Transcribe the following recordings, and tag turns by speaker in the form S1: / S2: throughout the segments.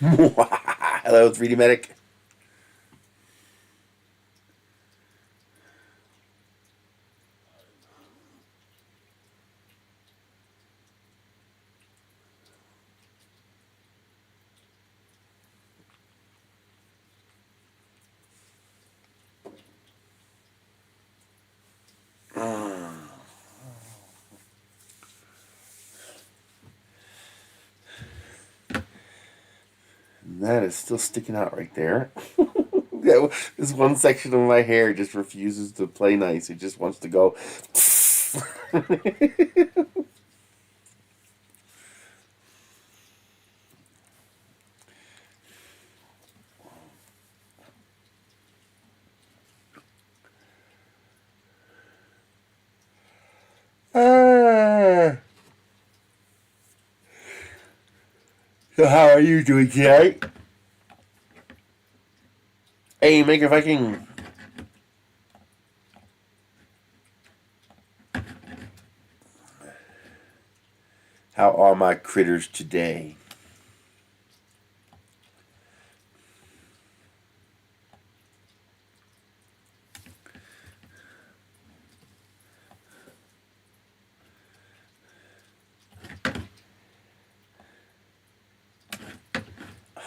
S1: Hello, 3D Medic. That is still sticking out right there. This one section of my hair just refuses to play nice. It just wants to go. So how are you doing today? Hey, Maker Viking. How are my critters today?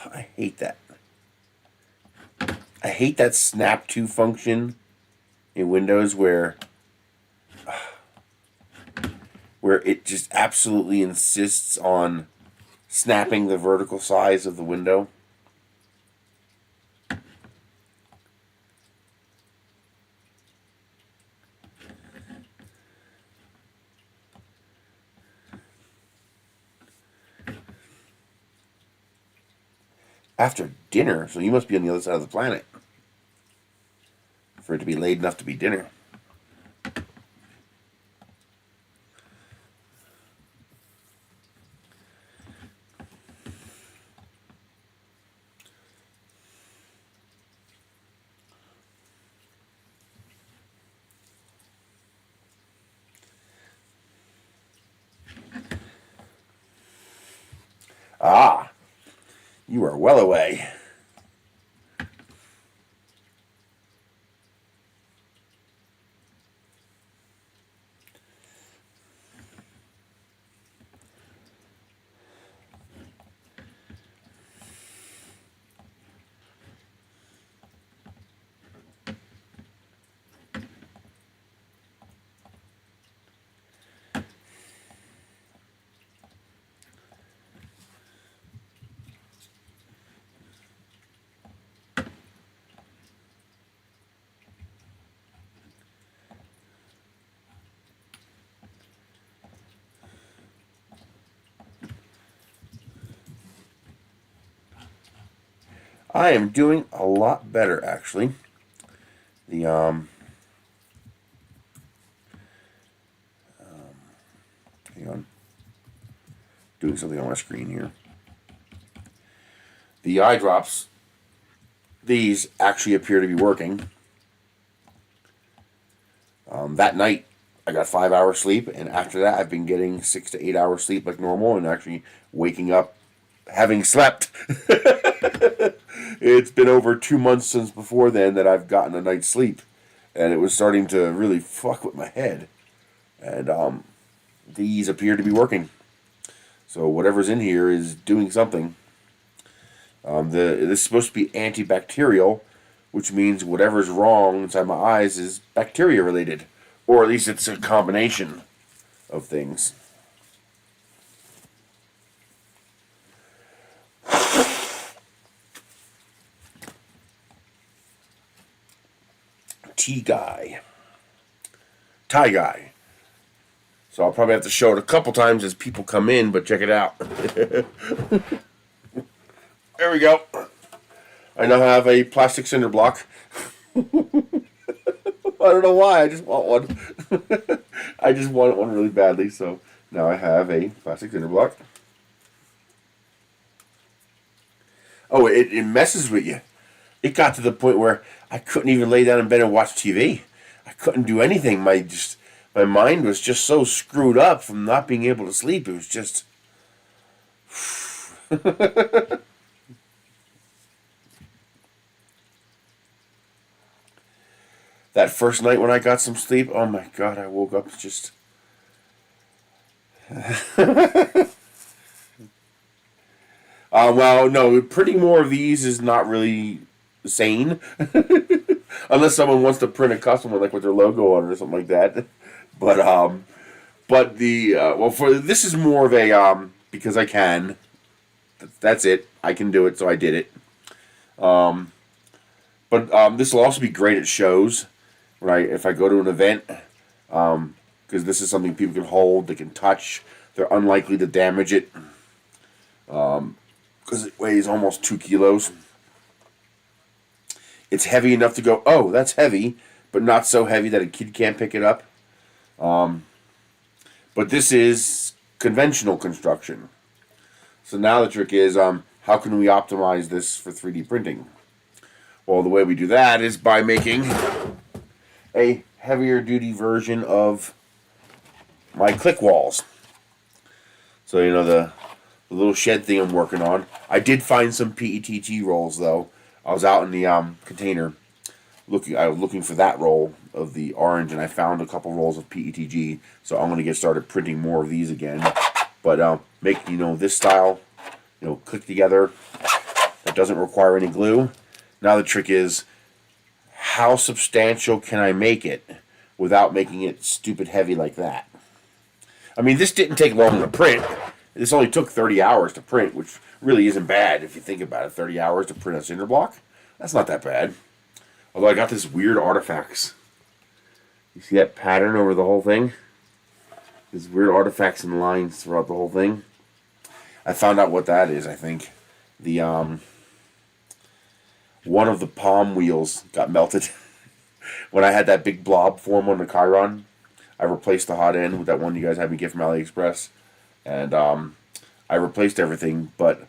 S1: I hate that. I hate that snap to function in Windows where it just absolutely insists on snapping the vertical size of the window. After dinner, so you must be on the other side of the planet for it to be late enough to be dinner. Ah, you are well away. I am doing a lot better, actually. The hang on, doing something on my screen here. The eye drops, these actually appear to be working. That night, I got 5 hours sleep, and after that, I've been getting 6 to 8 hours sleep like normal, and actually waking up having slept. It's been over 2 months since before then that I've gotten a night's sleep, and it was starting to really fuck with my head. And these appear to be working. So whatever's in here is doing something. This is supposed to be antibacterial, which means whatever's wrong inside my eyes is bacteria related, or at least it's a combination of things. Tie guy. So I'll probably have to show it a couple times as people come in, but check it out. There we go. I now have a plastic cinder block. I don't know why, I just want one. I just wanted one really badly, so now I have a plastic cinder block. Oh, it messes with you. It got to the point where I couldn't even lay down in bed and watch TV. I couldn't do anything. My mind was just so screwed up from not being able to sleep. It was just that first night when I got some sleep, oh my god, I woke up just... well, no, printing more of these is not really sane. Unless someone wants to print a custom one, like with their logo on it or something like that. But the, well, for this is more of a, because I can. That's it. I can do it, so I did it. But this will also be great at shows. If I go to an event, because this is something people can hold, they can touch. They're unlikely to damage it. Because it weighs almost 2 kilos. It's heavy enough to go, oh, that's heavy, but not so heavy that a kid can't pick it up. But this is conventional construction. So now the trick is, how can we optimize this for 3D printing? Well, the way we do that is by making a heavier duty version of my click walls. So, you know, the little shed thing I'm working on. I did find some PETG rolls, though. I was out in the container I was looking for that roll of the orange, and I found a couple rolls of PETG. So I'm going to get started printing more of these again. But make, you know, this style, you know, click together. That doesn't require any glue. Now the trick is, how substantial can I make it without making it stupid heavy like that? I mean, this didn't take long to print. This only took 30 hours to print, which really isn't bad if you think about it. 30 hours to print a cinder block? That's not that bad. Although I got this weird artifacts. You see that pattern over the whole thing? These weird artifacts and lines throughout the whole thing. I found out what that is, I think. The, one of the palm wheels got melted. When I had that big blob form on the Chiron, I replaced the hot end with that one you guys had me get from AliExpress. And I replaced everything, but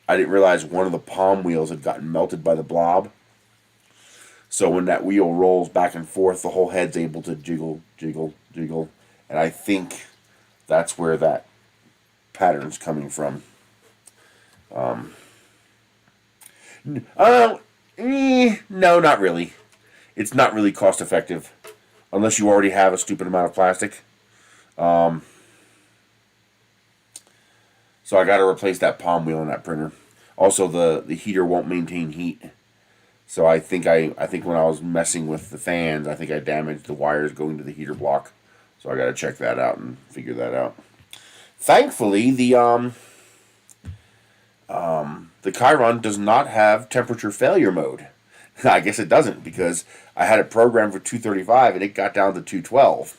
S1: I didn't realize one of the palm wheels had gotten melted by the blob. So when that wheel rolls back and forth, the whole head's able to jiggle, jiggle, jiggle. And I think that's where that pattern's coming from. No, not really. It's not really cost effective. Unless you already have a stupid amount of plastic. So I got to replace that palm wheel in that printer. Also, the heater won't maintain heat. So I think when I was messing with the fans, I think I damaged the wires going to the heater block. So I got to check that out and figure that out. Thankfully, the Chiron does not have temperature failure mode. I guess it doesn't, because I had it programmed for 235 and it got down to 212.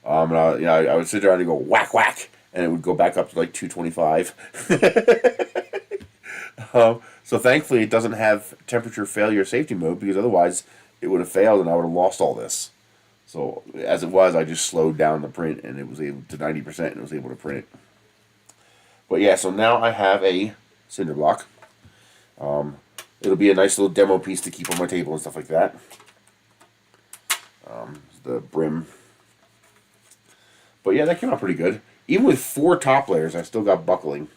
S1: And I would sit there and go whack whack, and it would go back up to like 225. So thankfully it doesn't have temperature failure safety mode, because otherwise it would have failed and I would have lost all this. So as it was, I just slowed down the print and it was able to 90% and it was able to print it. But yeah, so now I have a cinder block. It'll be a nice little demo piece to keep on my table and stuff like that. The brim. But yeah, that came out pretty good. Even with 4 top layers, I still got buckling.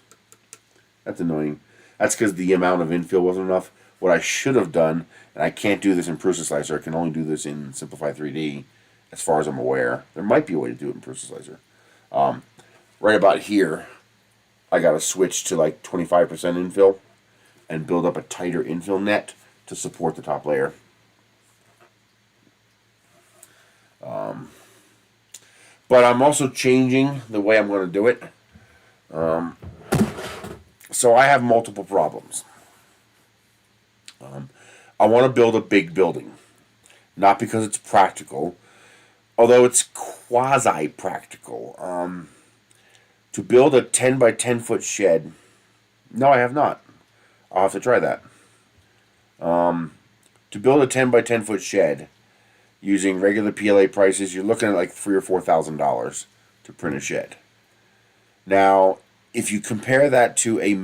S1: That's annoying. That's because the amount of infill wasn't enough. What I should have done, and I can't do this in Prusa Slicer, I can only do this in Simplify 3D, as far as I'm aware. There might be a way to do it in Prusa Slicer. Right about here, I got to switch to like 25% infill and build up a tighter infill net to support the top layer. But I'm also changing the way I'm going to do it. So I have multiple problems. I want to build a big building. Not because it's practical, although it's quasi-practical. To build a 10 by 10 foot shed, no, I have not. I'll have to try that. To build a 10 by 10 foot shed using regular PLA prices, you're looking at like $3,000 or $4,000 to print a shed. Now, if you compare that to a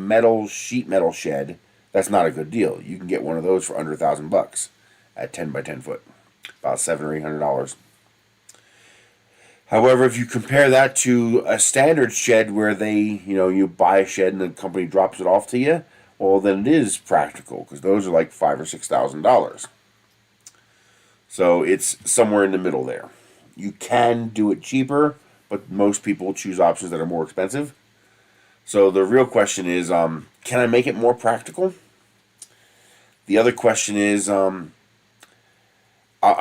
S1: sheet metal shed, that's not a good deal. You can get one of those for under $1,000 at 10 by 10 foot, about $700 or $800. However, if you compare that to a standard shed where you buy a shed and the company drops it off to you, well, then it is practical, because those are like $5,000 or $6,000. So it's somewhere in the middle there. You can do it cheaper, but most people choose options that are more expensive. So the real question is, can I make it more practical? The other question is, I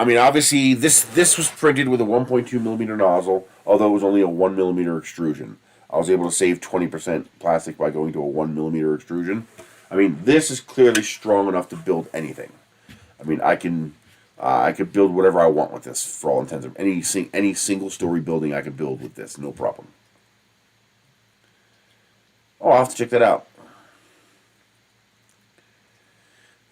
S1: mean, obviously, this was printed with a 1.2 millimeter nozzle, although it was only a 1 millimeter extrusion. I was able to save 20% plastic by going to a 1 millimeter extrusion. I mean, this is clearly strong enough to build anything. I mean, I could build whatever I want with this, for all intents and any single story building I could build with this, no problem. Oh, I'll have to check that out.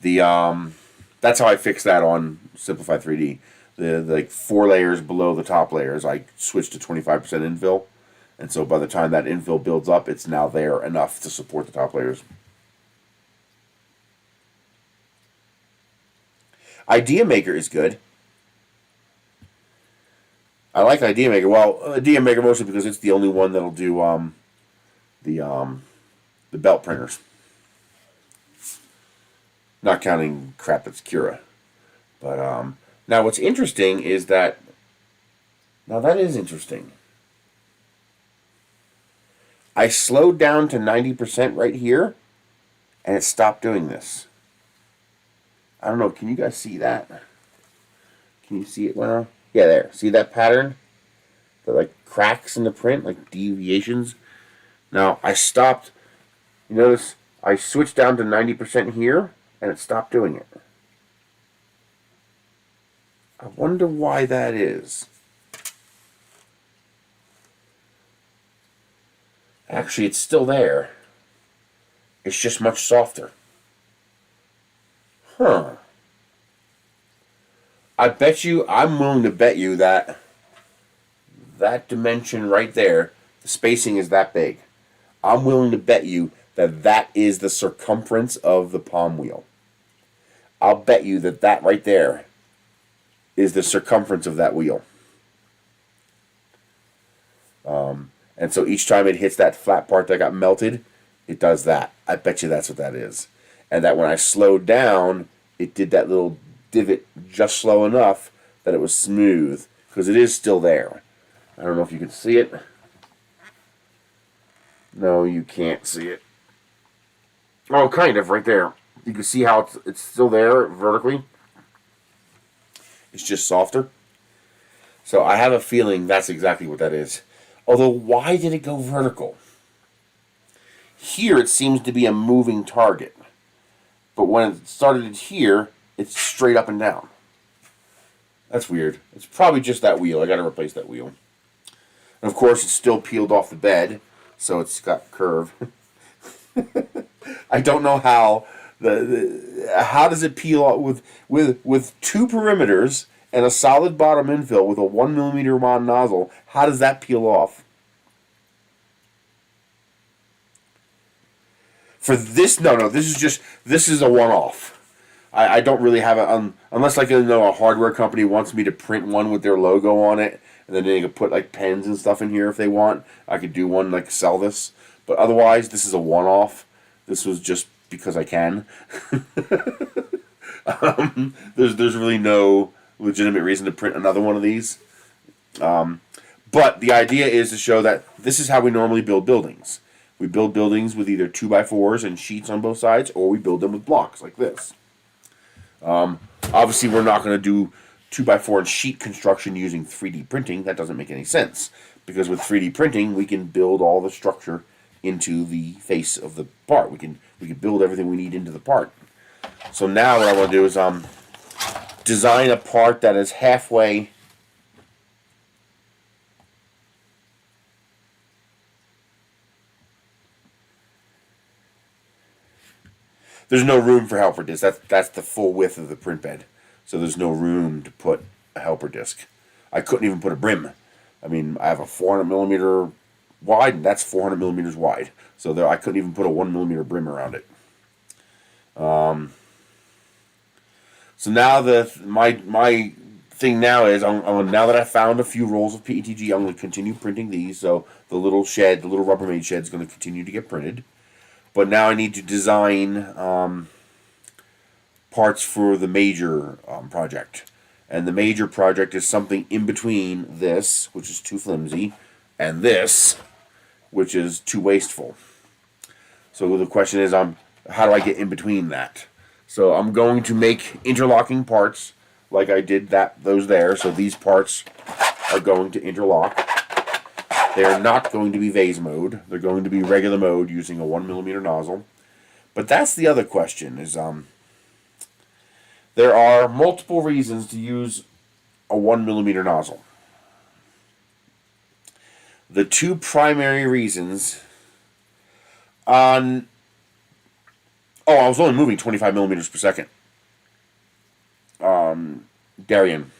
S1: That's how I fixed that on Simplify 3D. The like 4 layers below the top layers, I switched to 25% infill, and so by the time that infill builds up, it's now there enough to support the top layers. Idea Maker is good. I like Idea Maker. Well, Idea Maker mostly because it's the only one that'll do the belt printers. Not counting crap that's Cura. But now what's interesting is that that is interesting. I slowed down to 90% right here, and it stopped doing this. I don't know, can you guys see that? Can you see it now? Yeah, there. See that pattern? The like cracks in the print, like deviations. Now I stopped. You notice I switched down to 90% here, and it stopped doing it. I wonder why that is. Actually, it's still there. It's just much softer. Huh. I'm willing to bet you that dimension right there, the spacing is that big. I'm willing to bet you that is the circumference of the palm wheel. I'll bet you that right there is the circumference of that wheel. And so each time it hits that flat part that got melted, it does that. I bet you that's what that is. And that when I slowed down, it did that little divot just slow enough that it was smooth, because it is still there. I don't know if you can see it. No, you can't see it. Oh, kind of, right there. You can see how it's still there vertically. It's just softer. So I have a feeling that's exactly what that is. Although, why did it go vertical? Here it seems to be a moving target. But when it started here, it's straight up and down. That's weird. It's probably just that wheel. I gotta replace that wheel. And of course, it's still peeled off the bed, so it's got curve. I don't know how how does it peel off with 2 perimeters and a solid bottom infill with a 1 millimeter wand nozzle. How does that peel off? For this, no, this is a one-off. I don't really have it unless like a hardware company wants me to print one with their logo on it, and then they can put like pens and stuff in here if they want. I could do one, like sell this, but otherwise this is a one-off. This was just because I can. There's really no legitimate reason to print another one of these. But the idea is to show that this is how we normally build buildings. We build buildings with either 2x4s and sheets on both sides, or we build them with blocks like this. Obviously, we're not going to do 2x4 and sheet construction using 3D printing. That doesn't make any sense, because with 3D printing, we can build all the structure into the face of the part. We can build everything we need into the part. So now what I want to do is design a part that is halfway. There's no room for helper disc. That's the full width of the print bed. So there's no room to put a helper disc. I couldn't even put a brim. I mean, I have a 400 millimeter wide, and that's 400 millimeters wide. So there, I couldn't even put a 1 millimeter brim around it. So now my thing now is, now that I found a few rolls of PETG, I'm going to continue printing these. So the little Rubbermaid shed is going to continue to get printed. But now I need to design parts for the major project. And the major project is something in between this, which is too flimsy, and this, which is too wasteful. So the question is, how do I get in between that? So I'm going to make interlocking parts like I did those there. So these parts are going to interlock. They're not going to be vase mode. They're going to be regular mode using a 1mm nozzle. But that's the other question is, there are multiple reasons to use a 1mm nozzle. The two primary reasons on... Oh, I was only moving 25 millimeters per second. Darien.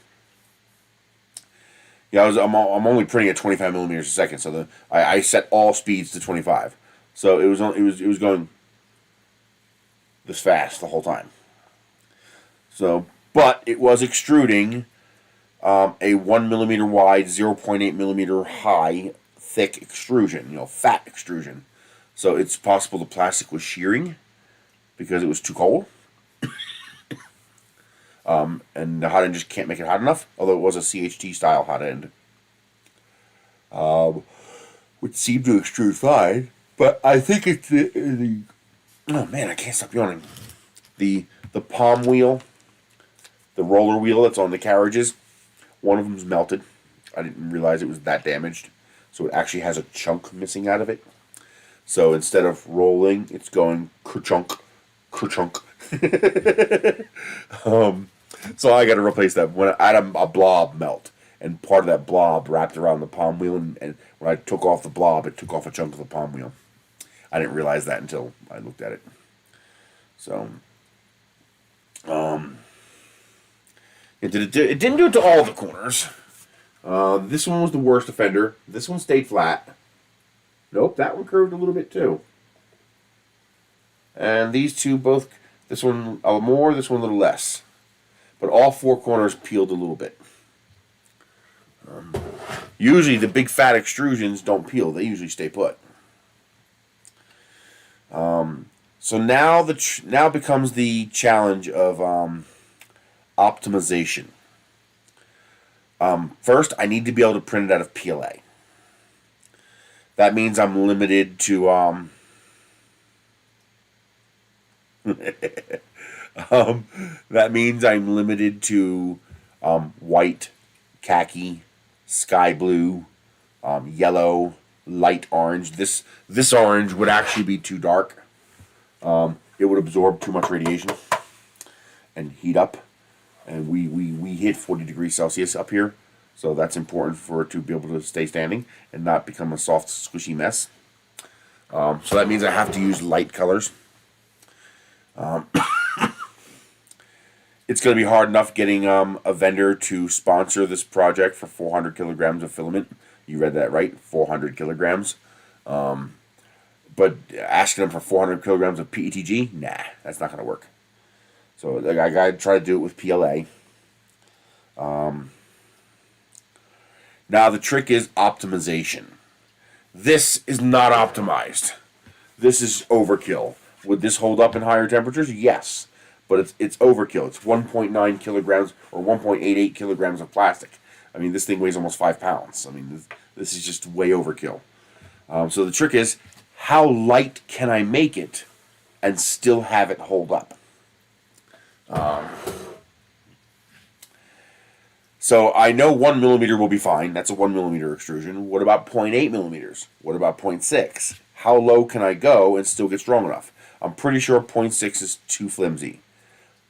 S1: Yeah, I'm only printing at 25 millimeters a second, so I set all speeds to 25. So it was going this fast the whole time. So, but it was extruding a 1mm wide, 0.8mm high, thick extrusion, fat extrusion. So it's possible the plastic was shearing because it was too cold. And the hot end just can't make it hot enough, although it was a CHT style hot end. Which seemed to extrude fine, but I think it's the oh man, I can't stop yawning. The palm wheel, the roller wheel that's on the carriages, one of them's melted. I didn't realize it was that damaged, so it actually has a chunk missing out of it. So instead of rolling, it's going kerchunk, kerchunk. So I got to replace that. When I had a blob melt, and part of that blob wrapped around the palm wheel, and when I took off the blob, it took off a chunk of the palm wheel. I didn't realize that until I looked at it. So, it didn't do it to all the corners. This one was the worst offender. This one stayed flat. Nope, that one curved a little bit too. And these two both, this one a little more, this one a little less. But all four corners peeled a little bit. Usually the big fat extrusions don't peel. They usually stay put. So now now becomes the challenge of optimization. First, I need to be able to print it out of PLA. That means I'm limited to that means I'm limited to white, khaki, sky blue, yellow, light orange. This orange would actually be too dark. It would absorb too much radiation and heat up. And we hit 40 degrees Celsius up here, so that's important for it to be able to stay standing and not become a soft, squishy mess. So that means I have to use light colors. It's going to be hard enough getting a vendor to sponsor this project for 400 kilograms of filament. You read that right, 400 kilograms. But asking them for 400 kilograms of PETG, nah, that's not going to work. So I got to try to do it with PLA. Now the trick is optimization. This is not optimized. This is overkill. Would this hold up in higher temperatures? Yes. But it's overkill. It's 1.9 kilograms or 1.88 kilograms of plastic. I mean, this thing weighs almost 5 pounds. I mean, this is just way overkill. So the trick is, how light can I make it and still have it hold up? So I know 1 millimeter will be fine. That's a 1 millimeter extrusion. What about 0.8 millimeters? What about 0.6? How low can I go and still get strong enough? I'm pretty sure 0.6 is too flimsy.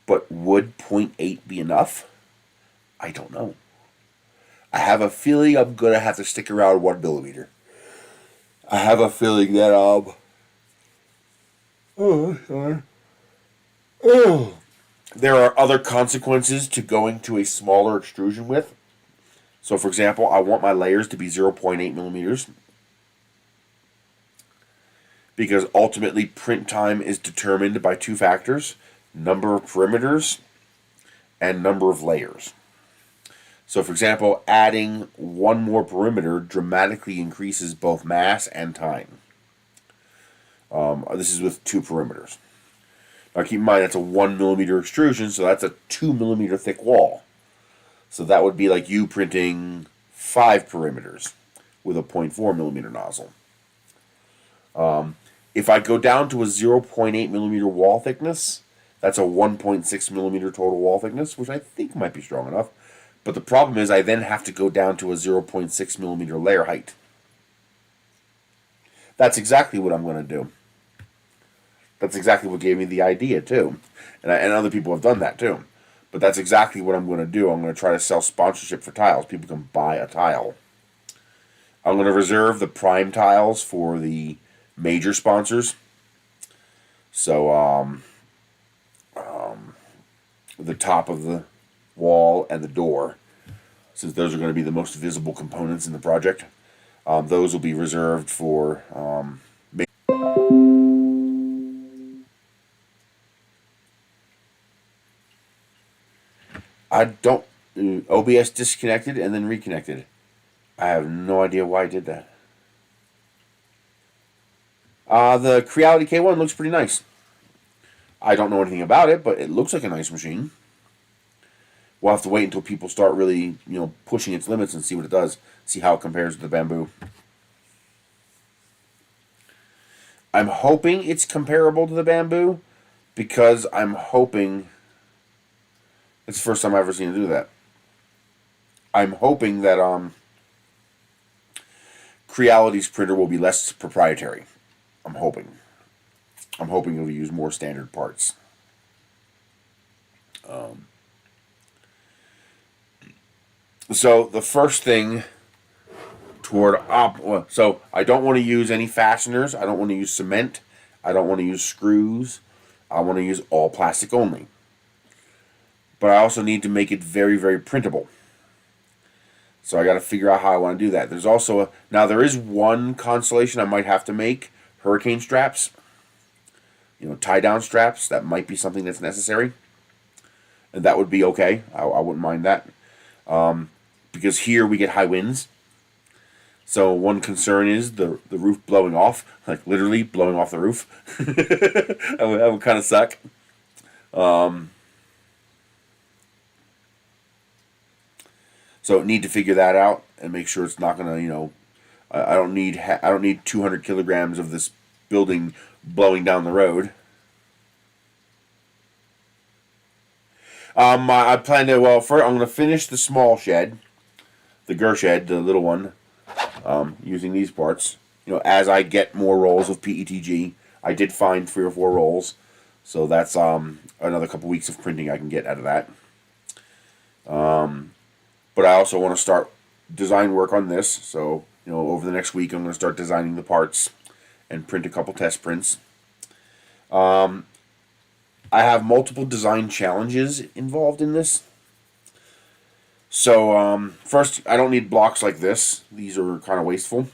S1: But would 0.8 be enough? I don't know. I have a feeling I'm going to have to stick around 1 millimeter. I have a feeling that there are other consequences to going to a smaller extrusion width. So, for example, I want my layers to be 0.8 millimeters. Because ultimately print time is determined by 2 factors: number of perimeters and number of layers. So, for example, adding 1 more perimeter dramatically increases both mass and time. This is with 2 perimeters. Now keep in mind that's a 1 millimeter extrusion, so that's a 2 millimeter thick wall. So that would be like you printing 5 perimeters with a 0.4 millimeter nozzle. If I go down to a 0.8 millimeter wall thickness, that's a 1.6 millimeter total wall thickness, which I think might be strong enough. But the problem is I then have to go down to a 0.6 millimeter layer height. That's exactly what I'm going to do. That's exactly what gave me the idea, too. And other people have done that, too. But that's exactly what I'm going to do. I'm going to try to sell sponsorship for tiles. People can buy a tile. I'm going to reserve the prime tiles for the major sponsors. So, the top of the wall and the door, since those are going to be the most visible components in the project, those will be reserved for I don't OBS disconnected and then reconnected. I have no idea why I did that. The Creality K1 looks pretty nice. I don't know anything about it, but it looks like a nice machine. We'll have to wait until people start really, pushing its limits and see what it does. See how it compares to the Bamboo. I'm hoping it's comparable to the Bamboo, because I'm hoping... It's the first time I've ever seen it do that. I'm hoping that Creality's printer will be less proprietary. I'm hoping it'll use more standard parts. So the first thing so I don't want to use any fasteners. I don't want to use cement. I don't want to use screws. I want to use all plastic only. But I also need to make it very, very printable. So I got to figure out how I want to do that. There's also now there is one constellation I might have to make: hurricane straps. Tie-down straps. That might be something that's necessary, and that would be okay. I wouldn't mind that, because here we get high winds. So one concern is the roof blowing off, like literally blowing off the roof. That would kind of suck. So need to figure that out and make sure it's not gonna, I don't need 200 kilograms of this building blowing down the road. I plan to first I'm gonna finish the small shed, the Ger shed, the little one, using these parts. As I get more rolls of PETG, I did find 3 or 4 rolls, so that's another couple weeks of printing I can get out of that. But I also want to start design work on this, so over the next week I'm going to start designing the parts and print a couple test prints. I have multiple design challenges involved in this. So first, I don't need blocks like this. These are kind of wasteful.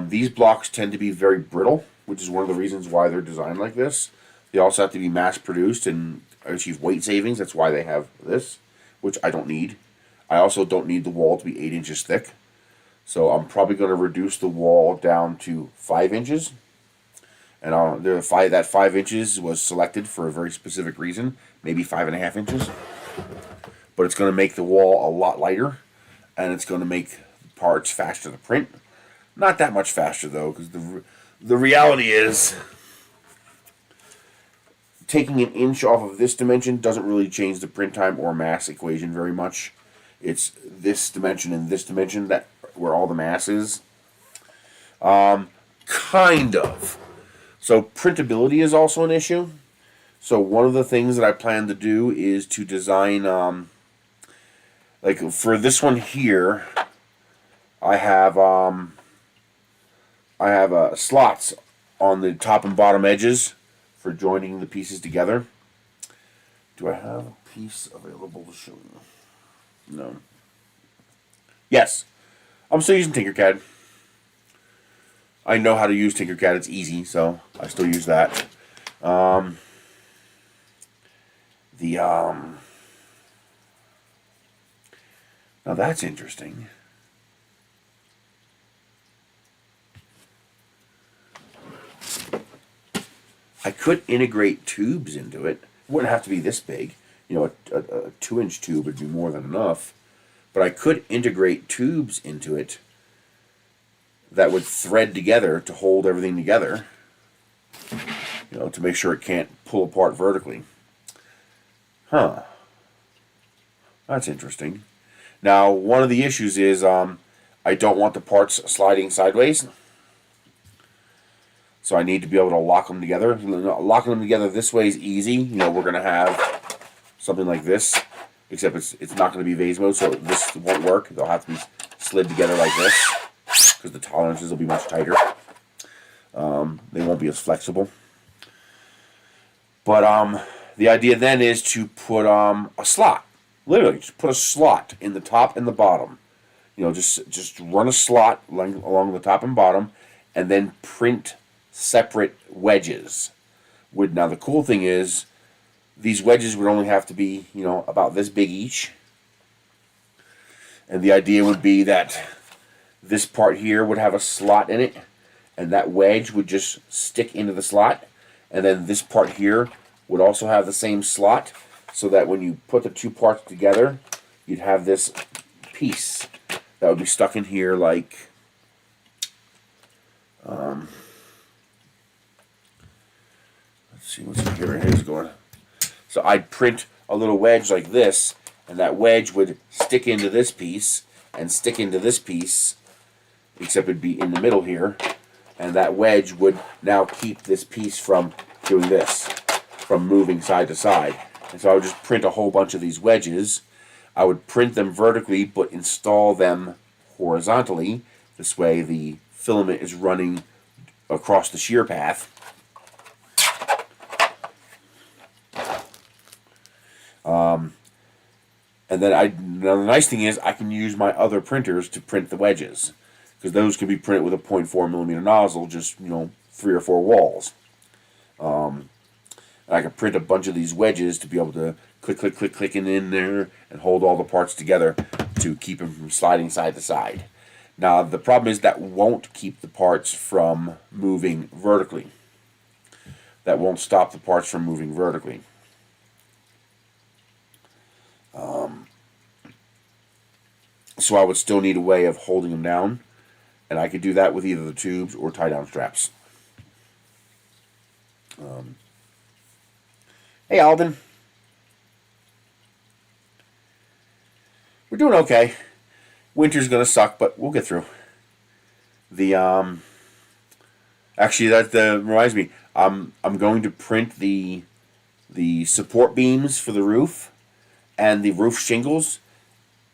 S1: These blocks tend to be very brittle, which is one of the reasons why they're designed like this. They also have to be mass produced and achieve weight savings. That's why they have this, which I don't need. I also don't need the wall to be 8 inches thick. So I'm probably going to reduce the wall down to 5 inches. And that 5 inches was selected for a very specific reason, maybe 5.5 inches. But it's going to make the wall a lot lighter, and it's going to make parts faster to print. Not that much faster, though, because the reality is taking an inch off of this dimension doesn't really change the print time or mass equation very much. It's this dimension and this dimension that where all the mass is. Kind of. So printability is also an issue. So one of the things that I plan to do is to design, like for this one here, I have slots on the top and bottom edges for joining the pieces together. Do I have a piece available to show you? No. Yes. I'm still using Tinkercad. I know how to use Tinkercad. It's easy, so I still use that. Now that's interesting. I could integrate tubes into it. It wouldn't have to be this big. A 2-inch tube would be more than enough. But I could integrate tubes into it that would thread together to hold everything together, you know, to make sure it can't pull apart vertically. Huh. That's interesting. Now, one of the issues is I don't want the parts sliding sideways. So I need to be able to lock them together. Locking them together this way is easy. You know, we're going to have something like this, except it's not going to be vase mode, so this won't work. They'll have to be slid together like this, because the tolerances will be much tighter. They won't be as flexible. But the idea then is to put a slot. Literally, just put a slot in the top and the bottom. You know, just run a slot along the top and bottom, and then print separate wedges. Now the cool thing is, these wedges would only have to be, you know, about this big each. And the idea would be that this part here would have a slot in it, and that wedge would just stick into the slot. And then this part here would also have the same slot, so that when you put the two parts together, you'd have this piece that would be stuck in here like let's see what's in here. Here's going. So I'd print a little wedge like this, and that wedge would stick into this piece and stick into this piece, except it'd be in the middle here, and that wedge would now keep this piece from doing this, from moving side to side. And so I would just print a whole bunch of these wedges. I would print them vertically, but install them horizontally. This way the filament is running across the shear path. And then now the nice thing is I can use my other printers to print the wedges, because those can be printed with a 0.4 millimeter nozzle, just, you know, 3 or 4 walls. And I can print a bunch of these wedges to be able to click in there and hold all the parts together to keep them from sliding side to side. Now the problem is that won't keep the parts from moving vertically. That won't stop the parts from moving vertically. So I would still need a way of holding them down, and I could do that with either the tubes or tie-down straps. Hey, Alden. We're doing okay. Winter's gonna suck, but we'll get through. Actually, that reminds me. I'm going to print the support beams for the roof and the roof shingles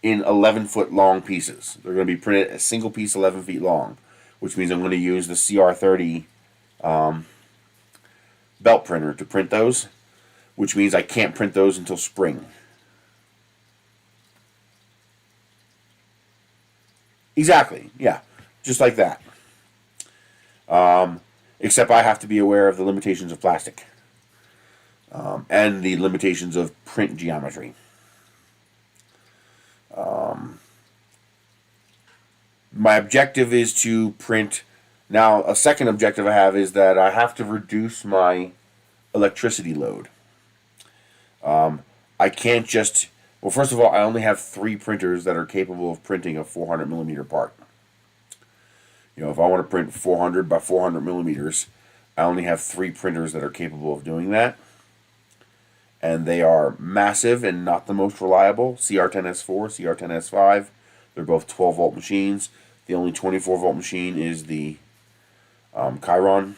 S1: in 11-foot long pieces. They're going to be printed a single piece 11 feet long, which means I'm going to use the CR30 belt printer to print those, which means I can't print those until spring. Exactly, yeah, just like that. Except I have to be aware of the limitations of plastic and the limitations of print geometry. My objective is to print. Now, a second objective I have is that I have to reduce my electricity load. I can't just. Well, first of all, I only have 3 printers that are capable of printing a 400 millimeter part. You know, if I want to print 400 by 400 millimeters, I only have 3 printers that are capable of doing that. And they are massive and not the most reliable. CR10S4, CR10S5. They're both 12 volt machines. The only 24 volt machine is the Chiron.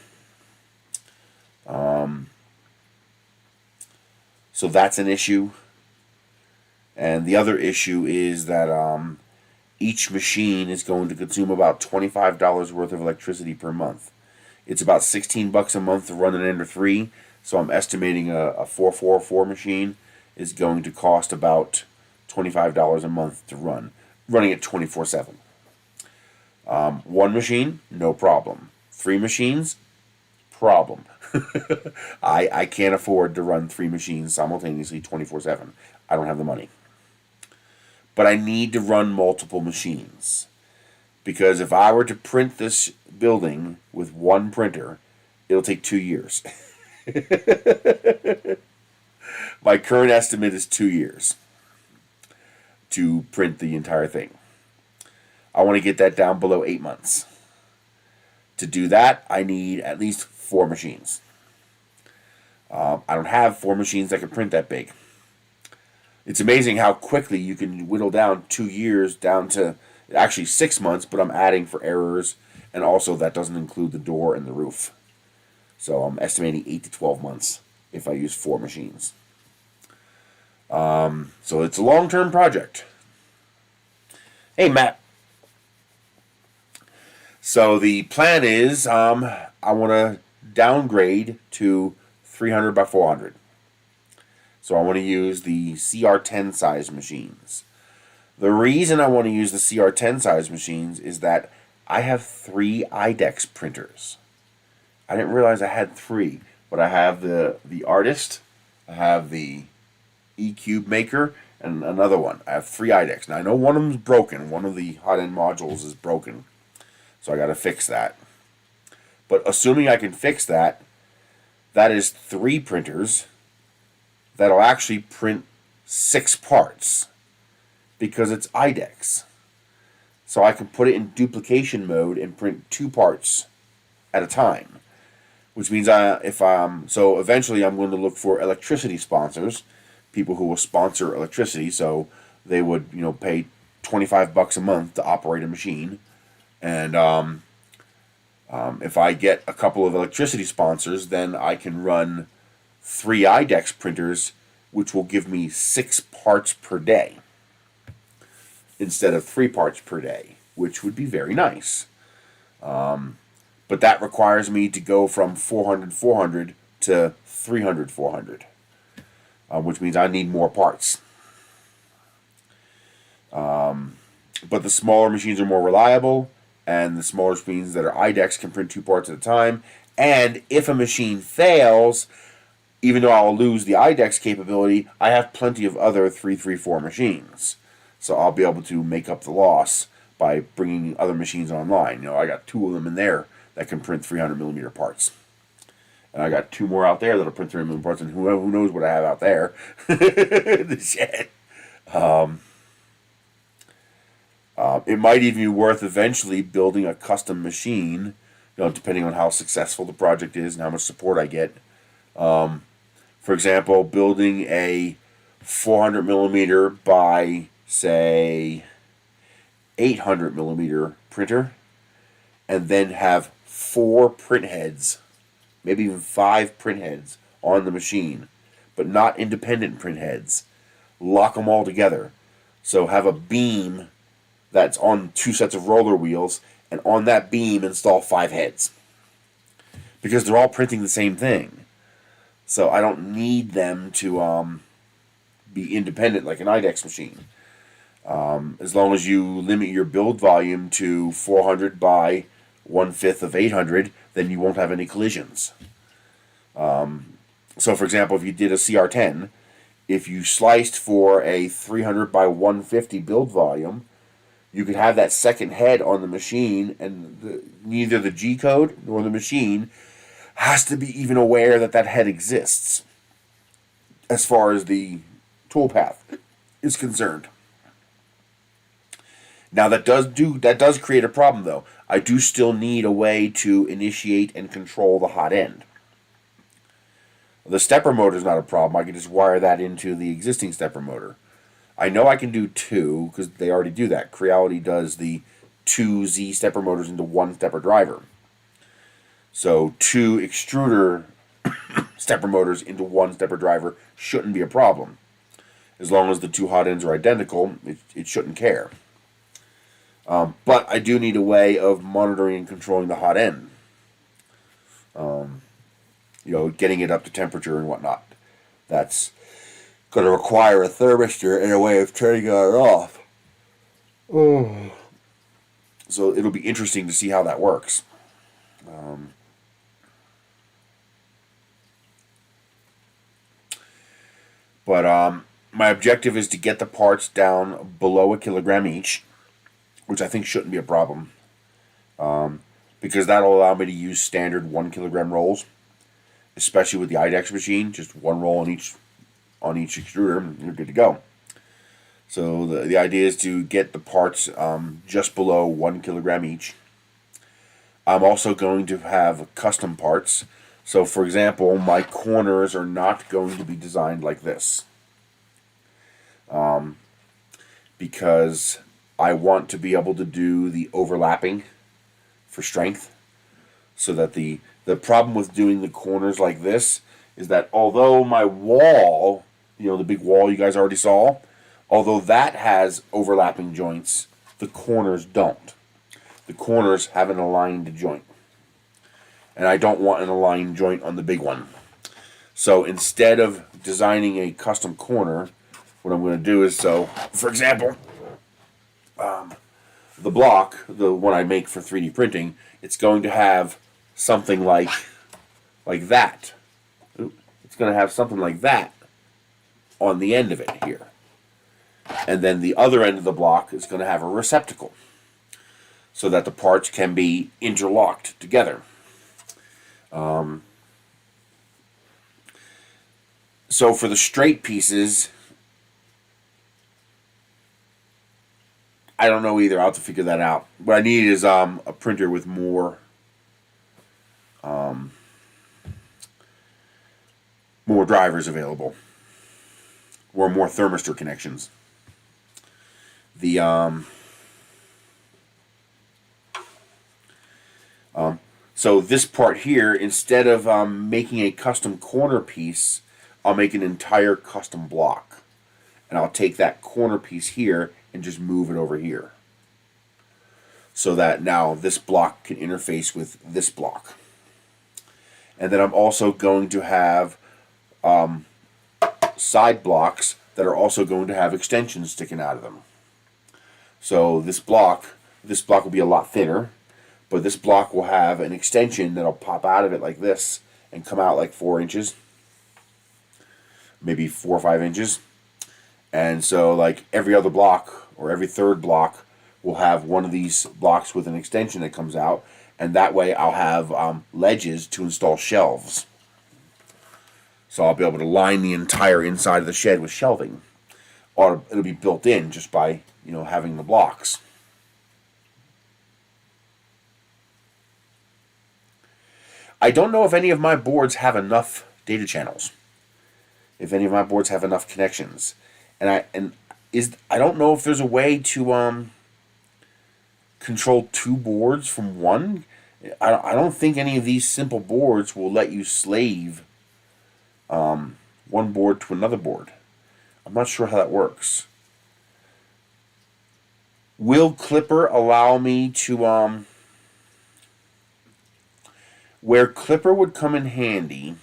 S1: So that's an issue. And the other issue is that each machine is going to consume about $25 worth of electricity per month. It's about $16 a month to run an Ender 3, so I'm estimating a 444 machine is going to cost about $25 a month to run, running it 24/7. 1 machine, no problem. 3 machines, problem. I can't afford to run 3 machines simultaneously 24/7. I don't have the money. But I need to run multiple machines, because if I were to print this building with 1 printer, it'll take 2 years. My current estimate is 2 years. to print the entire thing. I want to get that down below 8 months. To do that, I need at least 4 machines. I don't have 4 machines that can print that big. It's amazing how quickly you can whittle down 2 years down to actually 6 months, but I'm adding for errors, and also that doesn't include the door and the roof. So I'm estimating 8 to 12 months if I use 4 machines. So it's a long-term project. Hey, Matt. So the plan is I want to downgrade to 300 by 400. So I want to use the CR10 size machines. The reason I want to use the CR10 size machines is that I have 3 IDEX printers. I didn't realize I had 3, but I have the Artist, I have the E-Cube Maker, and another one. I have 3 IDEX. Now I know one of them is broken. One of the hot end modules is broken. So I got to fix that. But assuming I can fix that, that is 3 printers that'll actually print 6 parts because it's IDEX. So I can put it in duplication mode and print 2 parts at a time. Which means so eventually I'm going to look for electricity sponsors, people who will sponsor electricity. So they would, pay $25 a month to operate a machine. And if I get a couple of electricity sponsors, then I can run 3 IDEX printers, which will give me 6 parts per day instead of 3 parts per day, which would be very nice. But that requires me to go from 400 to 300, which means I need more parts. But the smaller machines are more reliable, and the smaller machines that are IDEX can print 2 parts at a time. And if a machine fails, even though I'll lose the IDEX capability, I have plenty of other 334 machines. So I'll be able to make up the loss by bringing other machines online. I got 2 of them in there that can print 300mm parts. And I got 2 more out there that'll print 300mm parts, and who knows what I have out there. The shed. It might even be worth eventually building a custom machine, depending on how successful the project is and how much support I get. For example, building a 400mm by, say, 800mm printer, and then have 4 print heads, maybe even 5 print heads on the machine, but not independent print heads. Lock them all together. So have a beam that's on 2 sets of roller wheels, and on that beam install 5 heads. Because they're all printing the same thing. So I don't need them to be independent like an IDEX machine. As long as you limit your build volume to 400 by 1/5 of 800, then you won't have any collisions. So for example, if you did a CR10, if you sliced for a 300 by 150 build volume, you could have that second head on the machine, and neither the G code nor the machine has to be even aware that that head exists as far as the toolpath is concerned. Now that does create a problem though. I do still need a way to initiate and control the hot end. The stepper motor is not a problem. I can just wire that into the existing stepper motor. I know I can do 2 because they already do that. Creality does the 2 Z stepper motors into 1 stepper driver. So 2 extruder stepper motors into 1 stepper driver shouldn't be a problem. As long as the 2 hot ends are identical, it shouldn't care. But I do need a way of monitoring and controlling the hot end. Getting it up to temperature and whatnot. That's going to require a thermistor and a way of turning it off. So it'll be interesting to see how that works. But my objective is to get the parts down below 1 kilogram each, which I think shouldn't be a problem, because that'll allow me to use standard 1 kilogram rolls, especially with the IDEX machine. Just 1 roll on each extruder, and you're good to go. So the idea is to get the parts just below 1 kilogram each. I'm also going to have custom parts. So for example, my corners are not going to be designed like this. Because I want to be able to do the overlapping for strength. So that the problem with doing the corners like this is that although my wall, the big wall you guys already saw, although that has overlapping joints, the corners don't. The corners have an aligned joint. And I don't want an aligned joint on the big one. So instead of designing a custom corner, what I'm going to do is, for example, the block, the one I make for 3D printing, it's going to have something like that. It's going to have something like that on the end of it here. And then the other end of the block is going to have a receptacle so that the parts can be interlocked together. So for the straight pieces, I don't know either. I'll have to figure that out. What I need is a printer with more drivers available, or more thermistor connections. So this part here, instead of making a custom corner piece, I'll make an entire custom block. And I'll take that corner piece here and just move it over here. So that now this block can interface with this block. And then I'm also going to have side blocks that are also going to have extensions sticking out of them. So this block will be a lot thinner, but this block will have an extension that'll pop out of it like this and come out like 4 inches, maybe 4 or 5 inches. And so like every other block or every third block will have one of these blocks with an extension that comes out, and that way I'll have ledges to install shelves. So I'll be able to line the entire inside of the shed with shelving, or it'll be built in just by having the blocks. I don't know if any of my boards have enough data channels, if any of my boards have enough connections, and I don't know if there's a way to control 2 boards from one. I don't think any of these simple boards will let you slave one board to another board. I'm not sure how that works. Will Clipper allow me to where Clipper would come in handy?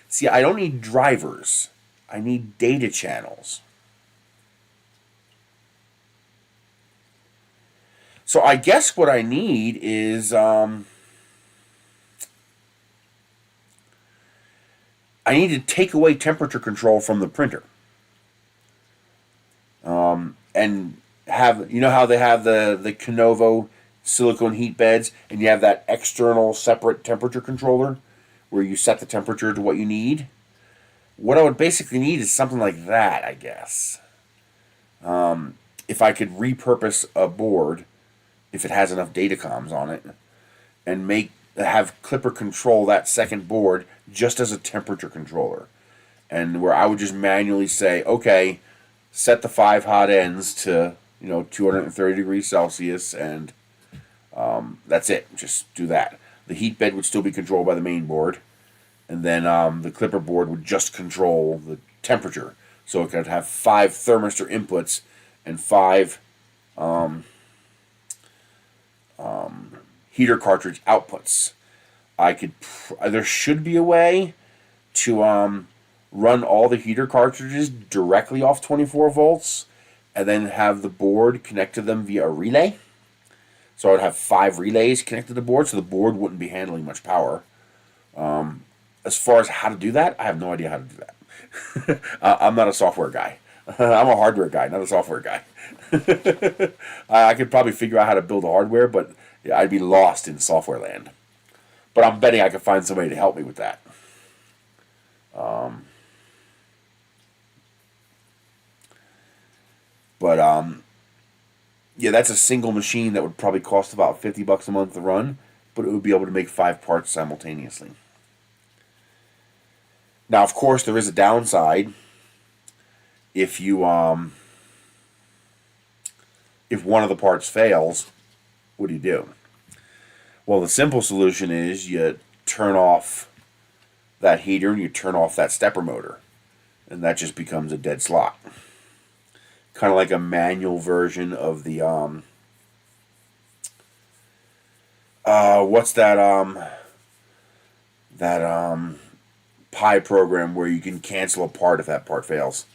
S1: See, I don't need drivers. I need data channels. So I guess what I need is I need to take away temperature control from the printer. And have, how they have the Canovo silicone heat beds, and you have that external separate temperature controller where you set the temperature to what you need? What I would basically need is something like that, I guess. If I could repurpose a board, if it has enough datacomms on it, and have Clipper control that second board just as a temperature controller, and where I would just manually say, okay, set the 5 hot ends to 230 degrees Celsius, and that's it. Just do that. The heat bed would still be controlled by the main board, and then the Clipper board would just control the temperature. So it could have 5 thermistor inputs and 5 heater cartridge outputs. There should be a way to run all the heater cartridges directly off 24 volts and then have the board connect to them via a relay. So I would have 5 relays connected to the board, so the board wouldn't be handling much power. As far as how to do that, I have no idea how to do that. I'm not a software guy. I'm a hardware guy, not a software guy. I could probably figure out how to build the hardware, but I'd be lost in software land. But I'm betting I could find somebody to help me with that. But yeah, that's a single machine that would probably cost about $50 a month to run, but it would be able to make 5 parts simultaneously. Now, of course, there is a downside. If you if one of the parts fails, what do you do? Well, the simple solution is you turn off that heater and you turn off that stepper motor, and that just becomes a dead slot. Kind of like a manual version of the what's that Pi program where you can cancel a part if that part fails.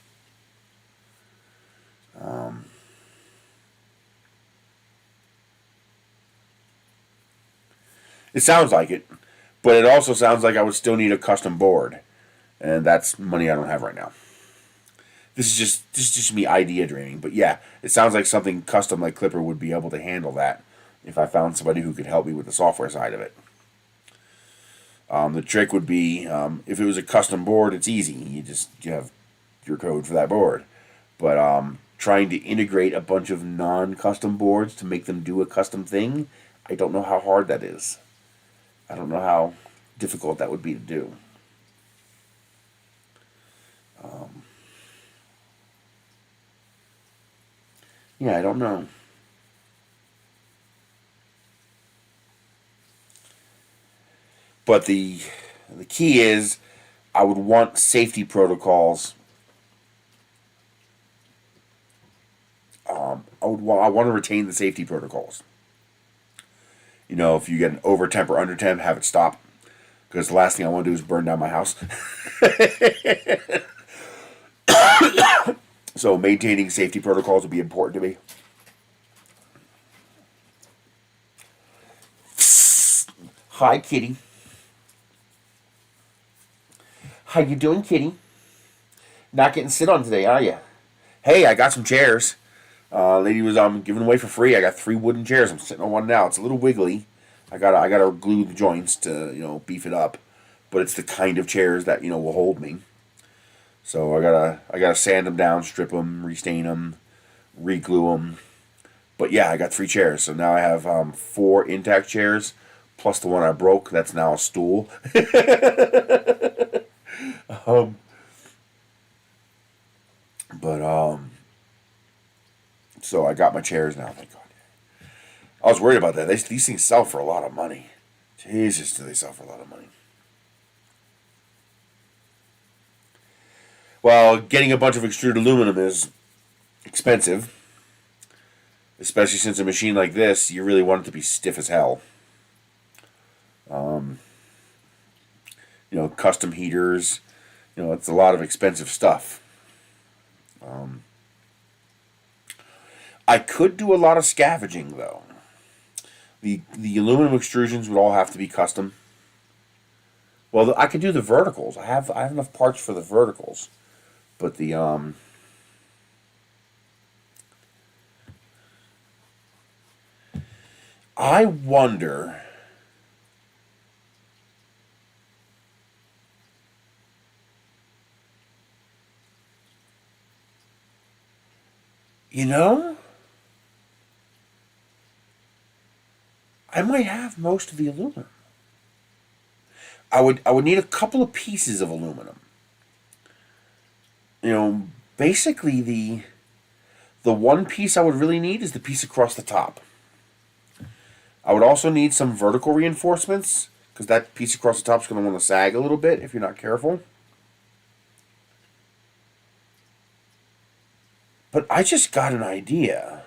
S1: It sounds like it, but it also sounds like I would still need a custom board, and that's money I don't have right now. This is just me idea dreaming, but yeah, it sounds like something custom like Clipper would be able to handle that if I found somebody who could help me with the software side of it. The trick would be if it was a custom board, it's easy. You have your code for that board, but trying to integrate a bunch of non-custom boards to make them do a custom thing, I don't know how hard that is. I don't know how difficult that would be to do. Yeah, I don't know. But the key is I would want safety protocols. I want to retain the safety protocols. You know, if you get an over temp or under temp, have it stop. Because the last thing I want to do is burn down my house. So maintaining safety protocols would be important to me. Hi, kitty. How you doing, kitty? Not getting sit on today, are you? Hey, I got some chairs. Lady was giving away for free. I got 3 wooden chairs. I'm sitting on one now. It's a little wiggly. I gotta glue the joints to beef it up, but it's the kind of chairs that will hold me. So I gotta sand them down, strip them, restain them, reglue them. But yeah, I got 3 chairs. So now I have 4 intact chairs plus the one I broke. That's now a stool. So I got my chairs now, thank God. I was worried about that. These things sell for a lot of money. Jesus, do they sell for a lot of money. Well, getting a bunch of extruded aluminum is expensive. Especially since a machine like this, you really want it to be stiff as hell. Custom heaters. It's a lot of expensive stuff. I could do a lot of scavenging, though. The aluminum extrusions would all have to be custom. Well, I could do the verticals. I have enough parts for the verticals, but I wonder. I might have most of the aluminum. I would need a couple of pieces of aluminum. Basically the one piece I would really need is the piece across the top. I would also need some vertical reinforcements because that piece across the top is going to want to sag a little bit if you're not careful. But I just got an idea.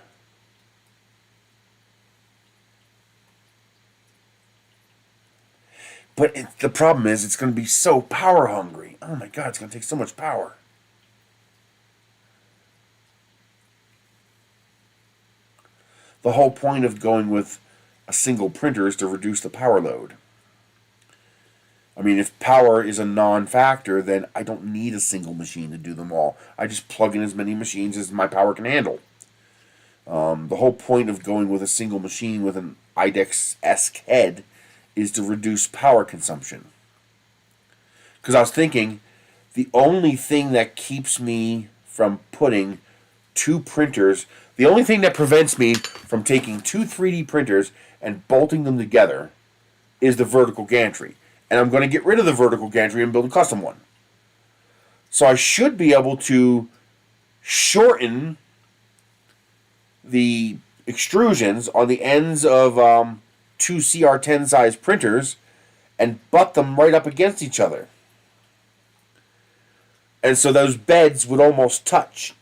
S1: But the problem is it's going to be so power hungry. Oh my God, it's going to take so much power. The whole point of going with a single printer is to reduce the power load. I mean, if power is a non-factor, then I don't need a single machine to do them all. I just plug in as many machines as my power can handle. The whole point of going with a single machine with an IDEX-esque head is to reduce power consumption. Because I was thinking, the only thing that keeps me from putting two printers. The only thing that prevents me from taking two 3D printers and bolting them together is the vertical gantry. And I'm going to get rid of the vertical gantry and build a custom one. So I should be able to shorten the extrusions on the ends of two CR10 size printers and butt them right up against each other. And so those beds would almost touch.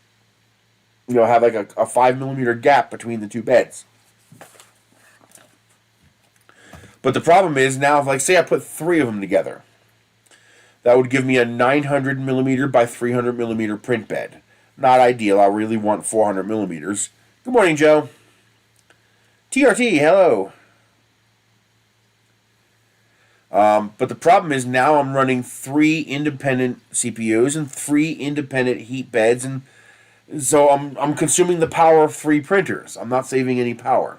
S1: You know, have like a 5mm gap between the two beds. But the problem is now, if, like, say I put three of them together, that would give me a 900mm by 300mm print bed. Not ideal. I really want 400mm. Good morning, Joe. TRT, hello. But the problem is now I'm running 3 independent CPUs and 3 independent heat beds, and so I'm consuming the power of 3 printers. I'm not saving any power.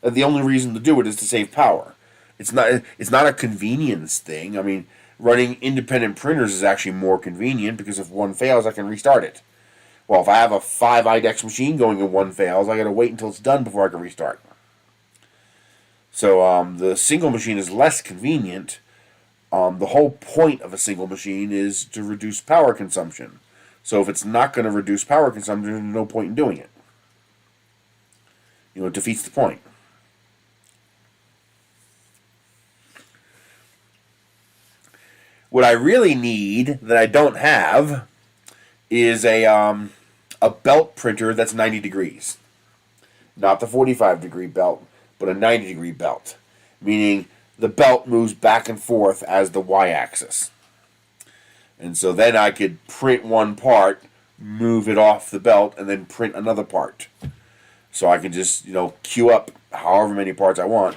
S1: And the only reason to do it is to save power. It's not a convenience thing. I mean, running independent printers is actually more convenient because if one fails, I can restart it. Well, if I have a 5 IDEX machine going and one fails, I got to wait until it's done before I can restart. So the single machine is less convenient. The whole point of a single machine is to reduce power consumption. So if it's not going to reduce power consumption, there's no point in doing it. You know, it defeats the point. What I really need that I don't have is a belt printer that's 90 degrees. Not the 45-degree belt, but a 90-degree belt. Meaning the belt moves back and forth as the y-axis. And so then I could print one part, move it off the belt, and then print another part. So I can just, you know, queue up however many parts I want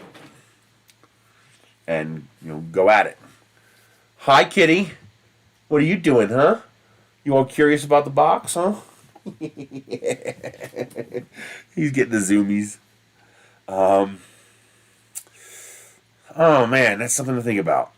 S1: and, you know, go at it. Hi, kitty. What are you doing, huh? You all curious about the box, huh? He's getting the zoomies. Oh, man, that's something to think about.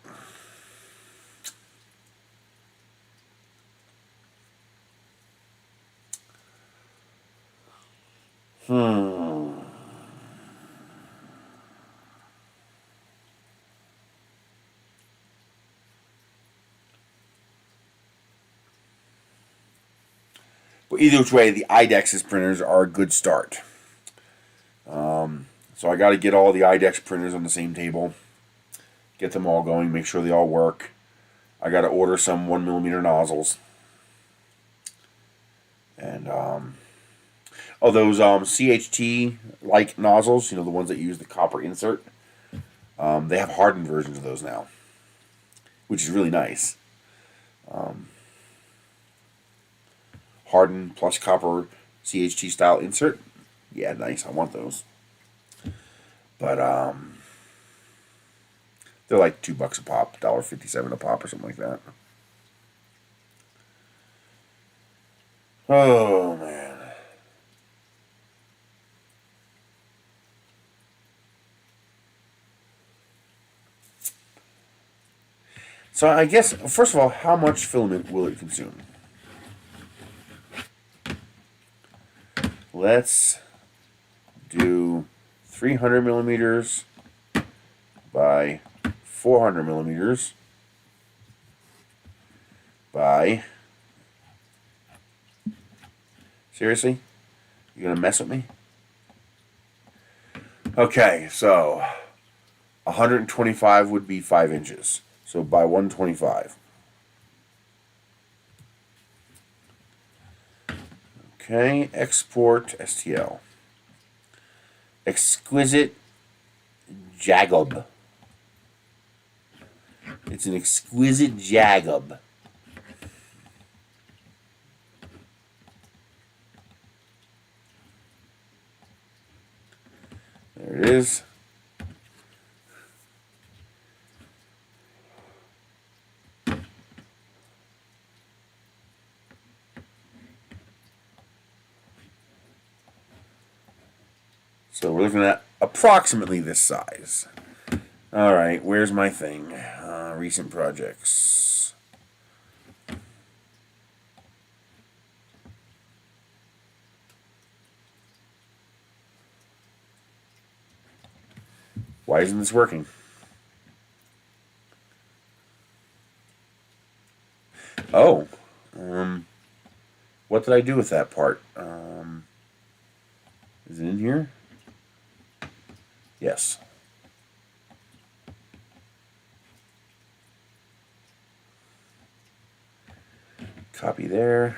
S1: But either which way, the IDEX's printers are a good start. So I got to get all the IDEX printers on the same table. Get them all going, make sure they all work. I got to order some 1mm nozzles. And, those CHT-like nozzles, you know, the ones that use the copper insert, they have hardened versions of those now, which is really nice. Hardened plus copper CHT style insert. Yeah, nice. I want those. But they're like $2 a pop, $1.57 a pop or something like that. Oh man. So I guess, first of all, how much filament will it consume? Let's do 300mm by 400mm by... Seriously? You gonna mess with me? Okay, so 125 would be 5 inches. So by 125. Okay, export STL. Exquisite Jacob. It's an exquisite Jacob. There it is. So we're looking at approximately this size. All right, where's my thing? Recent projects. Why isn't this working? Oh. What did I do with that part? Is it in here? Yes. Copy there.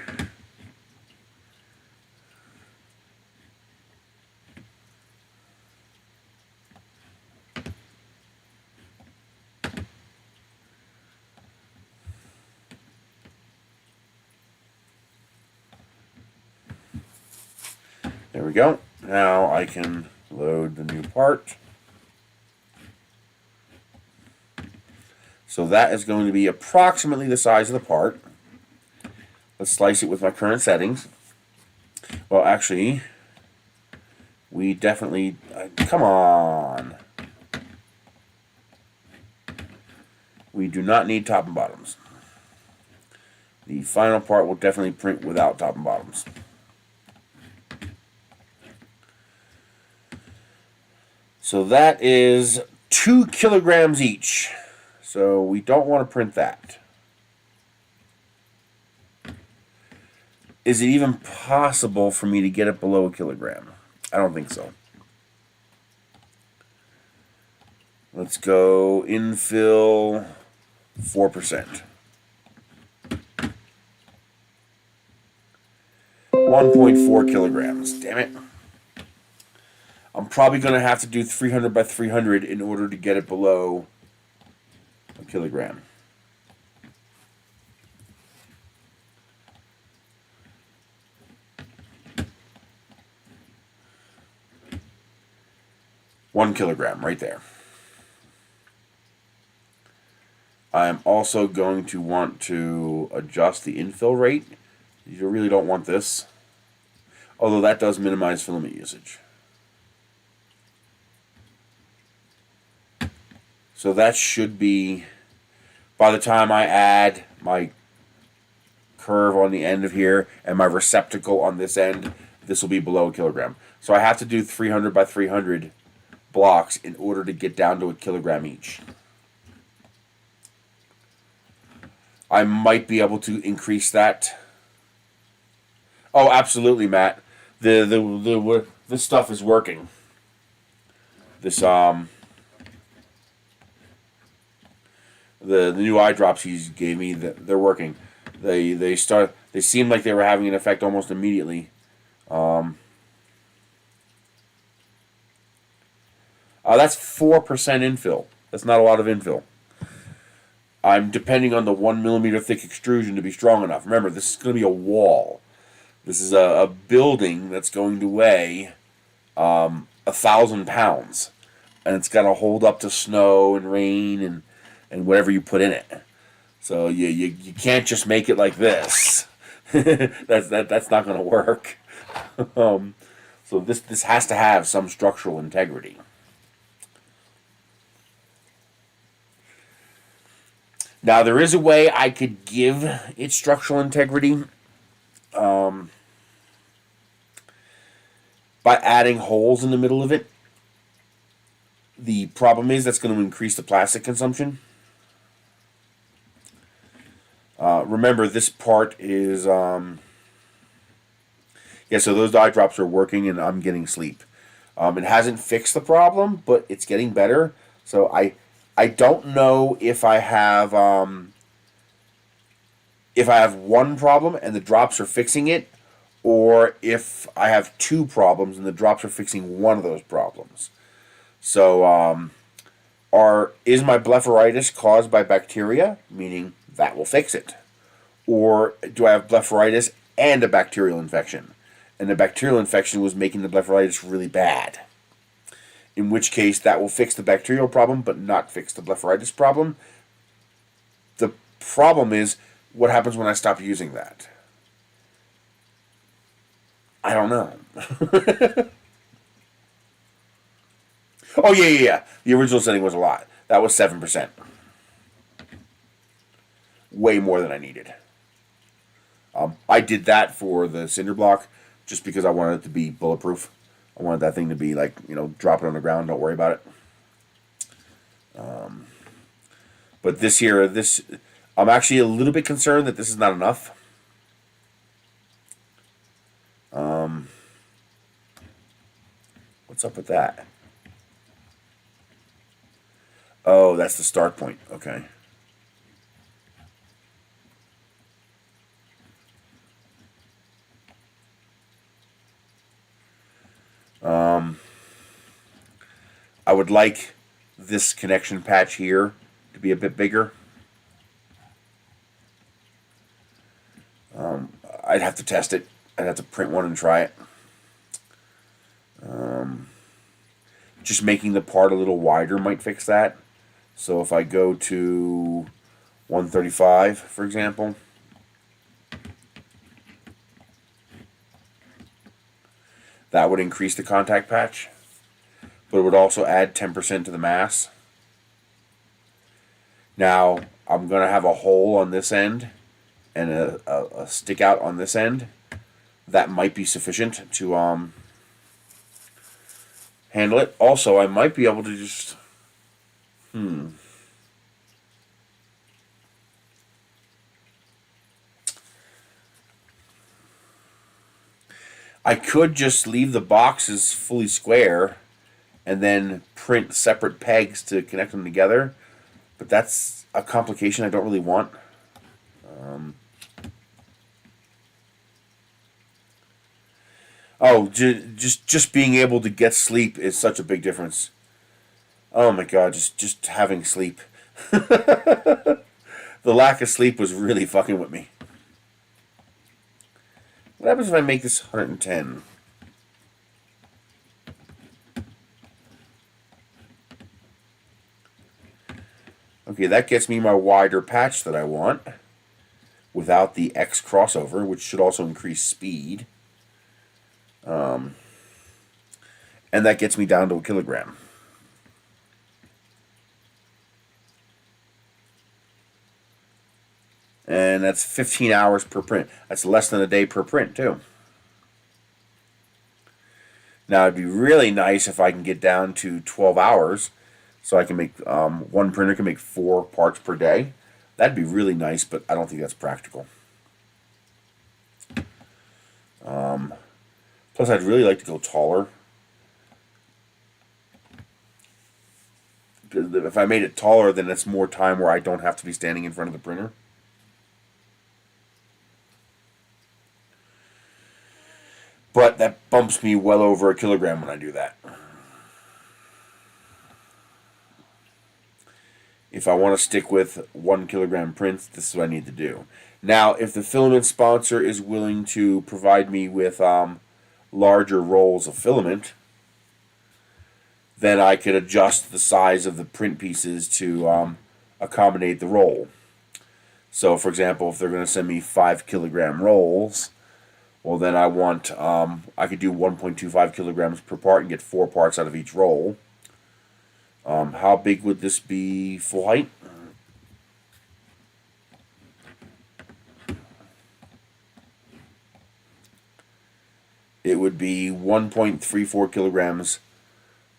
S1: There we go. Now I can load the new part. So that is going to be approximately the size of the part. Let's slice it with my current settings. Well, actually, we definitely... come on. We do not need top and bottoms. The final part will definitely print without top and bottoms. So that is 2 kilograms each. So we don't want to print that. Is it even possible for me to get it below a kilogram? I don't think so. Let's go infill 4%. 1.4 kilograms. Damn it. I'm probably going to have to do 300 by 300 in order to get it below a kilogram. One kilogram right there. I'm also going to want to adjust the infill rate. You really don't want this, although that does minimize filament usage. So that should be, by the time I add my curve on the end of here and my receptacle on this end, this will be below a kilogram. So I have to do 300 by 300 blocks in order to get down to a kilogram each. I might be able to increase that. Oh, absolutely, Matt. This stuff is working. This the new eye drops he gave me, they're working. They seemed like they were having an effect almost immediately. That's 4% infill. That's not a lot of infill. I'm depending on the 1 millimeter thick extrusion to be strong enough. Remember, this is going to be a wall. This is a building that's going to weigh 1,000 pounds, and it's got to hold up to snow and rain and whatever you put in it. So you can't just make it like this. that's not going to work. So this has to have some structural integrity. Now there is a way I could give it structural integrity by adding holes in the middle of it. The problem is that's going to increase the plastic consumption. Remember, this part is... yeah, so those eye drops are working and I'm getting sleep. It hasn't fixed the problem, but it's getting better. So I don't know if I have one problem and the drops are fixing it, or if I have two problems and the drops are fixing one of those problems. So, is my blepharitis caused by bacteria? Meaning that will fix it. Or do I have blepharitis and a bacterial infection? And the bacterial infection was making the blepharitis really bad. In which case, that will fix the bacterial problem, but not fix the blepharitis problem. The problem is, what happens when I stop using that? I don't know. Oh, yeah. The original setting was a lot. That was 7%. Way more than I needed. I did that for the cinder block just because I wanted it to be bulletproof. I wanted that thing to be like, drop it on the ground, don't worry about it. But this here, I'm actually a little bit concerned that this is not enough. What's up with that? Oh, that's the start point. Okay. I would like this connection patch here to be a bit bigger. I'd have to test it. I'd have to print one and try it. Just making the part a little wider might fix that. So if I go to 135, for example, that would increase the contact patch, but it would also add 10% to the mass. Now, I'm going to have a hole on this end and a stick out on this end. That might be sufficient to handle it. Also, I might be able to just... I could just leave the boxes fully square and then print separate pegs to connect them together. But that's a complication I don't really want. Just being able to get sleep is such a big difference. Oh my god, just having sleep. The lack of sleep was really fucking with me. What happens if I make this 110? Okay, that gets me my wider patch that I want without the X crossover, which should also increase speed. And that gets me down to a kilogram. And that's 15 hours per print. That's less than a day per print, too. Now, it'd be really nice if I can get down to 12 hours, so I can make, one printer can make 4 parts per day. That'd be really nice, but I don't think that's practical. Plus, I'd really like to go taller. If I made it taller, then it's more time where I don't have to be standing in front of the printer. But that bumps me well over a kilogram when I do that. If I want to stick with 1 kilogram prints, this is what I need to do. Now, if the filament sponsor is willing to provide me with larger rolls of filament, then I could adjust the size of the print pieces to accommodate the roll. So, for example, if they're going to send me 5 kilogram rolls, well, then I want, I could do 1.25 kilograms per part and get 4 parts out of each roll. How big would this be full height? It would be 1.34 kilograms.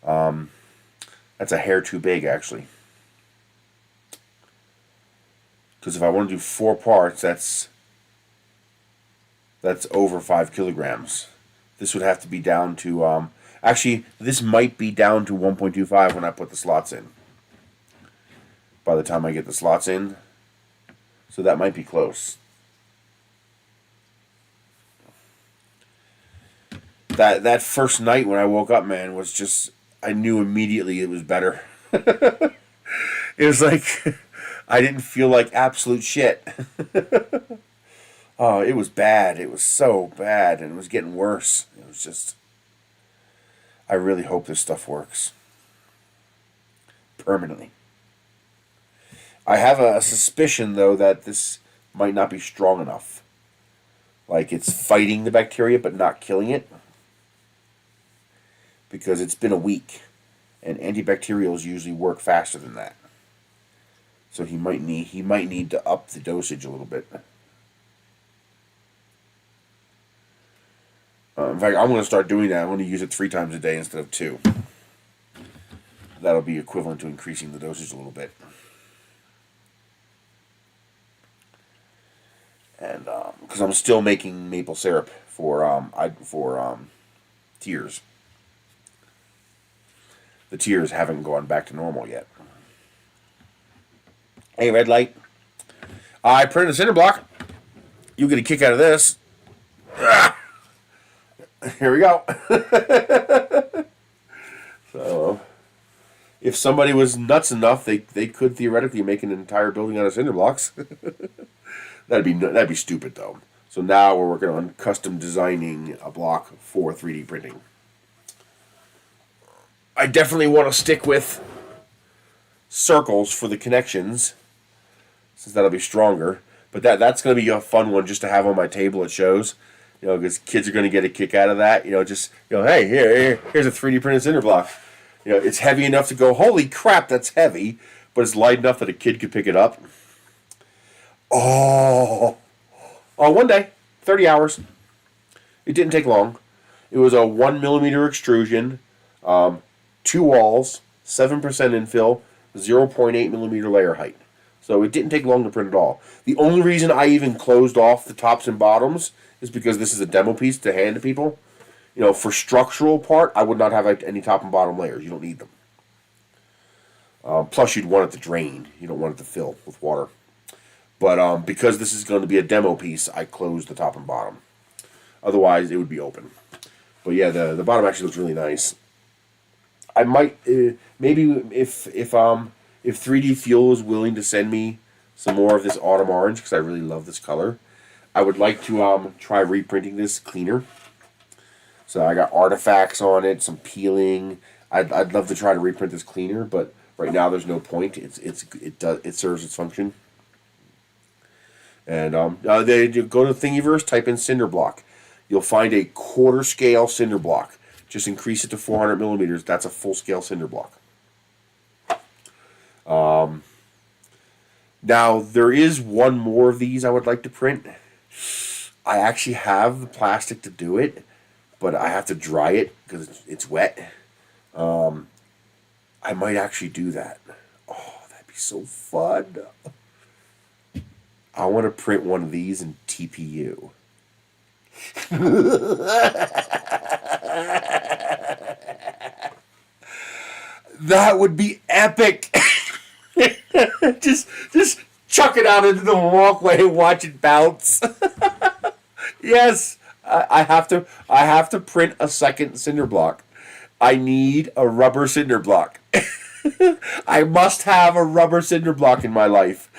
S1: That's a hair too big, actually. Because if I want to do 4 parts, that's over 5 kilograms. This would have to be down to, actually, this might be down to 1.25 when I put the slots in. By the time I get the slots in. So that might be close. That first night when I woke up, man, was just, I knew immediately it was better. It was like, I didn't feel like absolute shit. Oh, it was bad. It was so bad, and it was getting worse. It was just, I really hope this stuff works. Permanently. I have a suspicion, though, that this might not be strong enough. Like, it's fighting the bacteria, but not killing it. Because it's been a week, and antibacterials usually work faster than that. So he might need to up the dosage a little bit. In fact, I'm going to start doing that. I'm going to use it 3 times a day instead of 2. that'll be equivalent to increasing the dosage a little bit. And because I'm still making maple syrup for tears. The tears haven't gone back to normal yet. Hey, red light. I printed a cinder block. You get a kick out of this. Here we go. So, if somebody was nuts enough, they could theoretically make an entire building out of cinder blocks. That'd be stupid though. So now we're working on custom designing a block for 3D printing. I definitely want to stick with circles for the connections, since that'll be stronger. But that's going to be a fun one just to have on my table at shows. You know, because kids are going to get a kick out of that. You know, just, you know, hey, here's a 3D printed cinder block. You know, it's heavy enough to go, holy crap, that's heavy. But it's light enough that a kid could pick it up. Oh, one day, 30 hours. It didn't take long. It was a 1mm extrusion, 2 walls, 7% infill, 0.8mm layer height. So it didn't take long to print at all. The only reason I even closed off the tops and bottoms is because this is a demo piece to hand to people. You know, for structural part, I would not have any top and bottom layers. You don't need them. Plus, you'd want it to drain. You don't want it to fill with water. But because this is going to be a demo piece, I closed the top and bottom. Otherwise, it would be open. But yeah, the bottom actually looks really nice. I might maybe if 3D Fuel is willing to send me some more of this autumn orange, because I really love this color, I would like to try reprinting this cleaner. So I got artifacts on it, some peeling. I'd love to try to reprint this cleaner, but right now there's no point. It serves its function. And they go to Thingiverse, type in cinder block. You'll find a quarter scale cinder block. Just increase it to 400mm. That's a full scale cinder block. Now there is one more of these I would like to print. I actually have the plastic to do it, but I have to dry it because it's wet. I might actually do that. Oh, that'd be so fun. I want to print one of these in TPU. That would be epic. just chuck it out into the walkway and watch it bounce. Yes, I have to print a second cinder block. I need a rubber cinder block. I must have a rubber cinder block in my life.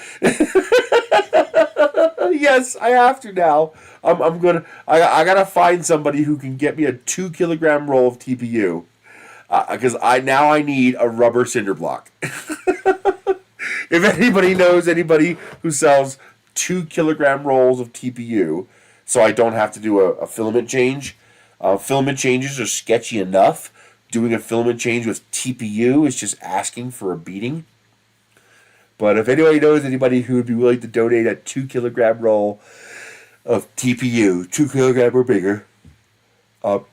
S1: Yes, I have to now. I gotta find somebody who can get me a 2-kilogram roll of TPU, because I need a rubber cinder block. If anybody knows anybody who sells 2-kilogram rolls of TPU, so I don't have to do a filament change. Filament changes are sketchy enough. Doing a filament change with TPU is just asking for a beating. But if anybody knows anybody who would be willing to donate a 2-kilogram roll of TPU, 2 kilogram or bigger,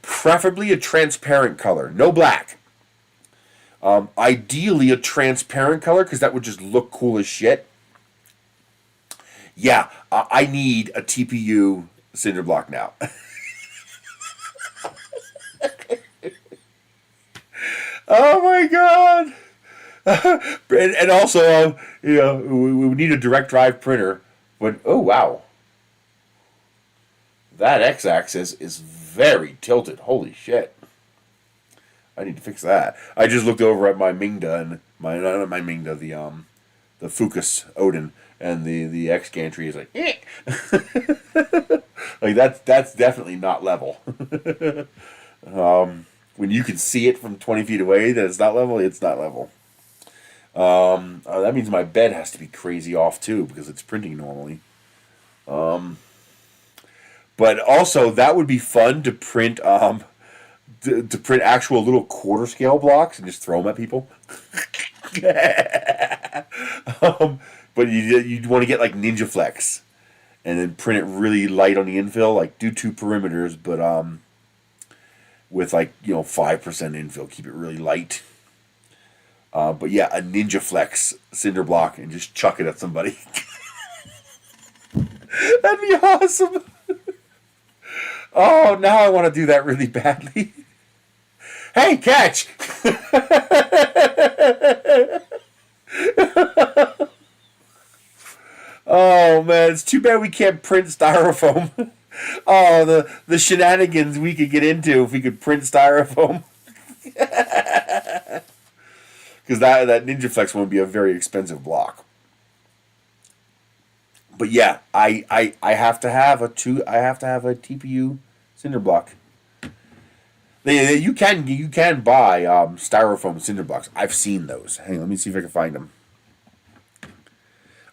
S1: preferably a transparent color, no black. Ideally a transparent color, because that would just look cool as shit. Yeah, I need a TPU cinder block now. Oh my god! And also, you know, we need a direct drive printer. But oh wow, that x-axis is very tilted. Holy shit! I need to fix that. I just looked over at my Mingda and not my Mingda, the Fucus Odin, and the X gantry is like, eh. Like that's definitely not level. When you can see it from 20 feet away that it's not level, it's not level. That means my bed has to be crazy off too, because it's printing normally. But also that would be fun to print to print actual little quarter scale blocks and just throw them at people. But you'd want to get like Ninja Flex and then print it really light on the infill, like do 2 perimeters, but with like, you know, 5% infill, keep it really light. But yeah, a Ninja Flex cinder block and just chuck it at somebody. That'd be awesome. Oh, now I want to do that really badly. Hey, catch! Oh man, it's too bad we can't print styrofoam. Oh, the shenanigans we could get into if we could print styrofoam. Because that Ninja Flex one would be a very expensive block. But yeah, I have to have a TPU cinder block. You can buy styrofoam cinder blocks. I've seen those. Hang on, let me see if I can find them.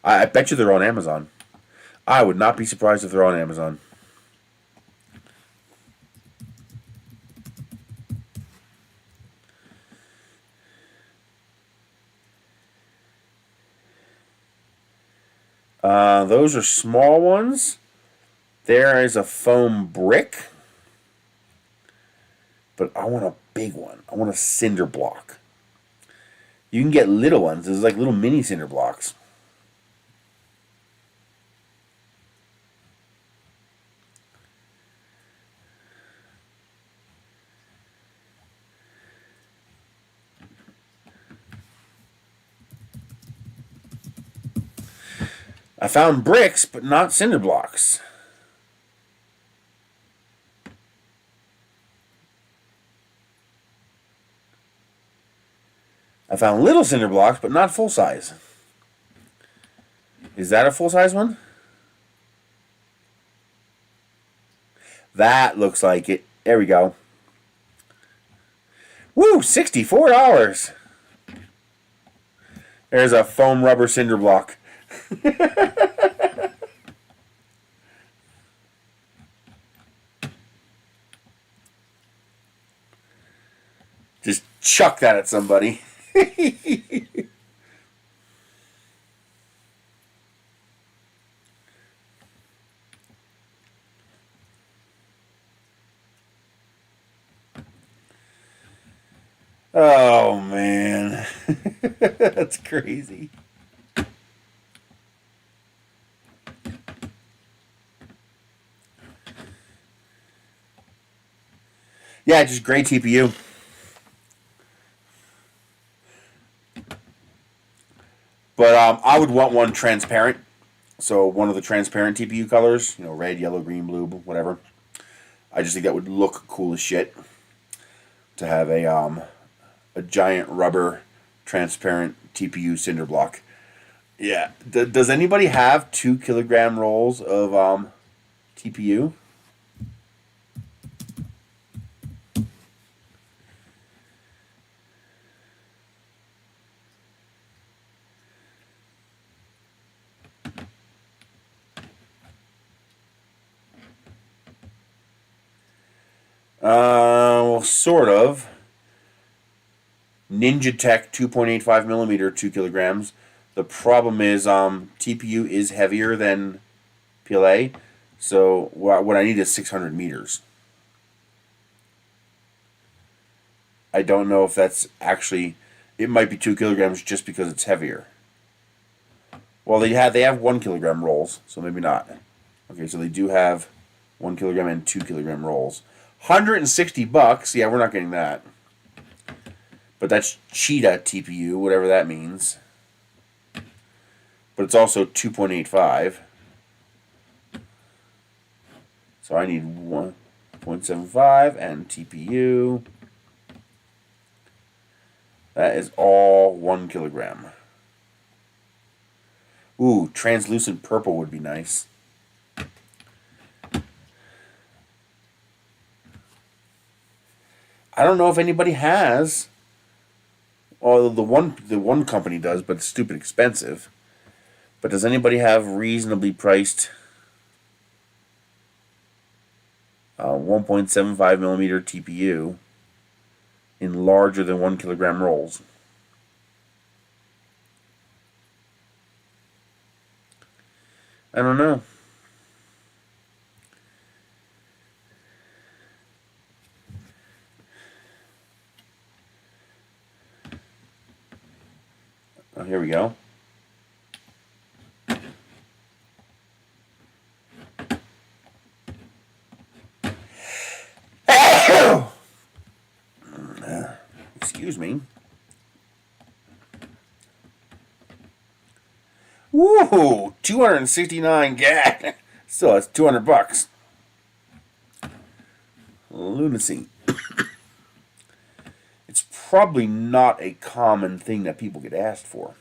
S1: I bet you they're on Amazon. I would not be surprised if they're on Amazon. Those are small ones. There is a foam brick. But I want a big one. I want a cinder block. You can get little ones. There's like little mini cinder blocks. I found bricks, but not cinder blocks. I found little cinder blocks, but not full size. Is that a full size one? That looks like it. There we go. Woo! $64. There's a foam rubber cinder block. Just chuck that at somebody. Oh man. That's crazy. Yeah, just gray TPU. But I would want one transparent. So one of the transparent TPU colors, red, yellow, green, blue, whatever. I just think that would look cool as shit. To have a giant rubber transparent TPU cinder block. Yeah. Does anybody have 2 kilogram rolls of TPU? Well, sort of. Ninja Tech 2.85 millimeter, 2 kilograms. The problem is TPU is heavier than PLA, so what I need is 600 meters. I don't know if that's actually. It might be 2 kilograms just because it's heavier. Well, they have 1 kilogram rolls, so maybe not. Okay, so they do have 1 kilogram and 2 kilogram rolls. $160. Yeah, we're not getting that. But that's Cheetah TPU, whatever that means. But it's also 2.85. So I need 1.75 and TPU. That is all 1 kilogram. Ooh, translucent purple would be nice. I don't know if anybody has. Well, the one company does, but it's stupid expensive. But does anybody have reasonably priced 1.75 millimeter TPU in larger than 1 kilogram rolls? I don't know. Oh, here we go. Excuse me. Woo! 269 gag. Still, that's $200. Lunacy. It's probably not a common thing that people get asked for.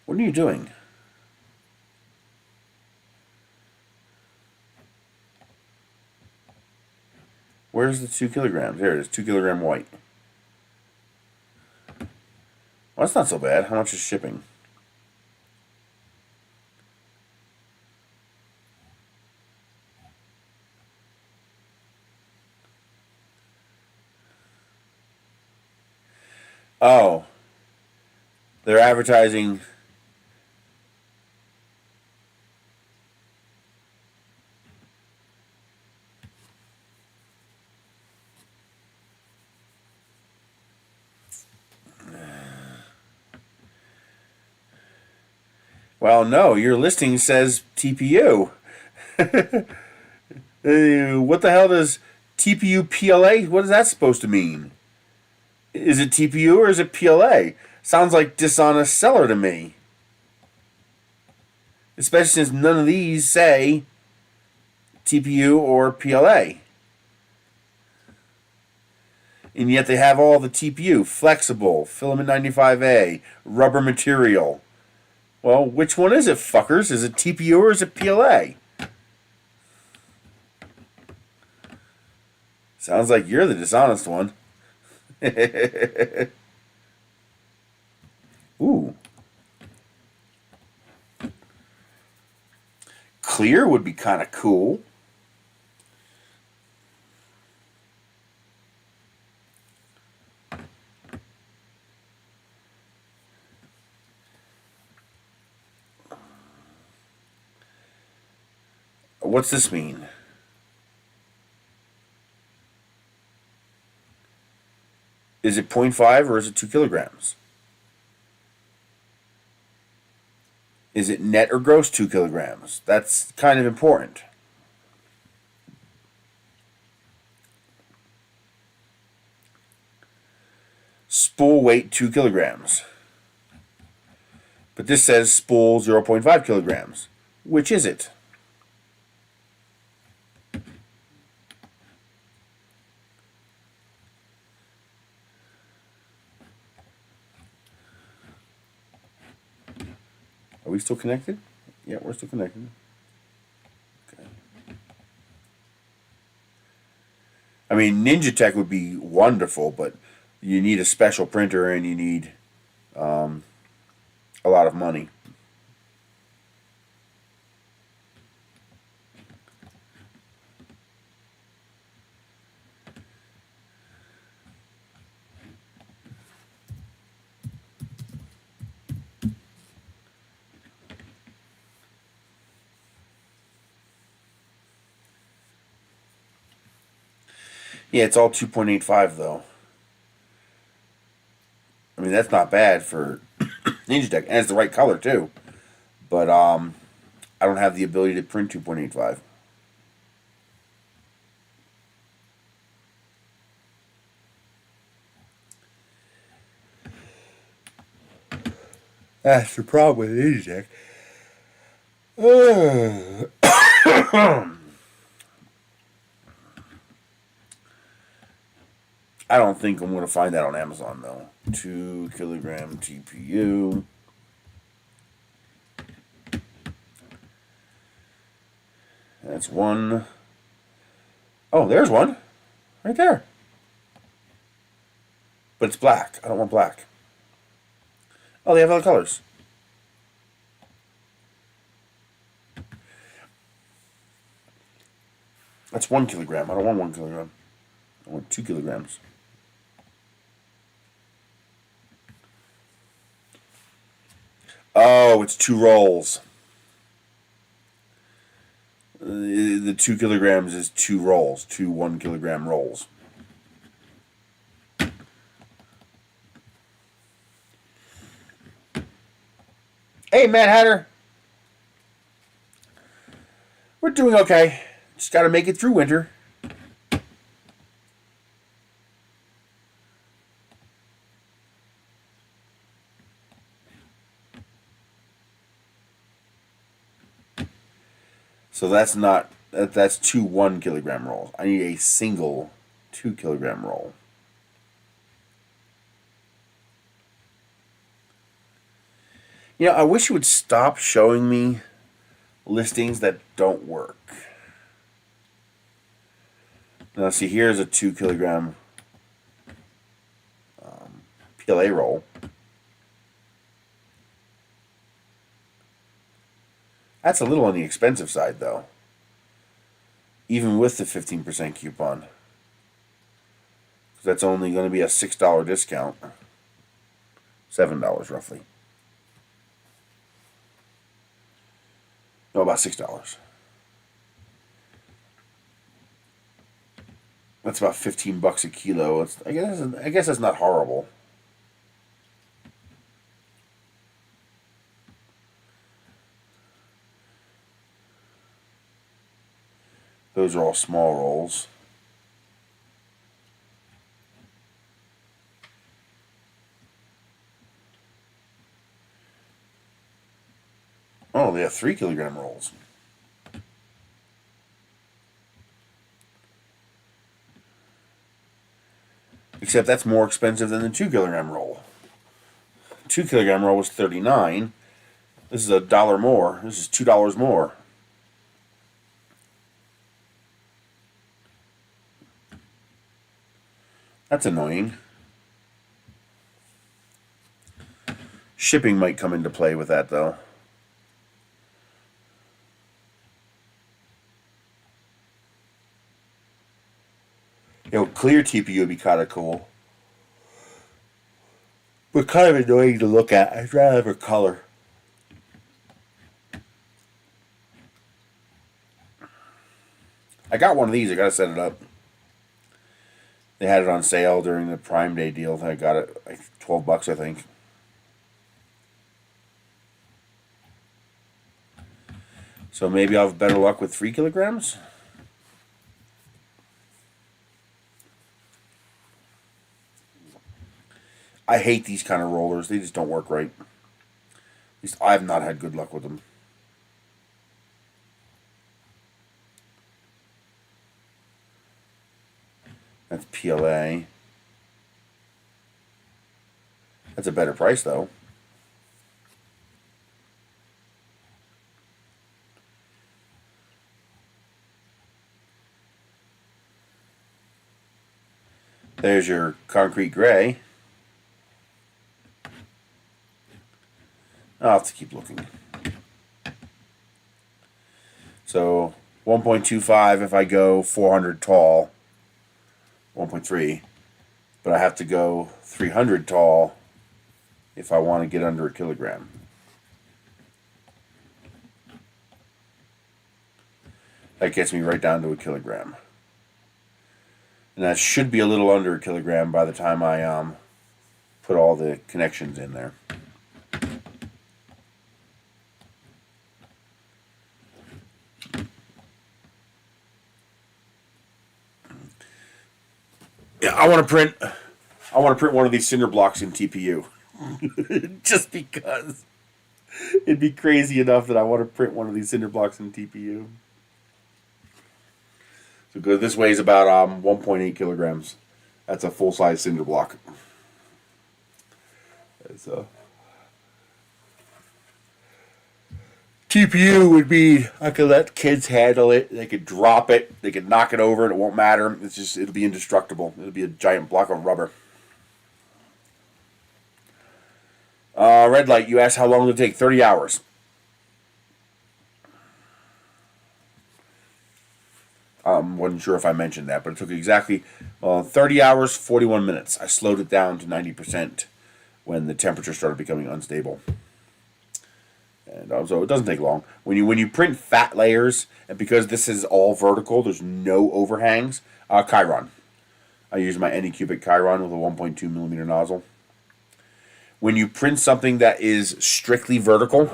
S1: What are you doing? Where's the 2 kilograms? There it is, 2 kilogram white. Well, that's not so bad. How much is shipping? Oh. They're advertising. Well, no, your listing says TPU. What the hell does TPU PLA? What is that supposed to mean? Is it TPU or is it PLA? Sounds like dishonest seller to me. Especially since none of these say TPU or PLA. And yet they have all the TPU, flexible, filament 95A, rubber material. Well, which one is it, fuckers? Is it TPU or is it PLA? Sounds like you're the dishonest one. Ooh. Clear would be kind of cool. What's this mean? Is it 0.5 or is it 2 kilograms? Is it net or gross 2 kilograms? That's kind of important. Spool weight 2 kilograms. But this says spool 0.5 kilograms. Which is it? Are we still connected? Yeah, we're still connected. Okay. I mean, Ninja Tech would be wonderful, but you need a special printer and you need a lot of money. Yeah, it's all 2.85 though. I mean, that's not bad for Ninja Tech, and it's the right color too. But I don't have the ability to print 2.85. That's the problem with Ninja Tech. I don't think I'm going to find that on Amazon, though. 2 kilogram TPU. That's one. Oh, there's one. Right there. But it's black. I don't want black. Oh, they have other colors. That's 1 kilogram. I don't want 1 kilogram. I want 2 kilograms. Oh, it's 2 rolls. The 2 kilograms is 2 rolls. 2 1 kilogram rolls. Hey, Mad Hatter. We're doing okay. Just got to make it through winter. So that's 2 1 kilogram rolls. I need a single 2 kilogram roll. You know, I wish you would stop showing me listings that don't work. Now, see, here's a 2 kilogram PLA roll. That's a little on the expensive side, though. Even with the 15% coupon. That's only going to be a $6 discount. $7 roughly. No, about $6. That's about $15 a kilo. I guess that's not horrible. Those are all small rolls. Oh, they have 3 kilogram rolls. Except that's more expensive than the 2 kilogram roll. 2 kilogram roll was $39. This is $1 more. This is $2 more. That's annoying. Shipping might come into play with that, though. You know, clear TPU would be kind of cool. But kind of annoying to look at. I'd rather have a color. I got one of these. I got to set it up. They had it on sale during the Prime Day deal. I got it like $12, I think. So maybe I'll have better luck with 3 kilograms. I hate these kind of rollers. They just don't work right. At least I've not had good luck with them. That's PLA. That's a better price, though. There's your concrete gray. I'll have to keep looking. So 1.25 if I go 400 tall. 1.3. But I have to go 300 tall if I want to get under a kilogram. That gets me right down to a kilogram. And that should be a little under a kilogram by the time I put all the connections in there. Yeah, I want to print one of these cinder blocks in TPU. Just because it'd be crazy enough that I want to print one of these cinder blocks in TPU. So good. This weighs about 1.8 kilograms. That's a full-size cinder block. It's TPU would be I could let kids handle it. They could drop it. They could knock it over, and it won't matter. It'll be indestructible. It'll be a giant block of rubber. Red light. You asked how long it'll take. 30 hours. Wasn't sure if I mentioned that, but it took exactly 30 hours, 41 minutes. I slowed it down to 90% when the temperature started becoming unstable. And so it doesn't take long. When you print fat layers, and because this is all vertical, there's no overhangs. Chiron. I use my Anycubic Chiron with a 1.2 millimeter nozzle. When you print something that is strictly vertical,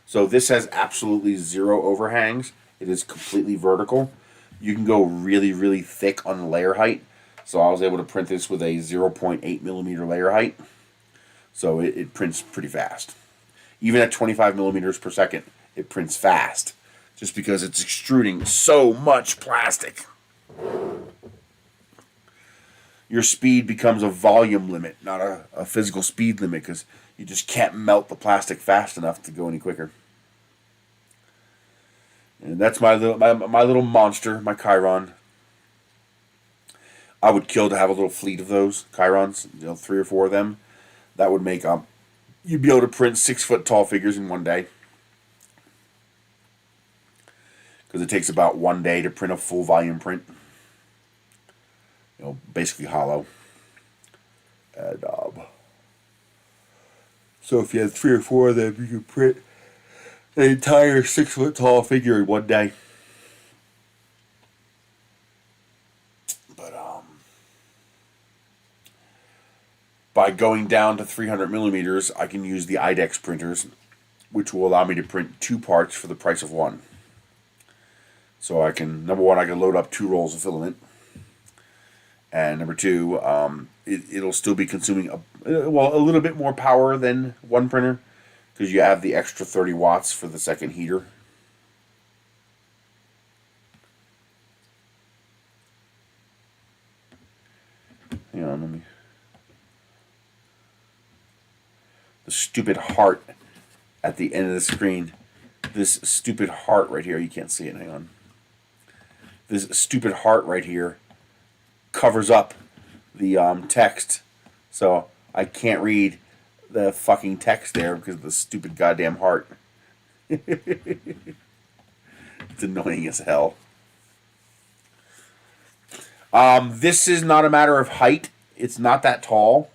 S1: so this has absolutely zero overhangs. It is completely vertical. You can go really, really thick on the layer height. So I was able to print this with a 0.8 millimeter layer height. So it prints pretty fast. Even at 25 millimeters per second, it prints fast. Just because it's extruding so much plastic. Your speed becomes a volume limit, not a physical speed limit, because you just can't melt the plastic fast enough to go any quicker. And that's my little monster, my Chiron. I would kill to have a little fleet of those Chirons, 3 or 4 of them. That would make you'd be able to print 6-foot tall figures in one day. Because it takes about 1 day to print a full volume print. Basically hollow. And so if you had 3 or 4 of them, you could print an entire 6-foot tall figure in one day. But by going down to 300 millimeters, I can use the IDEX printers, which will allow me to print 2 parts for the price of 1. So I can, number 1, I can load up 2 rolls of filament. And number 2, it'll still be consuming a little bit more power than one printer, because you have the extra 30 watts for the second heater. Hang on, let me. The stupid heart at the end of the screen. This stupid heart right here. You can't see it. Hang on. This stupid heart right here covers up the text, so I can't read the fucking text there because of the stupid goddamn heart. It's annoying as hell. This is not a matter of height. It's not that tall.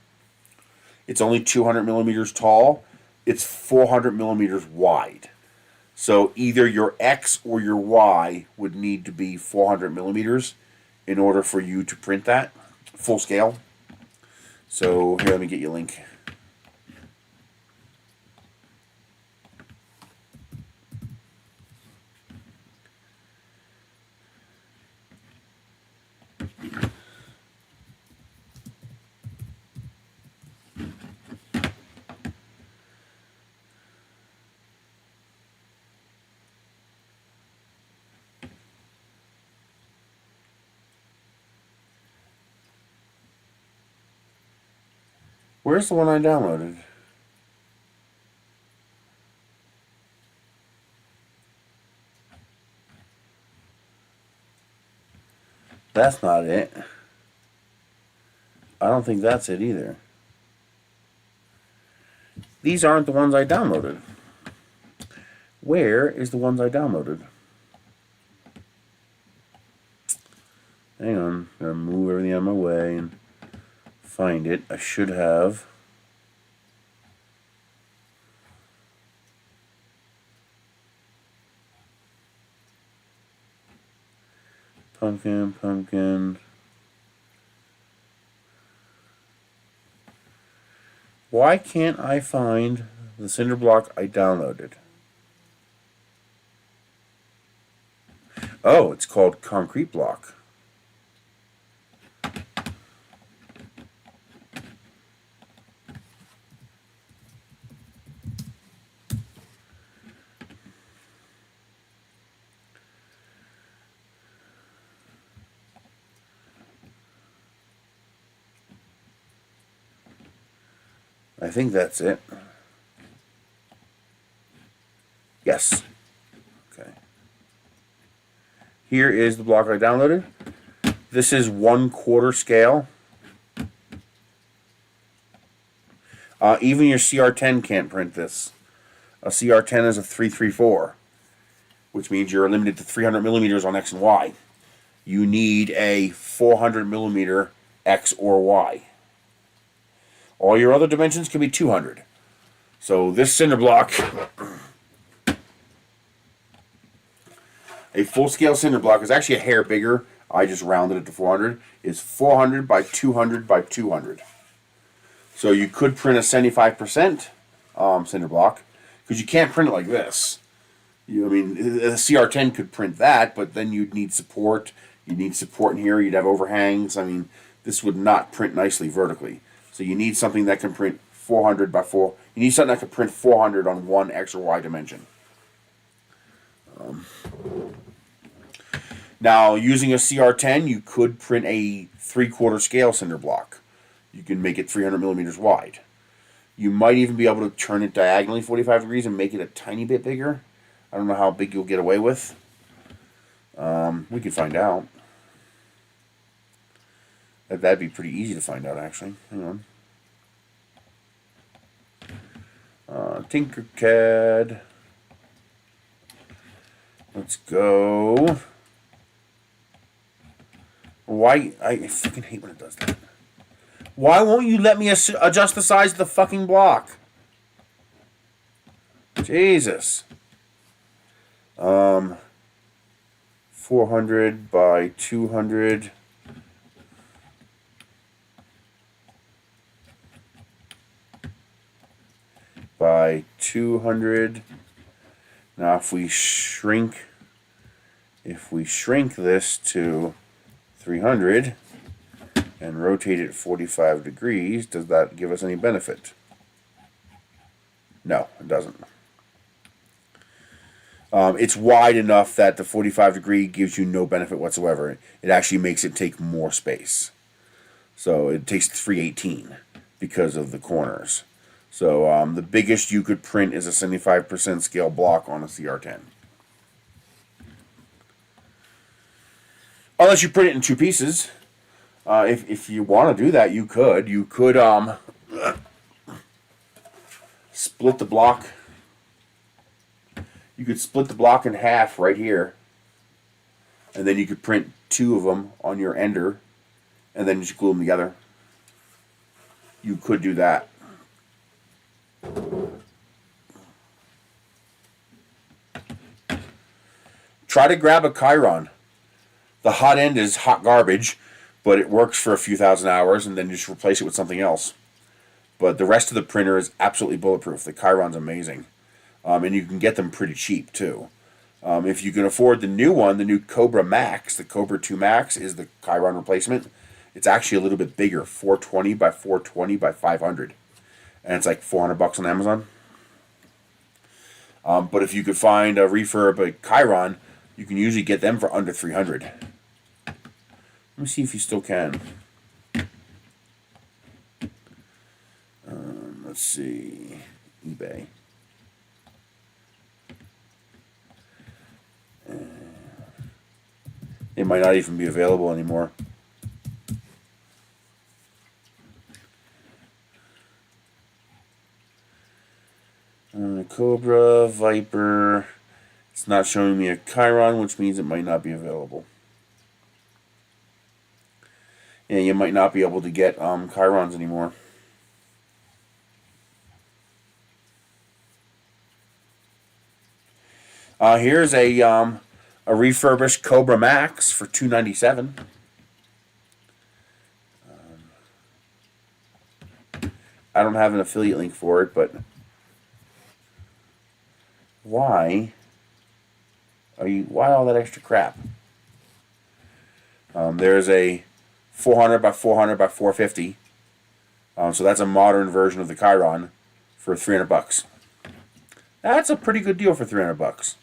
S1: It's only 200 millimeters tall. It's 400 millimeters wide. So either your X or your Y would need to be 400 millimeters in order for you to print that full scale. So here, let me get you a link. Where's the one I downloaded? That's not it. I don't think that's it either. These aren't the ones I downloaded. Where is the ones I downloaded? Hang on, I'm gonna move everything out of my way and find it. I should have. Pumpkin. Why can't I find the cinder block I downloaded? Oh, it's called Concrete Block. I think that's it. Yes. Okay. Here is the block I downloaded. This is 1/4 scale. Even your CR10 can't print this. A CR10 is a 334, which means you're limited to 300 millimeters on X and Y. you need a 400 millimeter X or Y. All your other dimensions can be 200. So this cinder block, a full-scale cinder block, is actually a hair bigger. I just rounded it to 400. It's 400 by 200 by 200. So you could print a 75% cinder block, because you can't print it like this. A CR10 could print that, but then you'd need support. You'd need support in here. You'd have overhangs. I mean, this would not print nicely vertically. So you need something that can print 400 by 4. You need something that can print 400 on one X or Y dimension. Now, using a CR10, you could print a 3/4 scale cinder block. You can make it 300 millimeters wide. You might even be able to turn it diagonally 45 degrees and make it a tiny bit bigger. I don't know how big you'll get away with. We could find out. That'd be pretty easy to find out, actually. Hang on. Tinkercad. Let's go. Why? I fucking hate when it does that. Why won't you let me adjust the size of the fucking block? Jesus. 400 by 200. By 200. Now if we shrink this to 300 and rotate it 45 degrees, does that give us any benefit? No, it doesn't. It's wide enough that the 45 degree gives you no benefit whatsoever. It actually makes it take more space. So it takes 318 because of the corners. So the biggest you could print is a 75% scale block on a CR10. Unless you print it in 2 pieces. If you want to do that, you could. You could split the block. You could split the block in half right here. And then you could print 2 of them on your ender. And then just glue them together. You could do that. Try to grab a Chiron. The hot end is hot garbage, but it works for a few thousand hours, and then you just replace it with something else. But the rest of the printer is absolutely bulletproof. The Chiron's amazing. And you can get them pretty cheap, too. If you can afford the new one, the new Cobra Max, the Cobra 2 Max is the Chiron replacement. It's actually a little bit bigger, 420 by 420 by 500. And it's like $400 on Amazon. But if you could find a refurb, a Chiron, you can usually get them for under 300. Let me see if you still can. Let's see. eBay. It might not even be available anymore. Cobra, Viper. It's not showing me a Chiron, which means it might not be available. Yeah, you might not be able to get Chirons anymore. Here's a refurbished Cobra Max for $297. I don't have an affiliate link for it, but why all that extra crap? There's a 400 by 400 by 450. So that's a modern version of the Chiron for $300. That's a pretty good deal for $300.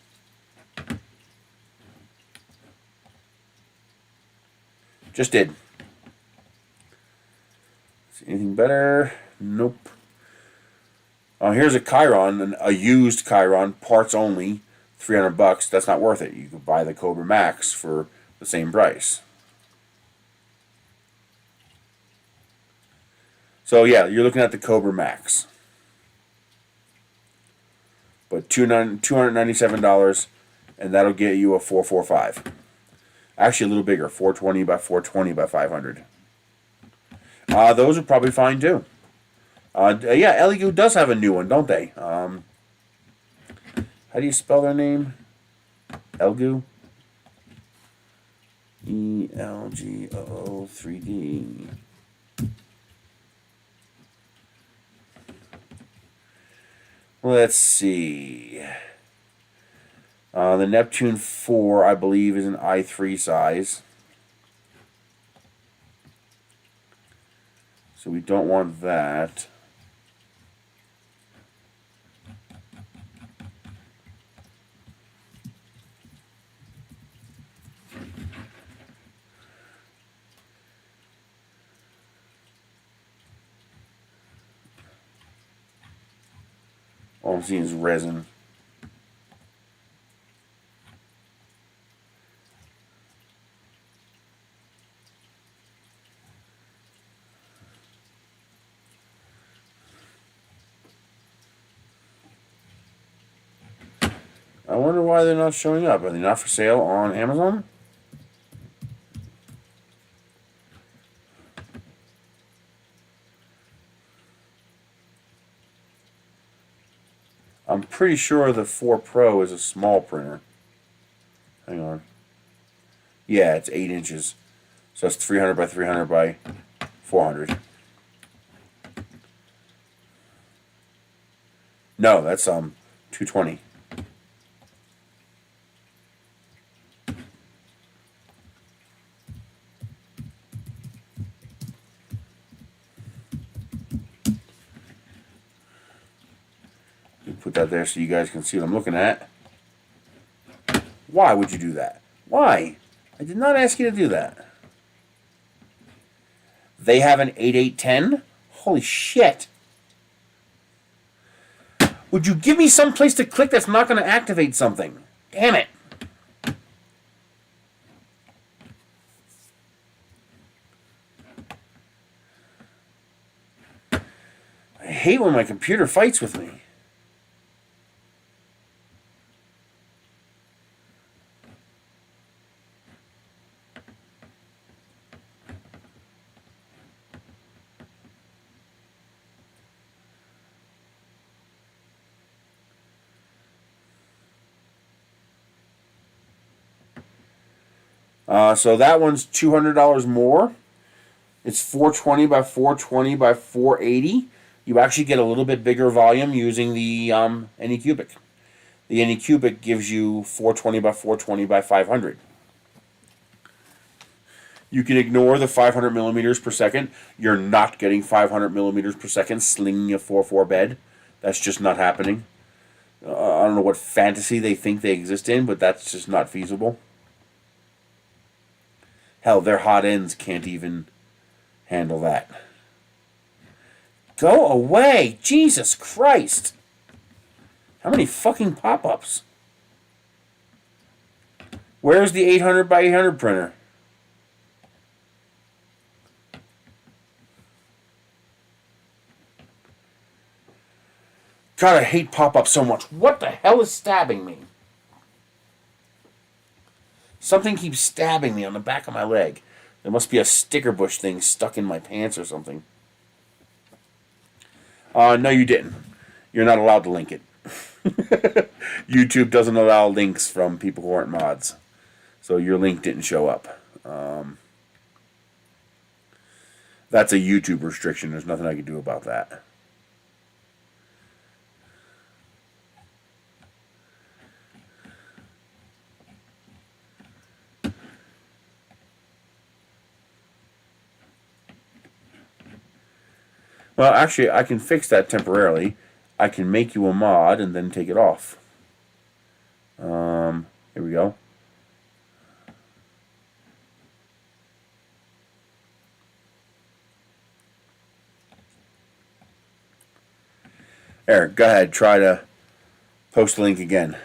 S1: Just did. See anything better? Nope. Here's a Chiron, a used Chiron, parts only, $300. That's not worth it. You could buy the Cobra Max for the same price. So yeah, you're looking at the Cobra Max. But $297, and that'll get you a 445. Actually, a little bigger, 420 by 420 by 500. Those are probably fine too. Yeah, Elegoo does have a new one, don't they? How do you spell their name? Elegoo? ELGOO 3D. Let's see. The Neptune 4, I believe, is an i3 size. So we don't want that. All I'm seeing is resin. I wonder why they're not showing up. Are they not for sale on Amazon? I'm pretty sure the 4 Pro is a small printer. Hang on. Yeah, it's 8 inches. So it's 300 by 300 by 400. No, that's 220. Put that there so you guys can see what I'm looking at. Why would you do that? Why? I did not ask you to do that. They have an 8810? Holy shit. Would you give me some place to click that's not going to activate something? Damn it. I hate when my computer fights with me. So that one's $200 more. It's 420 by 420 by 480. You actually get a little bit bigger volume using the Anycubic. The Anycubic gives you 420 by 420 by 500. You can ignore the 500 millimeters per second. You're not getting 500 millimeters per second slinging a 4-4 bed. That's just not happening. I don't know what fantasy they think they exist in, but that's just not feasible. Hell, their hot ends can't even handle that. Go away! Jesus Christ! How many fucking pop-ups? Where's the 800 by 800 printer? God, I hate pop-ups so much. What the hell is stabbing me? Something keeps stabbing me on the back of my leg. There must be a sticker bush thing stuck in my pants or something. No, you didn't. You're not allowed to link it. YouTube doesn't allow links from people who aren't mods. So your link didn't show up. That's a YouTube restriction. There's nothing I can do about that. Well, actually, I can fix that temporarily. I can make you a mod and then take it off. Here we go. There, go ahead, try to post the link again.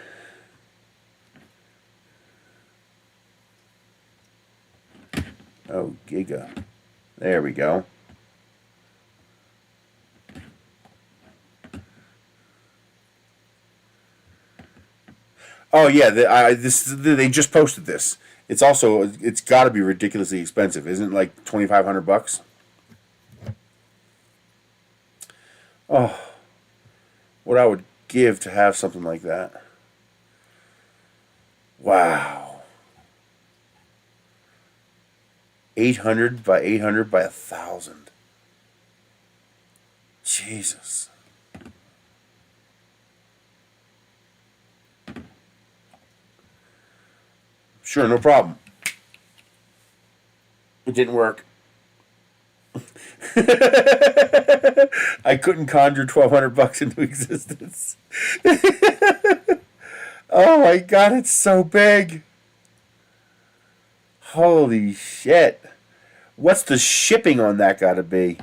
S1: Oh, Giga. There we go. Oh yeah, they just posted this. It's got to be ridiculously expensive, isn't it? Like $2,500. Oh, what I would give to have something like that. Wow. 800 by 800 by 1,000. Jesus. Sure, no problem. It didn't work. I couldn't conjure $1,200 into existence. Oh my god, it's so big. Holy shit. What's the shipping on that gotta be?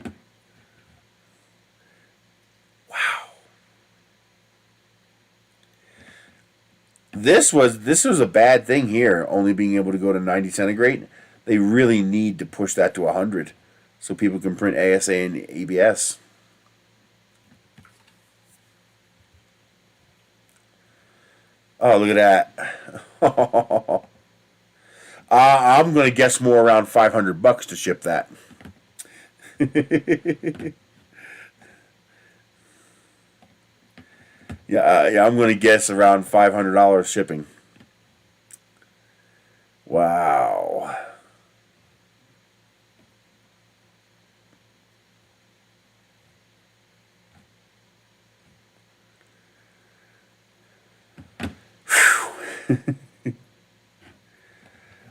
S1: Wow. This was a bad thing here, only being able to go to 90 centigrade. They really need to push that to 100 so people can print ASA and ABS. Oh, look at that. I'm going to guess more around $500 to ship that. Yeah, I'm going to guess around $500 shipping. Wow.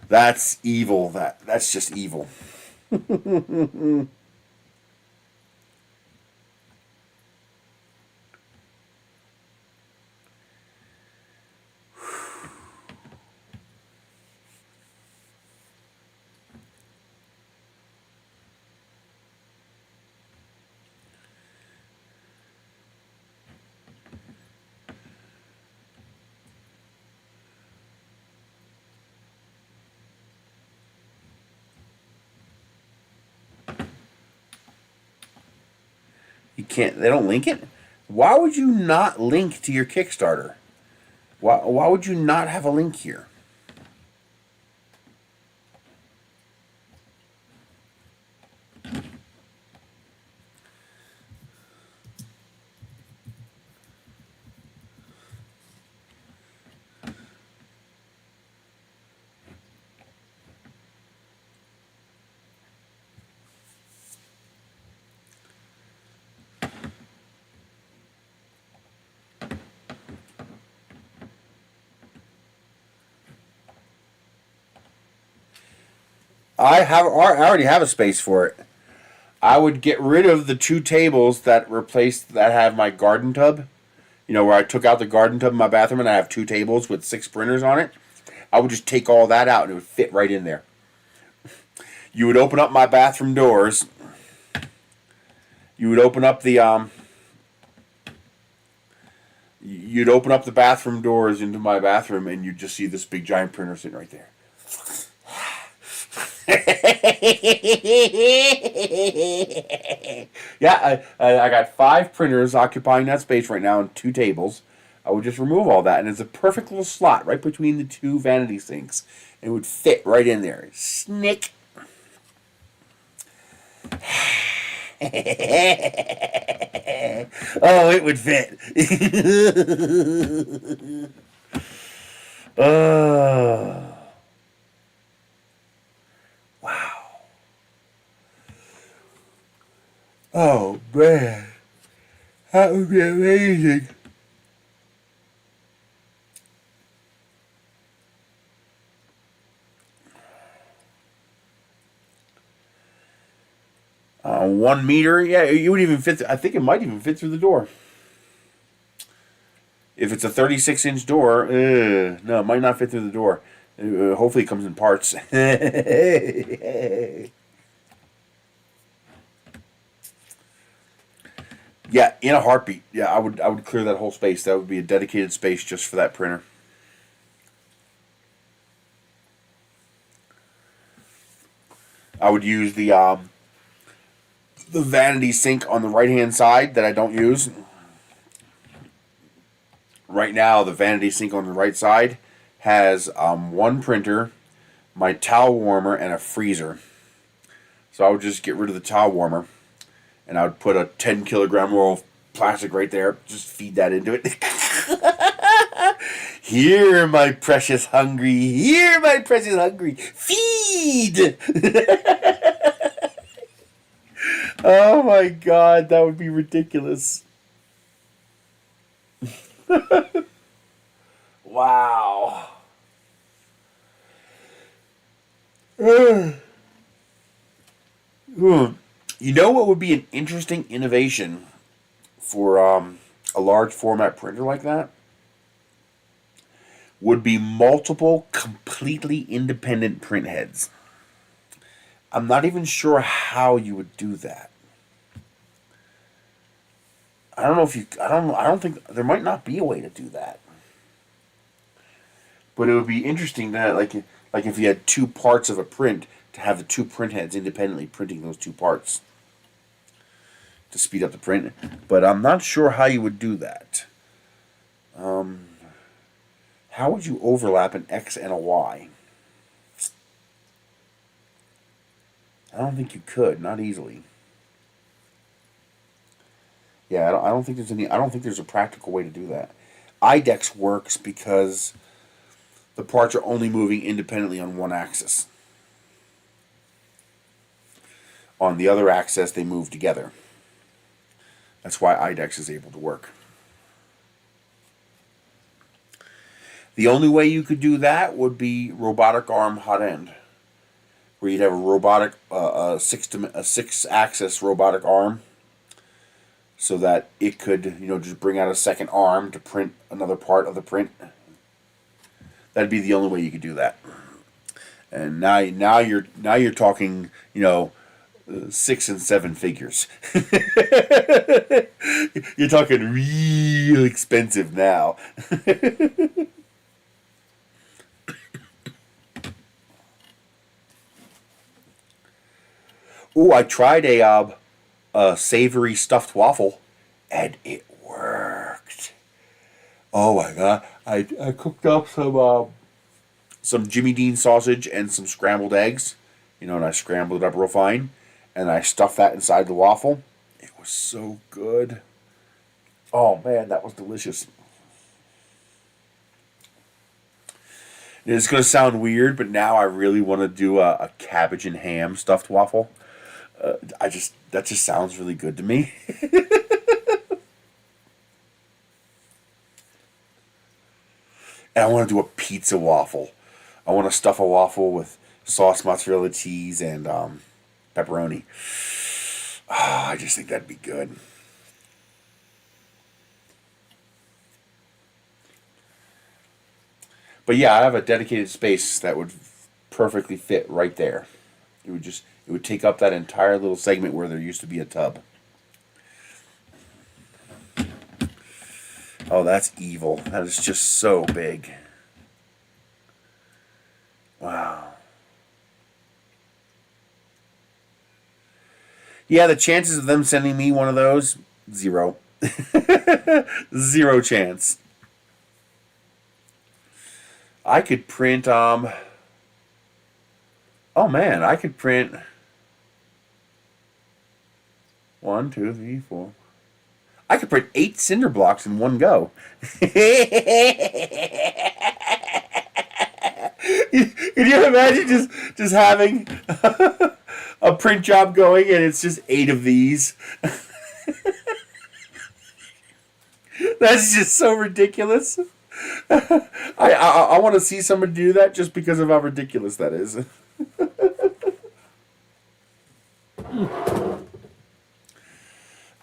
S1: That's evil. That's just evil. You can't. They don't link it. Why would you not link to your Kickstarter? Why would you not have a link here? I already have a space for it. I would get rid of the two tables that have my garden tub. You know, where I took out the garden tub in my bathroom and I have two tables with 6 printers on it. I would just take all that out and it would fit right in there. You would open up my bathroom doors. You would open up the you'd open up the bathroom doors into my bathroom and you'd just see this big giant printer sitting right there. Yeah, I got 5 printers occupying that space right now and 2 tables. I would just remove all that, and it's a perfect little slot right between the 2 vanity sinks. It would fit right in there. Snick. Oh, it would fit. Oh. Wow. Oh, man. That would be amazing. 1 meter, yeah, you would even fit. I think it might even fit through the door. If it's a 36-inch door, no, it might not fit through the door. Hopefully, it comes in parts. Yeah, in a heartbeat. Yeah, I would clear that whole space. That would be a dedicated space just for that printer. I would use the vanity sink on the right hand side that I don't use. right now, the vanity sink on the right side has one printer, my towel warmer, and a freezer. So I would just get rid of the towel warmer, and I would put a 10-kilogram roll of plastic right there. Just feed that into it. Here, my precious hungry. Here, my precious hungry. Feed! Oh my God, that would be ridiculous. Wow. You know what would be an interesting innovation for a large format printer like that? Would be multiple completely independent print heads. I'm not even sure how you would do that. I don't know if you. I don't think there might not be a way to do that. But it would be interesting that, like if you had two parts of a print, to have the two print heads independently printing those two parts to speed up the print. But I'm not sure how you would do that. How would you overlap an X and a Y? I don't think you could, not easily. Yeah, I don't think there's any. I don't think there's a practical way to do that. IDEX works because the parts are only moving independently on one axis. On the other axis, they move together. That's why IDEX is able to work. The only way you could do that would be robotic arm hot end, where you'd have a robotic, six-axis robotic arm, so that it could, just bring out a second arm to print another part of the print. That'd be the only way you could do that. And now you're talking, 6 and 7 figures. You're talking real expensive now. Oh, I tried a savory stuffed waffle, and it worked. Oh my God! I cooked up some Jimmy Dean sausage and some scrambled eggs, and I scrambled it up real fine, and I stuffed that inside the waffle. It was so good. Oh man, that was delicious. It's going to sound weird, but now I really want to do a cabbage and ham stuffed waffle. That just sounds really good to me. And I want to do a pizza waffle. I want to stuff a waffle with sauce, mozzarella cheese, and pepperoni. Oh, I just think that'd be good. But yeah, I have a dedicated space that would perfectly fit right there. It would take up that entire little segment where there used to be a tub. Oh, that's evil. That is just so big. Wow. Yeah, the chances of them sending me one of those, 0. 0 chance. I could print, oh man, I could print 1, 2, 3, 4. I could print 8 cinder blocks in one go. Can you imagine just having a print job going and it's just 8 of these? That's just so ridiculous. I want to see somebody do that just because of how ridiculous that is.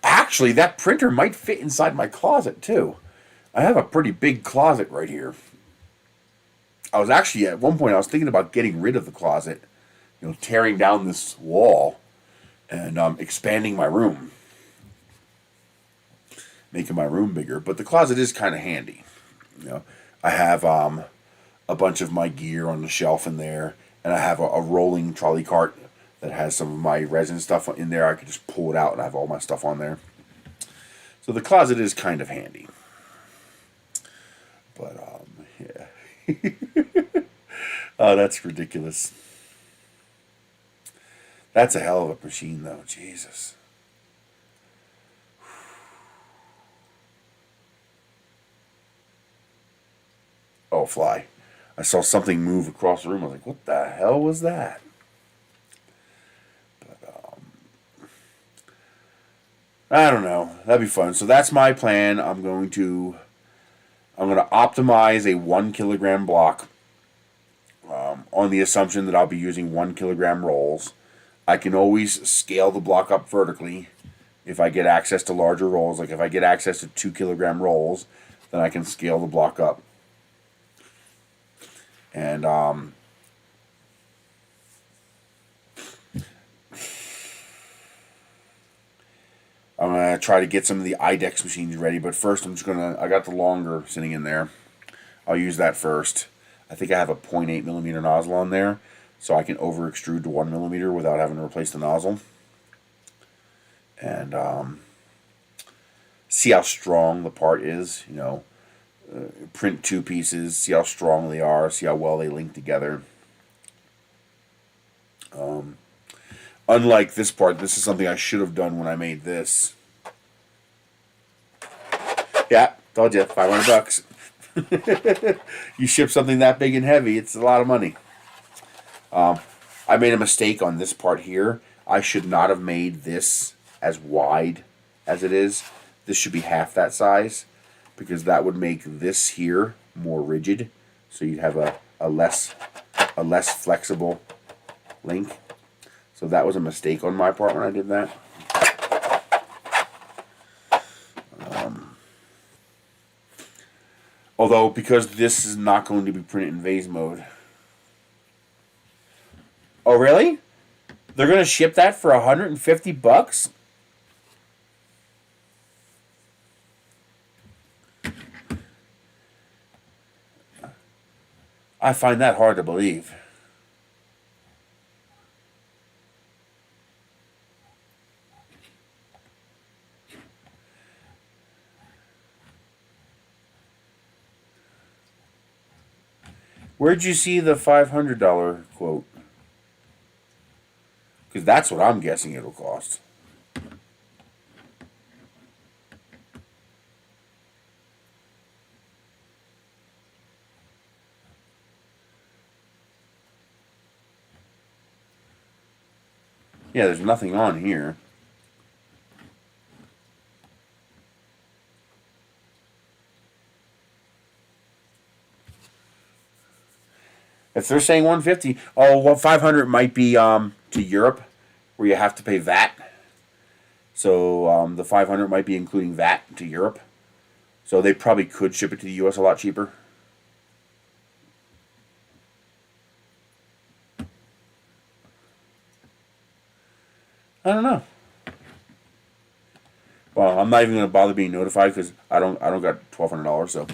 S1: Actually, that printer might fit inside my closet too. I have a pretty big closet right here. I was actually, at one point, I was thinking about getting rid of the closet, tearing down this wall and expanding my room, making my room bigger. But the closet is kind of handy. I have a bunch of my gear on the shelf in there, and I have a rolling trolley cart that has some of my resin stuff in there. I could just pull it out and I have all my stuff on there. So the closet is kind of handy. But yeah. Oh, that's ridiculous. That's a hell of a machine, though. Jesus. Oh, fly. I saw something move across the room. I was like, what the hell was that? But, I don't know. That'd be fun. So that's my plan. I'm going to optimize a 1 kilogram block on the assumption that I'll be using 1 kilogram rolls. I can always scale the block up vertically if I get access to larger rolls. Like if I get access to 2 kilogram rolls, then I can scale the block up. And I'm going to try to get some of the IDEX machines ready, but first I got the longer sitting in there. I'll use that first. I think I have a 0.8 millimeter nozzle on there, so I can over extrude to 1 millimeter without having to replace the nozzle. And see how strong the part is, you know. Print 2 pieces, see how strong they are, see how well they link together. Unlike this part, this is something I should have done when I made this. Yeah, told you, $500. You ship something that big and heavy, it's a lot of money. I made a mistake on this part here. I should not have made this as wide as it is. This should be half that size, because that would make this here more rigid, so you'd have a less flexible link. So that was a mistake on my part when I did that. Although, because this is not going to be printed in vase mode. Oh, really? They're going to ship that for $150? I find that hard to believe. Where'd you see the $500 quote? Because that's what I'm guessing it'll cost. Yeah, there's nothing on here. If they're saying 150, oh, well, 500 might be to Europe, where you have to pay VAT. So the 500 might be including VAT to Europe. So they probably could ship it to the U.S. a lot cheaper. I don't know. Well, I'm not even gonna bother being notified because I don't got $1,200. So,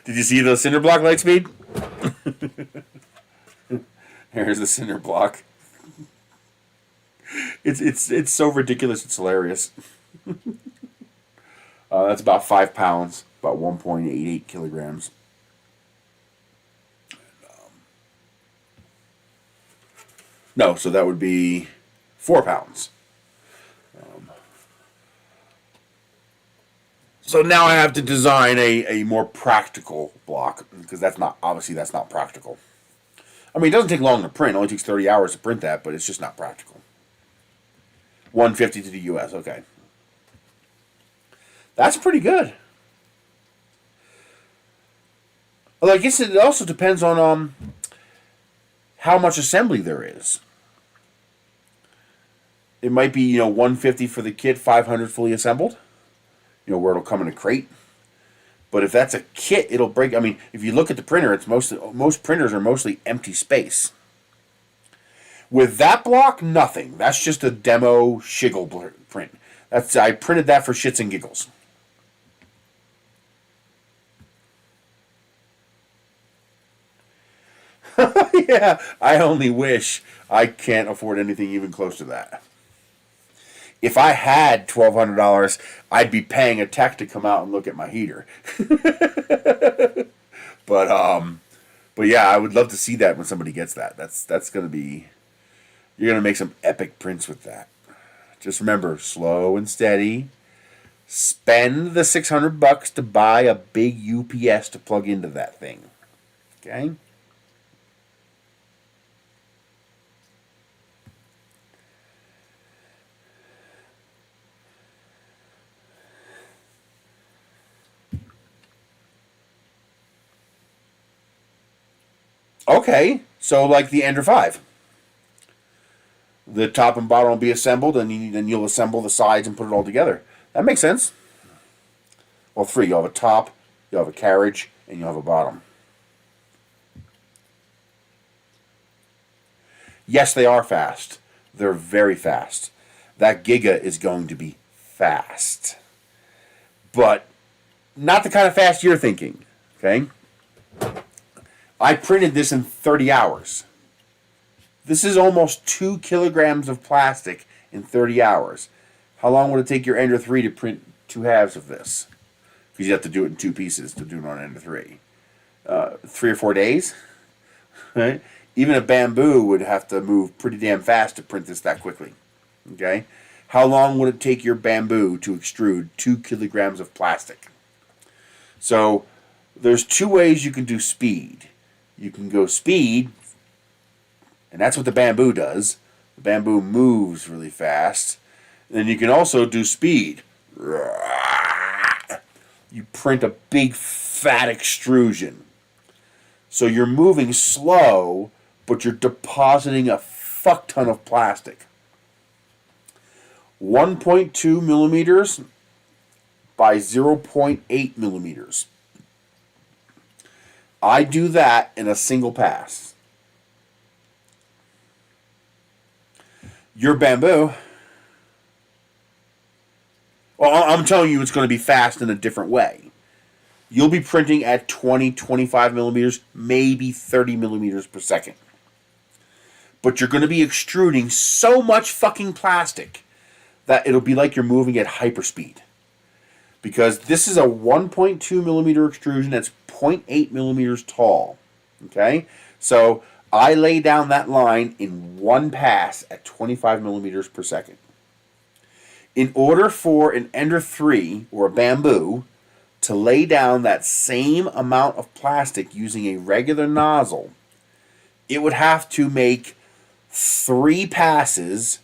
S1: did you see the cinder block light speed? Here's the cinder block. It's so ridiculous. It's hilarious. That's about 5 pounds, about 1.88 kilograms. No, so that would be 4 pounds. So now I have to design a more practical block, because that's not practical. I mean, it doesn't take long to print. It only takes 30 hours to print that, but it's just not practical. 150 to the US, okay. That's pretty good. Although I guess it also depends on how much assembly there is. It might be, 150 for the kit, 500 fully assembled. Where it'll come in a crate. But if that's a kit, it'll break. I mean, if you look at the printer, it's most printers are mostly empty space. With that block, nothing. That's just a demo shiggle print. I printed that for shits and giggles. Yeah, I only wish. I can't afford anything even close to that. If I had $1,200, I'd be paying a tech to come out and look at my heater. But yeah, I would love to see that when somebody gets that. That's gonna be, you're gonna make some epic prints with that. Just remember, slow and steady. Spend the $600 to buy a big UPS to plug into that thing. Okay? Okay, so like the Ender 5. The top and bottom will be assembled, and then you'll assemble the sides and put it all together. That makes sense. Well, 3. You'll have a top, you'll have a carriage, and you'll have a bottom. Yes, they are fast. They're very fast. That Giga is going to be fast. But not the kind of fast you're thinking. Okay? I printed this in 30 hours. This is almost 2 kilograms of plastic in 30 hours. How long would it take your Ender 3 to print 2 halves of this? Because you have to do it in 2 pieces to do it on Ender 3. 3 or 4 days? Right? Even a bamboo would have to move pretty damn fast to print this that quickly. Okay? How long would it take your bamboo to extrude 2 kilograms of plastic? So, there's 2 ways you can do speed. You can go speed, and that's what the bamboo does. The bamboo moves really fast. And then you can also do speed. You print a big fat extrusion. So you're moving slow, but you're depositing a fuck ton of plastic. 1.2 millimeters by 0.8 millimeters. I do that in a single pass. Your bamboo, well, I'm telling you it's going to be fast in a different way. You'll be printing at 20, 25 millimeters, maybe 30 millimeters per second. But you're going to be extruding so much fucking plastic that it'll be like you're moving at hyperspeed. Because this is a 1.2 millimeter extrusion that's 0.8 millimeters tall. Okay? So I lay down that line in one pass at 25 millimeters per second. In order for an Ender 3 or a bamboo to lay down that same amount of plastic using a regular nozzle, it would have to make 3 passes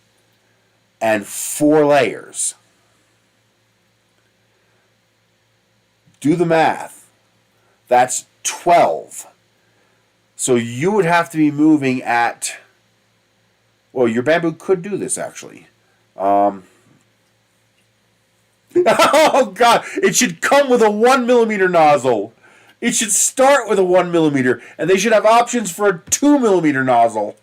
S1: and 4 layers. Do the math. That's 12. So you would have to be moving at... Well, your bamboo could do this, actually. Oh, God. It should come with a 1 millimeter nozzle. It should start with a 1 millimeter. And they should have options for a 2 millimeter nozzle.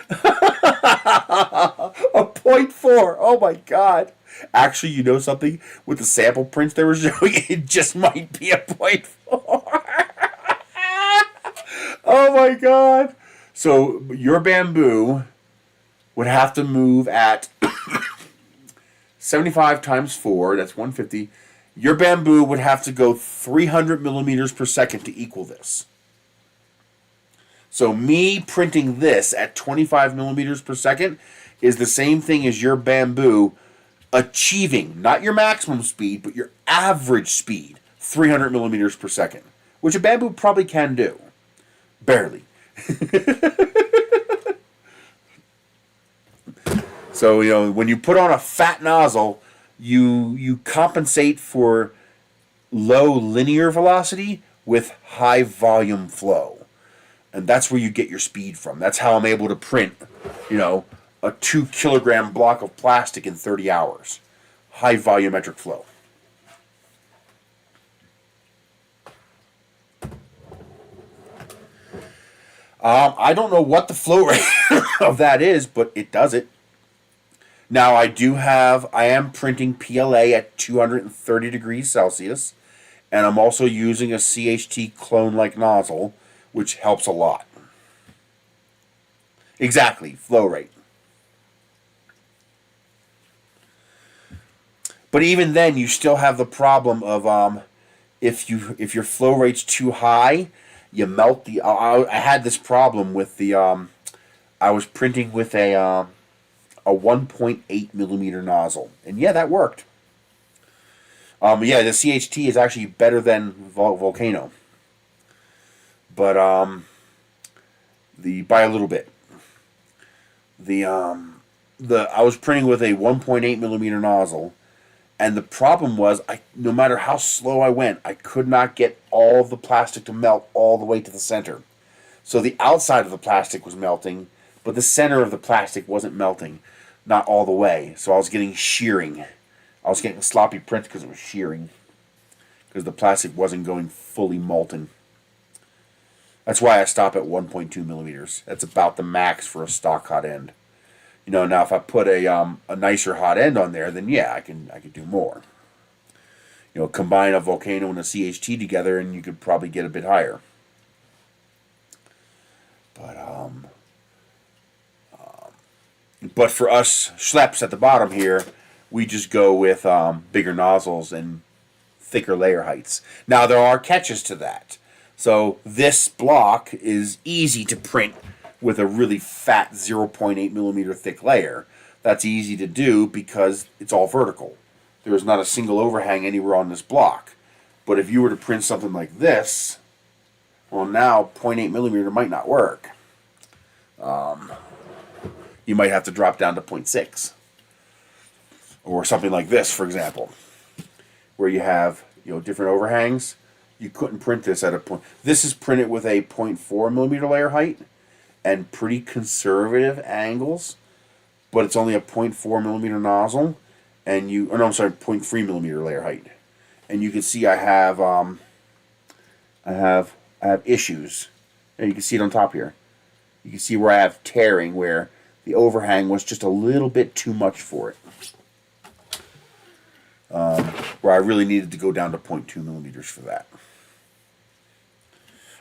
S1: A 0.4. Oh, my God. Actually, you know something? With the sample prints they were showing, it just might be a 0.4. Oh my God. So your bamboo would have to move at 75 times 4, that's 150. Your bamboo would have to go 300 millimeters per second to equal this. So me printing this at 25 millimeters per second is the same thing as your bamboo achieving, not your maximum speed, but your average speed, 300 millimeters per second, which a bamboo probably can do. Barely. So, you know, when you put on a fat nozzle, you compensate for low linear velocity with high volume flow. And that's where you get your speed from. That's how I'm able to print, you know, a 2 kilogram block of plastic in 30 hours. High volumetric flow. I don't know what the flow rate of that is, but it does it. Now I am printing PLA at 230 degrees Celsius, and I'm also using a CHT clone-like nozzle, which helps a lot. Exactly, flow rate. But even then, you still have the problem of if your flow rate's too high, you melt the. I had this problem with the. I was printing with a 1.8 millimeter nozzle, and yeah, that worked. Yeah, the CHT is actually better than Volcano, but the by a little bit. The I was printing with a 1.8 millimeter nozzle, and the problem was no matter how slow I went, I could not get all of the plastic to melt all the way to the center. So the outside of the plastic was melting, but the center of the plastic wasn't melting, not all the way. So I was getting shearing. I was getting sloppy prints because it was shearing, because the plastic wasn't going fully molten. That's why I stop at 1.2 millimeters. That's about the max for a stock hot end. You know, now if I put a nicer hot end on there, then yeah, I could do more. You know, combine a Volcano and a CHT together, and you could probably get a bit higher. But for us schleps at the bottom here, we just go with bigger nozzles and thicker layer heights. Now there are catches to that. So this block is easy to print with a really fat 0.8 millimeter thick layer. That's easy to do because it's all vertical. There is not a single overhang anywhere on this block. But if you were to print something like this, well, now 0.8 millimeter might not work. You might have to drop down to 0.6. Or something like this, for example, where you have, you know, different overhangs. You couldn't print this at a point. This is printed with a 0.4 millimeter layer height and pretty conservative angles, but it's only a 0.4 millimeter nozzle, and you, or no, I'm sorry, 0.3 millimeter layer height, and you can see I have issues. And you can see it on top here. You can see where I have tearing, where the overhang was just a little bit too much for it. Where I really needed to go down to 0.2 millimeters for that.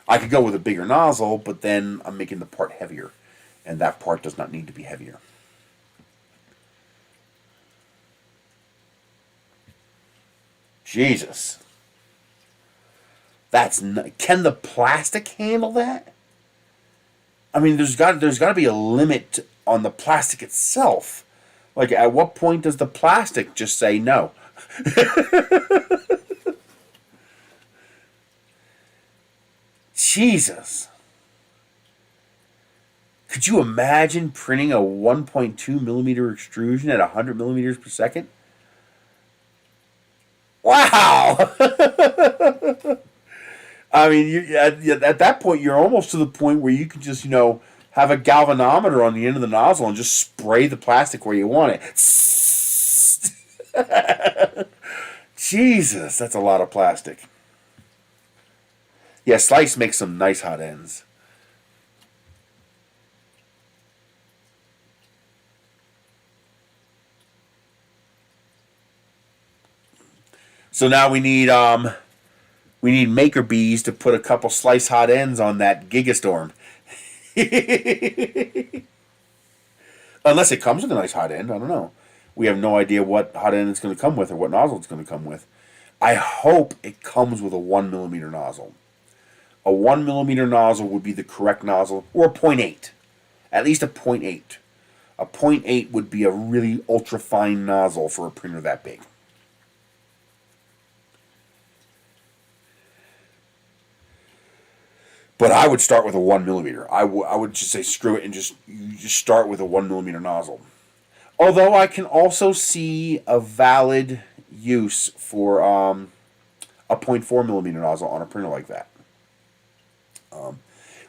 S1: I could go with a bigger nozzle, but then I'm making the part heavier, and that part does not need to be heavier. Jesus. Can the plastic handle that? I mean, there's got to be a limit on the plastic itself. Like, at what point does the plastic just say no? Jesus. Could you imagine printing a 1.2 millimeter extrusion at 100 millimeters per second? Wow! I mean, at that point, you're almost to the point where you can just, you know, have a galvanometer on the end of the nozzle and just spray the plastic where you want it. Jesus, that's a lot of plastic. Yeah, Slice makes some nice hot ends. So now we need maker bees to put a couple Slice hot ends on that Gigastorm. Unless it comes with a nice hot end, I don't know. We have no idea what hot end it's going to come with or what nozzle it's going to come with. I hope it comes with a 1 millimeter nozzle. A 1 millimeter nozzle would be the correct nozzle, or a 0.8. At least a 0.8. A 0.8 would be a really ultra fine nozzle for a printer that big. But I would start with a 1 millimeter. I would just say screw it and just start with a 1 millimeter nozzle. Although I can also see a valid use for a 0.4 millimeter nozzle on a printer like that.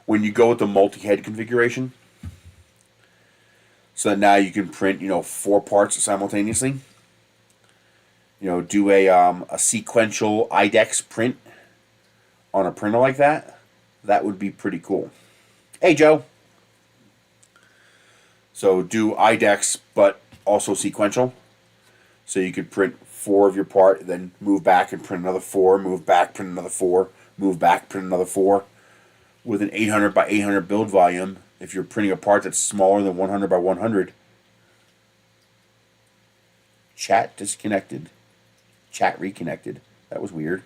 S1: When you go with the multi-head configuration, so that now you can print, you know, 4 parts simultaneously. You know, do a sequential IDEX print on a printer like that. That would be pretty cool. Hey, Joe. So do IDEX, but also sequential. So you could print 4 of your part, then move back and print another 4, move back, print another 4, move back, print another 4. With an 800 by 800 build volume, if you're printing a part that's smaller than 100 by 100. Chat disconnected. Chat reconnected. That was weird.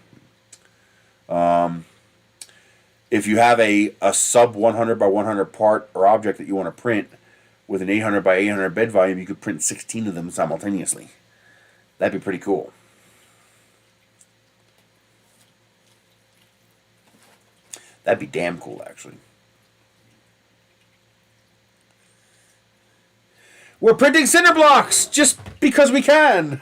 S1: If you have a sub 100 by 100 part or object that you want to print with an 800 by 800 bed volume, you could print 16 of them simultaneously. That'd be pretty cool. That'd be damn cool, actually. We're printing cinder blocks just because we can.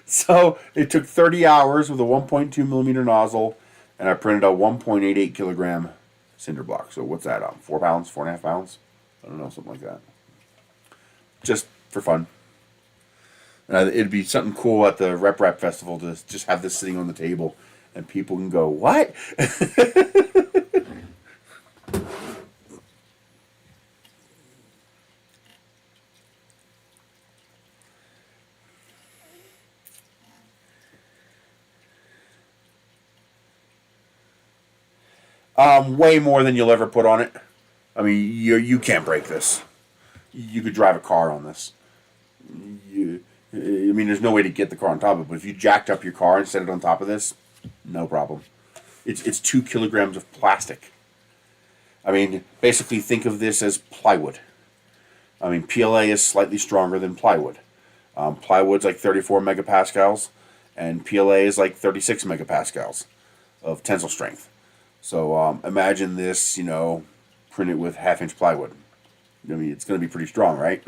S1: So it took 30 hours with a 1.2 millimeter nozzle, and I printed a 1.88 kilogram cinder block. So what's that? 4 pounds, 4.5 pounds? I don't know, something like that. Just for fun. It'd be something cool at the Rep Rap Festival to just have this sitting on the table, and people can go, what? Way more than you'll ever put on it. I mean, you can't break this. You could drive a car on this. I mean, there's no way to get the car on top of it, but if you jacked up your car and set it on top of this, no problem. It's 2 kilograms of plastic. I mean, basically think of this as plywood. I mean, PLA is slightly stronger than plywood. Plywood's like 34 megapascals, and PLA is like 36 megapascals of tensile strength. So imagine this, printed with 1/2-inch plywood. I mean, it's going to be pretty strong, right?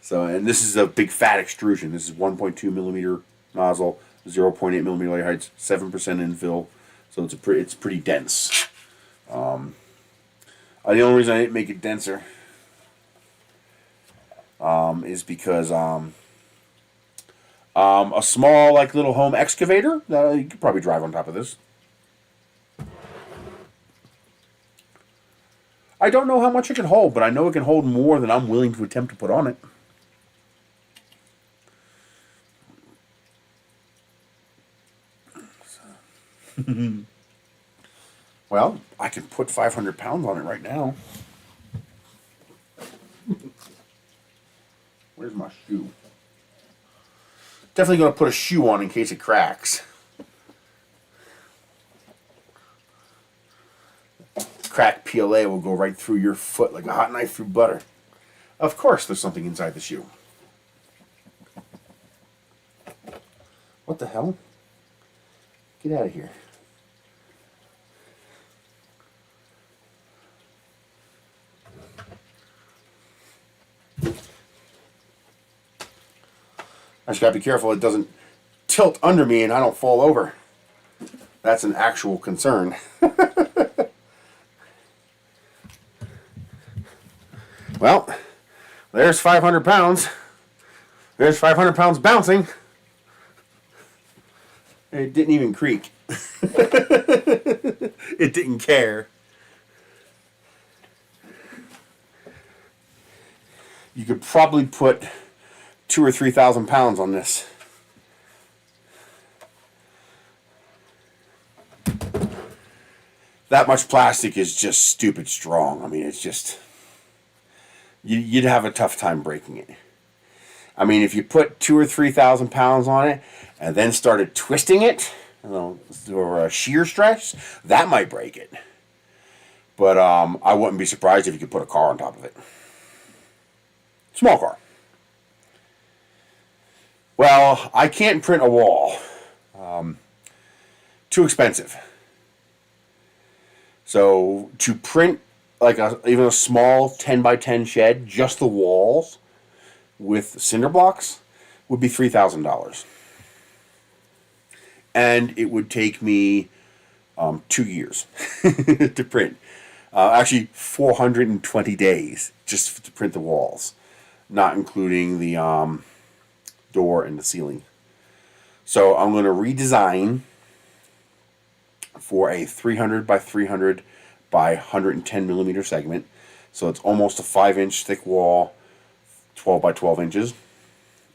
S1: So, and this is a big fat extrusion. This is 1.2 millimeter nozzle, 0.8 millimeter layer heights, 7% infill. So it's pretty dense. The only reason I didn't make it denser is because a small little home excavator, you could probably drive on top of this. I don't know how much it can hold, but I know it can hold more than I'm willing to attempt to put on it. Well, I can put 500 pounds on it right now. Where's my shoe? Definitely going to put a shoe on in case it cracks. Cracked PLA will go right through your foot like a hot knife through butter. Of course there's something inside the shoe. What the hell? Get out of here. I just gotta be careful it doesn't tilt under me and I don't fall over. That's an actual concern. Well, there's 500 pounds. There's 500 pounds bouncing. It didn't even creak. It didn't care. You could probably put 2,000 or 3,000 pounds on this. That much plastic is just stupid strong. I mean, it's just... You'd have a tough time breaking it. I mean, if you put 2,000 or 3,000 pounds on it and then started twisting it, or a shear stretch, that might break it. But I wouldn't be surprised if you could put a car on top of it. Small car. Well, I can't print a wall. Too expensive. So to print even a small 10 by 10 shed, just the walls with cinder blocks, would be $3,000. And it would take me 2 years to print. Actually, 420 days just to print the walls, not including the door and the ceiling. So I'm going to redesign for a 300 by 300 by 110 millimeter segment. So it's almost a 5-inch thick wall, 12 by 12 inches.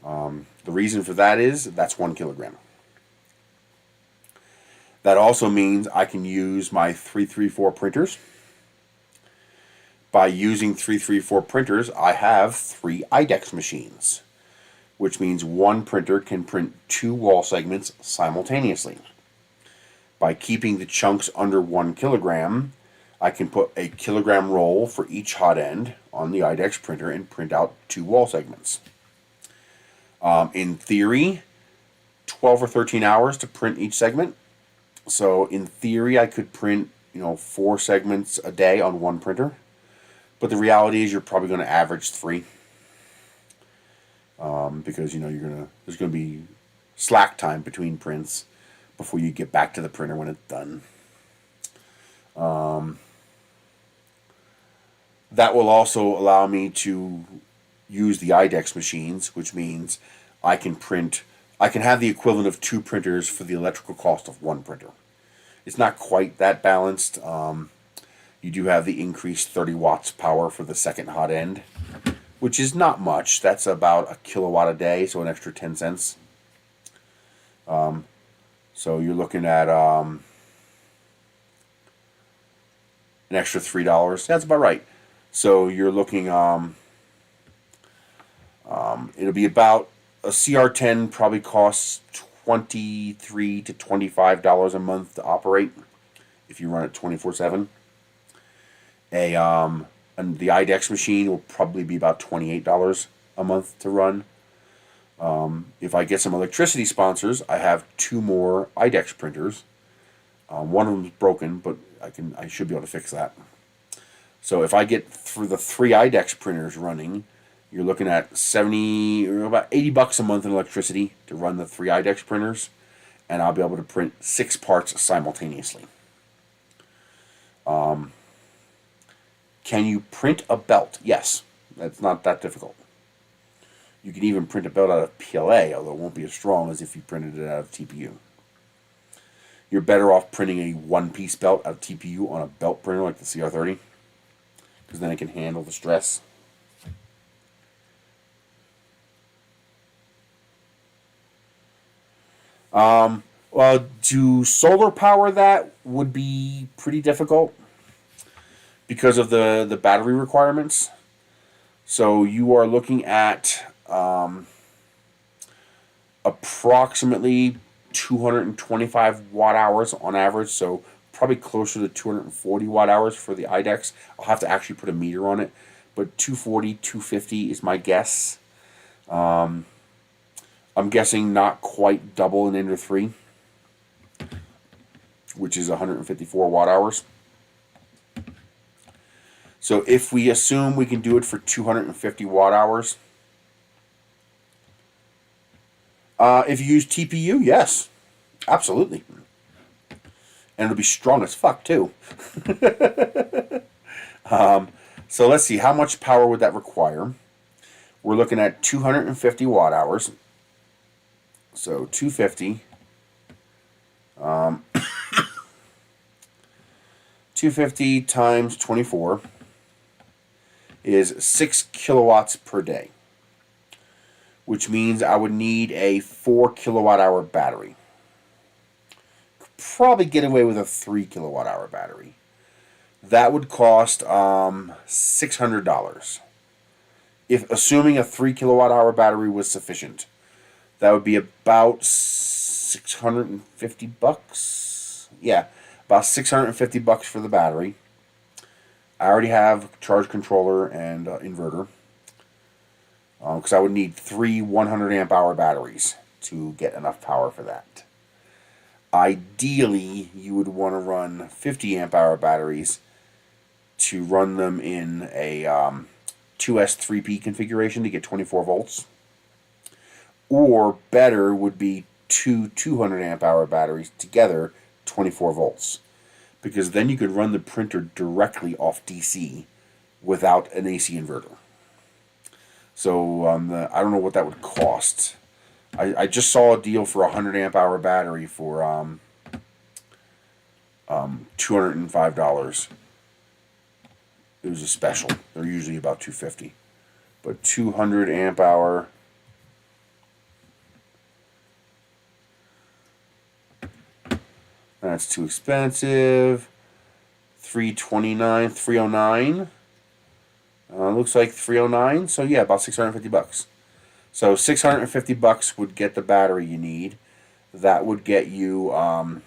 S1: The reason for that is that's 1 kilogram. That also means I can use my 334 printers. By using 334 printers, I have 3 IDEX machines. which means one printer can print 2 wall segments simultaneously. By keeping the chunks under 1 kilogram, I can put a kilogram roll for each hot end on the IDEX printer and print out 2 wall segments. In theory, 12 or 13 hours to print each segment. So in theory, I could print 4 segments a day on one printer. But the reality is you're probably going to average 3. Because there's going to be slack time between prints before you get back to the printer when it's done. That will also allow me to use the IDEX machines, which means I can have the equivalent of 2 printers for the electrical cost of 1 printer. It's not quite that balanced. You do have the increased 30 watts power for the second hot end, which is not much. That's about a kilowatt a day, so an extra 10 cents. So you're looking at an extra $3. That's about right. So you're looking, it'll be about, a CR10 probably costs $23 to $25 a month to operate if you run it 24/7. And the IDEX machine will probably be about $28 a month to run. If I get some electricity sponsors, I have 2 more IDEX printers. One of them is broken, but I should be able to fix that. So if I get through the 3 IDEX printers running, you're looking at about $80 a month in electricity to run the 3 IDEX printers, and I'll be able to print 6 parts simultaneously. Can you print a belt? Yes, that's not that difficult. You can even print a belt out of PLA, although it won't be as strong as if you printed it out of TPU. You're better off printing a 1-piece belt out of TPU on a belt printer like the CR30, because then it can handle the stress. Well, to solar power that would be pretty difficult because of the battery requirements. So you are looking at approximately 225 watt hours on average, so probably closer to 240 watt hours for the IDEX. I'll have to actually put a meter on it, but 240, 250 is my guess. I'm guessing not quite double in Ender 3, which is 154 watt hours. So if we assume we can do it for 250 watt hours, if you use TPU, yes, absolutely. And it'll be strong as fuck, too. So let's see, how much power would that require? We're looking at 250 watt hours. So 250. 250 times 24 is 6 kilowatts per day, which means I would need a 4 kilowatt hour battery. Could probably get away with a 3 kilowatt hour battery. That would cost $600. If assuming a 3 kilowatt hour battery was sufficient, that would be about $650. Yeah, about $650 for the battery. I already have a charge controller and inverter, because I would need 3 100 amp hour batteries to get enough power for that. Ideally, you would want to run 50 amp hour batteries to run them in a 2S3P configuration to get 24 volts. Or better would be 2 200 amp hour batteries together, 24 volts. Because then you could run the printer directly off DC without an AC inverter. So I don't know what that would cost. I just saw a deal for a 100 amp hour battery for $205. It was a special. They're usually about $250. But 200 amp hour. That's too expensive. $329, $309. Looks like $309. So yeah, about $650. So $650 would get the battery you need. That would get you a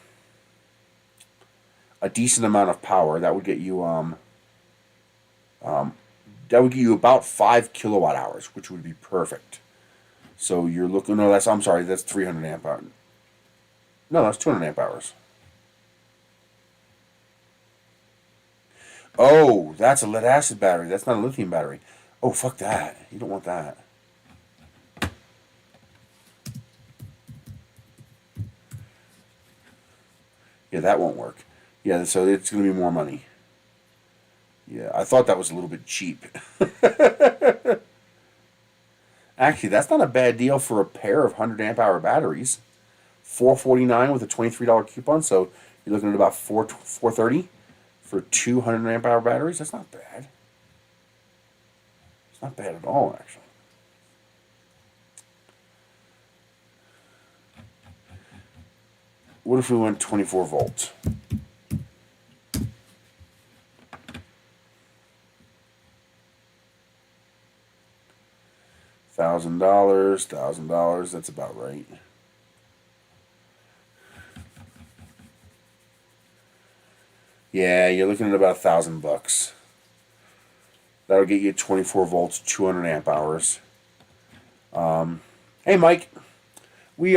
S1: decent amount of power. That would get you about 5 kilowatt hours, which would be perfect. So you're looking. No, I'm sorry. That's 300 amp hours. No, that's 200 amp hours. Oh, that's a lead acid battery. That's not a lithium battery. Oh, fuck that. You don't want that. Yeah, that won't work. Yeah, so it's going to be more money. Yeah, I thought that was a little bit cheap. Actually, that's not a bad deal for a pair of 100 amp hour batteries. $449 with a $23 coupon, so you're looking at about $430 for 200 amp hour batteries. That's not bad. It's not bad at all, actually. What if we went 24 volts? $1,000, that's about right. Yeah, you're looking at about $1,000. That'll get you 24 volts, 200 amp hours. Hey, Mike, we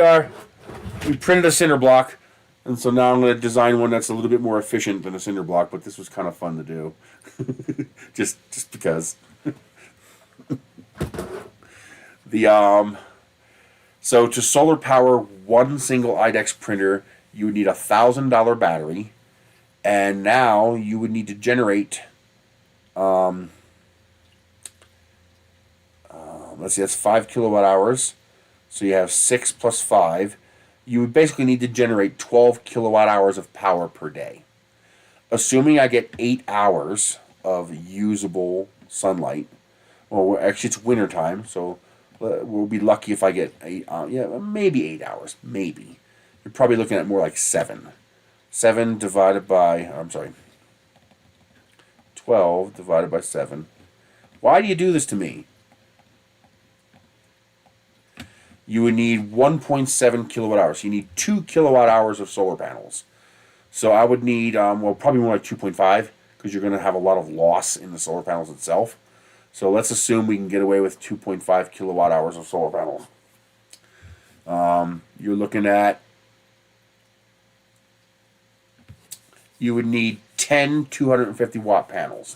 S1: printed a cinder block, and so now I'm going to design one that's a little bit more efficient than a cinder block. But this was kind of fun to do, just because. So to solar power one single IDEX printer, you would need a $1,000 battery, and now you would need to generate. Let's see, that's 5 kilowatt hours. So you have 6 plus 5. You would basically need to generate 12 kilowatt hours of power per day. Assuming I get 8 hours of usable sunlight. Well, actually, it's winter time, so we'll be lucky if I get 8. Maybe 8 hours. Maybe. You're probably looking at more like 7. 7 divided by, 12 divided by 7. Why do you do this to me? You would need 1.7 kilowatt hours. You need 2 kilowatt hours of solar panels. So I would need, probably more like 2.5, because you're going to have a lot of loss in the solar panels itself. So let's assume we can get away with 2.5 kilowatt hours of solar panels. You're looking at, you would need 10 250 watt panels.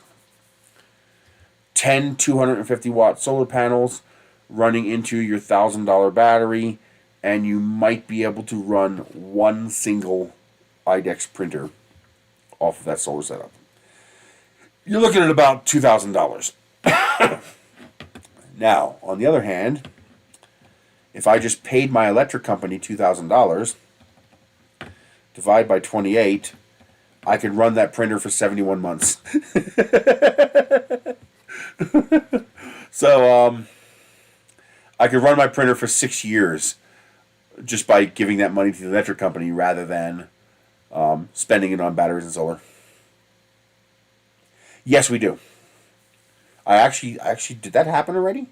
S1: 10 250 watt solar panels running into your $1,000 battery, and you might be able to run one single IDEX printer off of that solar setup. You're looking at about $2,000. Now, on the other hand, if I just paid my electric company $2,000, divide by 28, I could run that printer for 71 months. So, I could run my printer for 6 years just by giving that money to the electric company rather than spending it on batteries and solar. Yes, we do. I actually did that happen already?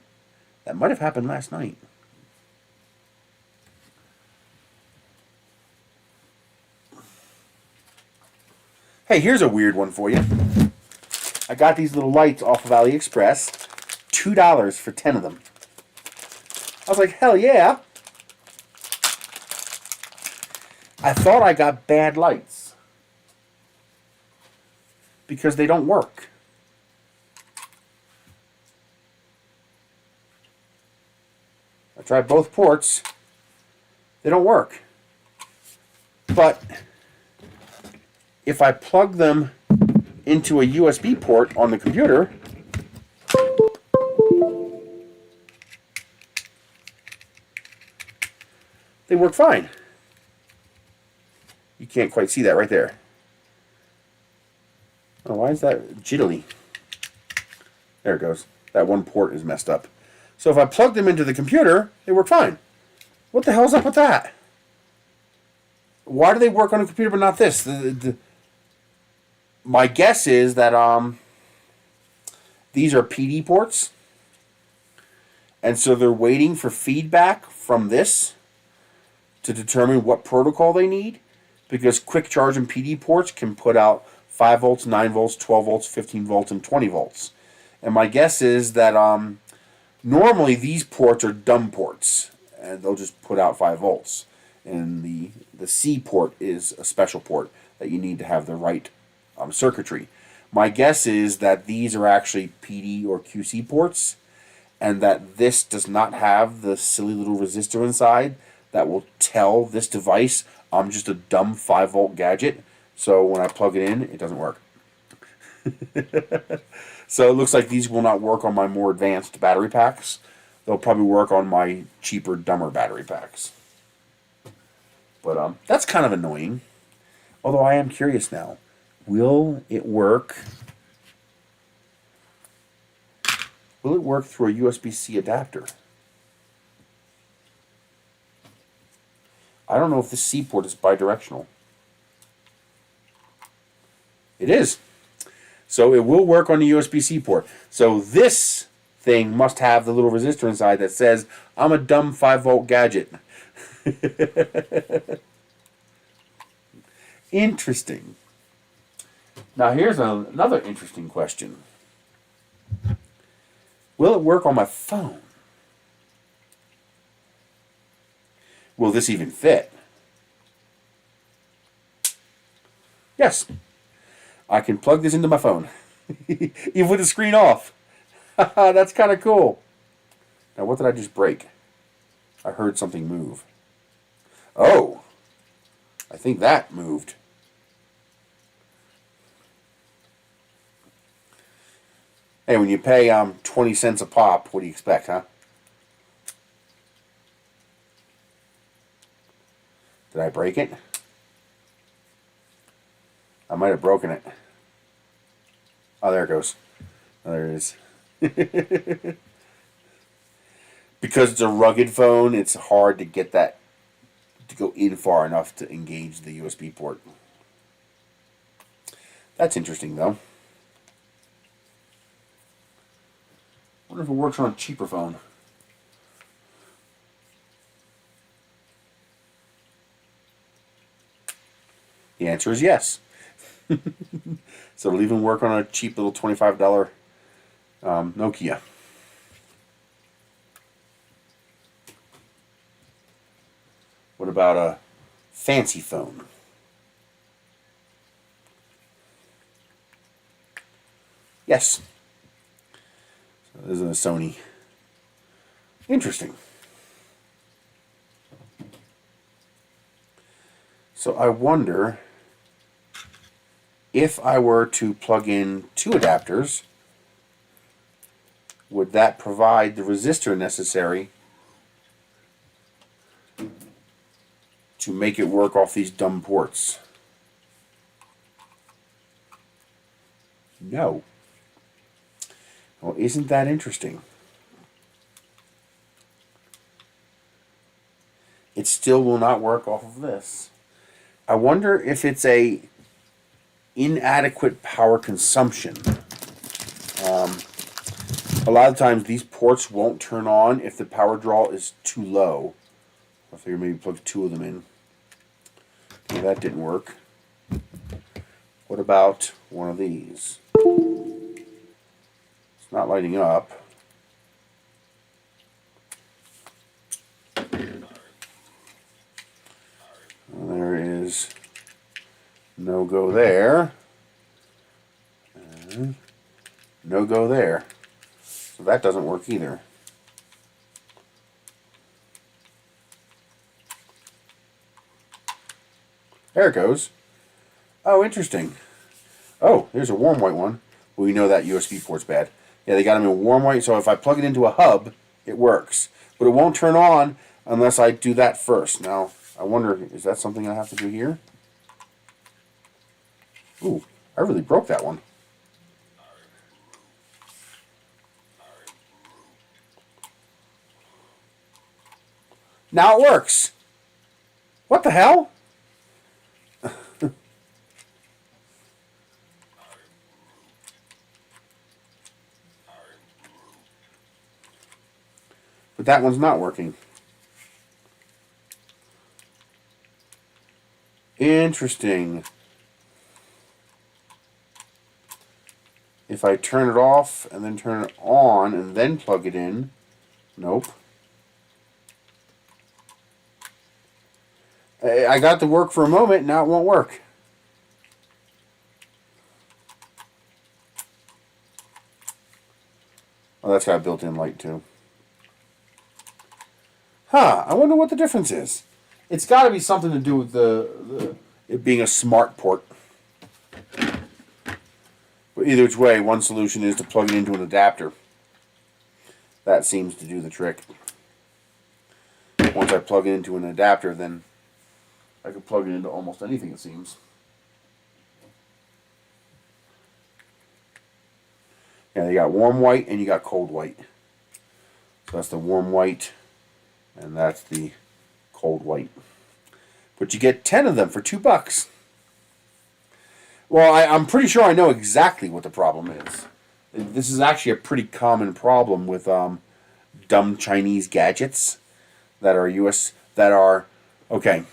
S1: That might have happened last night. Hey, here's a weird one for you. I got these little lights off of AliExpress. $2 for 10 of them. I was like, hell yeah. I thought I got bad lights because they don't work. I tried both ports. They don't work. But if I plug them into a USB port on the computer, they work fine. You can't quite see that right there. Oh, why is that jiggly? There it goes. That one port is messed up. So if I plug them into the computer, they work fine. What the hell's up with that? Why do they work on a computer but not this? My guess is that these are PD ports, And so they're waiting for feedback from this to determine what protocol they need, because quick charge and PD ports can put out 5 volts, 9 volts, 12 volts, 15 volts, and 20 volts. And my guess is that normally these ports are dumb ports, and they'll just put out 5 volts. And the C port is a special port that you need to have the right circuitry. My guess is that these are actually PD or QC ports, and that this does not have the silly little resistor inside that will tell this device I'm just a dumb 5 volt gadget. So when I plug it in, it doesn't work. So it looks like these will not work on my more advanced battery packs. They'll probably work on my cheaper, dumber battery packs. But that's kind of annoying. Although I am curious now. Will it work? Will it work through a USB-C adapter? I don't know if this C port is bidirectional. It is. So it will work on the USB-C port. So this thing must have the little resistor inside that says, I'm a dumb 5 volt gadget. Interesting. Now here's another interesting question. Will it work on my phone? Will this even fit? Yes. I can plug this into my phone. Even with the screen off. That's kind of cool. Now what did I just break? I heard something move. Oh. I think that moved. Hey, when you pay 20 cents a pop, what do you expect, huh? Did I break it? I might have broken it. Oh, there it goes. Oh, there it is. Because it's a rugged phone, it's hard to get that to go in far enough to engage the USB port. That's interesting, though. I wonder if it works on a cheaper phone. The answer is yes. So it'll even work on a cheap little $25 Nokia. What about a fancy phone? Yes. So this is a Sony. Interesting. So I wonder if I were to plug in 2 adapters, would that provide the resistor necessary to make it work off these dumb ports? No. Well, isn't that interesting? It still will not work off of this. I wonder if it's a inadequate power consumption. A lot of times these ports won't turn on if the power draw is too low. I figure maybe plug 2 of them in. Okay, that didn't work. What about one of these? It's not lighting up. Well, there is no go there. And no go there. So that doesn't work either. There it goes. Oh, interesting. Oh, here's a warm white one. Well, we know that USB port's bad. Yeah, they got them in warm white, so if I plug it into a hub, it works. But it won't turn on unless I do that first. Now, I wonder, is that something I have to do here? Ooh, I really broke that one. Now it works. What the hell? but that one's not working. Interesting. If I turn it off and then turn it on and then plug it in, nope. I got to work for a moment, now it won't work. Oh, that's got a built-in light too. Huh, I wonder what the difference is. It's got to be something to do with it being a smart port. But either which way, one solution is to plug it into an adapter. That seems to do the trick. Once I plug it into an adapter, then I can plug it into almost anything, it seems. Yeah, you got warm white and you got cold white. So that's the warm white and that's the cold white. But you get 10 of them for $2. Well, I'm pretty sure I know exactly what the problem is. This is actually a pretty common problem with dumb Chinese gadgets that are okay.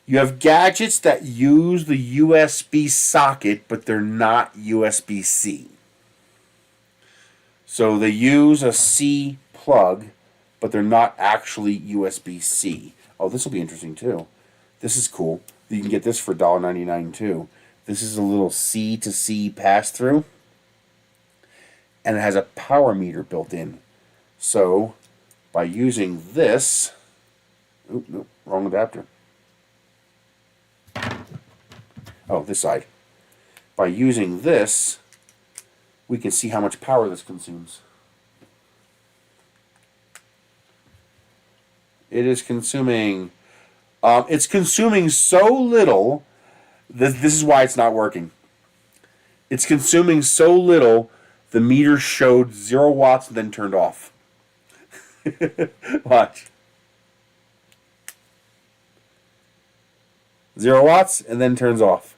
S1: You have gadgets that use the USB socket, but they're not USB-C. So they use a C plug, but they're not actually USB-C. Oh, this will be interesting too. This is cool. You can get this for $1.99 too. This is a little C to C pass-through, and it has a power meter built in. So by using this, oop, nope, wrong adapter. Oh, this side. By using this, we can see how much power this consumes. It is consuming... it's consuming so little, this is why it's not working. It's consuming so little, the meter showed 0 watts and then turned off. Watch. 0 watts and then turns off.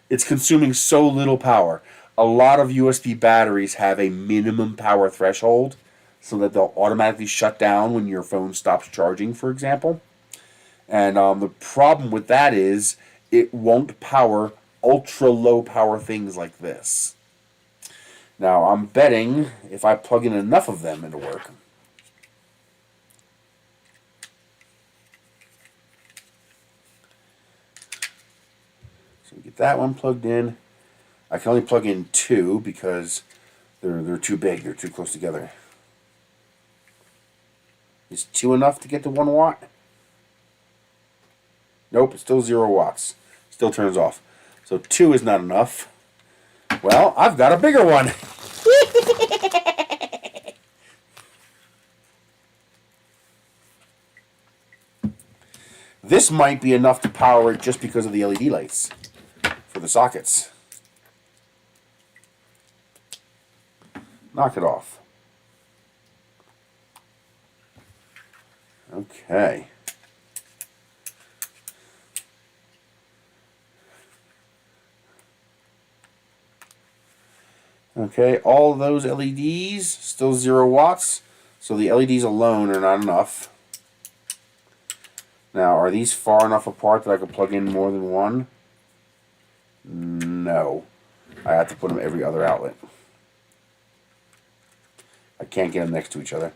S1: It's consuming so little power. A lot of USB batteries have a minimum power threshold so that they'll automatically shut down when your phone stops charging, for example. And the problem with that is it won't power ultra low power things like this. Now, I'm betting if I plug in enough of them, it'll work. So we get that one plugged in. I can only plug in 2 because they're too big. They're too close together. Is 2 enough to get to 1 watt? Nope, it's still 0 watts. Still turns off. So 2 is not enough. Well, I've got a bigger one. This might be enough to power it just because of the LED lights for the sockets. Knock it off. Okay. Okay, all of those LEDs, still 0 watts, so the LEDs alone are not enough. Now, are these far enough apart that I can plug in more than one? No. I have to put them every other outlet. I can't get them next to each other.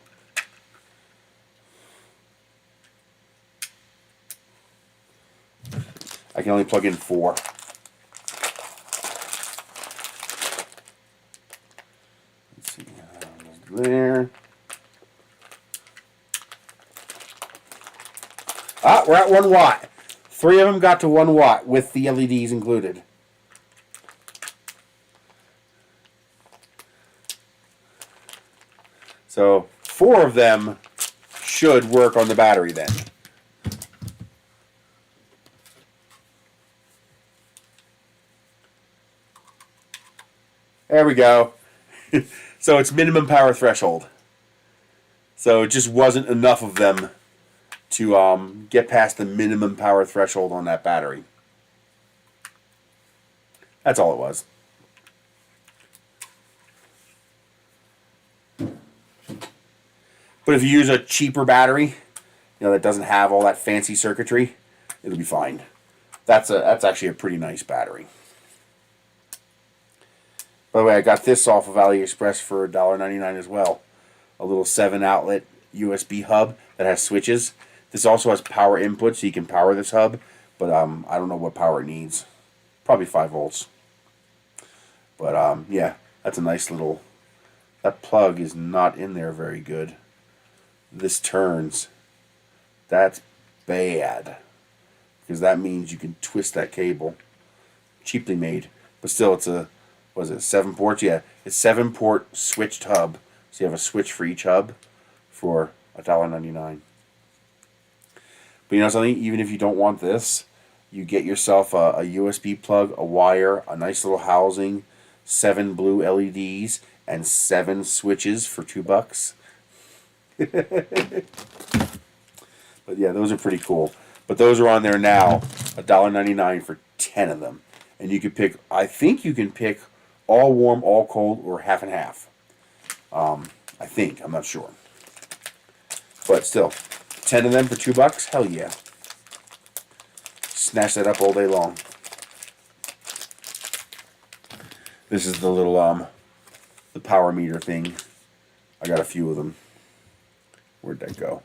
S1: I can only plug in 4. Let's see, there. Ah, we're at 1 watt. 3 of them got to 1 watt with the LEDs included. So 4 of them should work on the battery then. There we go. So it's minimum power threshold. So it just wasn't enough of them to get past the minimum power threshold on that battery. That's all it was. But if you use a cheaper battery, that doesn't have all that fancy circuitry, it'll be fine. That's actually a pretty nice battery. By the way, I got this off of AliExpress for $1.99 as well. A little 7-outlet USB hub that has switches. This also has power input, so you can power this hub, but I don't know what power it needs. Probably 5 volts. But yeah, that's a nice little... That plug is not in there very good. This turns. That's bad. Because that means you can twist that cable. Cheaply made. But still, it's a... Was it 7 ports? Yeah, it's 7-port switched hub. So you have a switch for each hub for $1.99. But you know something? Even if you don't want this, you get yourself a USB plug, a wire, a nice little housing, 7 blue LEDs, and 7 switches for $2. But yeah, those are pretty cool. But those are on there now, $1.99 for 10 of them. And you can pick, I think you can pick all warm, all cold, or half and half. I think, I'm not sure. But still, 10 of them for $2, hell yeah. Snatch that up all day long. This is the little, the power meter thing. I got a few of them. Where'd that go?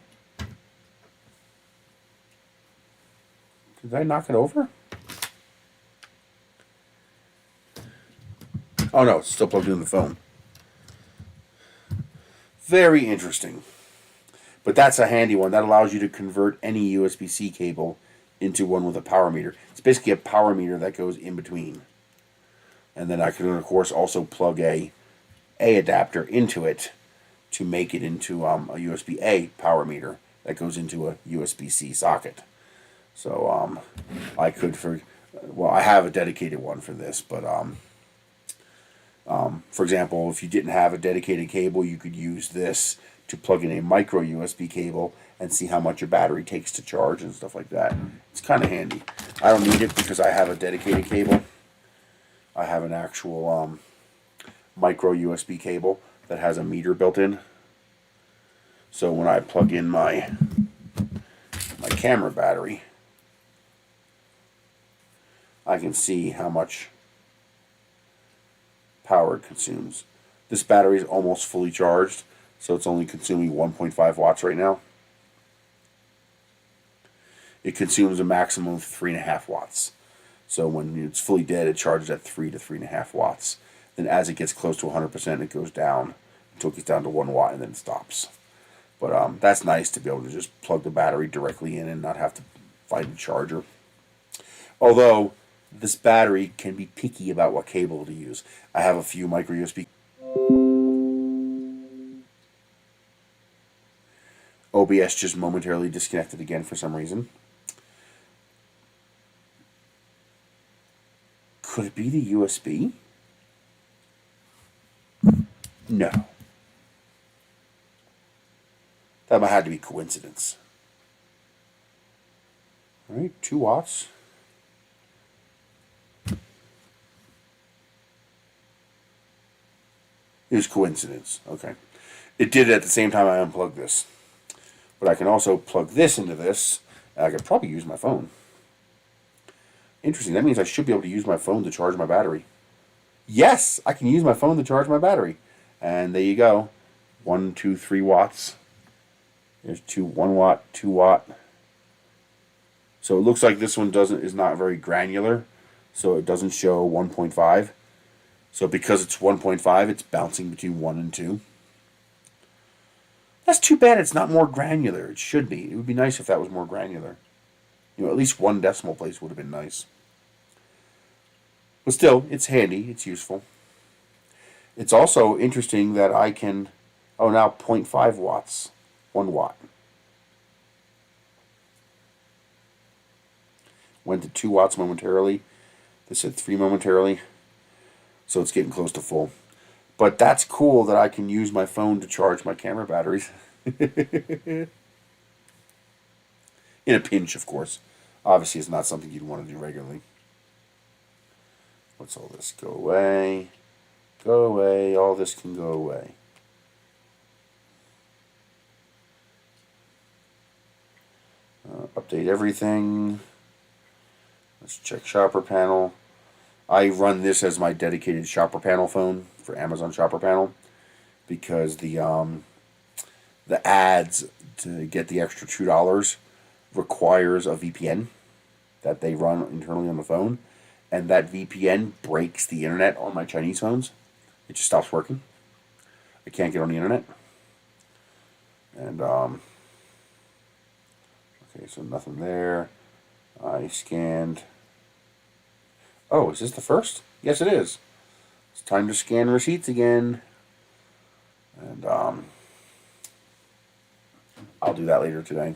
S1: Did I knock it over? Oh no, it's still plugged in the phone. Very interesting. But that's a handy one. That allows you to convert any USB-C cable into one with a power meter. It's basically a power meter that goes in between. And then I can, of course, also plug a adapter into it to make it into a USB-A power meter that goes into a USB-C socket. So I could, I have a dedicated one for this, but for example, if you didn't have a dedicated cable, you could use this to plug in a micro USB cable and see how much your battery takes to charge and stuff like that. It's kind of handy. I don't need it because I have a dedicated cable. I have an actual micro USB cable that has a meter built in. So when I plug in my camera battery, I can see how much power it consumes. This battery is almost fully charged, so it's only consuming 1.5 watts right now. It consumes a maximum of 3.5 watts. So when it's fully dead, it charges at 3 to 3.5 watts. Then as it gets close to 100%, it goes down until it gets down to 1 watt and then it stops. But that's nice to be able to just plug the battery directly in and not have to find a charger. Although this battery can be picky about what cable to use. I have a few micro USB. OBS just momentarily disconnected again for some reason. Could it be the USB? No. That might have to be coincidence. All right, 2 watts. It was coincidence. Okay. It did it at the same time I unplugged this. But I can also plug this into this. And I could probably use my phone. Interesting. That means I should be able to use my phone to charge my battery. Yes, I can use my phone to charge my battery. And there you go. 1, 2, 3 watts. There's 1 watt, 2 watt. So it looks like this one is not very granular. So it doesn't show 1.5. So because it's 1.5, it's bouncing between 1 and 2. That's too bad it's not more granular. It should be. It would be nice if that was more granular. At least 1 decimal place would have been nice. But still, it's handy. It's useful. It's also interesting that I can... Oh, now 0.5 watts. 1 watt. Went to 2 watts momentarily. This said 3 momentarily. So it's getting close to full. But that's cool that I can use my phone to charge my camera batteries. In a pinch, of course. Obviously, it's not something you'd want to do regularly. What's all this? Go away. Go away. All this can go away. Update everything. Let's check shopper panel. I run this as my dedicated shopper panel phone for Amazon shopper panel because the ads to get the extra $2 requires a VPN that they run internally on the phone, and that VPN breaks the internet on my Chinese phones. It just stops working. I can't get on the internet. And okay, so nothing there. I scanned. Oh, is this the first? Yes, it is. It's time to scan receipts again. And I'll do that later today.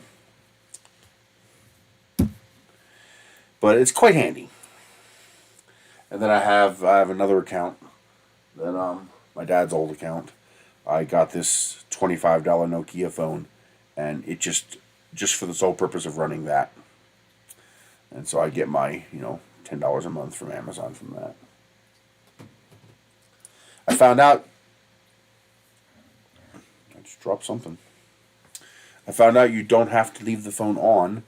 S1: But it's quite handy. And then I have another account that my dad's old account. I got this $25 Nokia phone, and it just for the sole purpose of running that. And so I get my, $10 a month from Amazon from that. I found out, I just dropped something. I found out you don't have to leave the phone on.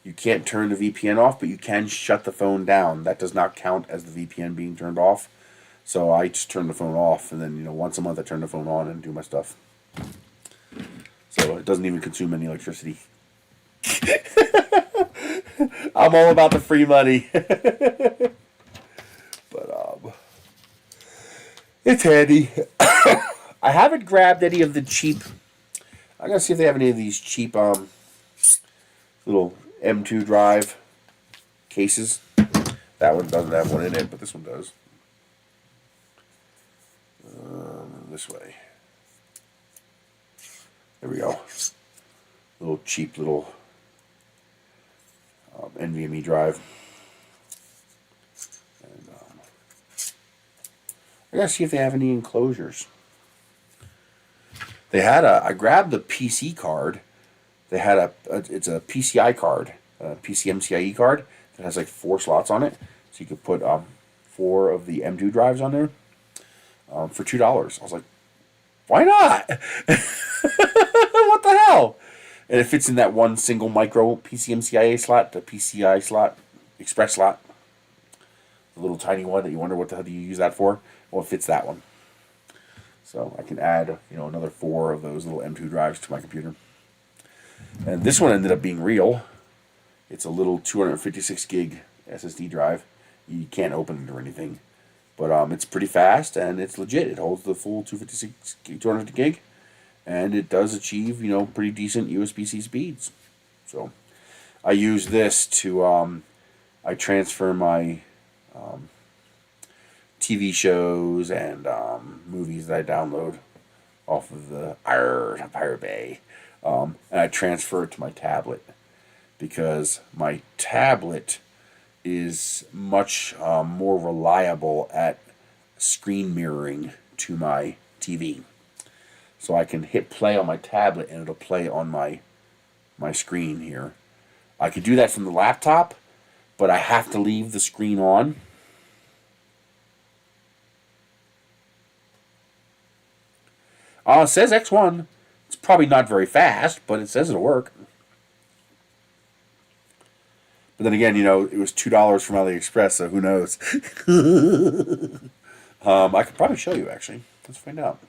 S1: You can't turn the VPN off, but you can shut the phone down. That does not count as the VPN being turned off. So I just turn the phone off, and then, once a month I turn the phone on and do my stuff. So it doesn't even consume any electricity. I'm all about the free money. But it's handy. I haven't grabbed any of the cheap. I gotta see if they have any of these cheap little M2 drive cases. That one doesn't have one in it, but this one does. This way. There we go. Little cheap little NVMe drive. And I gotta see if they have any enclosures. They had I grabbed the PC card. They had it's a PCI card, a PCMCIe card that has like 4 slots on it, so you could put 4 of the M2 drives on there for $2. I was like, why not? What the hell? And it fits in that one single micro PCMCIe slot, the PCI slot, express slot, the little tiny one that you wonder what the hell do you use that for. Well, it fits that one, so I can add another 4 of those little M2 drives to my computer. And this one ended up being real. It's a little 256 gig SSD drive. You can't open it or anything. But it's pretty fast, and it's legit. It holds the full 250 gig, and it does achieve, pretty decent USB-C speeds. So I use this to, I transfer my TV shows and movies that I download off of the Pirate Bay. And I transfer it to my tablet because my tablet is much more reliable at screen mirroring to my TV. So I can hit play on my tablet and it'll play on my screen here. I could do that from the laptop, but I have to leave the screen on. It says X1. It's probably not very fast, but it says it'll work. But then again, it was $2 from AliExpress, so who knows? I could probably show you, actually. Let's find out.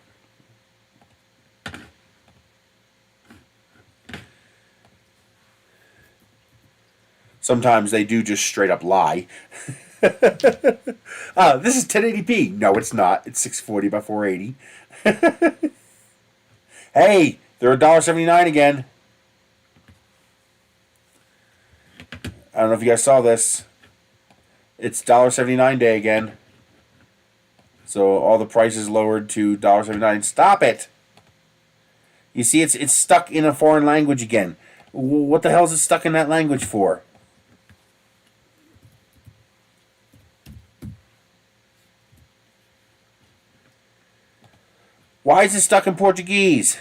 S1: Sometimes they do just straight up lie. This is 1080p. No, it's not. It's 640 by 480. Hey, they're $1.79 again. I don't know if you guys saw this. It's $1.79 day again. So all the prices lowered to $1.79. Stop it! You see, it's stuck in a foreign language again. What the hell is it stuck in that language for? Why is it stuck in Portuguese?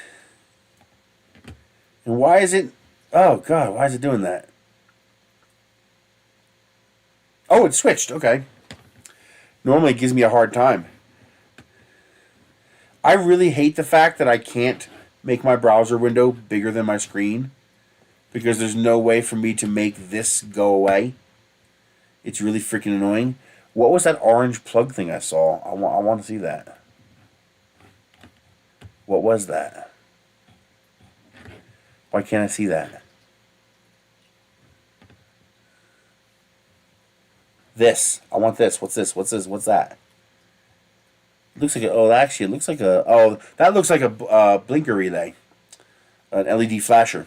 S1: And why is it... Oh, God, why is it doing that? Oh, it switched. Okay. Normally it gives me a hard time. I really hate the fact that I can't make my browser window bigger than my screen. because there's no way for me to make this go away. It's really freaking annoying. What was that orange plug thing I saw? I want to see that. What was that? Why can't I see that? This. I want this. What's this? What's this? What's that? It looks like a... Oh, actually, it looks like a... Oh, that looks like a blinker relay. An LED flasher.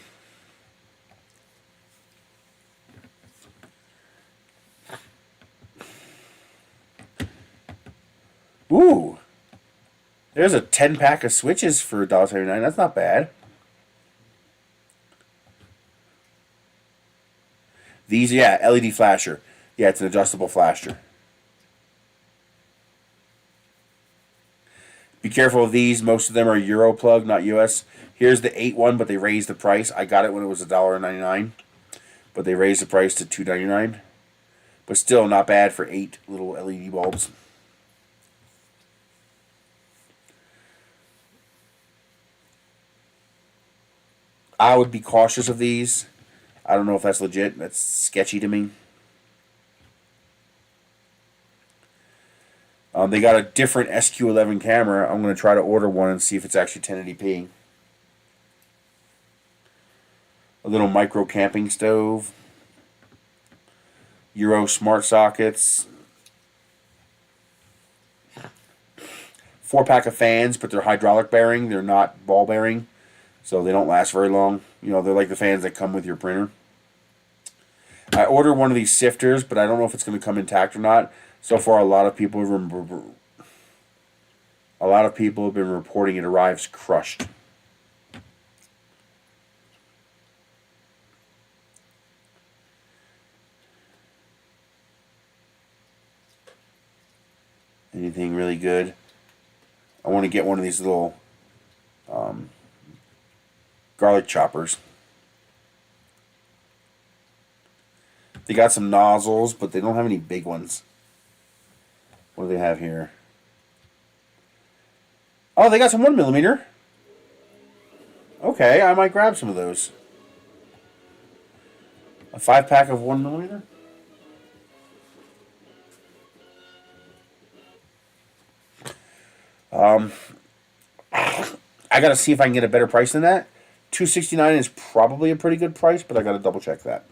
S1: Ooh. There's a 10-pack of switches for $1.79. That's not bad. These, yeah, LED flasher. Yeah, it's an adjustable flasher. Be careful of these. Most of them are Euro plug, not US. Here's the 8 one, but they raised the price. I got it when it was $1.99, but they raised the price to $2.99. But still not bad for 8 little LED bulbs. I would be cautious of these. I don't know if that's legit. That's sketchy to me. They got a different SQ11 camera. I'm going to try to order one and see if it's actually 1080p. A little micro camping stove. Euro smart sockets. 4-pack of fans, but they're hydraulic bearing. They're not ball bearing, so they don't last very long. You know, they're like the fans that come with your printer. I ordered one of these sifters, but I don't know if it's going to come intact or not. So far, a lot of people have been reporting it arrives crushed. Anything really good? I want to get one of these little garlic choppers. They got some nozzles, but they don't have any big ones. What do they have here? Oh, they got some 1mm. Okay, I might grab some of those. A 5-pack of 1mm? I gotta see if I can get a better price than that. $2.69 is probably a pretty good price, but I gotta double check that.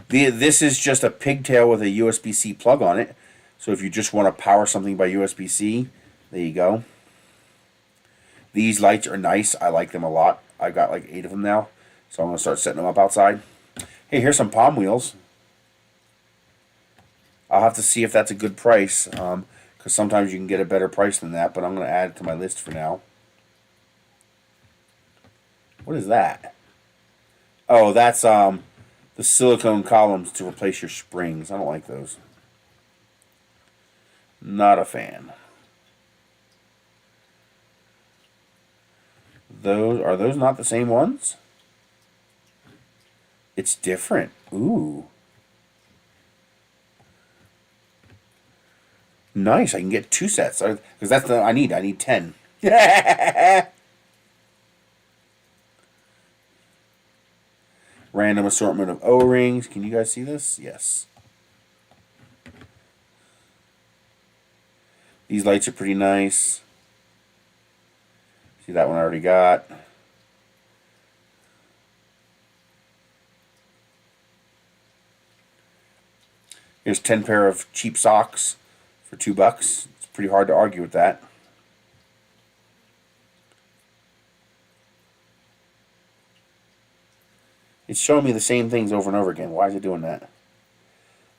S1: This is just a pigtail with a USB-C plug on it. So if you just want to power something by USB-C, there you go. These lights are nice. I like them a lot. I've got like 8 of them now. So I'm going to start setting them up outside. Hey, here's some palm wheels. I'll have to see if that's a good price. Because sometimes you can get a better price than that. But I'm going to add it to my list for now. What is that? Oh, that's the silicone columns to replace your springs. I don't like those. Not a fan. Are those not the same ones? It's different. Ooh. Nice. I can get 2 sets. Because that's the I need 10. Random assortment of O-rings. Can you guys see this? Yes. These lights are pretty nice. See, that one I already got. Here's 10 pair of cheap socks for $2. It's pretty hard to argue with that. It's showing me the same things over and over again. Why is it doing that?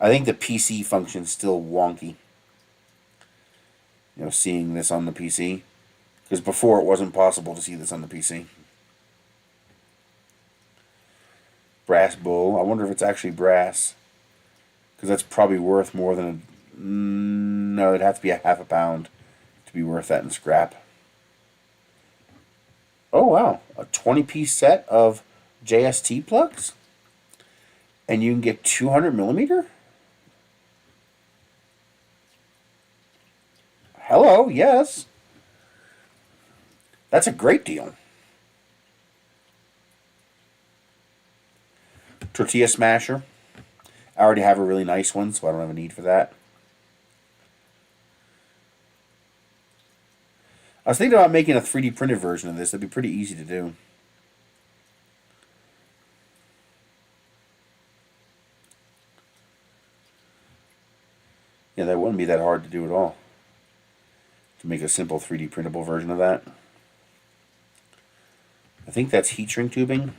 S1: I think the PC function's still wonky. You know, seeing this on the PC. Because before it wasn't possible to see this on the PC. Brass bowl. I wonder if it's actually brass. Because that's probably worth more than a... No, it'd have to be a ½ pound to be worth that in scrap. Oh, wow. A 20-piece set of JST plugs? And you can get 200mm? hello, yes. That's a great deal. Tortilla smasher. I already have a really nice one, so I don't have a need for that. I was thinking about making a 3D printed version of this. That'd be pretty easy to do. Yeah, that wouldn't be that hard to do at all. To make a simple 3D printable version of that. I think that's heat shrink tubing.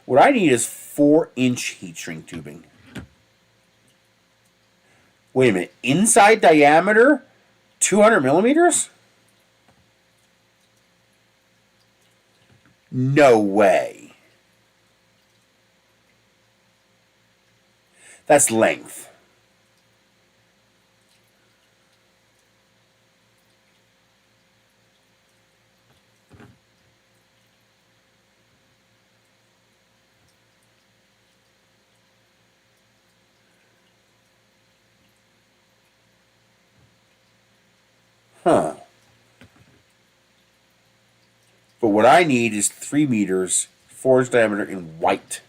S1: What I need is 4-inch heat shrink tubing. Wait a minute, inside diameter, 200 millimeters? No way. That's length. Huh. But what I need is 3 meters, 4-inch diameter in white.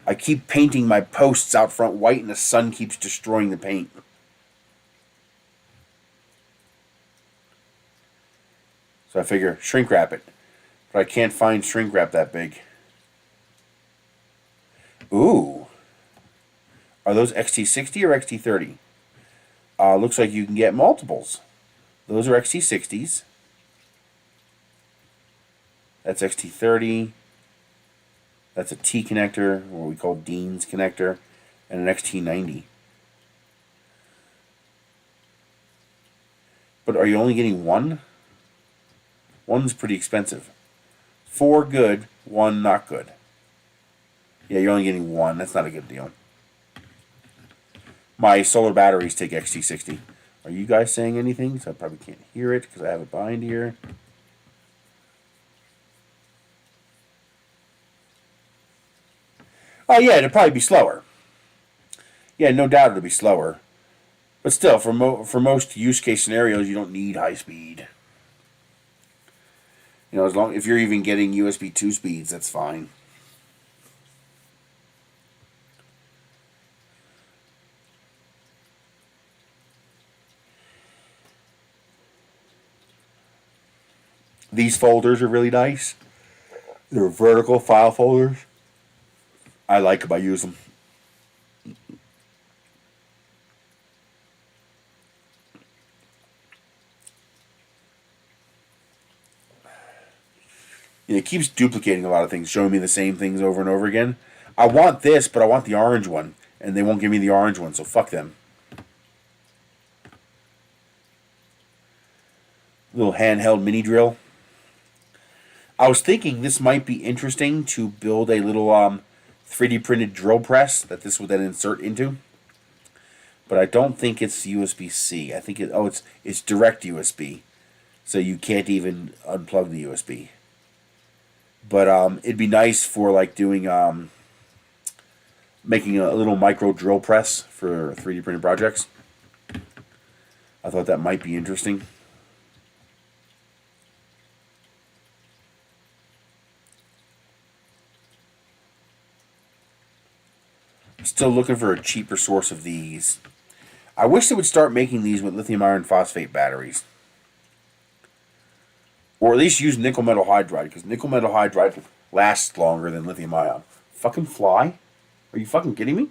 S1: I keep painting my posts out front white and the sun keeps destroying the paint. So I figure shrink wrap it. But I can't find shrink wrap that big. Ooh. Are those XT60 or XT30? Looks like you can get multiples. Those are XT60s. That's XT30. That's a T connector, what we call Dean's connector, and an XT90. But are you only getting one? One's pretty expensive. 4 good, 1 not good. Yeah, you're only getting 1. That's not a good deal. My solar batteries take XT60. Are you guys saying anything? So I probably can't hear it because I have it behind here. Oh yeah, it'd probably be slower. Yeah, no doubt it'll be slower. But still, for most use case scenarios, you don't need high speed. You know, if you're even getting USB 2 speeds, that's fine. These folders are really nice. They're vertical file folders. I like them. I use them. It keeps duplicating a lot of things, showing me the same things over and over again. I want this, but I want the orange one. And they won't give me the orange one, so fuck them. Little handheld mini drill. I was thinking this might be interesting to build a little 3D printed drill press that this would then insert into. But I don't think it's USB-C. I think it's direct USB. So you can't even unplug the USB. But it'd be nice for like doing making a little micro drill press for 3D printed projects. I thought that might be interesting. Still looking for a cheaper source of these. I wish they would start making these with lithium iron phosphate batteries. Or at least use nickel metal hydride, because nickel metal hydride lasts longer than lithium ion. Fucking fly? Are you fucking kidding me?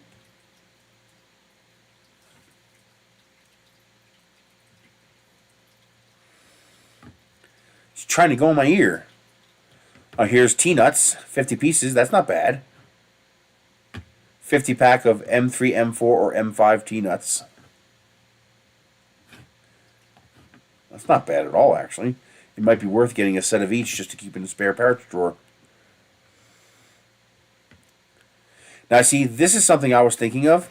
S1: She's trying to go in my ear. Oh, here's T-nuts, 50 pieces. That's not bad. 50 pack of M3, M4, or M5 T-nuts. That's not bad at all, actually. It might be worth getting a set of each just to keep in the spare parts drawer. Now, see, this is something I was thinking of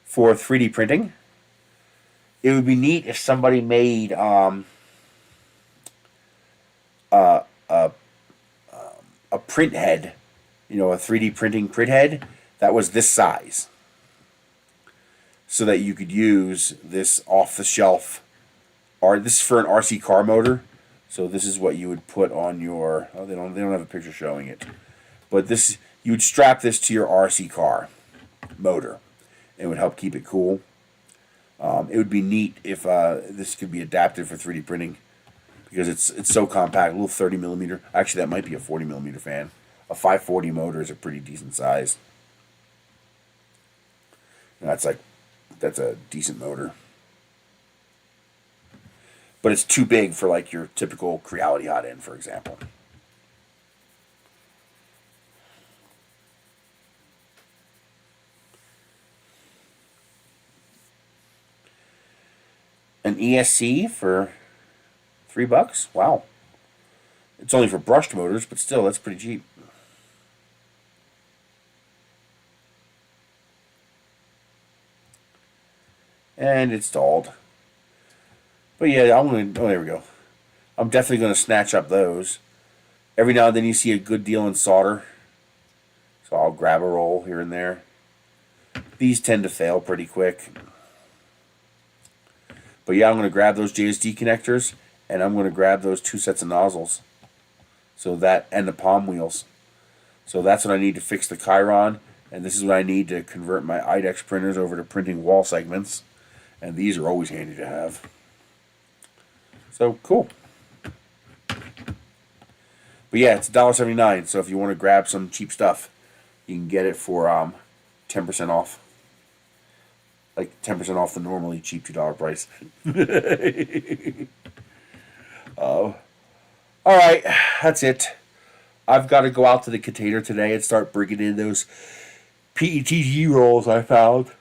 S1: for 3D printing. It would be neat if somebody made a print head, you know, a 3D printing print head that was this size. so that you could use this off-the-shelf, or this is for an RC car motor. So this is what you would put on your, oh, they don't have a picture showing it. But this, you would strap this to your RC car motor. It would help keep it cool. It would be neat if this could be adapted for 3D printing, because it's so compact. A little 30 millimeter. Actually, that might be a 40 millimeter fan. A 540 motor is a pretty decent size. And that's a decent motor. But it's too big for like your typical Creality hot end, for example. An ESC for $3? Wow. It's only for brushed motors, but still, that's pretty cheap. And installed. But yeah, oh, there we go. I'm definitely going to snatch up those. Every now and then you see a good deal in solder, so I'll grab a roll here and there. These tend to fail pretty quick. But yeah, I'm going to grab those JSD connectors, and I'm going to grab those 2 sets of nozzles. So that, and the palm wheels. So that's what I need to fix the Chiron, and this is what I need to convert my IDEX printers over to printing wall segments. And these are always handy to have. So, cool. But yeah, it's $1.79, so if you want to grab some cheap stuff, you can get it for 10% off. Like 10% off the normally cheap $2 price. Alright, that's it. I've got to go out to the container today and start bringing in those PETG rolls I found.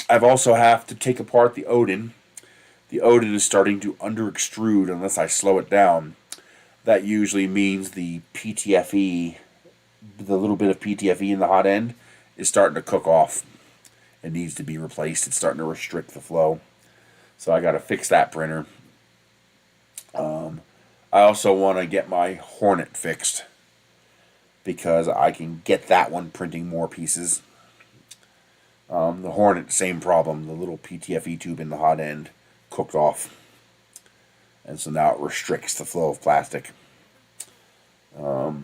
S1: I've also have to take apart the Odin. The Odin is starting to under extrude unless I slow it down. That usually means the PTFE, the little bit of PTFE in the hot end, is starting to cook off. It needs to be replaced. It's starting to restrict the flow. So I got to fix that printer. I also want to get my Hornet fixed, because I can get that one printing more pieces. The Hornet, same problem. The little PTFE tube in the hot end cooked off. And so now it restricts the flow of plastic. So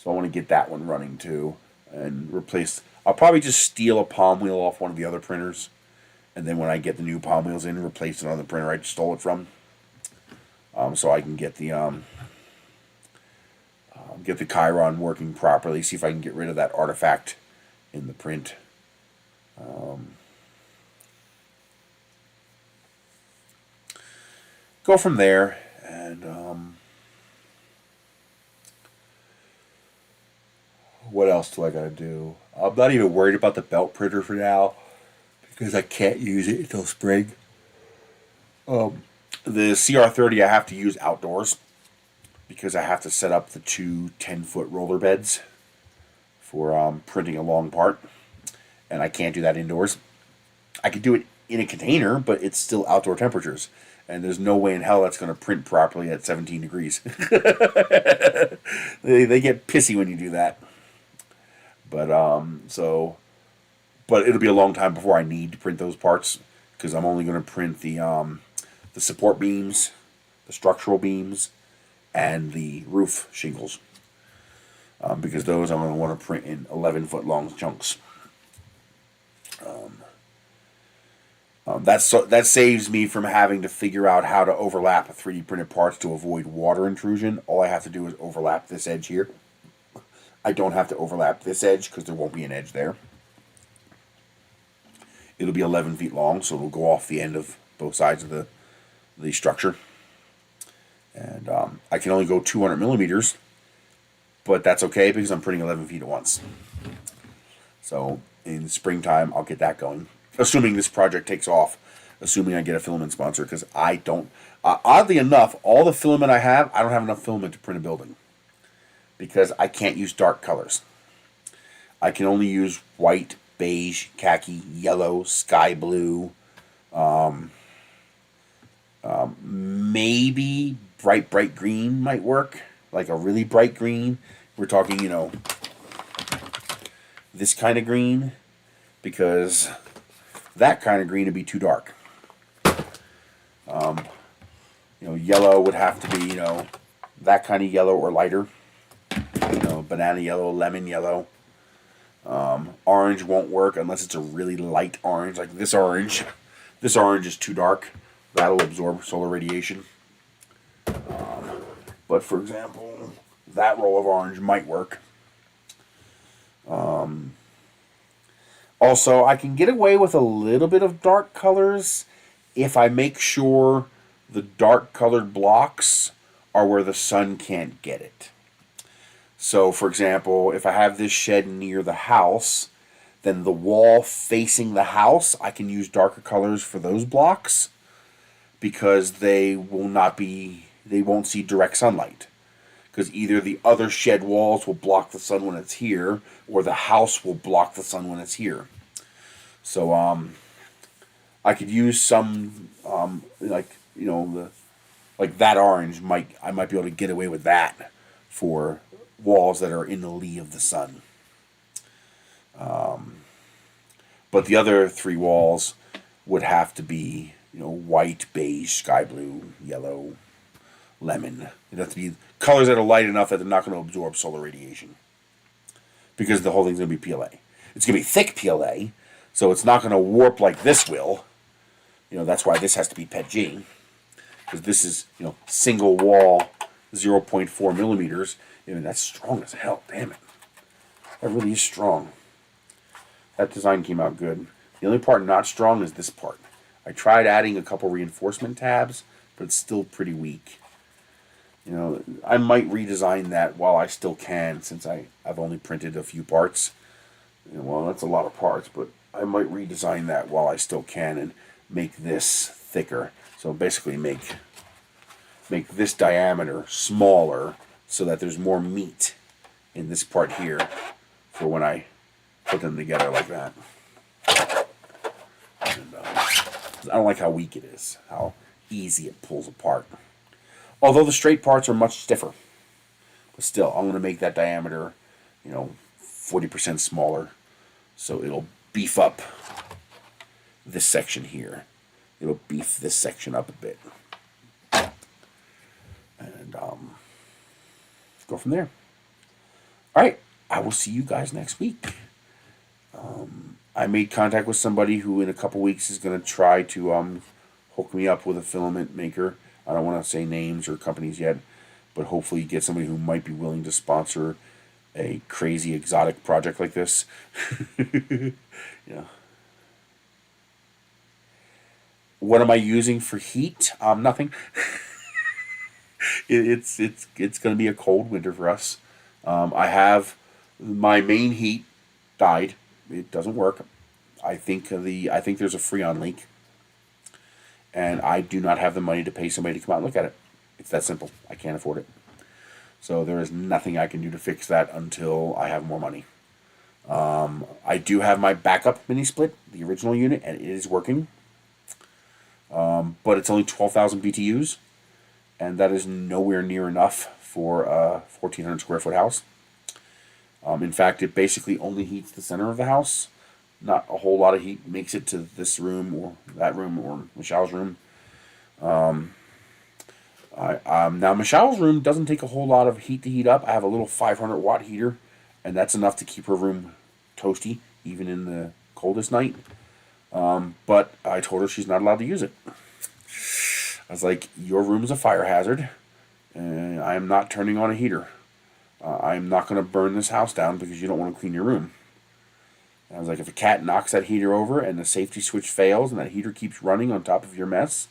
S1: I want to get that one running too. And replace... I'll probably just steal a palm wheel off one of the other printers. And then when I get the new palm wheels in, replace it on the printer I stole it from. So I can get the Chiron working properly. See if I can get rid of that artifact in the print. Go from there, and what else do I gotta do? I'm not even worried about the belt printer for now, because I can't use it until spring. The CR30 I have to use outdoors, because I have to set up the 2 10-foot roller beds for printing a long part, and I can't do that indoors. I could do it in a container, but it's still outdoor temperatures, and there's no way in hell that's going to print properly at 17 degrees. They get pissy when you do that. But but it'll be a long time before I need to print those parts, because I'm only going to print the support beams, the structural beams, and the roof shingles, because those I'm going to want to print in 11-foot long chunks. That saves me from having to figure out how to overlap 3D printed parts to avoid water intrusion. All I have to do is overlap this edge here. I don't have to overlap this edge because there won't be an edge there. It'll be 11 feet long, so it'll go off the end of both sides of the structure. And I can only go 200 millimeters, but that's okay because I'm printing 11 feet at once. So in springtime, I'll get that going. Assuming this project takes off. Assuming I get a filament sponsor, because I don't... oddly enough, all the filament I have, I don't have enough filament to print a building, because I can't use dark colors. I can only use white, beige, khaki, yellow, sky blue, maybe bright green might work, like a really bright green. We're talking, this kind of green, because that kind of green would be too dark. Yellow would have to be, that kind of yellow or lighter. Banana yellow, lemon yellow. Orange won't work unless it's a really light orange, like this orange. This orange is too dark. That'll absorb solar radiation. But for example, that roll of orange might work. Also, I can get away with a little bit of dark colors if I make sure the dark colored blocks are where the sun can't get it. So, for example, if I have this shed near the house, then the wall facing the house, I can use darker colors for those blocks because they won't see direct sunlight. Because either the other shed walls will block the sun when it's here, or the house will block the sun when it's here. So, I could use some, like that orange I might be able to get away with that for walls that are in the lee of the sun. But the other three walls would have to be, white, beige, sky blue, yellow, lemon. It'd have to be colors that are light enough that they're not going to absorb solar radiation. Because the whole thing's going to be PLA. It's going to be thick PLA, so it's not going to warp like this will. That's why this has to be PETG. Because this is, single wall, 0.4 millimeters. That's strong as hell, damn it. That really is strong. That design came out good. The only part not strong is this part. I tried adding a couple reinforcement tabs, but it's still pretty weak. I might redesign that while I still can, since I've only printed a few parts. Well, that's a lot of parts, but I might redesign that while I still can and make this thicker. So basically make this diameter smaller so that there's more meat in this part here for when I put them together like that. And, I don't like how weak it is, how easy it pulls apart. Although the straight parts are much stiffer. But still, I'm going to make that diameter, 40% smaller. So it'll beef up this section here. It'll beef this section up a bit. And go from there. Alright, I will see you guys next week. I made contact with somebody who in a couple weeks is going to try to hook me up with a filament maker. I don't want to say names or companies yet, but hopefully get somebody who might be willing to sponsor a crazy exotic project like this. Yeah. What am I using for heat? Nothing. It's going to be a cold winter for us. I have my main heat died. It doesn't work. I think there's a Freon leak, and I do not have the money to pay somebody to come out and look at it. It's that simple. I can't afford it. So there is nothing I can do to fix that until I have more money. I do have my backup mini split, the original unit, and it is working. But it's only 12,000 BTUs, and that is nowhere near enough for a 1,400 square foot house. In fact, it basically only heats the center of the house. Not a whole lot of heat makes it to this room or that room or Michelle's room. Now Michelle's room doesn't take a whole lot of heat to heat up. I have a little 500 watt heater, and that's enough to keep her room toasty, even in the coldest night. But I told her she's not allowed to use it. I was like, your room is a fire hazard, and I am not turning on a heater. I am not going to burn this house down because you don't want to clean your room. And I was like, if a cat knocks that heater over and the safety switch fails and that heater keeps running on top of your mess,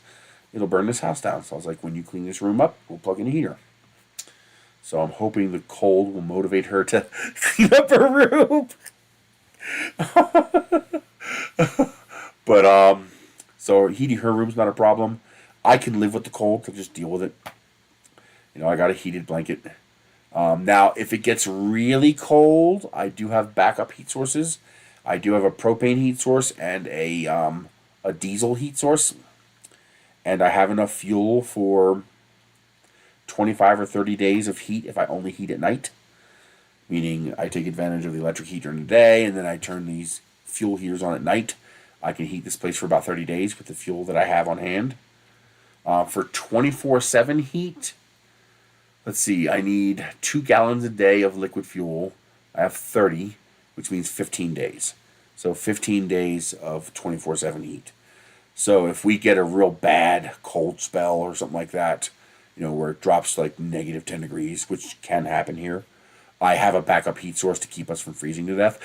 S1: it'll burn this house down. So I was like, when you clean this room up, we'll plug in a heater. So I'm hoping the cold will motivate her to clean up her room. But, so heating her room's not a problem. I can live with the cold, so just deal with it. I got a heated blanket. Now, if it gets really cold, I do have backup heat sources. I do have a propane heat source and a diesel heat source. And I have enough fuel for 25 or 30 days of heat if I only heat at night. meaning I take advantage of the electric heat during the day, and then I turn these fuel heaters on at night. I can heat this place for about 30 days with the fuel that I have on hand. For 24/7 heat, let's see, I need 2 gallons a day of liquid fuel. I have 30, which means 15 days. So 15 days of 24/7 heat. So if we get a real bad cold spell or something like that, where it drops like negative 10 degrees, which can happen here, I have a backup heat source to keep us from freezing to death.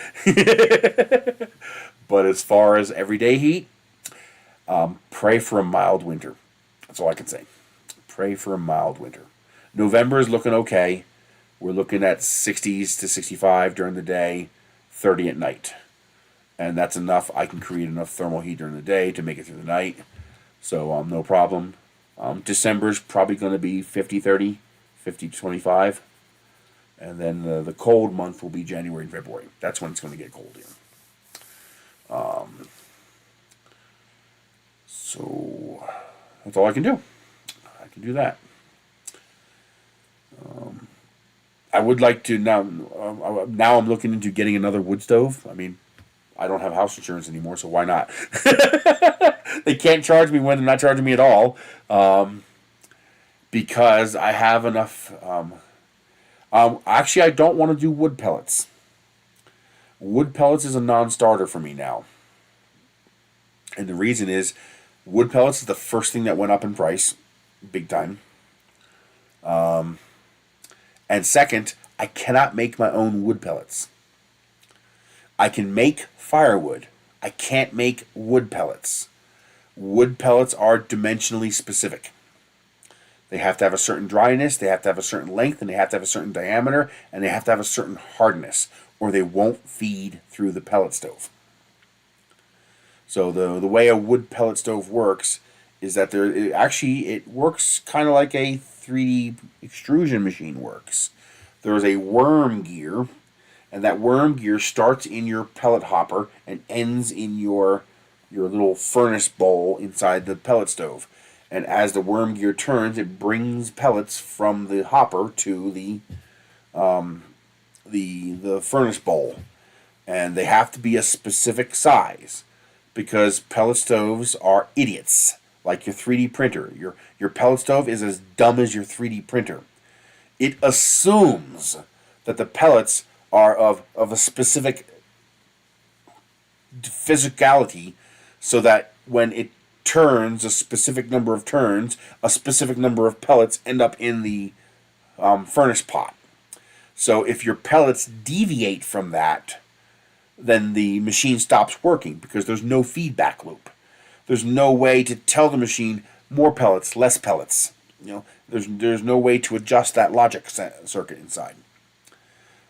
S1: But as far as everyday heat, pray for a mild winter. That's all I can say. Pray for a mild winter. November is looking okay. We're looking at 60s to 65 during the day, 30 at night. And that's enough. I can create enough thermal heat during the day to make it through the night. So no problem. December's probably going to be 50-30, 50-25. And then the cold month will be January and February. That's when it's going to get cold here. So that's all I can do. I can do that. I would like to now. Now I'm looking into getting another wood stove. I mean, I don't have house insurance anymore, so why not? They can't charge me when they're not charging me at all, because I have enough. Actually, I don't want to do wood pellets. Wood pellets is a non-starter for me now. And the reason is, wood pellets is the first thing that went up in price, big time. And second, I cannot make my own wood pellets. I can make firewood. I can't make wood pellets. Wood pellets are dimensionally specific. They have to have a certain dryness, they have to have a certain length, and they have to have a certain diameter, and they have to have a certain hardness, or they won't feed through the pellet stove. So the way a wood pellet stove works is that it works kind of like a 3D extrusion machine works. There is a worm gear, and that worm gear starts in your pellet hopper and ends in your little furnace bowl inside the pellet stove. And as the worm gear turns, it brings pellets from the hopper to the furnace bowl, and they have to be a specific size, because pellet stoves are idiots, like your 3D printer. Your pellet stove is as dumb as your 3D printer. It assumes that the pellets are of a specific physicality, so that when it turns a specific number of turns, a specific number of pellets end up in the furnace pot. So if your pellets deviate from that, then the machine stops working, because there's no feedback loop. There's no way to tell the machine more pellets, less pellets. There's no way to adjust that logic circuit inside.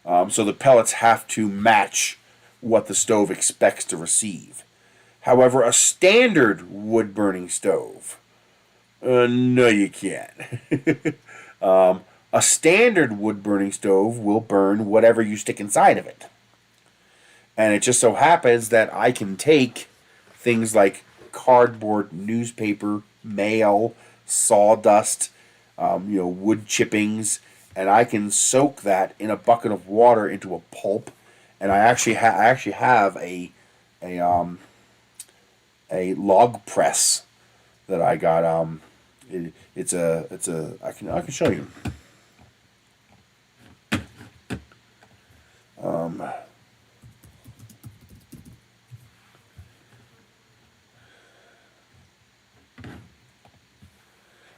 S1: So the pellets have to match what the stove expects to receive. However, a standard wood-burning stove, no you can't. A standard wood-burning stove will burn whatever you stick inside of it. And it just so happens that I can take things like cardboard, newspaper, mail, sawdust, wood chippings, and I can soak that in a bucket of water into a pulp. And I actually have a log press that I got. I can show you.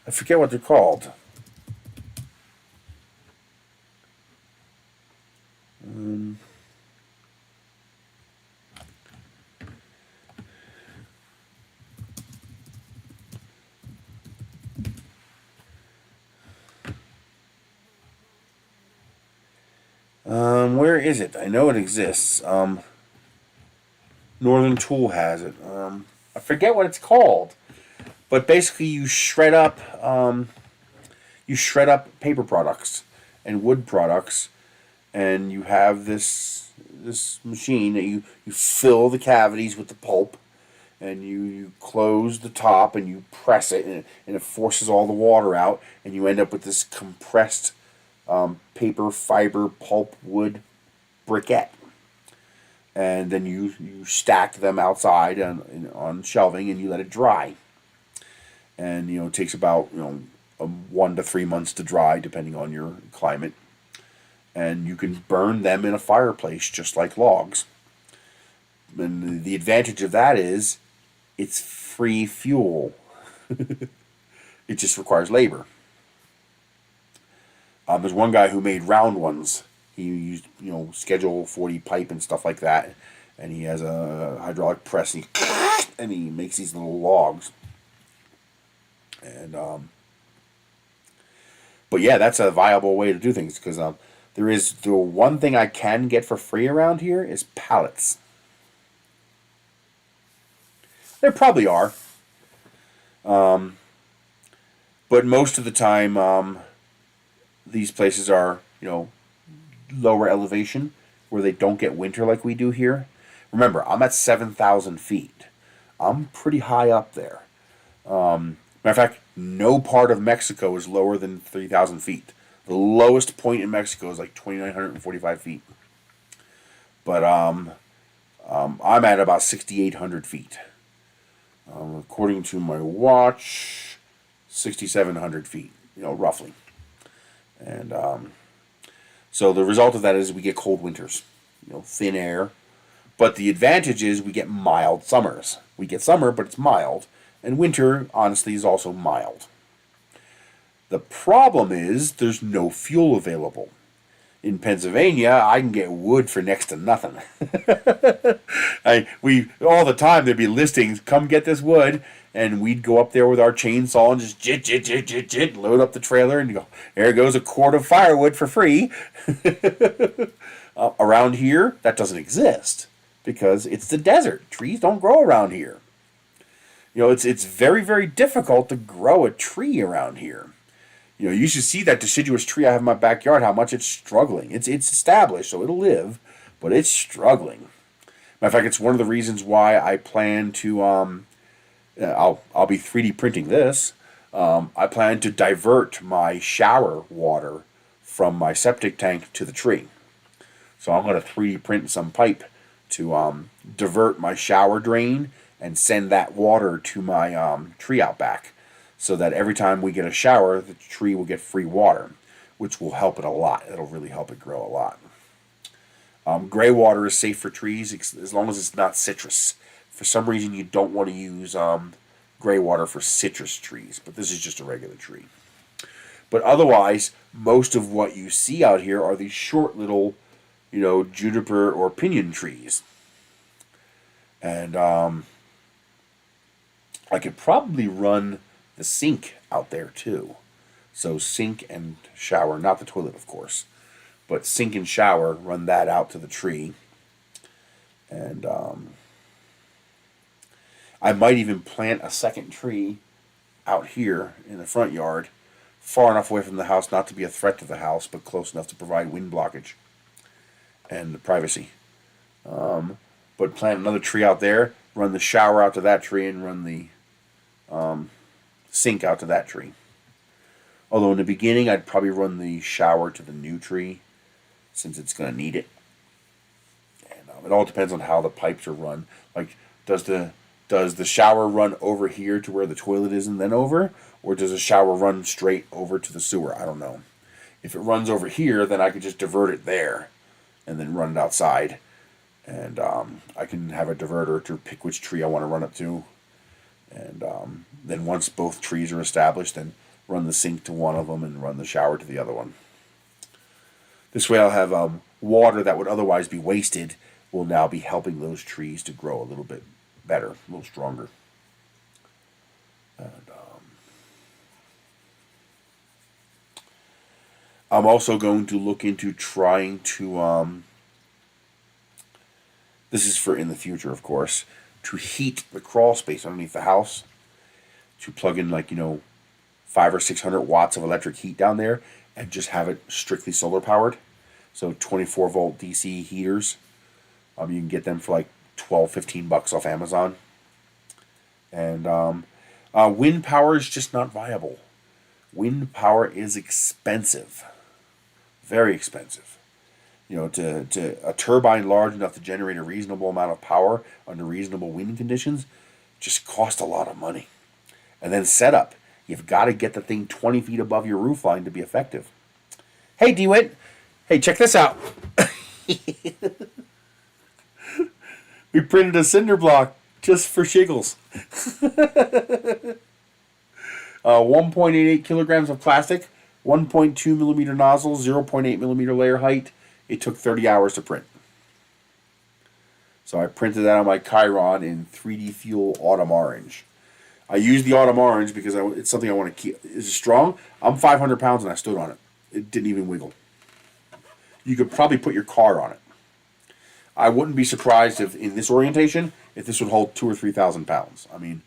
S1: I forget what they're called. Where is it? I know it exists. Northern Tool has it. I forget what it's called. But basically, you shred up paper products and wood products, and you have this machine that you fill the cavities with the pulp, and you close the top and you press it, and it forces all the water out, and you end up with this compressed paper, fiber, pulp, wood briquette. And then you stack them outside on shelving, and you let it dry. And it takes about 1 to 3 months to dry, depending on your climate. And you can burn them in a fireplace just like logs. And the advantage of that is it's free fuel. It just requires labor. There's one guy who made round ones. He used, Schedule 40 pipe and stuff like that. And he has a hydraulic press, and he makes these little logs. And, but yeah, that's a viable way to do things, because there is the one thing I can get for free around here is pallets. There probably are. But most of the time, these places are, lower elevation, where they don't get winter like we do here. Remember, I'm at 7,000 feet. I'm pretty high up there. Matter of fact, no part of Mexico is lower than 3,000 feet. The lowest point in Mexico is like 2,945 feet. But I'm at about 6,800 feet. According to my watch, 6,700 feet, roughly. And so the result of that is we get cold winters, thin air. But the advantage is we get mild summers. We get summer, but it's mild. And winter, honestly, is also mild. The problem is there's no fuel available. In Pennsylvania, I can get wood for next to nothing. All the time there'd be listings, come get this wood, and we'd go up there with our chainsaw and just jit, load up the trailer, and go, there goes a quart of firewood for free. Around here, that doesn't exist, because it's the desert. Trees don't grow around here. It's very, very difficult to grow a tree around here. You should see that deciduous tree I have in my backyard, how much it's struggling. It's established, so it'll live, but it's struggling. Matter of fact, it's one of the reasons why I plan to, I'll be 3D printing this. I plan to divert my shower water from my septic tank to the tree. So I'm going to 3D print some pipe to divert my shower drain and send that water to my tree out back. So that every time we get a shower, the tree will get free water, which will help it a lot. It'll really help it grow a lot. Gray water is safe for trees as long as it's not citrus. For some reason, you don't want to use gray water for citrus trees, but this is just a regular tree. But otherwise, most of what you see out here are these short little, juniper or pinyon trees. And I could probably run the sink out there too. So sink and shower, not the toilet of course, but sink and shower, run that out to the tree. And I might even plant a second tree out here in the front yard, far enough away from the house not to be a threat to the house, but close enough to provide wind blockage and privacy. But plant another tree out there, run the shower out to that tree, and run the sink out to that tree. Although in the beginning, I'd probably run the shower to the new tree, since it's going to need it. And it all depends on how the pipes are run. Like, does the shower run over here to where the toilet is and then over, or does the shower run straight over to the sewer? I don't know. If it runs over here, then I could just divert it there, and then run it outside. And I can have a diverter to pick which tree I want to run it to. And then once both trees are established, then run the sink to one of them and run the shower to the other one. This way I'll have water that would otherwise be wasted will now be helping those trees to grow a little bit better, a little stronger. And I'm also going to look into trying to, this is for in the future of course, to heat the crawl space underneath the house, to plug in 500 or 600 watts of electric heat down there and just have it strictly solar powered. So 24 volt DC heaters. You can get them for like $12-15 off Amazon. And wind power is just not viable. Wind power is expensive. very expensive. You know, to a turbine large enough to generate a reasonable amount of power under reasonable wind conditions just cost a lot of money. And then setup. You've got to get the thing 20 feet above your roof line to be effective. Hey, DeWitt. Hey, check this out. We printed a cinder block just for shiggles. 1.88 kilograms of plastic, 1.2 millimeter nozzle, 0.8 millimeter layer height. It took 30 hours to print. So I printed that on my Chiron in 3D Fuel Autumn Orange. I used the Autumn Orange because it's something I want to keep. Is it strong? I'm 500 pounds and I stood on it. It didn't even wiggle. You could probably put your car on it. I wouldn't be surprised if in this orientation, if this would hold 2,000 or 3,000 pounds. I mean,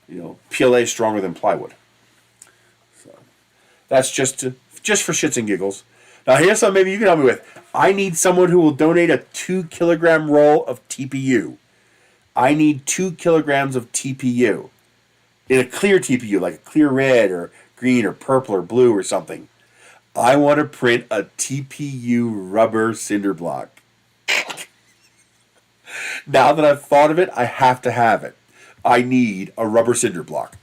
S1: you know, PLA is stronger than plywood. So that's just for shits and giggles. Now here's something maybe you can help me with. I need someone who will donate a 2 kilogram roll of TPU. I need 2 kilograms of TPU. In a clear TPU, like a clear red or green or purple or blue or something. I want to print a TPU rubber cinder block. Now that I've thought of it, I have to have it. I need a rubber cinder block.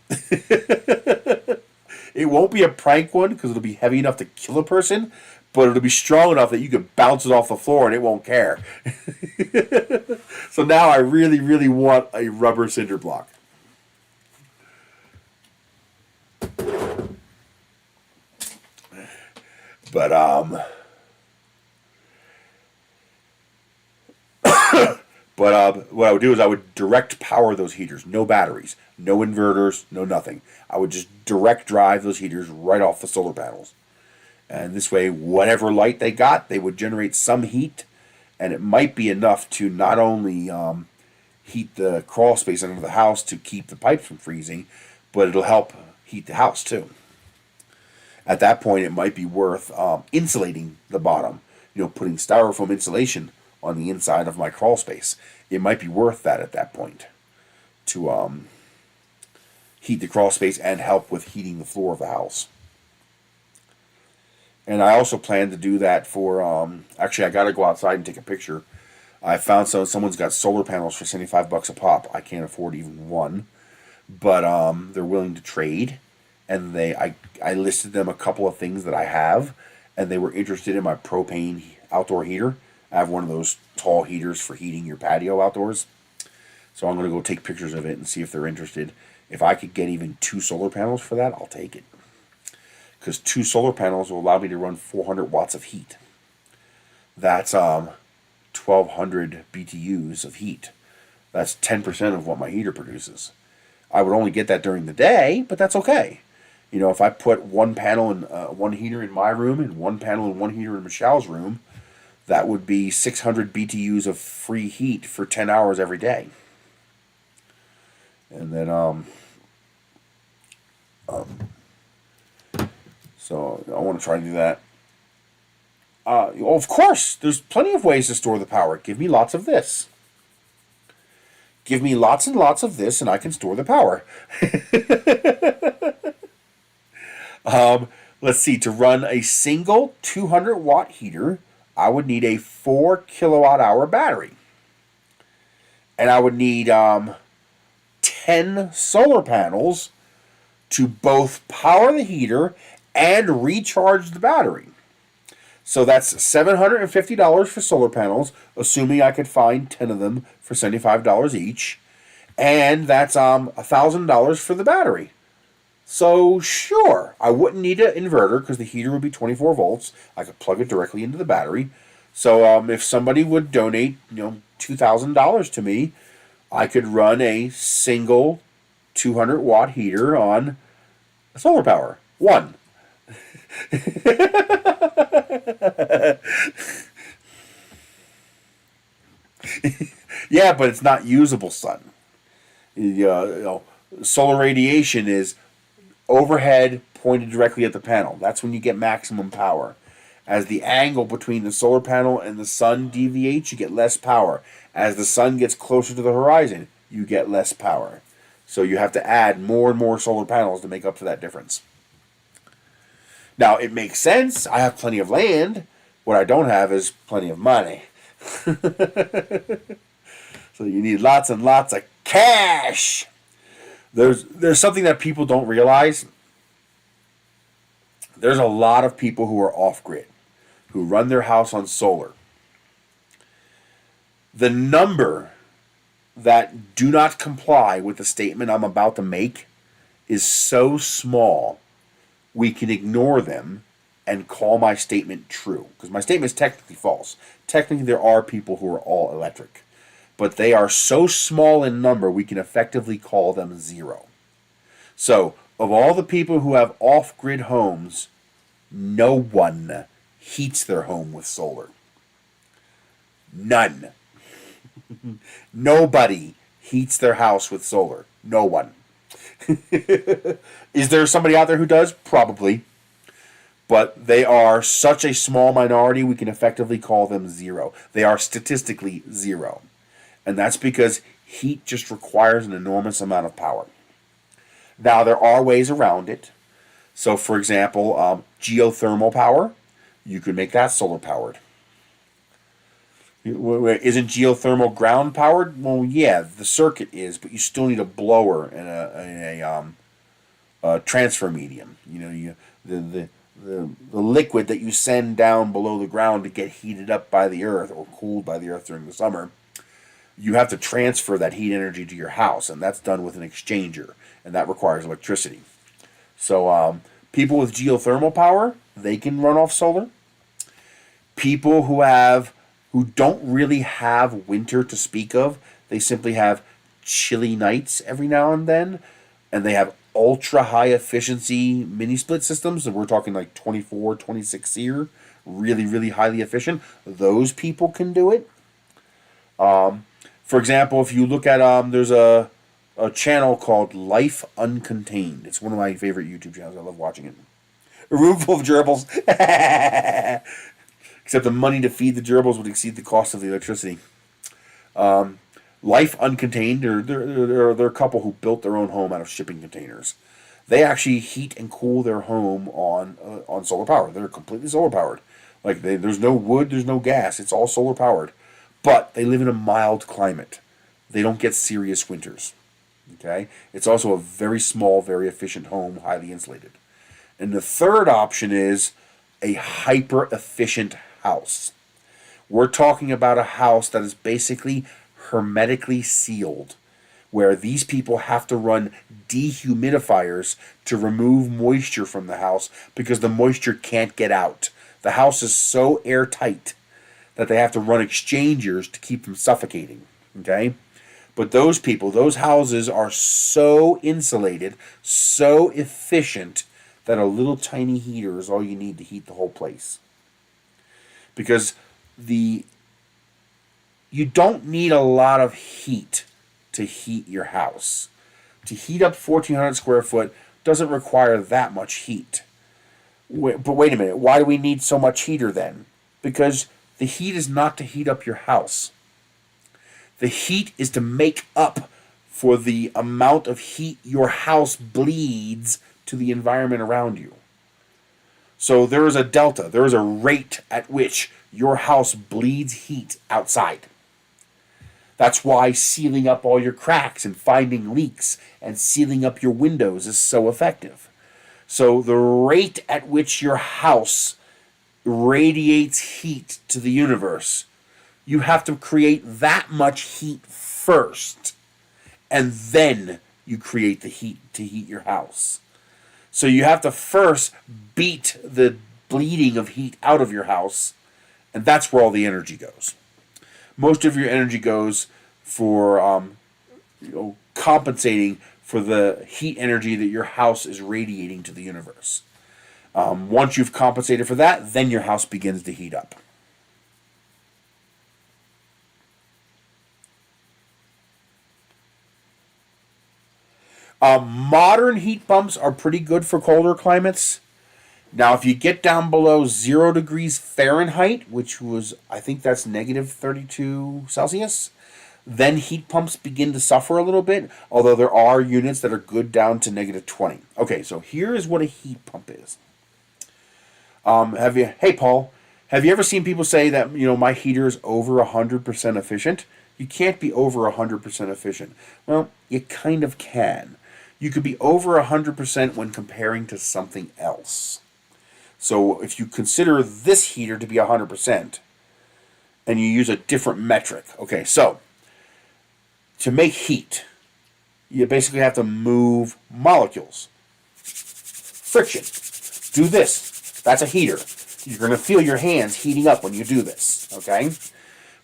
S1: It won't be a prank one because it'll be heavy enough to kill a person, but it'll be strong enough that you can bounce it off the floor and it won't care. So now I really, really want a rubber cinder block. But what I would do is I would direct power those heaters. No batteries, no inverters, no nothing. I would just direct drive those heaters right off the solar panels. And this way, whatever light they got, they would generate some heat. And it might be enough to not only heat the crawl space under the house to keep the pipes from freezing, but it'll help heat the house too. At that point, it might be worth insulating the bottom. You know, putting styrofoam insulation on the inside of my crawl space. It might be worth that at that point to heat the crawl space and help with heating the floor of the house. And I also plan to do that for, actually I got to go outside and take a picture. I found someone's got solar panels for $75 a pop. I can't afford even one. But they're willing to trade. And I listed them a couple of things that I have. And they were interested in my propane outdoor heater. I have one of those tall heaters for heating your patio outdoors. So I'm going to go take pictures of it and see if they're interested. If I could get even 2 solar panels for that, I'll take it. Because 2 solar panels will allow me to run 400 watts of heat. That's 1,200 BTUs of heat. That's 10% of what my heater produces. I would only get that during the day, but that's okay. You know, if I put one panel and one heater in my room and one panel and one heater in Michelle's room, that would be 600 BTUs of free heat for 10 hours every day. And then, so I want to try to do that. Of course, there's plenty of ways to store the power. Give me lots of this. Give me lots and lots of this, and I can store the power. Let's see. To run a single 200-watt heater, I would need a 4 kilowatt-hour battery. And I would need 10 solar panels to both power the heater and recharge the battery. So that's $750 for solar panels, assuming I could find 10 of them for $75 each. And that's $1,000 for the battery. So sure, I wouldn't need an inverter because the heater would be 24 volts. I could plug it directly into the battery. So if somebody would donate, $2,000 to me, I could run a single 200-watt heater on solar power. One. Yeah, but it's not usable sun. Solar radiation is overhead pointed directly at the panel. That's when you get maximum power. As the angle between the solar panel and the sun deviates, you get less power. As the sun gets closer to the horizon, you get less power. So you have to add more and more solar panels to make up for that difference. Now, it makes sense. I have plenty of land. What I don't have is plenty of money. So you need lots and lots of cash. There's something that people don't realize. There's a lot of people who are off-grid, who run their house on solar. The number that do not comply with the statement I'm about to make is so small, we can ignore them and call my statement true. Because my statement is technically false. Technically, there are people who are all electric. But they are so small in number, we can effectively call them zero. So, of all the people who have off-grid homes, no one heats their home with solar. None. Nobody heats their house with solar. No one. Is there somebody out there who does? Probably. But they are such a small minority, we can effectively call them zero. They are statistically zero. And that's because heat just requires an enormous amount of power. Now, there are ways around it. So, for example, geothermal power, you can make that solar powered. Isn't geothermal ground powered? Well, yeah, the circuit is, but you still need a blower and a transfer medium. You know, the liquid that you send down below the ground to get heated up by the earth or cooled by the earth during the summer, you have to transfer that heat energy to your house, and that's done with an exchanger, and that requires electricity. So people with geothermal power, they can run off solar. People who don't really have winter to speak of, they simply have chilly nights every now and then, and they have ultra high efficiency mini split systems, and we're talking like 24, 26 SEER, really, really highly efficient. Those people can do it. For example, if you look at, there's a channel called Life Uncontained. It's one of my favorite YouTube channels. I love watching it. A room full of gerbils. Except the money to feed the gerbils would exceed the cost of the electricity. Life Uncontained, they're a couple who built their own home out of shipping containers. They actually heat and cool their home on solar power. They're completely solar powered. Like there's no wood, there's no gas. It's all solar powered. But they live in a mild climate. They don't get serious winters. Okay? It's also a very small, very efficient home, highly insulated. And the third option is a hyper-efficient house. We're talking about a house that is basically hermetically sealed, where these people have to run dehumidifiers to remove moisture from the house because the moisture can't get out. The house is so airtight that they have to run exchangers to keep from suffocating. Okay? But those people, those houses are so insulated, so efficient, that a little tiny heater is all you need to heat the whole place. Because you don't need a lot of heat to heat your house. To heat up 1,400 square foot doesn't require that much heat. But wait a minute, why do we need so much heater then? Because the heat is not to heat up your house. The heat is to make up for the amount of heat your house bleeds to the environment around you. So there is a delta, there is a rate at which your house bleeds heat outside. That's why sealing up all your cracks and finding leaks and sealing up your windows is so effective. So the rate at which your house radiates heat to the universe, you have to create that much heat first, and then you create the heat to heat your house. So you have to first beat the bleeding of heat out of your house, and that's where all the energy goes. Most of your energy goes for compensating for the heat energy that your house is radiating to the universe. Once you've compensated for that, then your house begins to heat up. Modern heat pumps are pretty good for colder climates. Now, if you get down below 0 degrees Fahrenheit, which was, I think that's negative 32 Celsius, then heat pumps begin to suffer a little bit, although there are units that are good down to negative 20. Okay, so here is what a heat pump is. Hey Paul, Have you ever seen people say that, my heater is over 100% efficient? You can't be over 100% efficient. Well, you kind of can. You could be over 100% when comparing to something else. So if you consider this heater to be 100%, and you use a different metric. Okay, so to make heat, you basically have to move molecules. Friction. Do this. That's a heater. You're going to feel your hands heating up when you do this. Okay?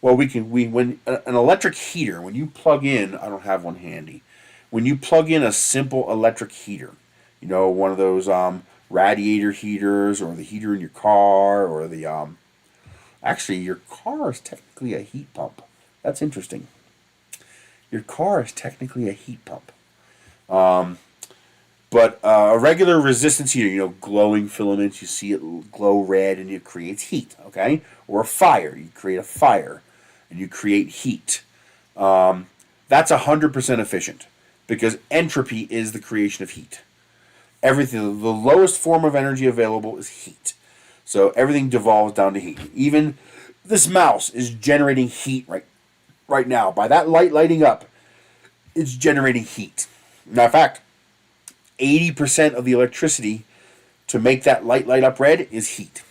S1: Well, when an electric heater, when you plug in, I don't have one handy. When you plug in a simple electric heater, one of those radiator heaters, or the heater in your car, or the actually, your car is technically a heat pump. That's interesting. Your car is technically a heat pump. But a regular resistance heater, glowing filaments, you see it glow red and it creates heat, okay? Or a fire, you create a fire and you create heat. That's 100% efficient because entropy is the creation of heat. Everything, the lowest form of energy available is heat. So everything devolves down to heat. Even this mouse is generating heat right now. By that light lighting up, it's generating heat. Now, in fact, 80% of the electricity to make that light up red is heat.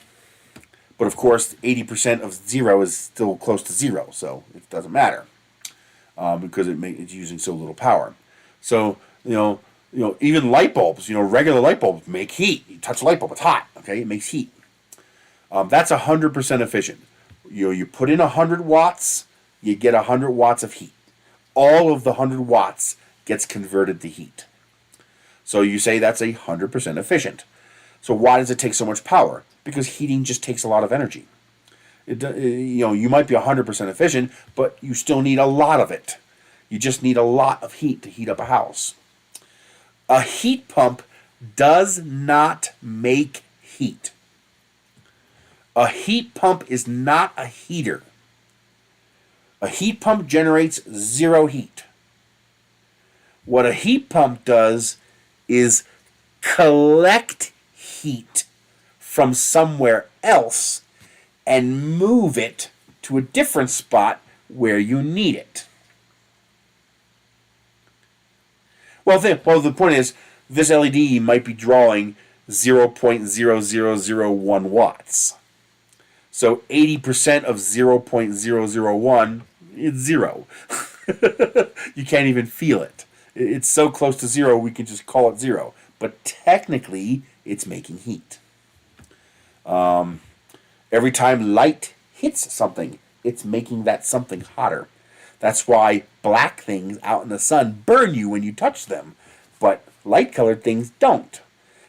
S1: But of course, 80% of zero is still close to zero, so it doesn't matter because it's using so little power. So even light bulbs, regular light bulbs make heat. You touch a light bulb, it's hot. Okay, it makes heat. That's 100% efficient. You put in 100 watts, you get 100 watts of heat. All of the 100 watts gets converted to heat. So you say that's 100% efficient. So why does it take so much power? Because heating just takes a lot of energy. You might be 100% efficient, but you still need a lot of it. You just need a lot of heat to heat up a house. A heat pump does not make heat. A heat pump is not a heater. A heat pump generates zero heat. What a heat pump does is collect heat from somewhere else and move it to a different spot where you need it. Well, the point is, this LED might be drawing 0.0001 watts. So 80% of 0.001 is zero. You can't even feel it. It's so close to zero, we can just call it zero. But technically, it's making heat. Every time light hits something, it's making that something hotter. That's why black things out in the sun burn you when you touch them. But light-colored things don't.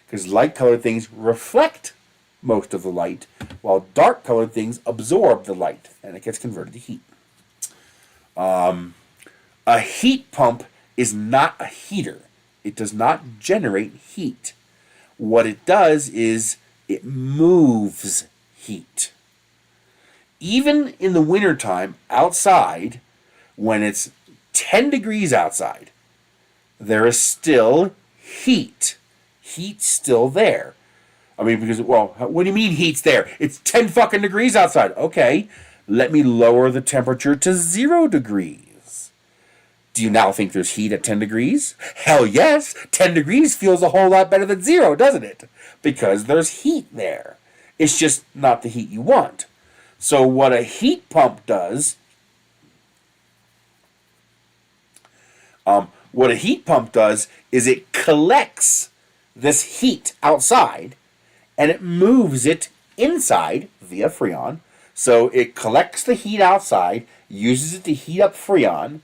S1: Because light-colored things reflect most of the light, while dark-colored things absorb the light, and it gets converted to heat. A heat pump is not a heater. It does not generate heat. What it does is it moves heat. Even in the wintertime outside, when it's 10 degrees outside, there is still heat. Heat's still there. I mean, because, what do you mean heat's there? It's 10 fucking degrees outside. Okay, let me lower the temperature to 0 degrees. Do you now think there's heat at 10 degrees? Hell yes! 10 degrees feels a whole lot better than 0, doesn't it? Because there's heat there. It's just not the heat you want. So what a heat pump does... is it collects this heat outside and it moves it inside via Freon. So it collects the heat outside, uses it to heat up Freon,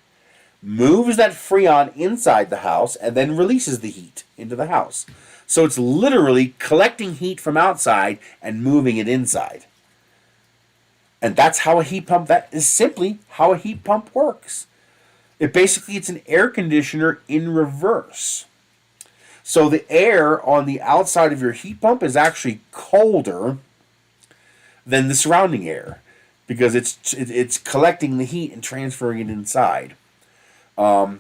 S1: moves that Freon inside the house, and then releases the heat into the house. So it's literally collecting heat from outside and moving it inside. And that's how that is simply how a heat pump works. It's an air conditioner in reverse. So the air on the outside of your heat pump is actually colder than the surrounding air because it's collecting the heat and transferring it inside. Now,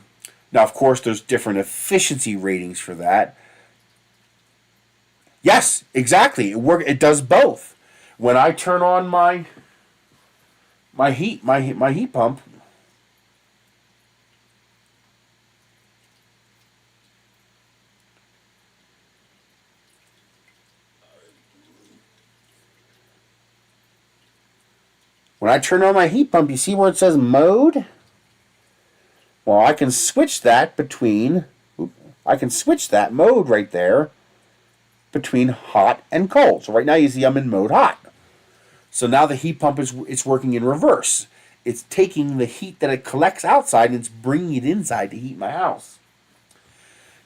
S1: of course, there's different efficiency ratings for that. Yes, exactly. It does both. When I turn on my heat pump, you see where it says mode? Well, I can switch that mode right there between hot and cold. So right now you see I'm in mode hot. So now the heat pump it's working in reverse. It's taking the heat that it collects outside and it's bringing it inside to heat my house.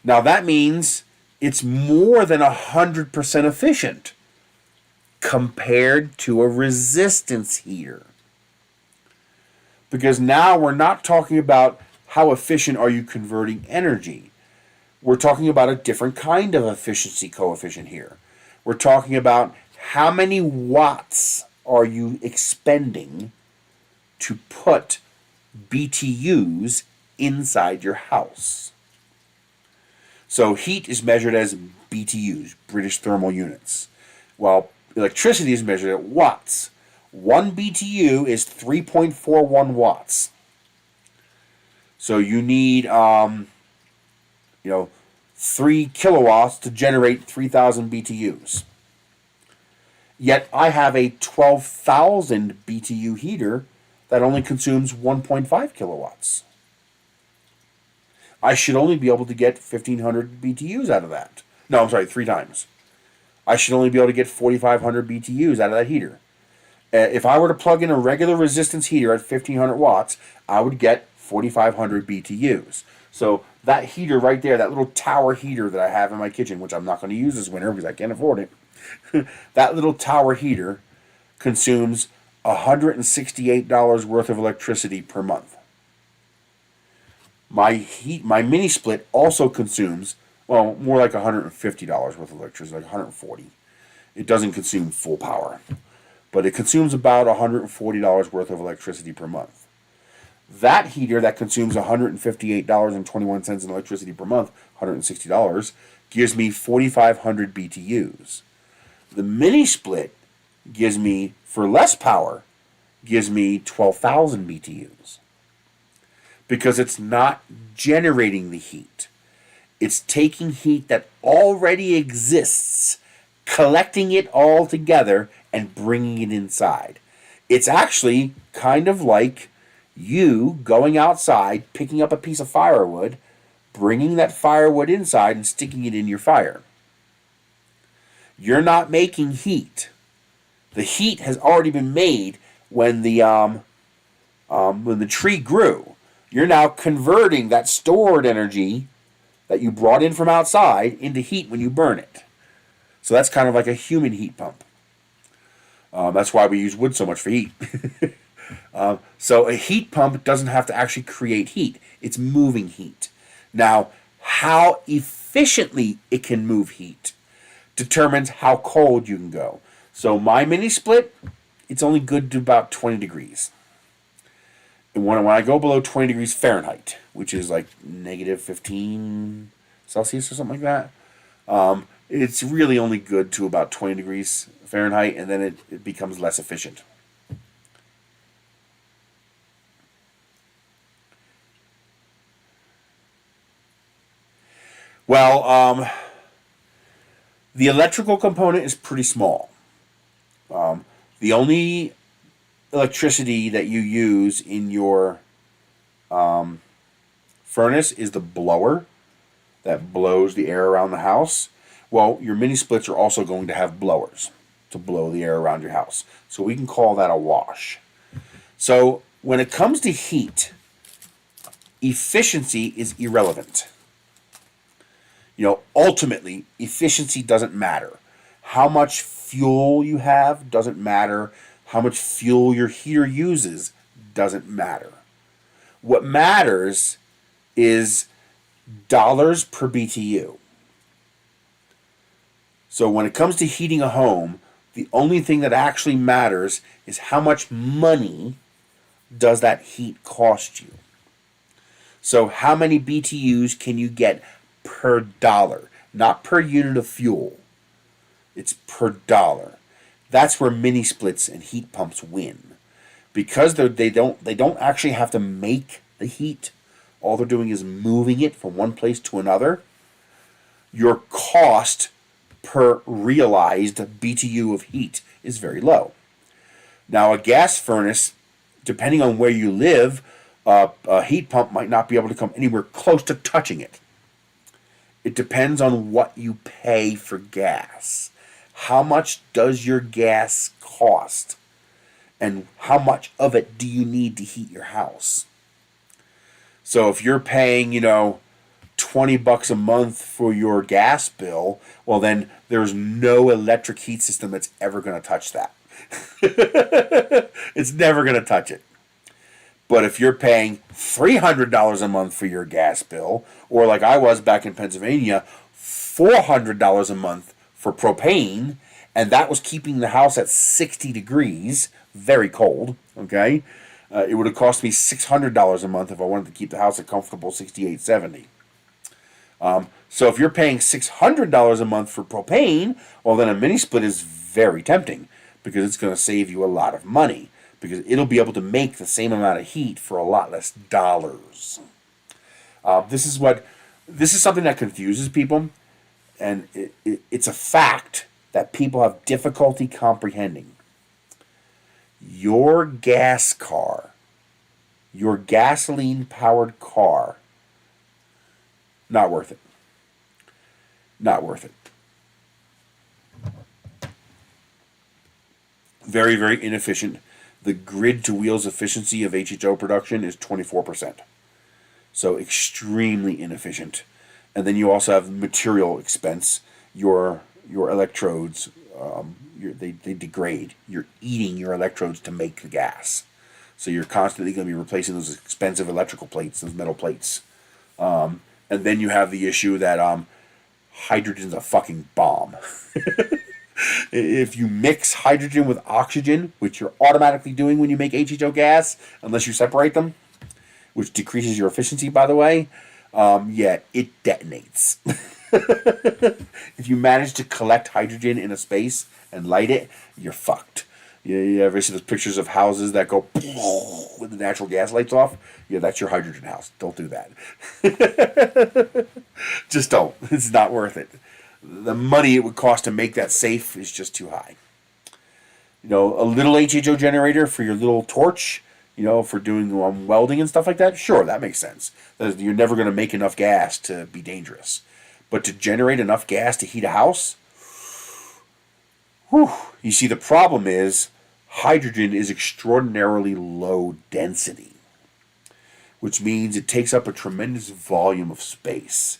S1: Now that means it's more than 100% efficient compared to a resistance heater. Because now we're not talking about how efficient are you converting energy. We're talking about a different kind of efficiency coefficient here. We're talking about how many watts are you expending to put BTUs inside your house. So heat is measured as BTUs, British thermal units, while electricity is measured at watts. 1 BTU is 3.41 watts. So you need 3 kilowatts to generate 3,000 BTUs. Yet I have a 12,000 BTU heater that only consumes 1.5 kilowatts. I should only be able to get 1,500 BTUs out of that. No, I'm sorry, 3 times. I should only be able to get 4,500 BTUs out of that heater. If I were to plug in a regular resistance heater at 1,500 watts, I would get 4,500 BTUs. So that heater right there, that little tower heater that I have in my kitchen, which I'm not going to use this winter because I can't afford it, that little tower heater consumes $168 worth of electricity per month. My mini split also consumes, well, more like $150 worth of electricity, like $140. It doesn't consume full power, but it consumes about $140 worth of electricity per month. That heater that consumes $158.21 in electricity per month, $160, gives me 4,500 BTUs. The mini split gives me, for less power, gives me 12,000 BTUs. Because it's not generating the heat. It's taking heat that already exists, collecting it all together, and bringing it inside. It's actually kind of like you going outside, picking up a piece of firewood, bringing that firewood inside and sticking it in your fire. You're not making heat. The heat has already been made when the tree grew. You're now converting that stored energy that you brought in from outside into heat when you burn it. So that's kind of like a human heat pump. That's why we use wood so much for heat. So a heat pump doesn't have to actually create heat. It's moving heat. Now, how efficiently it can move heat determines how cold you can go. So my mini split, it's only good to about 20 degrees. And when I go below 20 degrees Fahrenheit, which is like negative 15 Celsius or something like that, it's really only good to about 20 degrees Fahrenheit, and then it becomes less efficient. Well, the electrical component is pretty small. The only electricity that you use in your furnace is the blower that blows the air around the house. Well, your mini splits are also going to have blowers to blow the air around your house. So we can call that a wash. So when it comes to heat, efficiency is irrelevant. Ultimately, efficiency doesn't matter. How much fuel you have doesn't matter. How much fuel your heater uses doesn't matter. What matters is dollars per BTU. So when it comes to heating a home, the only thing that actually matters is how much money does that heat cost you. So how many BTUs can you get per dollar? Not per unit of fuel. It's per dollar. That's where mini splits and heat pumps win, because they don't actually have to make the heat. All they're doing is moving it from one place to another. Your cost per realized BTU of heat is very low. Now, a gas furnace, depending on where you live, a heat pump might not be able to come anywhere close to touching it. It depends on what you pay for gas. How much does your gas cost? And how much of it do you need to heat your house? So if you're paying, $20 a month for your gas bill, well, then there's no electric heat system that's ever going to touch that. It's never going to touch it. But if you're paying $300 a month for your gas bill, or like I was back in Pennsylvania, $400 a month for propane, and that was keeping the house at 60 degrees, very cold, okay? It would have cost me $600 a month if I wanted to keep the house at comfortable 68, 70. So if you're paying $600 a month for propane, well, then a mini split is very tempting, because it's going to save you a lot of money, because it'll be able to make the same amount of heat for a lot less dollars. This is something that confuses people, and it's a fact that people have difficulty comprehending. Your gas car, your gasoline-powered car, not worth it. Not worth it. Very, very inefficient. The grid-to-wheels efficiency of HHO production is 24%. So extremely inefficient. And then you also have material expense. Your electrodes, they degrade. You're eating your electrodes to make the gas. So you're constantly going to be replacing those expensive electrical plates, those metal plates. And then you have the issue that hydrogen's a fucking bomb. If you mix hydrogen with oxygen, which you're automatically doing when you make HHO gas, unless you separate them, which decreases your efficiency, by the way, it detonates. If you manage to collect hydrogen in a space and light it, you're fucked. You ever see those pictures of houses that go with the natural gas lights off? Yeah, that's your hydrogen house. Don't do that. Just don't. It's not worth it. The money it would cost to make that safe is just too high. A little HHO generator for your little torch, for doing welding and stuff like that, sure, that makes sense. You're never going to make enough gas to be dangerous. But to generate enough gas to heat a house, you see, the problem is hydrogen is extraordinarily low density, which means it takes up a tremendous volume of space.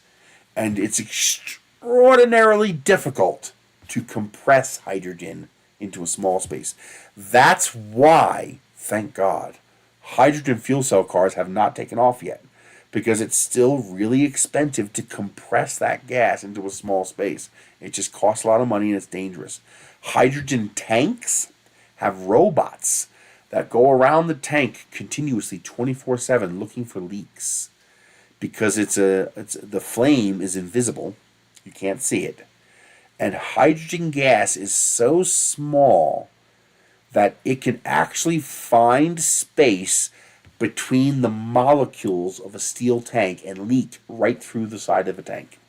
S1: And it's extraordinarily difficult to compress hydrogen into a small space. That's why, thank God, hydrogen fuel cell cars have not taken off yet, because it's still really expensive to compress that gas into a small space. It just costs a lot of money and it's dangerous. Hydrogen tanks have robots that go around the tank continuously 24/7 looking for leaks, because the flame is invisible. You can't see it. And hydrogen gas is so small that it can actually find space between the molecules of a steel tank and leak right through the side of a tank.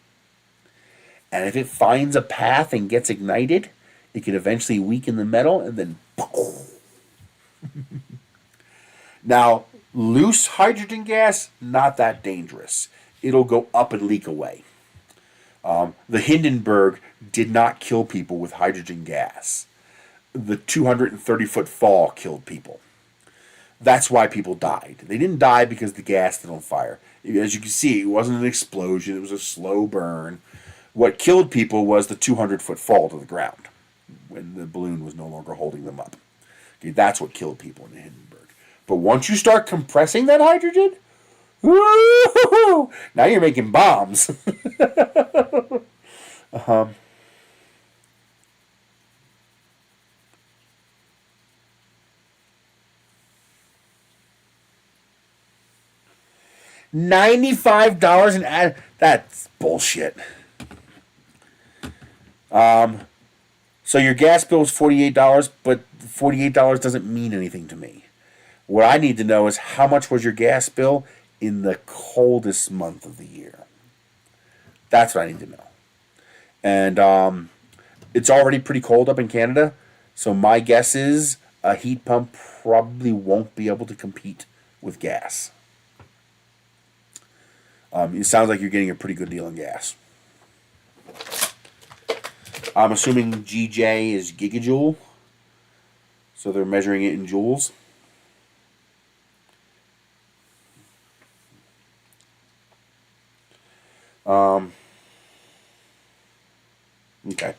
S1: And if it finds a path and gets ignited, it can eventually weaken the metal and then... Now, loose hydrogen gas, not that dangerous. It'll go up and leak away. The Hindenburg did not kill people with hydrogen gas. The 230-foot fall killed people. That's why people died. They didn't die because the gas lit on fire. As you can see, it wasn't an explosion. It was a slow burn. What killed people was the 200-foot fall to the ground when the balloon was no longer holding them up. Okay, that's what killed people in the Hindenburg. But once you start compressing that hydrogen, woo-hoo-hoo, now you're making bombs. $95 an ad. That's bullshit. So your gas bill is $48, but $48 doesn't mean anything to me. What I need to know is how much was your gas bill in the coldest month of the year. That's what I need to know. And it's already pretty cold up in Canada, so my guess is a heat pump probably won't be able to compete with gas. It sounds like you're getting a pretty good deal on gas. I'm assuming GJ is gigajoule, so they're measuring it in joules. Okay.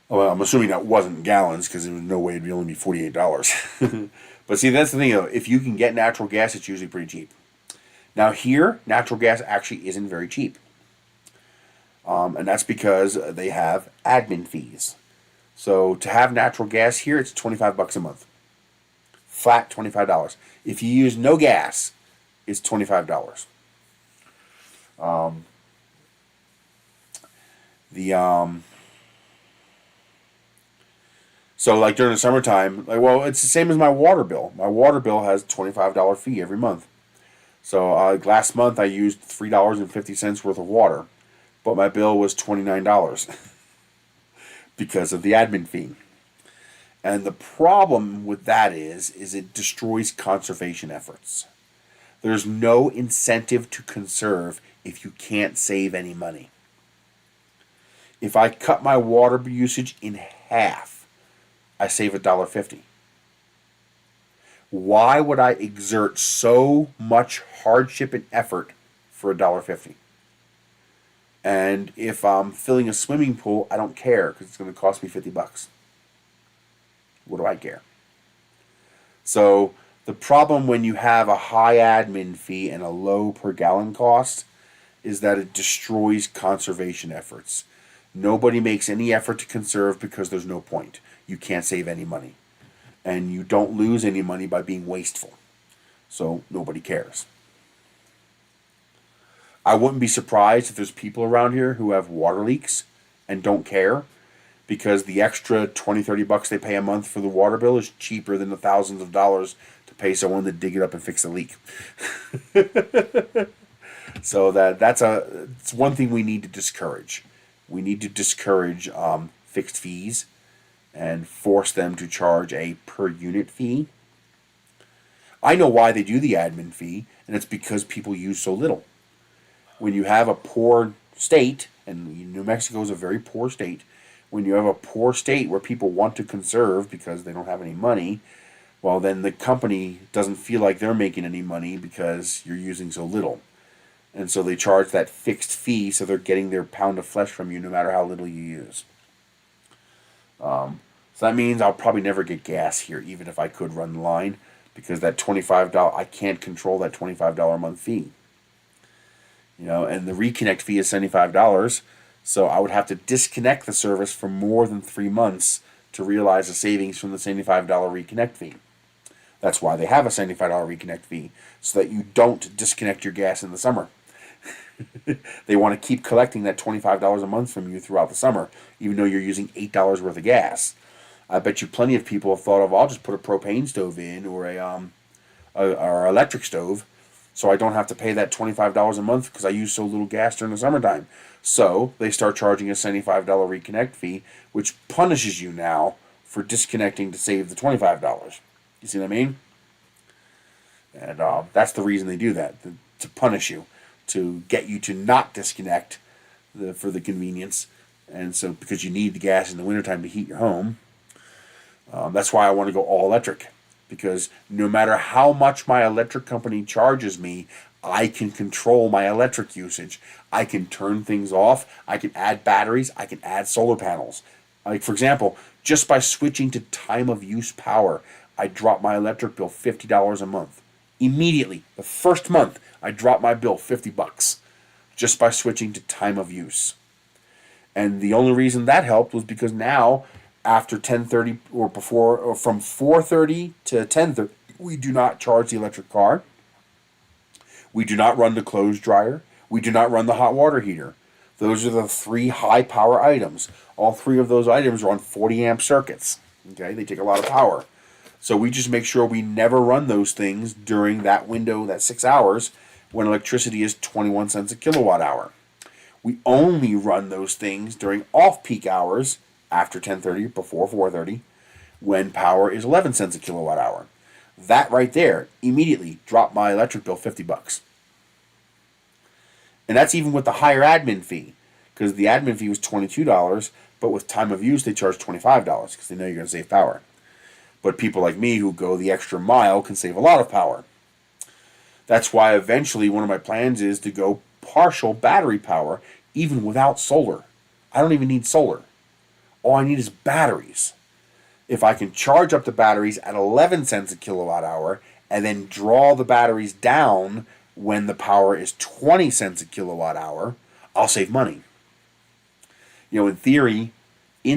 S1: Well, I'm assuming that wasn't gallons because there was no way it'd only be $48. But see, that's the thing though. If you can get natural gas, it's usually pretty cheap. Now here, natural gas actually isn't very cheap. And that's because they have admin fees. So to have natural gas here, it's $25 a month. Flat $25. If you use no gas, it's $25. So like during the summertime, well, it's the same as my water bill. My water bill has $25 fee every month. So last month I used $3.50 worth of water, but my bill was $29 because of the admin fee. And the problem with that is it destroys conservation efforts. There's no incentive to conserve if you can't save any money. If I cut my water usage in half, I save $1.50. Why would I exert so much hardship and effort for $1.50? And if I'm filling a swimming pool, I don't care because it's going to cost me $50. What do I care? So the problem when you have a high admin fee and a low per gallon cost is that it destroys conservation efforts. Nobody makes any effort to conserve because there's no point. You can't save any money. And you don't lose any money by being wasteful. So nobody cares. I wouldn't be surprised if there's people around here who have water leaks and don't care because the extra $20-$30 they pay a month for the water bill is cheaper than the thousands of dollars to pay someone to dig it up and fix the leak. So it's one thing we need to discourage. We need to discourage fixed fees and force them to charge a per unit fee. I know why they do the admin fee, and it's because people use so little. When you have a poor state, and New Mexico is a very poor state, when you have a poor state where people want to conserve because they don't have any money, well, then the company doesn't feel like they're making any money because you're using so little. And so they charge that fixed fee so they're getting their pound of flesh from you no matter how little you use. So that means I'll probably never get gas here, even if I could run the line, because that $25, I can't control that $25 a month fee. And the reconnect fee is $75, so I would have to disconnect the service for more than 3 months to realize the savings from the $75 reconnect fee. That's why they have a $75 reconnect fee, so that you don't disconnect your gas in the summer. They want to keep collecting that $25 a month from you throughout the summer, even though you're using $8 worth of gas. I bet you plenty of people have thought of, I'll just put a propane stove in or or electric stove, so I don't have to pay that $25 a month because I use so little gas during the summertime. So they start charging a $75 reconnect fee, which punishes you now for disconnecting to save the $25. You see what I mean? And that's the reason they do that, to punish you, to get you to not disconnect for the convenience. And so because you need the gas in the wintertime to heat your home. That's why I want to go all electric, because no matter how much my electric company charges me, I can control my electric usage. I can turn things off. I can add batteries. I can add solar panels. Like, for example, just by switching to time of use power, I dropped my electric bill $50 a month. Immediately, the first month, I dropped my bill $50 just by switching to time of use. And the only reason that helped was because now, after 10:30 or before, or from 4:30 to 10:30, we do not charge the electric car. We do not run the clothes dryer. We do not run the hot water heater. Those are the 3 high power items. All 3 of those items are on 40 amp circuits. Okay, they take a lot of power. So we just make sure we never run those things during that window, that 6 hours, when electricity is 21 cents a kilowatt hour. We only run those things during off-peak hours, after 10:30, before 4:30, when power is 11 cents a kilowatt hour. That right there immediately dropped my electric bill $50. And that's even with the higher admin fee, because the admin fee was $22, but with time of use they charge $25 because they know you're going to save power. But people like me who go the extra mile can save a lot of power. That's why eventually one of my plans is to go partial battery power, even without solar. I don't even need solar. All I need is batteries. If I can charge up the batteries at 11 cents a kilowatt hour and then draw the batteries down when the power is 20 cents a kilowatt hour, I'll save money. You know, in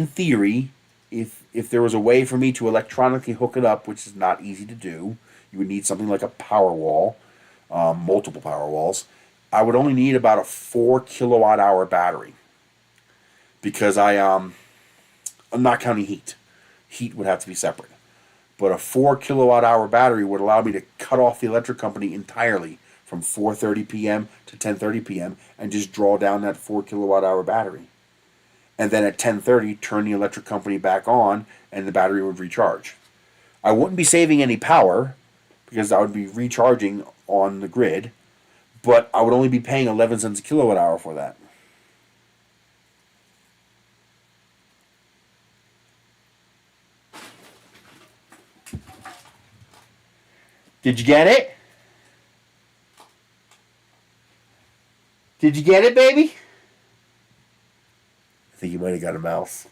S1: theory, if there was a way for me to electronically hook it up, which is not easy to do, you would need something like a power wall, multiple power walls. I would only need about a 4 kilowatt hour battery, because I'm not counting heat. Heat would have to be separate. But a 4 kilowatt hour battery would allow me to cut off the electric company entirely from 4:30 p.m. to 10:30 p.m. and just draw down that 4 kilowatt hour battery. And then at 10:30, turn the electric company back on, and the battery would recharge. I wouldn't be saving any power, because I would be recharging on the grid, but I would only be paying 11 cents a kilowatt hour for that. Did you get it? Did you get it, baby? I think you might have got a mouse.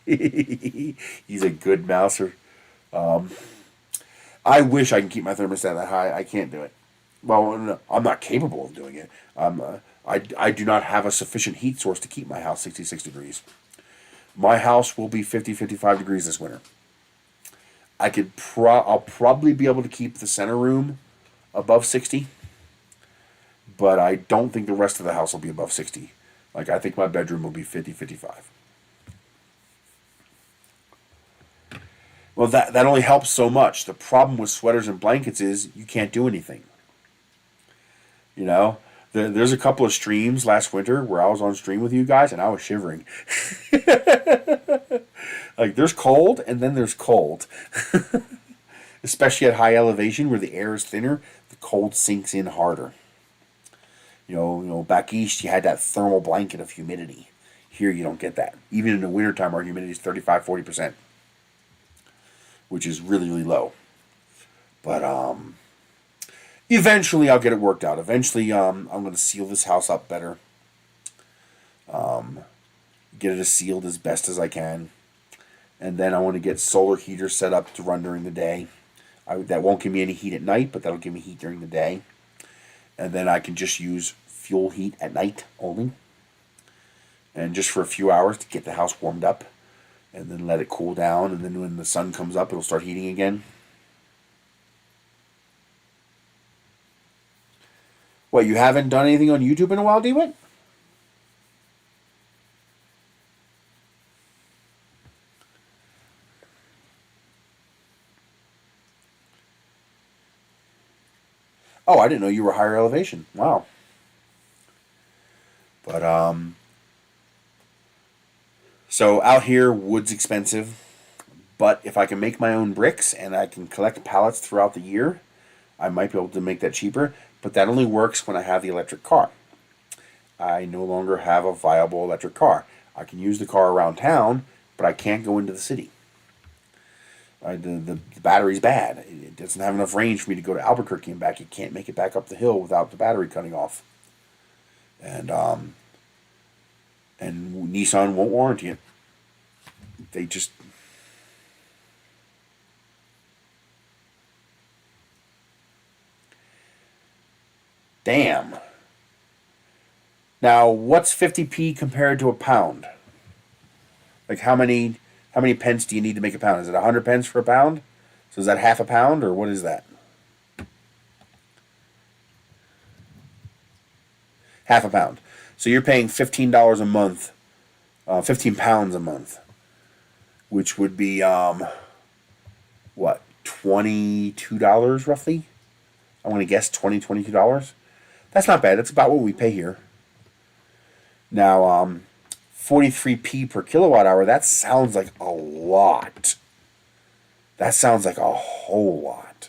S1: He's a good mouser. I wish I can keep my thermostat that high. I can't do it. Well, no, I'm not capable of doing it. I do not have a sufficient heat source to keep my house 66 degrees. My house will be 50, 55 degrees this winter. I'll probably be able to keep the center room above 60, but I don't think the rest of the house will be above 60. Like, I think my bedroom will be 50, 55. Well, that only helps so much. The problem with sweaters and blankets is you can't do anything. You know, there's a couple of streams last winter where I was on stream with you guys and I was shivering. Like, there's cold and then there's cold. Especially at high elevation where the air is thinner, the cold sinks in harder. You know, back east you had that thermal blanket of humidity. Here you don't get that. Even in the wintertime, our humidity is 35, 40%. Which is really, really low. But eventually I'll get it worked out. Eventually I'm going to seal this house up better. Get it sealed as best as I can. And then I want to get solar heaters set up to run during the day. That won't give me any heat at night, but that'll give me heat during the day. And then I can just use fuel heat at night only. And just for a few hours to get the house warmed up. And then let it cool down. And then when the sun comes up, it'll start heating again. What, you haven't done anything on YouTube in a while, DeWitt? Oh, I didn't know you were higher elevation. Wow. But, so out here, wood's expensive. But if I can make my own bricks and I can collect pallets throughout the year, I might be able to make that cheaper. But that only works when I have the electric car. I no longer have a viable electric car. I can use the car around town, but I can't go into the city. The battery's bad. It doesn't have enough range for me to go to Albuquerque and back. You can't make it back up the hill without the battery cutting off. And Nissan won't warranty it. They just... Damn. Now, what's 50p compared to a pound? Like, how many pence do you need to make a pound? Is it 100 pence for a pound? So is that half a pound, or what is that? Half a pound. So you're paying $15 a month, 15 pounds a month, which would be what, $22 roughly? I want to guess $22. That's not bad. That's about what we pay here. Now, 43p per kilowatt hour, that sounds like a lot. That sounds like a whole lot.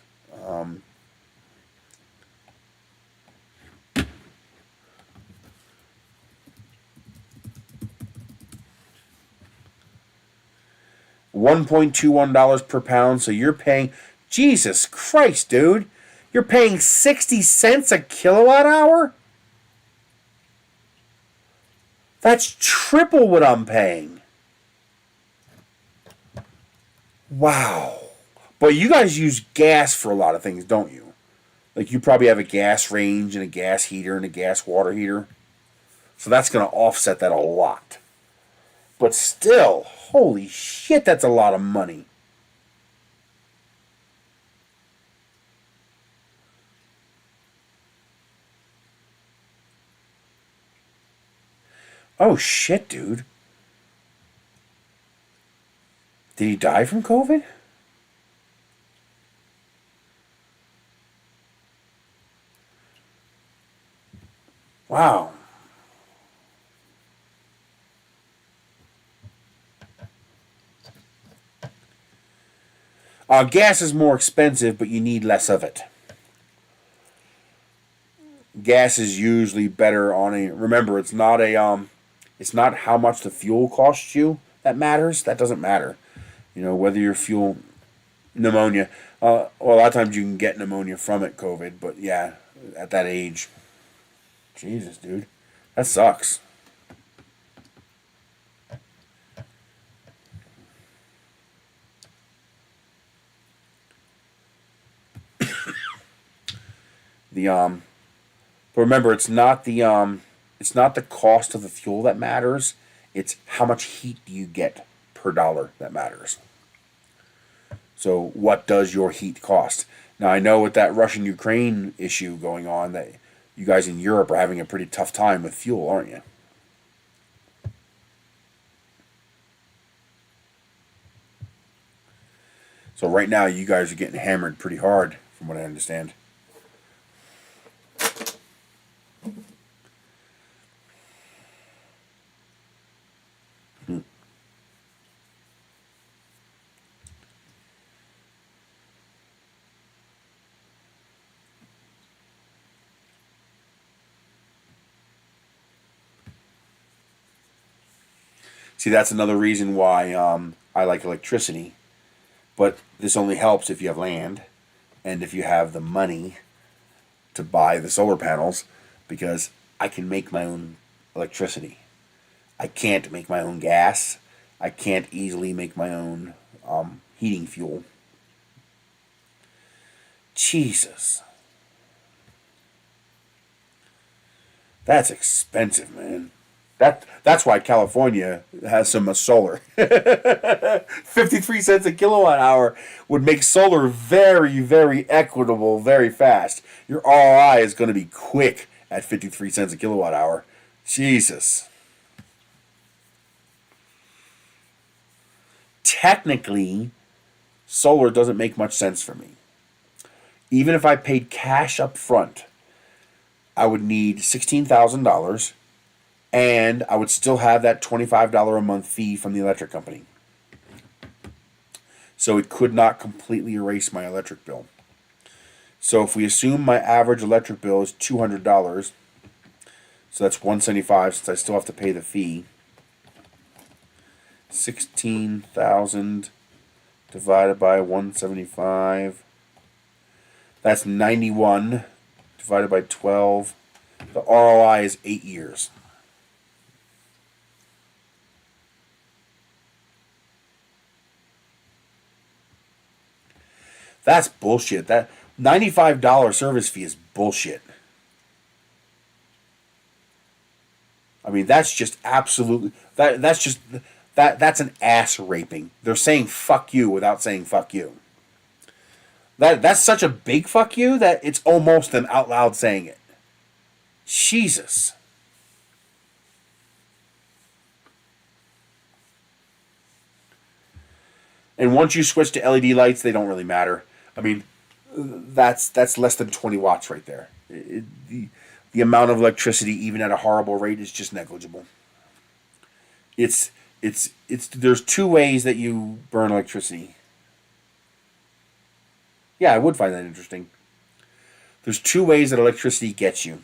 S1: $1.21 per pound, so you're paying, Jesus Christ, dude, you're paying 60 cents a kilowatt hour? That's triple what I'm paying. Wow. But you guys use gas for a lot of things, don't you? Like, you probably have a gas range and a gas heater and a gas water heater. So that's going to offset that a lot. But still, holy shit, that's a lot of money. Oh shit, dude. Did he die from COVID? Wow. Gas is more expensive, but you need less of it. Gas is usually better on a. Remember, it's not how much the fuel costs you that matters. That doesn't matter. You know, whether your fuel, pneumonia. Well, a lot of times you can get pneumonia from it, COVID. But yeah, at that age, Jesus, dude, that sucks. But remember, it's not the cost of the fuel that matters. It's how much heat do you get per dollar that matters. So what does your heat cost? Now, I know with that Russian-Ukraine issue going on that you guys in Europe are having a pretty tough time with fuel, aren't you? So right now you guys are getting hammered pretty hard, from what I understand. See, that's another reason why I like electricity. But this only helps if you have land and if you have the money to buy the solar panels, because I can make my own electricity. I can't make my own gas. I can't easily make my own heating fuel. Jesus. That's expensive, man. That's why California has so much solar. 53 cents a kilowatt hour would make solar very, very equitable very fast. Your ROI is going to be quick at 53 cents a kilowatt hour. Jesus. Technically, solar doesn't make much sense for me. Even if I paid cash up front, I would need $16,000. And I would still have that $25 a month fee from the electric company. So it could not completely erase my electric bill. So if we assume my average electric bill is $200, so that's $175 since I still have to pay the fee. 16,000 divided by 175. That's 91 divided by 12. The ROI is 8 years. That's bullshit. That $95 service fee is bullshit. I mean, that's just absolutely that's an ass raping. They're saying fuck you without saying fuck you. That's such a big fuck you that it's almost them out loud saying it. Jesus. And once you switch to LED lights, they don't really matter. I mean, that's less than 20 watts right there. The amount of electricity, even at a horrible rate, is just negligible. There's two ways that you burn electricity. Yeah, I would find that interesting. There's two ways that electricity gets you,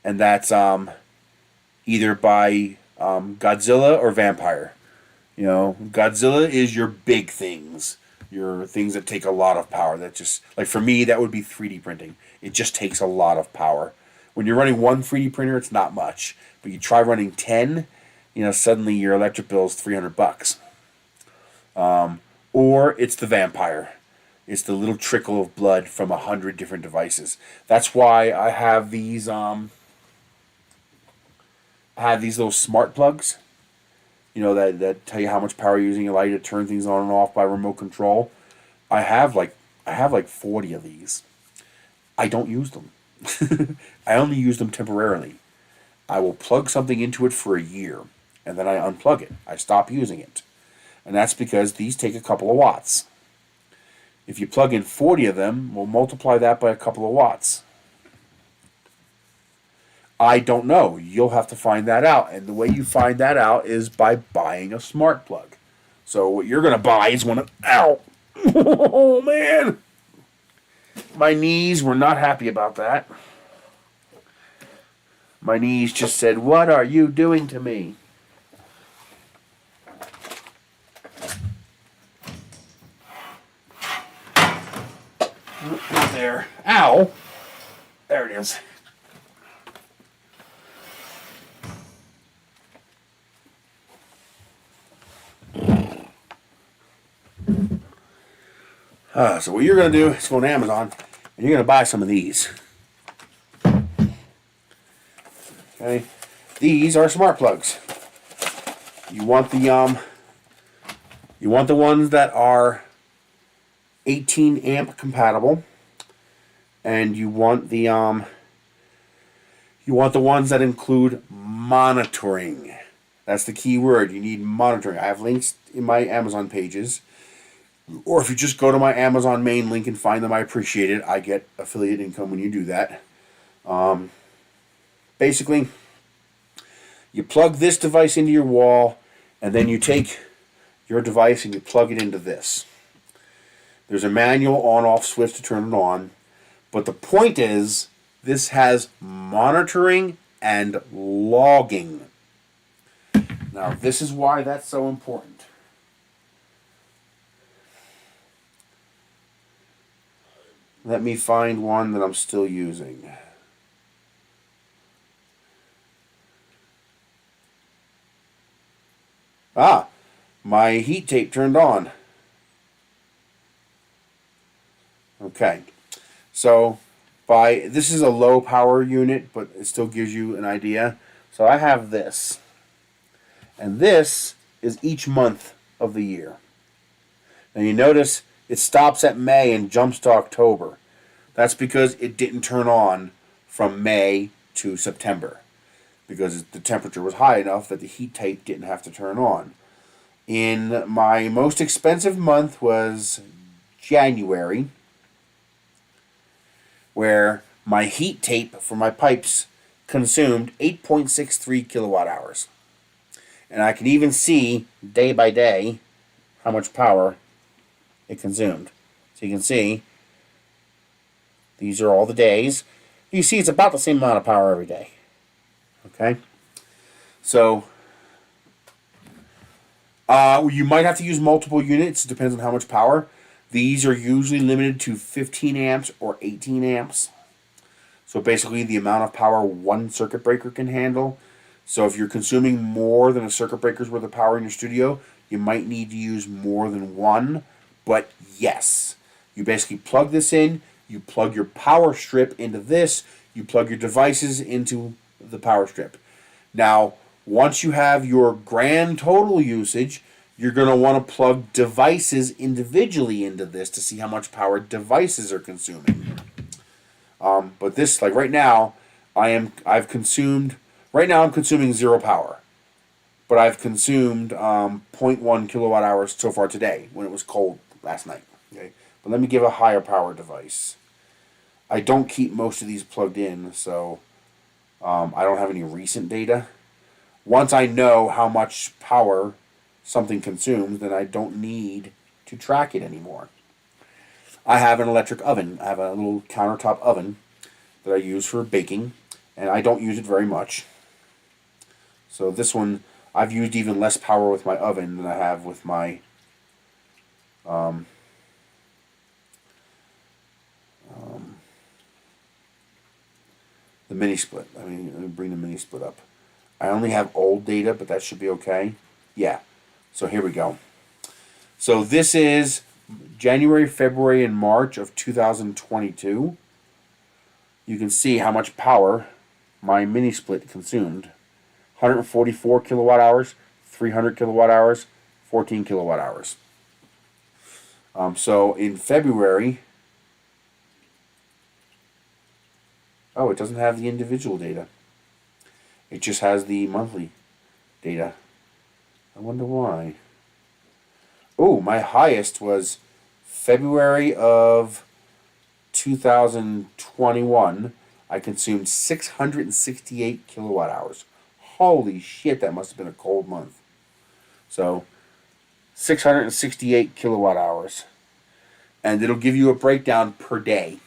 S1: and that's either by Godzilla or vampire. You know, Godzilla is your big things, your things that take a lot of power. That just, like for me, that would be 3D printing. It just takes a lot of power. When you're running one 3D printer, it's not much, but you try running 10, you know, suddenly your electric bill is $300. Or it's the vampire. It's the little trickle of blood from 100 different devices. That's why I have these little smart plugs, you know, that tell you how much power you're using your light to turn things on and off by remote control. I have like 40 of these. I don't use them. I only use them temporarily. I will plug something into it for a year, and then I unplug it. I stop using it. And that's because these take a couple of watts. If you plug in 40 of them, we'll multiply that by a couple of watts. I don't know. You'll have to find that out. And the way you find that out is by buying a smart plug. So what you're going to buy is one of... Ow! Oh, man! My knees were not happy about that. My knees just said, "What are you doing to me?" There. Ow! There it is. So what you're going to do is go on Amazon and you're going to buy some of these. Okay, these are smart plugs. You want the ones that are 18 amp compatible, and you want the ones that include monitoring. That's the key word. You need monitoring. I have links in my Amazon pages. Or if you just go to my Amazon main link and find them, I appreciate it. I get affiliate income when you do that. Basically, you plug this device into your wall, and then you take your device and you plug it into this. There's a manual on-off switch to turn it on. But the point is, this has monitoring and logging. Now, this is why that's so important. Let me find one that I'm still using. Ah, my heat tape turned on. Okay, so this is a low power unit, but it still gives you an idea. So I have this, and this is each month of the year. Now you notice it stops at May and jumps to October. That's because it didn't turn on from May to September, because the temperature was high enough that the heat tape didn't have to turn on. In my most expensive month was January, where my heat tape for my pipes consumed 8.63 kilowatt hours. And I can even see day by day how much power it consumed. So you can see these are all the days. You see it's about the same amount of power every day. Okay? So you might have to use multiple units. It depends on how much power. These are usually limited to 15 amps or 18 amps. So basically the amount of power one circuit breaker can handle. So if you're consuming more than a circuit breaker's worth of power in your studio, you might need to use more than one. But yes, you basically plug this in, you plug your power strip into this, you plug your devices into the power strip. Now, once you have your grand total usage, you're going to want to plug devices individually into this to see how much power devices are consuming. But this, like right now, I'm consuming 0 power. but I've consumed zero point 0.1 kilowatt hours so far today when it was cold last night. Okay, but let me give a higher power device. I don't keep most of these plugged in, so I don't have any recent data. Once I know how much power something consumes, then I don't need to track it anymore. I have an electric oven. I have a little countertop oven that I use for baking, and I don't use it very much. So this one, I've used even less power with my oven than I have with my the mini split. Let me bring the mini split up. I only have old data, but that should be okay. Yeah. So here we go. So this is January, February, and March of 2022. You can see how much power my mini split consumed. 144 kilowatt hours, 300 kilowatt hours, 14 kilowatt hours. So in February, oh, it doesn't have the individual data. It just has the monthly data. I wonder why. Oh, my highest was February of 2021. I consumed 668 kilowatt hours. Holy shit, that must have been a cold month. So, 668 kilowatt hours. And it'll give you a breakdown per day.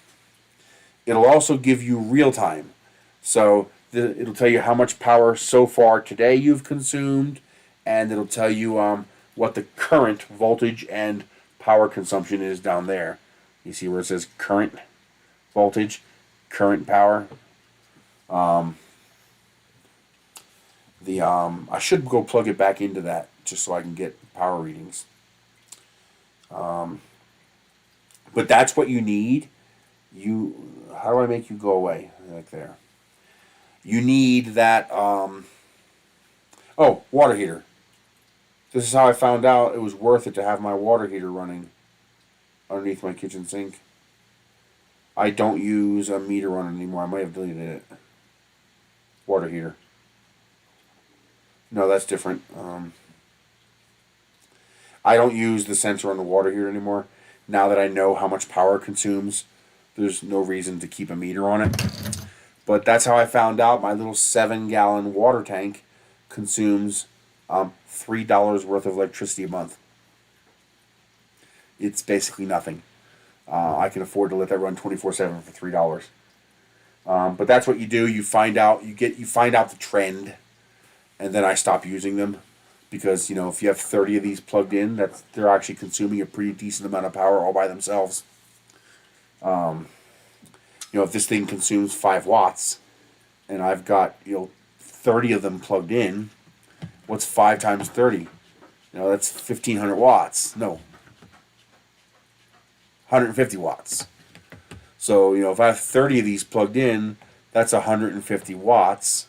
S1: It'll also give you real time. So, it'll tell you how much power so far today you've consumed, and it'll tell you what the current voltage and power consumption is down there. You see where it says current voltage, current power. I should go plug it back into that just so I can get power readings. But that's what you need. How do I make you go away? Like there. You need that. Oh, water heater. This is how I found out it was worth it to have my water heater running underneath my kitchen sink. I don't use a meter on it anymore. I might have deleted it. Water heater. No, that's different. I don't use the sensor on the water heater anymore. Now that I know how much power it consumes, there's no reason to keep a meter on it. But that's how I found out my little 7-gallon water tank consumes $3 worth of electricity a month. It's basically nothing. I can afford to let that run 24/7 for $3. But that's what you do. You find out the trend, and then I stop using them because if you have 30 of these plugged in, they're actually consuming a pretty decent amount of power all by themselves. If this thing consumes 5 watts, and I've got 30 of them plugged in, what's 5 times 30? That's 1,500 watts. No, 150 watts. So, if I have 30 of these plugged in, that's 150 watts,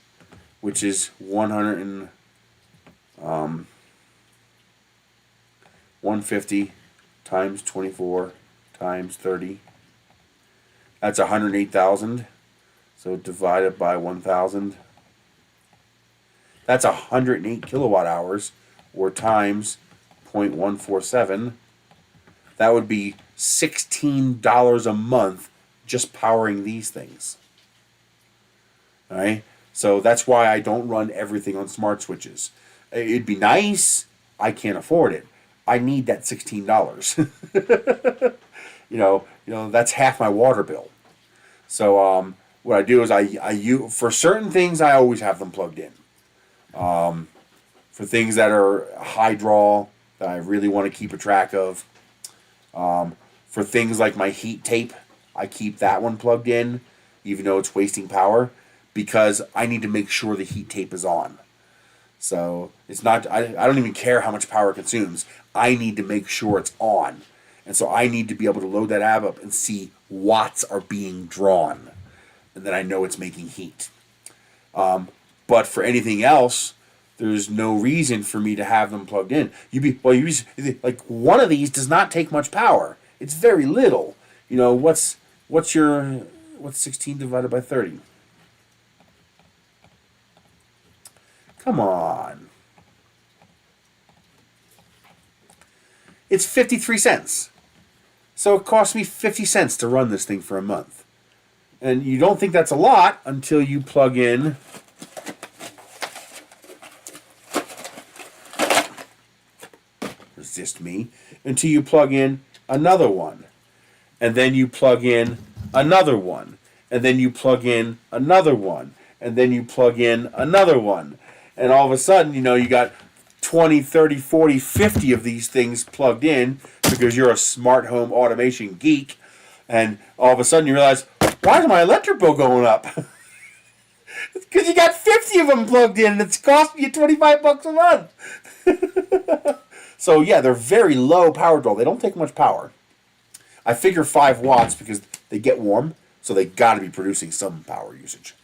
S1: which is 150 times 24 times 30. That's 108,000. So divided by 1,000. That's 108 kilowatt hours, or times 0.147. That would be $16 a month just powering these things. All right? So that's why I don't run everything on smart switches. It'd be nice. I can't afford it. I need that $16. That's half my water bill. So what I do is I use, for certain things I always have them plugged in. For things that are high draw that I really want to keep a track of. For things like my heat tape, I keep that one plugged in, even though it's wasting power, because I need to make sure the heat tape is on. So it's not. I don't even care how much power it consumes. I need to make sure it's on, and so I need to be able to load that app up and see watts are being drawn, and then I know it's making heat. But for anything else, there's no reason for me to have them plugged in. Like one of these does not take much power. It's very little. What's 16 divided by 30? Come on. It's 53 cents. So it cost me 50 cents to run this thing for a month. And you don't think that's a lot until you plug in resist me, until you plug in another one. And then you plug in another one. And then you plug in another one. And then you plug in another one. And all of a sudden, you got 20, 30, 40, 50 of these things plugged in because you're a smart home automation geek. And all of a sudden you realize, why is my electric bill going up? Because you got 50 of them plugged in and it's costing you $25 a month. So yeah, they're very low power draw. They don't take much power. I figure 5 watts because they get warm, so they got to be producing some power usage.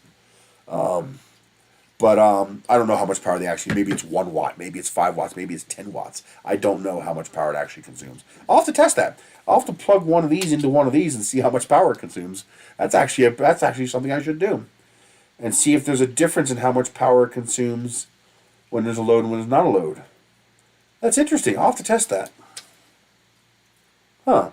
S1: But I don't know how much power they actually. Maybe it's 1 watt, maybe it's 5 watts, maybe it's 10 watts. I don't know how much power it actually consumes. I'll have to test that. I'll have to plug one of these into one of these and see how much power it consumes. That's actually something I should do, and see if there's a difference in how much power it consumes when there's a load and when there's not a load. That's interesting. I'll have to test that. Huh.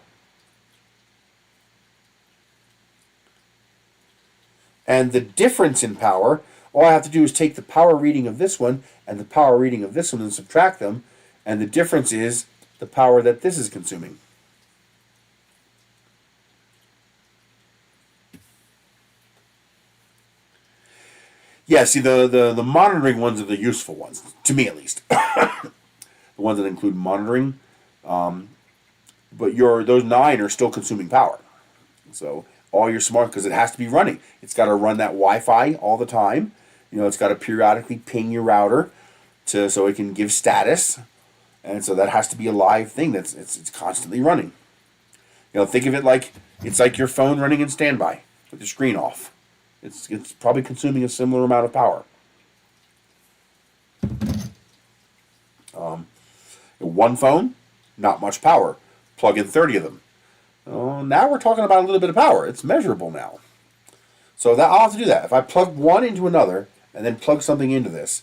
S1: And the difference in power, all I have to do is take the power reading of this one and the power reading of this one and subtract them, and the difference is the power that this is consuming. Yeah, see, the monitoring ones are the useful ones, to me at least. The ones that include monitoring. But those 9 are still consuming power. So all your smart, because it has to be running. It's got to run that Wi-Fi all the time. It's got to periodically ping your router so it can give status. And so that has to be a live thing. It's constantly running. Think of it like it's like your phone running in standby with the screen off. It's probably consuming a similar amount of power. One phone, not much power. Plug in 30 of them. Now we're talking about a little bit of power. It's measurable now. So I'll have to do that. If I plug one into another and then plug something into this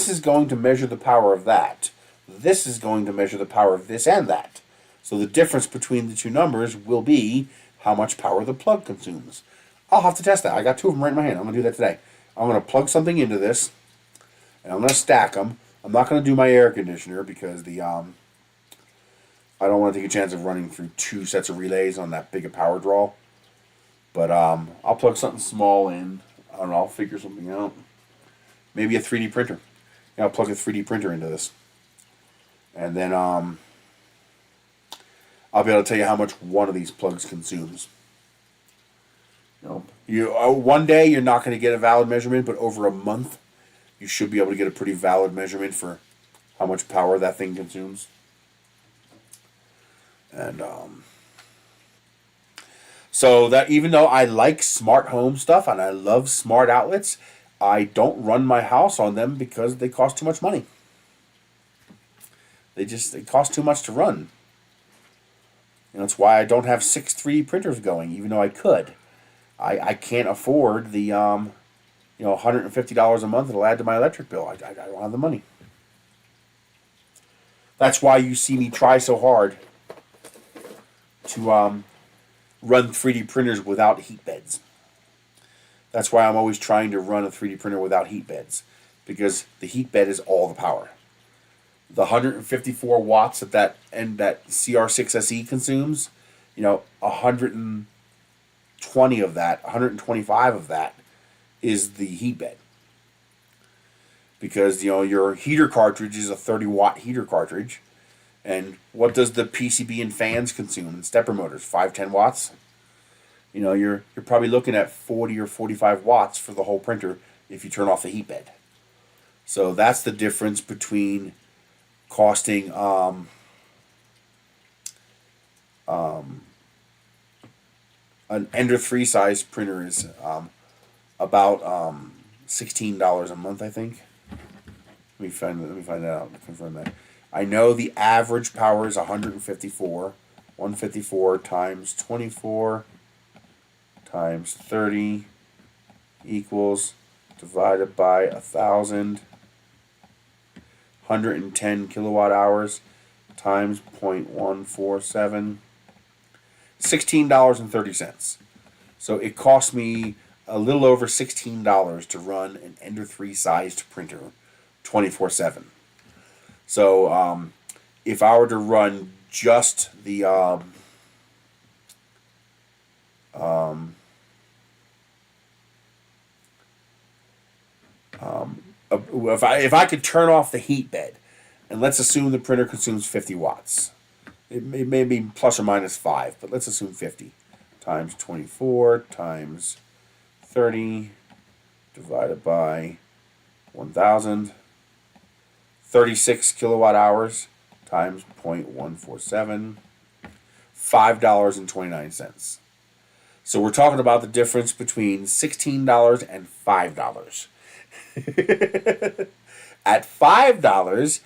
S1: is going to measure the power of that. This is going to measure the power of this and that. So the difference between the two numbers will be how much power the plug consumes. I'll have to test that. I got 2 of them right in my hand. I'm going to do that today. I'm going to plug something into this, and I'm going to stack them. I'm not going to do my air conditioner because I don't want to take a chance of running through 2 sets of relays on that big a power draw. But I'll plug something small in. I don't know. I'll figure something out. Maybe a 3D printer. I'll plug a 3D printer into this. And then I'll be able to tell you how much one of these plugs consumes. One day you're not going to get a valid measurement, but over a month you should be able to get a pretty valid measurement for how much power that thing consumes. And so that even though I like smart home stuff and I love smart outlets, I don't run my house on them because they cost too much money. They cost too much to run. That's why I don't have 6 3D printers going, even though I could. I can't afford the $150 a month it'll add to my electric bill. I don't have the money. That's why you see me try so hard to run 3D printers without heat beds. That's why I'm always trying to run a 3D printer without heat beds, because the heat bed is all the power. The 154 watts that CR6SE consumes, 120 of that, 125 of that is the heat bed. Because, your heater cartridge is a 30-watt heater cartridge. And what does the PCB and fans consume and stepper motors? 5-10 watts? You're probably looking at 40 or 45 watts for the whole printer if you turn off the heat bed. So that's the difference between costing an Ender 3 size printer is about $16 a month, I think. Let me find that out and confirm that. I know the average power is 154. 154 times 24 times 30 equals, divided by 1,000, 110 kilowatt hours. times 0.147, $16.30. So it cost me a little over $16 to run an Ender 3 sized printer 24/7. So if I were to run just the if I could turn off the heat bed, and let's assume the printer consumes 50 watts. It may be plus or minus 5, but let's assume 50 times 24 times 30 divided by 1,000. 36 kilowatt hours times 0.147, $5.29. So we're talking about the difference between $16 and $5. At $5,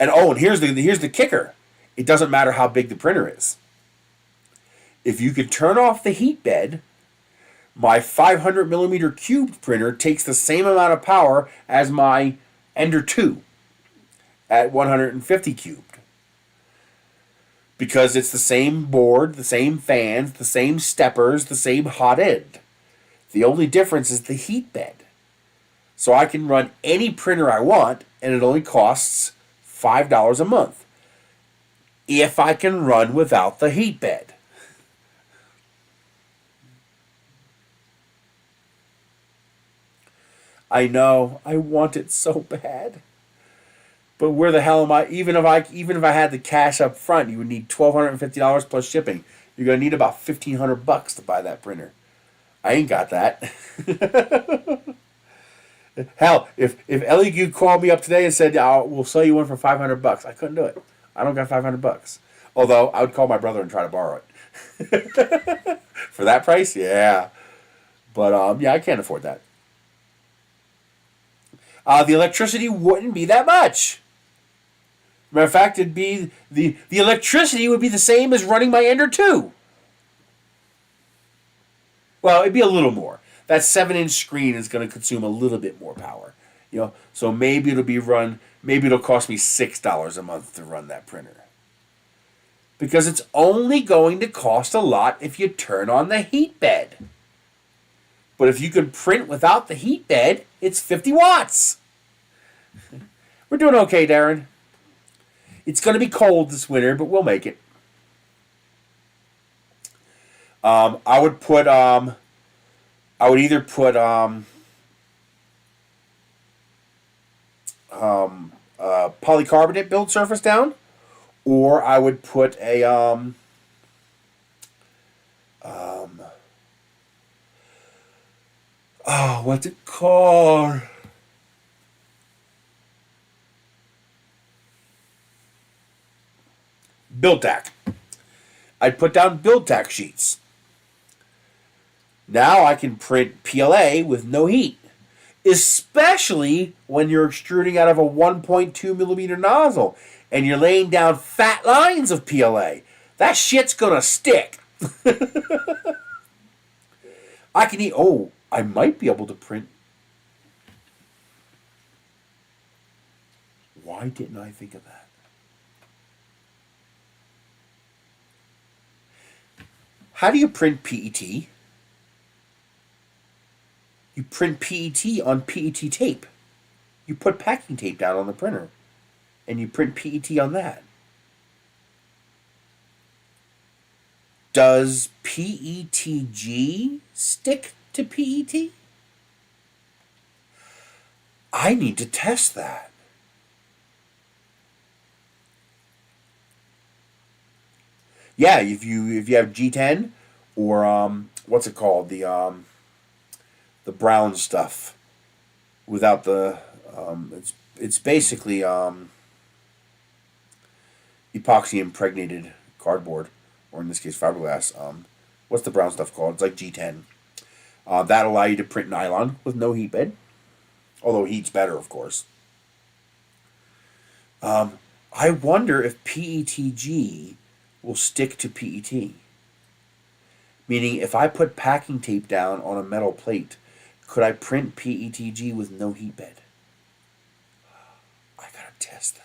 S1: and here's the kicker. It doesn't matter how big the printer is. If you could turn off the heat bed, my 500 millimeter cubed printer takes the same amount of power as my Ender 2 at 150 cubed. Because it's the same board, the same fans, the same steppers, the same hot end. The only difference is the heat bed. So I can run any printer I want, and it only costs $5 a month. If I can run without the heat bed. I know, I want it so bad. But where the hell am I? Even if I had the cash up front, you would need $1,250 plus shipping. You're gonna need about $1,500 to buy that printer. I ain't got that. Hell, if LEQ called me up today and said, we'll sell you one for $500, I couldn't do it. I don't got $500. Although I would call my brother and try to borrow it. For that price, yeah. But yeah, I can't afford that. The electricity wouldn't be that much. Matter of fact, it'd be the electricity would be the same as running my Ender 2. Well, it'd be a little more. That 7-inch screen is going to consume a little bit more power. So maybe it'll cost me $6 a month to run that printer. Because it's only going to cost a lot if you turn on the heat bed. But if you can print without the heat bed, it's 50 watts. We're doing okay, Darren. It's going to be cold this winter, but we'll make it. I would either put polycarbonate build surface down, or I would put a what's it called? Build tack. I'd put down build tack sheets. Now I can print PLA with no heat, especially when you're extruding out of a 1.2 millimeter nozzle and you're laying down fat lines of PLA. That shit's gonna stick. I might be able to print. Why didn't I think of that? How do you print PET? You print PET on PET tape. You put packing tape down on the printer, and you print PET on that. Does PETG stick to PET? I need to test that. Yeah, if you have G10 or what's it called, the brown stuff without the it's basically epoxy impregnated cardboard, or in this case fiberglass. What's the brown stuff called? It's like G10. That'll allow you to print nylon with no heat bed, although heat's better, of course. I wonder if PETG will stick to PET. Meaning, if I put packing tape down on a metal plate, could I print PETG with no heat bed? I gotta test that.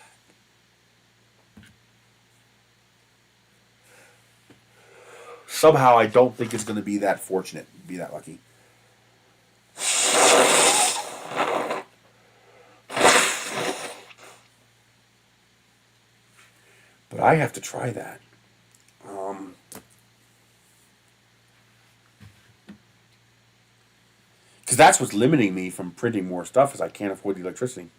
S1: somehow I don't think it's going to be that fortunate, be that lucky. But I have to try that. Because that's what's limiting me from printing more stuff, is I can't afford the electricity.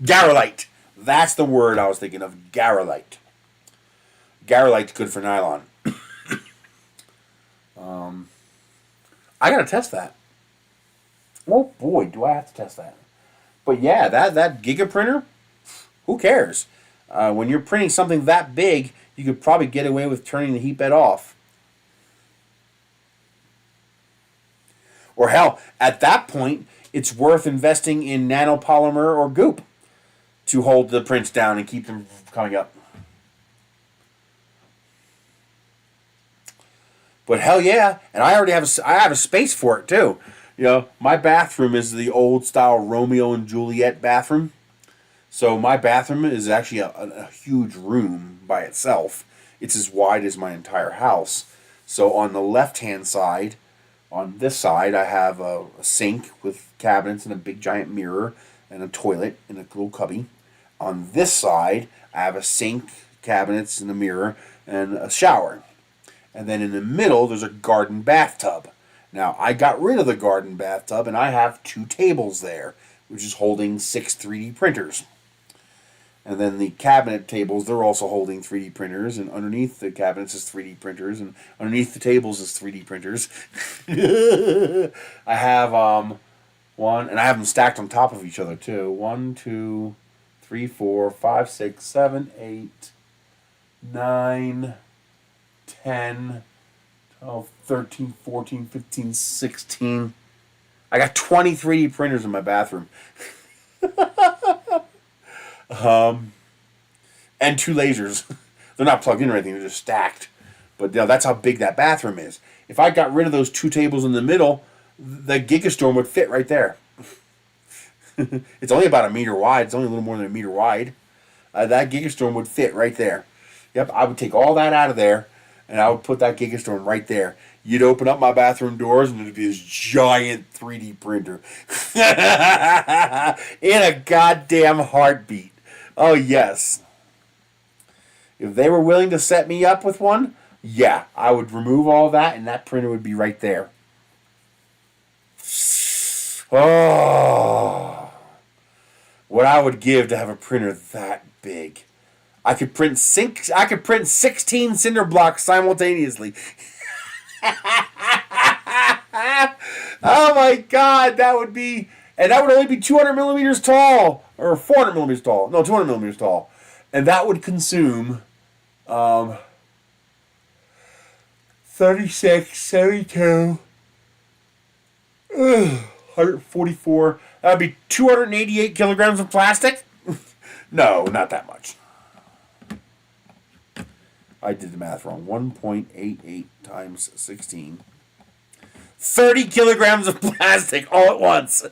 S1: Garolite. That's the word I was thinking of. Garolite. Garolite's good for nylon. I gotta test that. Oh boy, do I have to test that. But yeah, that Giga printer, who cares? When you're printing something that big, you could probably get away with turning the heat bed off. Or hell, at that point, it's worth investing in nanopolymer or goop to hold the prints down and keep them from coming up. But hell yeah, and I already have I have a space for it too. You know, my bathroom is the old style Romeo and Juliet bathroom. So my bathroom is actually a huge room by itself. It's as wide as my entire house. So on the left-hand side, on this side, I have a sink with cabinets and a big giant mirror and a toilet and a little cubby. On this side, I have a sink, cabinets, and a mirror and a shower. And then in the middle, there's a garden bathtub. Now, I got rid of the garden bathtub, and I have 2 tables there, which is holding 6 3D printers. And then the cabinet tables, they're also holding 3D printers, and underneath the cabinets is 3D printers, and underneath the tables is 3D printers. I have one, and I have them stacked on top of each other too. 1, 2, 3, 4, 5, 6, 7, 8, 9, 10, 12, 13, 14, 15, 16. I got 20 3D printers in my bathroom. And 2 lasers. They're not plugged in or anything, they're just stacked. But you know, that's how big that bathroom is. If I got rid of those 2 tables in the middle, the Gigastorm would fit right there. It's only about 1 meter wide. It's only a little more than 1 meter wide. That Gigastorm would fit right there. Yep, I would take all that out of there, and I would put that Gigastorm right there. You'd open up my bathroom doors, and there'd be this giant 3D printer. In a goddamn heartbeat. Oh, yes. If they were willing to set me up with one, yeah, I would remove all that, and that printer would be right there. Oh, what I would give to have a printer that big. I could print 16 cinder blocks simultaneously. Oh my God, that would be, and that would only be 200 millimeters tall, or 400 millimeters tall. No, 200 millimeters tall, and that would consume 36, 72, 144. That would be 288 kilograms of plastic. No, not that much. I did the math wrong. 1.88 times 16. 30 kilograms of plastic all at once.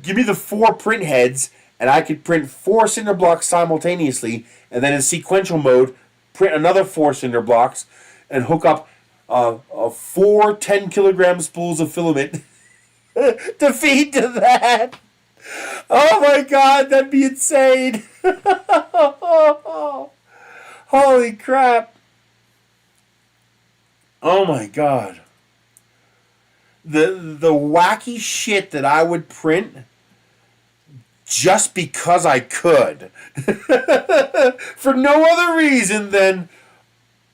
S1: Give me the 4 print heads, and I could print 4 cinder blocks simultaneously, and then in sequential mode, print another 4 cinder blocks, and hook up 4 10-kilogram spools of filament to feed to that. Oh my God, that'd be insane. Holy crap. Oh my God. The wacky shit that I would print just because I could. For no other reason than,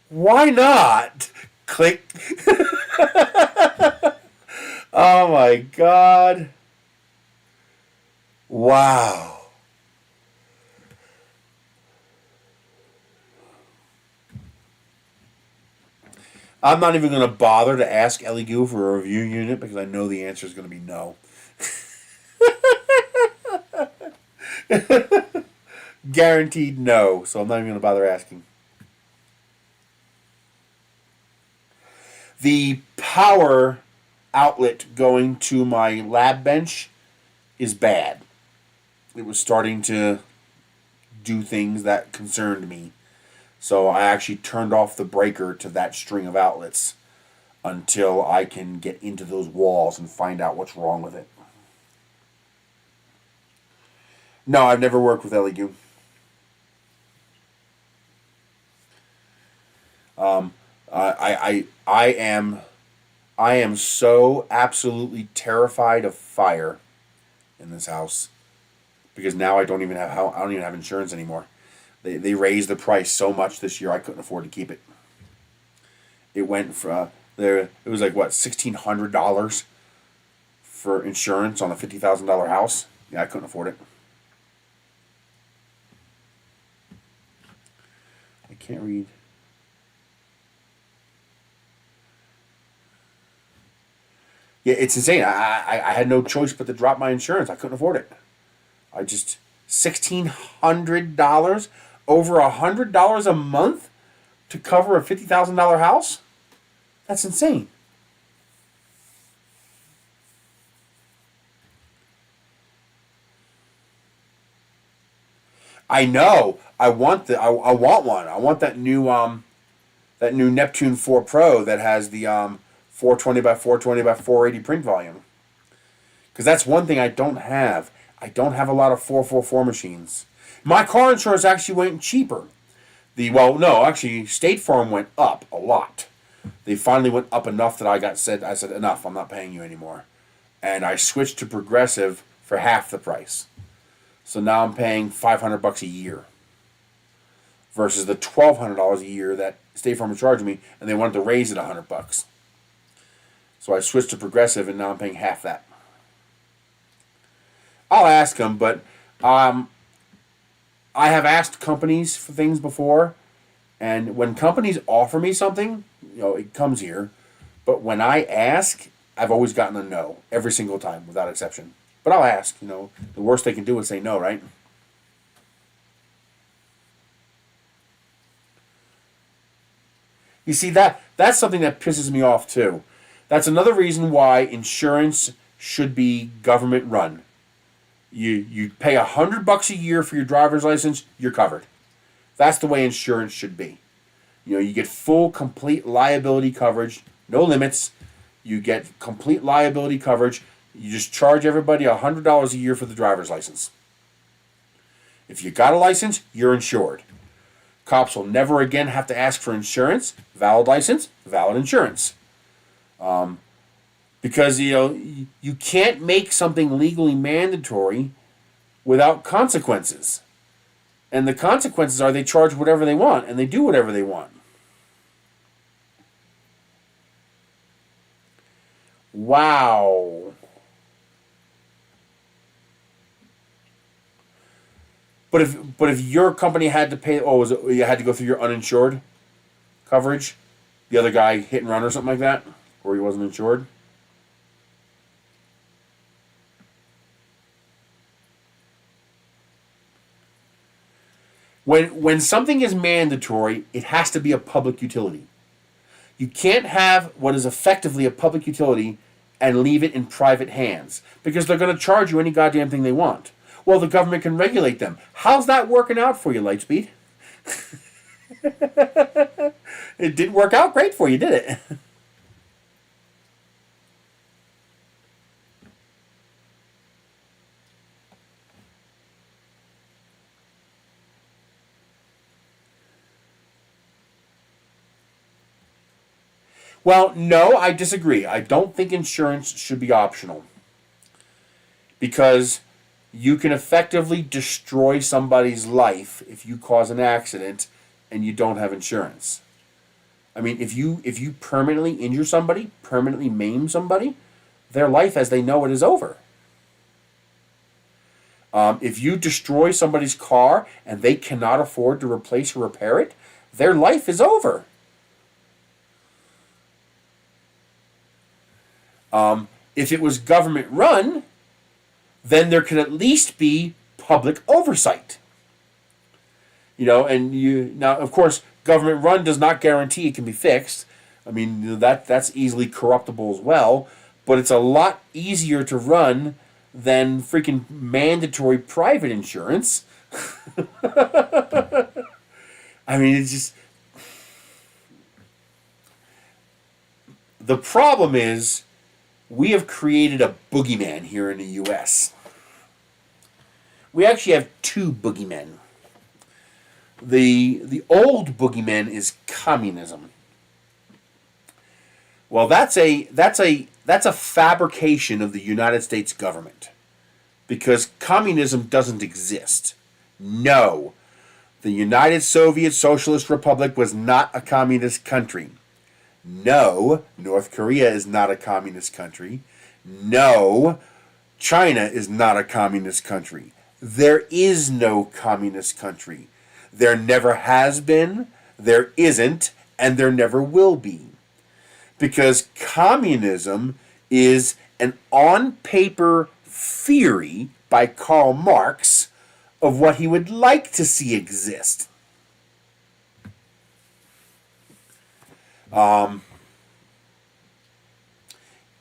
S1: why not? Click. Oh my God. Wow. I'm not even going to bother to ask Ellie Goo for a review unit because I know the answer is going to be no. Guaranteed no, so I'm not even going to bother asking. The power outlet going to my lab bench is bad. It was starting to do things that concerned me. So I actually turned off the breaker to that string of outlets until I can get into those walls and find out what's wrong with it. No, I've never worked with LEU. I am so absolutely terrified of fire in this house because now I don't even have insurance anymore. They raised the price so much this year I couldn't afford to keep it. It went from there. It was like what, $1,600 for insurance on a $50,000 house. Yeah, I couldn't afford it. I can't read. Yeah, it's insane. I had no choice but to drop my insurance. I couldn't afford it. I just $1,600, over $100 a month to cover a $50,000 house. That's insane. I know. I want one. I want that new Neptune 4 Pro that has the 420 by 420 by 480 print volume. Because that's one thing I don't have. I don't have a lot of 444 machines. My car insurance actually went cheaper. State Farm went up a lot. They finally went up enough that I said enough. I'm not paying you anymore, and I switched to Progressive for half the price. So now I'm paying $500 a year versus the $1,200 a year that State Farm was charging me, and they wanted to raise it $100. So I switched to Progressive, and now I'm paying half that. I'll ask them, but I have asked companies for things before, and when companies offer me something, it comes here. But when I ask, I've always gotten a no every single time, without exception. But I'll ask. The worst they can do is say no, right? You see, that's something that pisses me off too. That's another reason why insurance should be government run. You pay $100 a year for your driver's license, you're covered. That's the way insurance should be. You get full, complete liability coverage, no limits. You get complete liability coverage. You just charge everybody $100 a year for the driver's license. If you got a license, you're insured. Cops will never again have to ask for insurance. Valid license, valid insurance. Because you can't make something legally mandatory without consequences. And the consequences are they charge whatever they want and they do whatever they want. Wow. But if your company had to pay, you had to go through your uninsured coverage, the other guy hit and run or something like that, or he wasn't insured. When something is mandatory, it has to be a public utility. You can't have what is effectively a public utility and leave it in private hands because they're going to charge you any goddamn thing they want. Well, the government can regulate them. How's that working out for you, Lightspeed? It didn't work out great for you, did it? Well, no, I disagree. I don't think insurance should be optional because you can effectively destroy somebody's life if you cause an accident and you don't have insurance. I mean, if you permanently injure somebody, permanently maim somebody, their life as they know it is over. If you destroy somebody's car and they cannot afford to replace or repair it, their life is over. If it was government run, then there could at least be public oversight. Now of course government run does not guarantee it can be fixed. I mean that's easily corruptible as well. but it's a lot easier to run than freaking mandatory private insurance. I mean, it's just... The problem is, we have created a boogeyman here in the U.S. We actually have two boogeymen. The old boogeyman is communism. Well, that's a fabrication of the United States government, because communism doesn't exist. No, the United Soviet Socialist Republic was not a communist country. No, North Korea is not a communist country. No, China is not a communist country. There is no communist country. There never has been, there isn't, and there never will be. Because communism is an on-paper theory by Karl Marx of what he would like to see exist.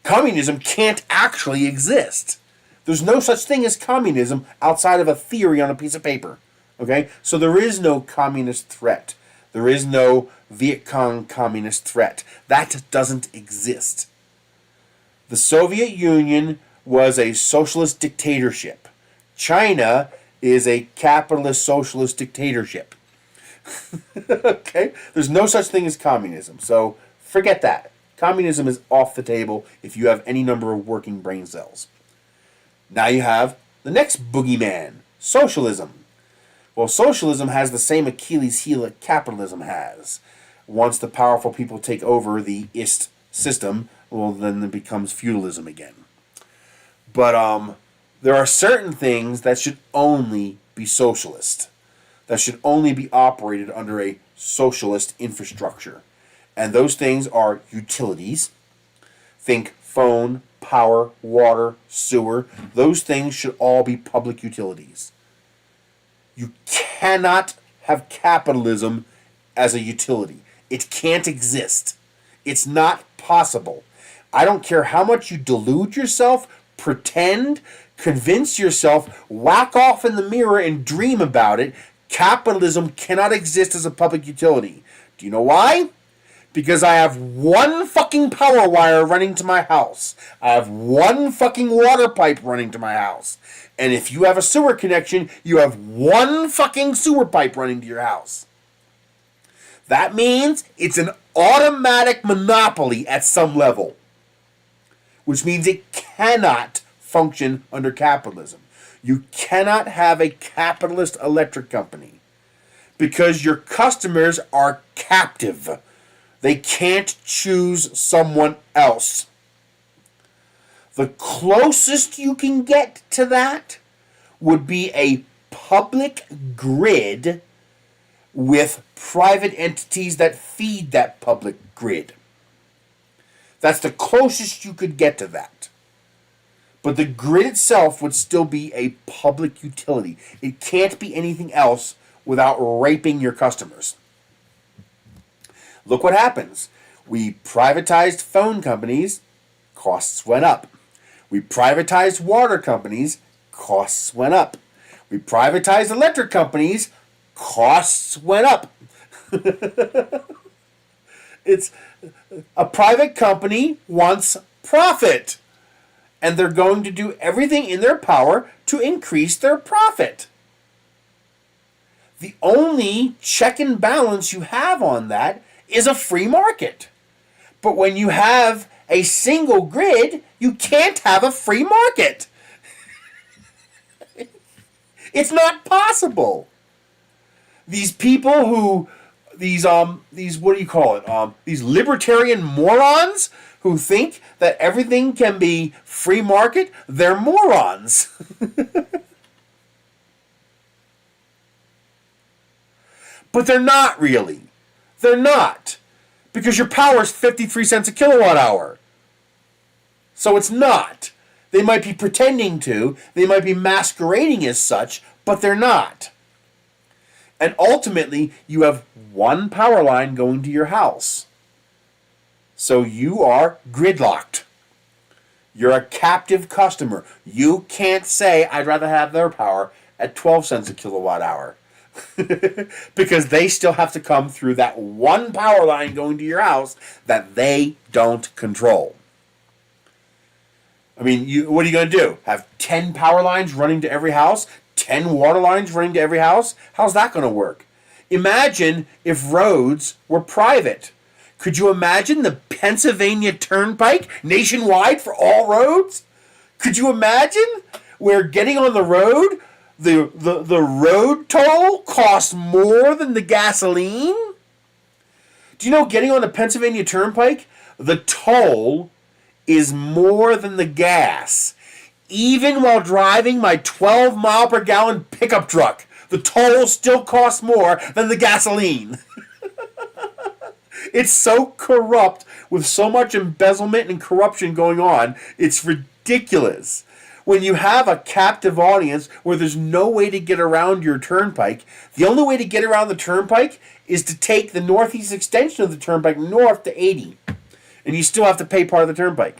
S1: Communism can't actually exist. There's no such thing as communism outside of a theory on a piece of paper. Okay? So there is no communist threat. There is no Viet Cong communist threat. That doesn't exist. The Soviet Union was a socialist dictatorship. China is a capitalist socialist dictatorship. Okay? There's no such thing as communism. So forget that. Communism is off the table if you have any number of working brain cells. Now you have the next boogeyman, socialism. Well, socialism has the same Achilles heel that capitalism has. Once the powerful people take over the ist system, well, then it becomes feudalism again. But there are certain things that should only be socialist, that should only be operated under a socialist infrastructure. And those things are utilities. Think phone, power, water, sewer. Those things should all be public utilities. You cannot have capitalism as a utility. It can't exist. It's not possible. I don't care how much you delude yourself, pretend, convince yourself, whack off in the mirror and dream about it. Capitalism cannot exist as a public utility. Do you know why? Because I have one fucking power wire running to my house. I have one fucking water pipe running to my house. And if you have a sewer connection, you have one fucking sewer pipe running to your house. That means it's an automatic monopoly at some level. Which means it cannot function under capitalism. You cannot have a capitalist electric company. Because your customers are captive. They can't choose someone else. The closest you can get to that would be a public grid with private entities that feed that public grid. That's the closest you could get to that. But the grid itself would still be a public utility. It can't be anything else without raping your customers. Look what happens. We privatized phone companies, costs went up. We privatized water companies, costs went up. We privatized electric companies, costs went up. It's a private company wants profit. And they're going to do everything in their power to increase their profit. The only check and balance you have on that is a free market. But when you have a single grid, you can't have a free market. It's not possible. These people who, these what do you call it? These libertarian morons who think that everything can be free market, they're morons. But they're not really. They're not. Because your power is 53 cents a kilowatt hour. So it's not. They might be pretending to. They might be masquerading as such, but they're not. And ultimately, you have one power line going to your house. So you are gridlocked. You're a captive customer. You can't say, I'd rather have their power at 12 cents a kilowatt hour. Because they still have to come through that one power line going to your house that they don't control. I mean, what are you going to do? Have 10 power lines running to every house? 10 water lines running to every house? How's that going to work? Imagine if roads were private. Could you imagine the Pennsylvania Turnpike nationwide for all roads? Could you imagine where getting on the road, the road toll costs more than the gasoline? Do you know getting on the Pennsylvania Turnpike, the toll is more than the gas? Even while driving my 12 mile per gallon pickup truck, the toll still costs more than the gasoline. It's so corrupt with so much embezzlement and corruption going on. It's ridiculous. When you have a captive audience where there's no way to get around your turnpike, the only way to get around the turnpike is to take the northeast extension of the turnpike north to 80. And you still have to pay part of the turnpike.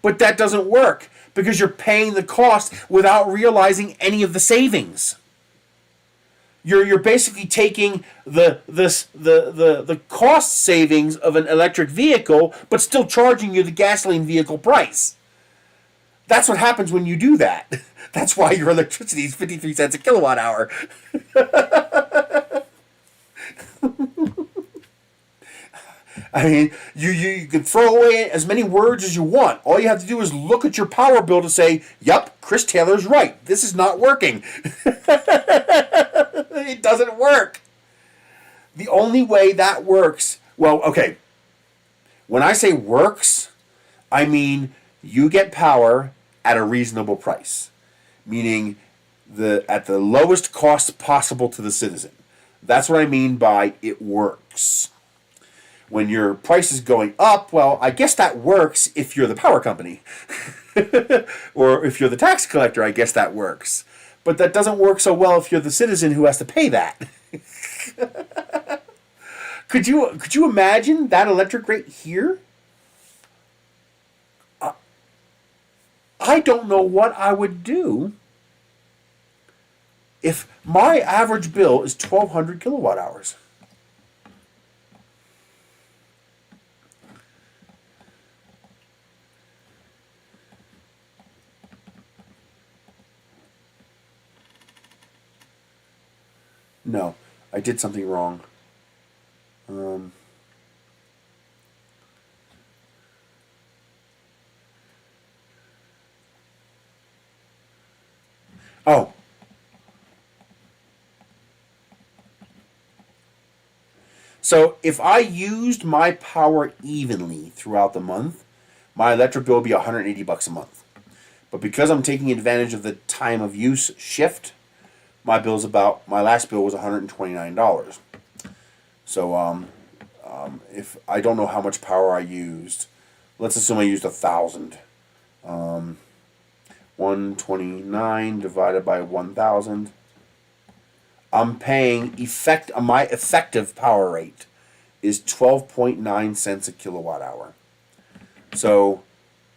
S1: But that doesn't work because you're paying the cost without realizing any of the savings. You're basically taking the cost savings of an electric vehicle, but still charging you the gasoline vehicle price. That's what happens when you do that. That's why your electricity is 53 cents a kilowatt hour. I mean, you can throw away as many words as you want. All you have to do is look at your power bill to say, yep, Chris Taylor's right. This is not working. It doesn't work. The only way that works, well, okay, when I say works, I mean you get power at a reasonable price, meaning at the lowest cost possible to the citizen. That's what I mean by it works. When your price is going up, well, I guess that works if you're the power company. Or if you're the tax collector, I guess that works. But that doesn't work so well if you're the citizen who has to pay that. Could you imagine that electric rate here? I don't know what I would do if my average bill is 1,200 kilowatt hours. No, I did something wrong. Oh. So if I used my power evenly throughout the month, my electric bill would be $180 a month. But because I'm taking advantage of the time of use shift, my last bill was $129. So if I don't know how much power I used, let's assume I used 1,000. 129 divided by 1,000. I'm paying my effective power rate is 12.9 cents a kilowatt hour. So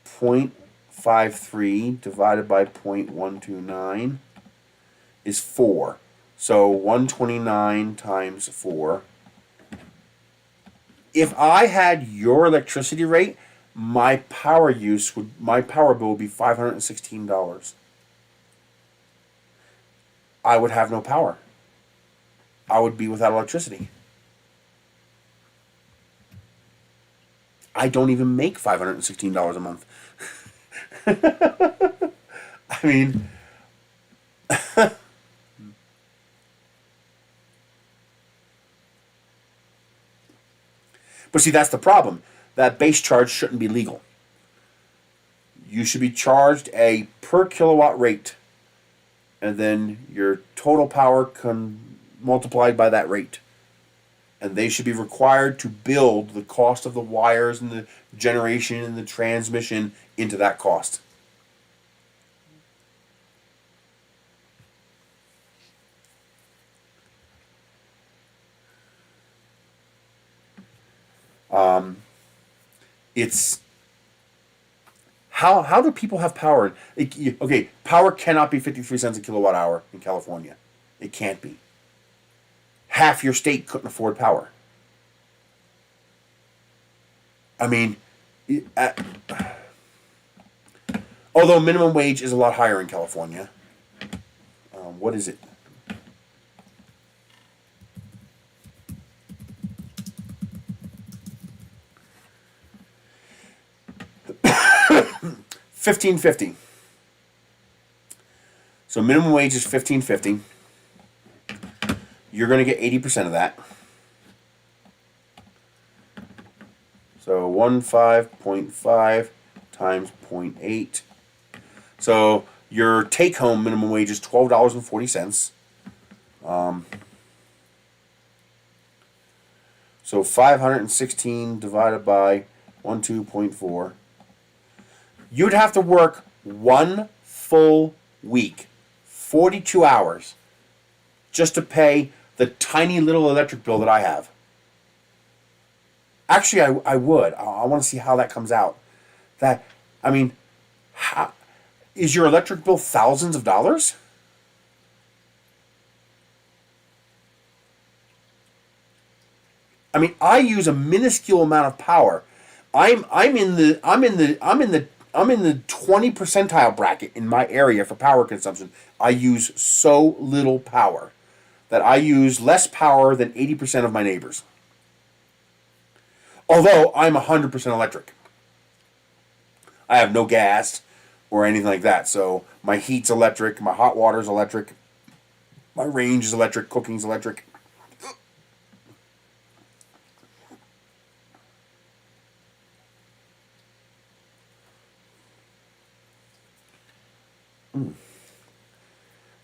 S1: 0.53 divided by 0.129 is 4. So 129 times 4. If I had your electricity rate, my power bill would be $516. I would have no power. I would be without electricity. I don't even make $516 a month. I mean, but see, that's the problem. That base charge shouldn't be legal. You should be charged a per kilowatt rate, and then your total power multiplied by that rate. And they should be required to build the cost of the wires and the generation and the transmission into that cost. It's how do people have power? Okay, power cannot be 53 cents a kilowatt hour in California. It can't be. Half your state couldn't afford power. I mean, although minimum wage is a lot higher in California. What is it? $15.50. So minimum wage is $15.50. You're going to get 80% of that. So 15.5 times 0.8. So your take-home minimum wage is $12.40. So 516 divided by 12.4. You'd have to work 1 full week, 42 hours, just to pay the tiny little electric bill that I have. Actually, I would. I want to see how that comes out. How is your electric bill thousands of dollars? I mean, I use a minuscule amount of power. I'm in the 20 percentile bracket in my area for power consumption. I use so little power that I use less power than 80% of my neighbors. Although I'm 100% electric. I have no gas or anything like that. So my heat's electric, my hot water's electric, my range is electric, cooking's electric.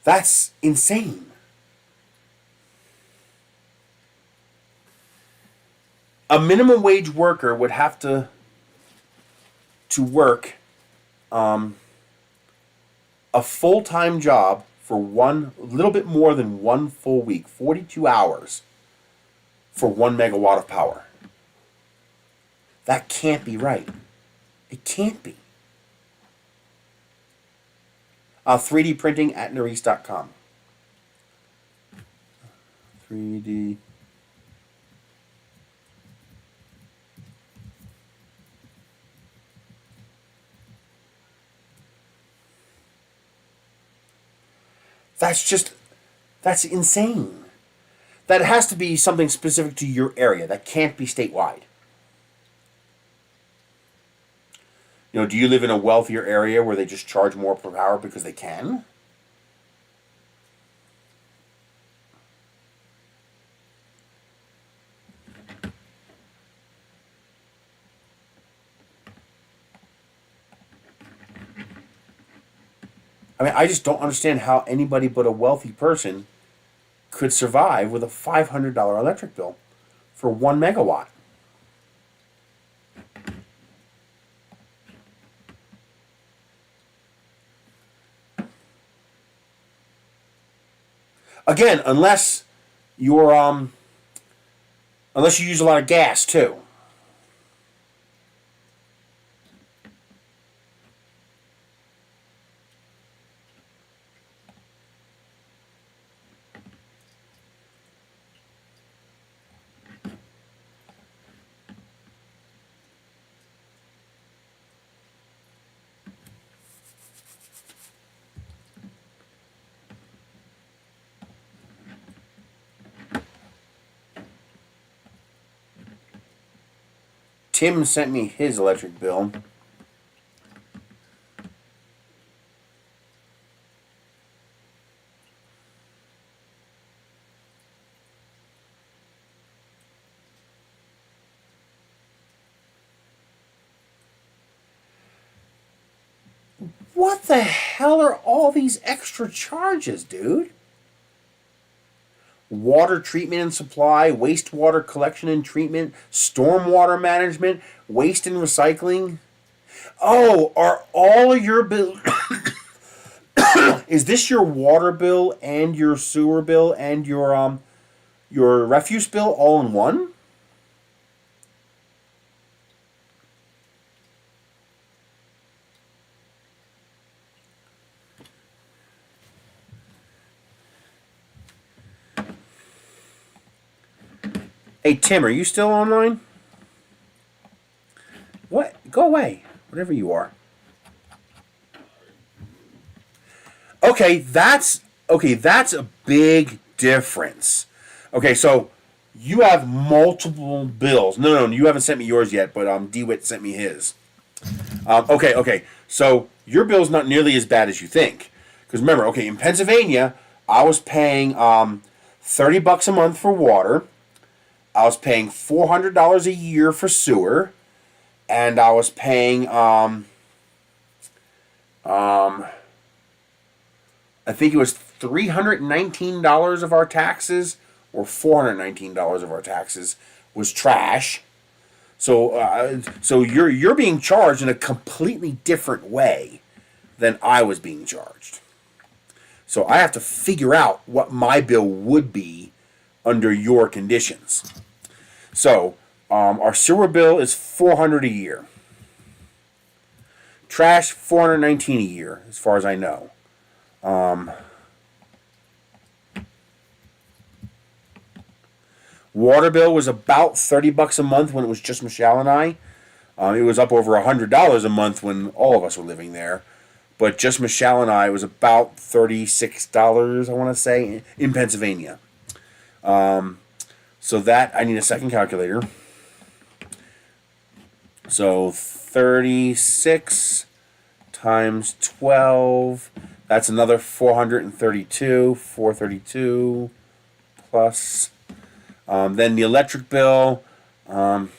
S1: That's insane. A minimum wage worker would have to work a full-time job for a little bit more than 1 full week, 42 hours, for 1 megawatt of power. That can't be right. It can't be. 3D printing at Nerys.com. 3D. That's insane. That has to be something specific to your area. That can't be statewide. You know, do you live in a wealthier area where they just charge more per hour because they can? I mean, I just don't understand how anybody but a wealthy person could survive with a $500 electric bill for 1 megawatt. Again, unless you use a lot of gas too. Tim sent me his electric bill. What the hell are all these extra charges, dude? Water treatment and supply, wastewater collection and treatment, stormwater management, waste and recycling. Oh, are all your bills... Is this your water bill and your sewer bill and your refuse bill all in one? Hey, Tim, are you still online? What? Go away. Whatever you are. Okay, that's a big difference. Okay, so you have multiple bills. No, you haven't sent me yours yet, but DeWitt sent me his. Okay. So your bill's not nearly as bad as you think. Because remember, okay, in Pennsylvania, I was paying $30 a month for water. I was paying $400 a year for sewer, and I was paying I think it was $319 of our taxes, or $419 of our taxes was trash. So you're being charged in a completely different way than I was being charged. So I have to figure out what my bill would be under your conditions. So our sewer bill is $400 a year. Trash $419 a year, as far as I know. Water bill was about $30 a month when it was just Michelle and I. It was up over $100 a month when all of us were living there. But just Michelle and I, it was about $36, I want to say, in Pennsylvania. So that, I need a second calculator. So 36 times 12, that's another 432 plus. Then the electric bill, I'm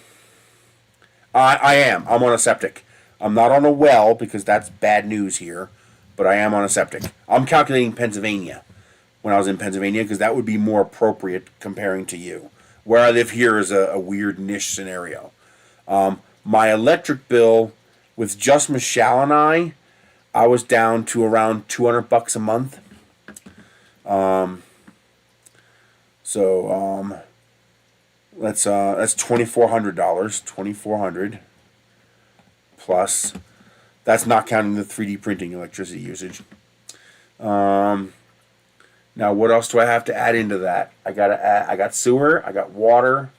S1: on a septic. I'm not on a well because that's bad news here, but I am on a septic. I'm calculating Pennsylvania when I was in Pennsylvania because that would be more appropriate comparing to you. Where I live here is a weird niche scenario. My electric bill with just Michelle and I was down to around $200 a month. That's $2,400. $2,400 plus. That's not counting the 3D printing electricity usage. Now, what else do I have to add into that? I got sewer, I got water,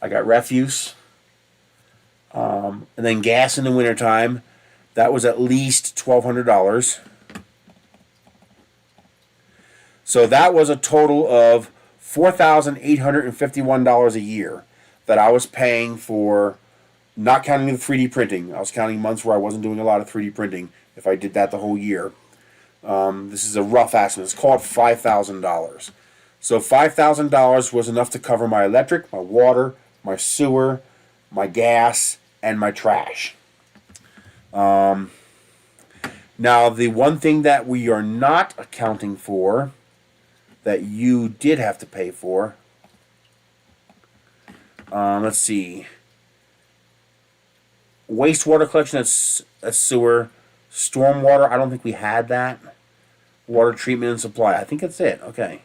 S1: I got refuse, and then gas in the wintertime. That was at least $1,200. So that was a total of $4,851 a year that I was paying for, not counting the 3D printing. I was counting months where I wasn't doing a lot of 3D printing if I did that the whole year. This is a rough estimate. It's called $5,000. So $5,000 was enough to cover my electric, my water, my sewer, my gas, and my trash. Now, the one thing that we are not accounting for that you did have to pay for, let's see, wastewater collection, that's sewer. Stormwater, I don't think we had that. Water treatment and supply, I think that's it. Okay.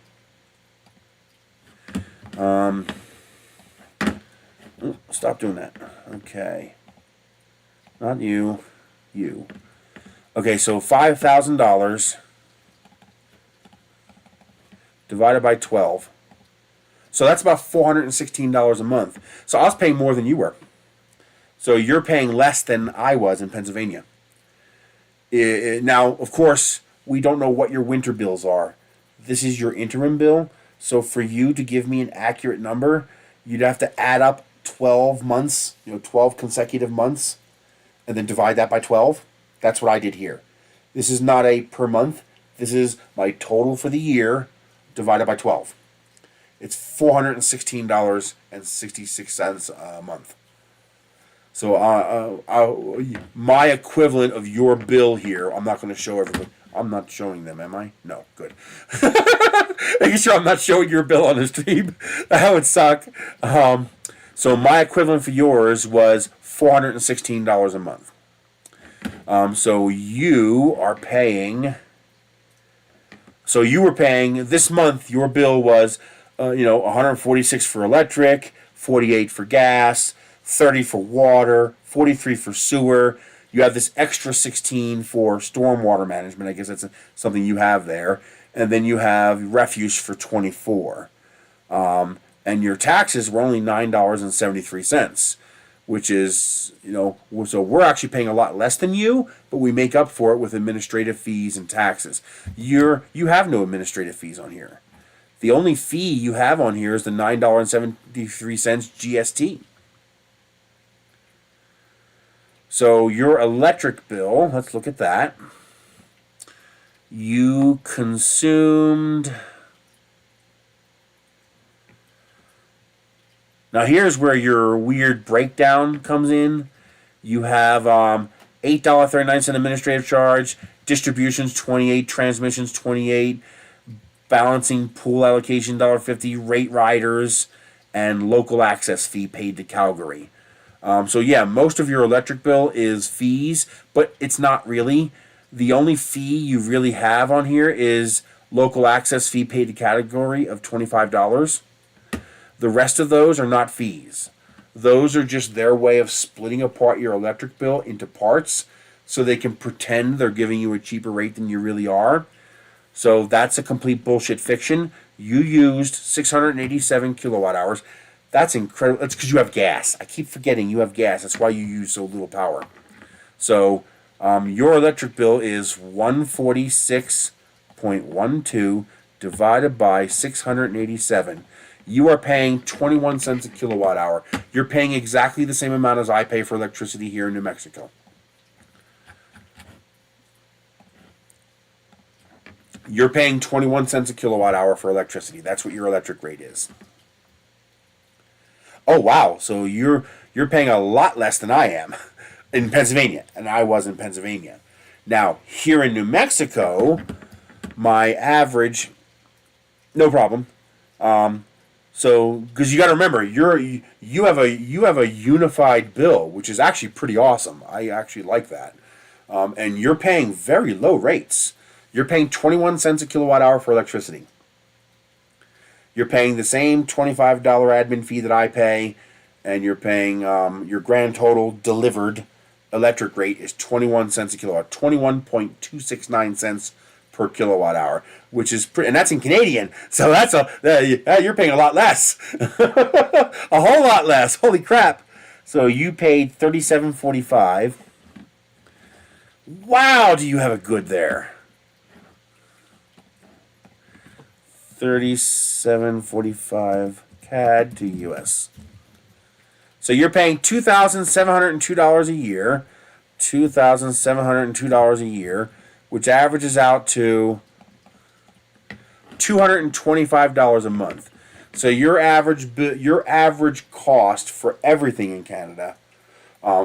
S1: Stop doing that. Okay. Not you. You. Okay, so $5,000 divided by 12. So that's about $416 a month. So I was paying more than you were. So you're paying less than I was in Pennsylvania. Now, of course, we don't know what your winter bills are. This is your interim bill. So for you to give me an accurate number, you'd have to add up 12 months, 12 consecutive months, and then divide that by 12. That's what I did here. This is not a per month. This is my total for the year divided by 12. It's $416.66 a month. So my equivalent of your bill here, I'm not going to show everybody. I'm not showing them, am I? No, good. Making sure I'm not showing your bill on the stream. That would suck. So my equivalent for yours was $416 a month. So you are paying. So you were paying this month. Your bill was, $146 for electric, $48 for gas, $30 for water, $43 for sewer. You have this extra $16 for stormwater management. I guess that's something you have there. And then you have refuse for $24. And and your taxes were only $9.73, which is, so we're actually paying a lot less than you, but we make up for it with administrative fees and taxes. You have no administrative fees on here. The only fee you have on here is the $9.73 GST. So your electric bill, let's look at that. You consumed... Now here's where your weird breakdown comes in. You have $8.39 administrative charge, distributions $28, transmissions $28, balancing pool allocation $1.50, rate riders, and local access fee paid to Calgary. So yeah, most of your electric bill is fees, but it's not really. The only fee you really have on here is local access fee paid to Calgary of $25. The rest of those are not fees. Those are just their way of splitting apart your electric bill into parts so they can pretend they're giving you a cheaper rate than you really are. So that's a complete bullshit fiction. You used 687 kilowatt hours. That's incredible. That's because you have gas. I keep forgetting you have gas. That's why you use so little power. So your electric bill is 146.12 divided by 687. You are paying 21 cents a kilowatt hour. You're paying exactly the same amount as I pay for electricity here in New Mexico. You're paying 21 cents a kilowatt hour for electricity. That's what your electric rate is. Oh, wow. So you're paying a lot less than I am in Pennsylvania, and I was in Pennsylvania. Now, here in New Mexico, my average, no problem. So, because you got to remember, you have a unified bill, which is actually pretty awesome. I actually like that, and you're paying very low rates. You're paying 21 cents a kilowatt hour for electricity. You're paying the same $25 admin fee that I pay, and you're paying your grand total delivered electric rate is 21 cents a kilowatt, 21.269 cents per kilowatt hour, which is and that's in Canadian. So that's you're paying a lot less, a whole lot less. Holy crap! So you paid $37.45. Wow, do you have a good there? $37.45 CAD to US. So you're paying $2,702 a year, $2,702 a year, which averages out to $225 a month. So your average cost for everything in Canada,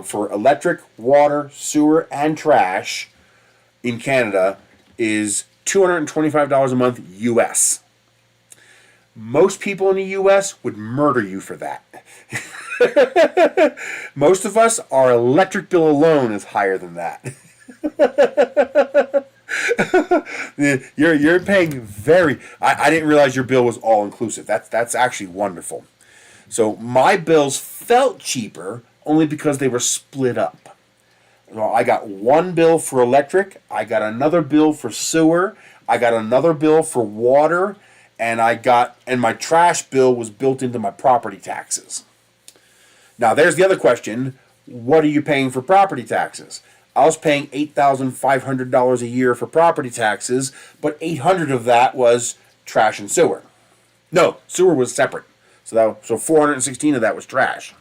S1: for electric, water, sewer, and trash in Canada is $225 a month US. Most people in the US would murder you for that. Most of us, our electric bill alone is higher than that. You're paying very... I didn't realize your bill was all inclusive. That's actually wonderful. So my bills felt cheaper only because they were split up. Well, I got one bill for electric, I got another bill for sewer, I got another bill for water, and my trash bill was built into my property taxes. Now there's the other question. What are you paying for property taxes? I was paying $8,500 a year for property taxes, but $800 of that was trash and sewer. No, sewer was separate. So $416 of that was trash.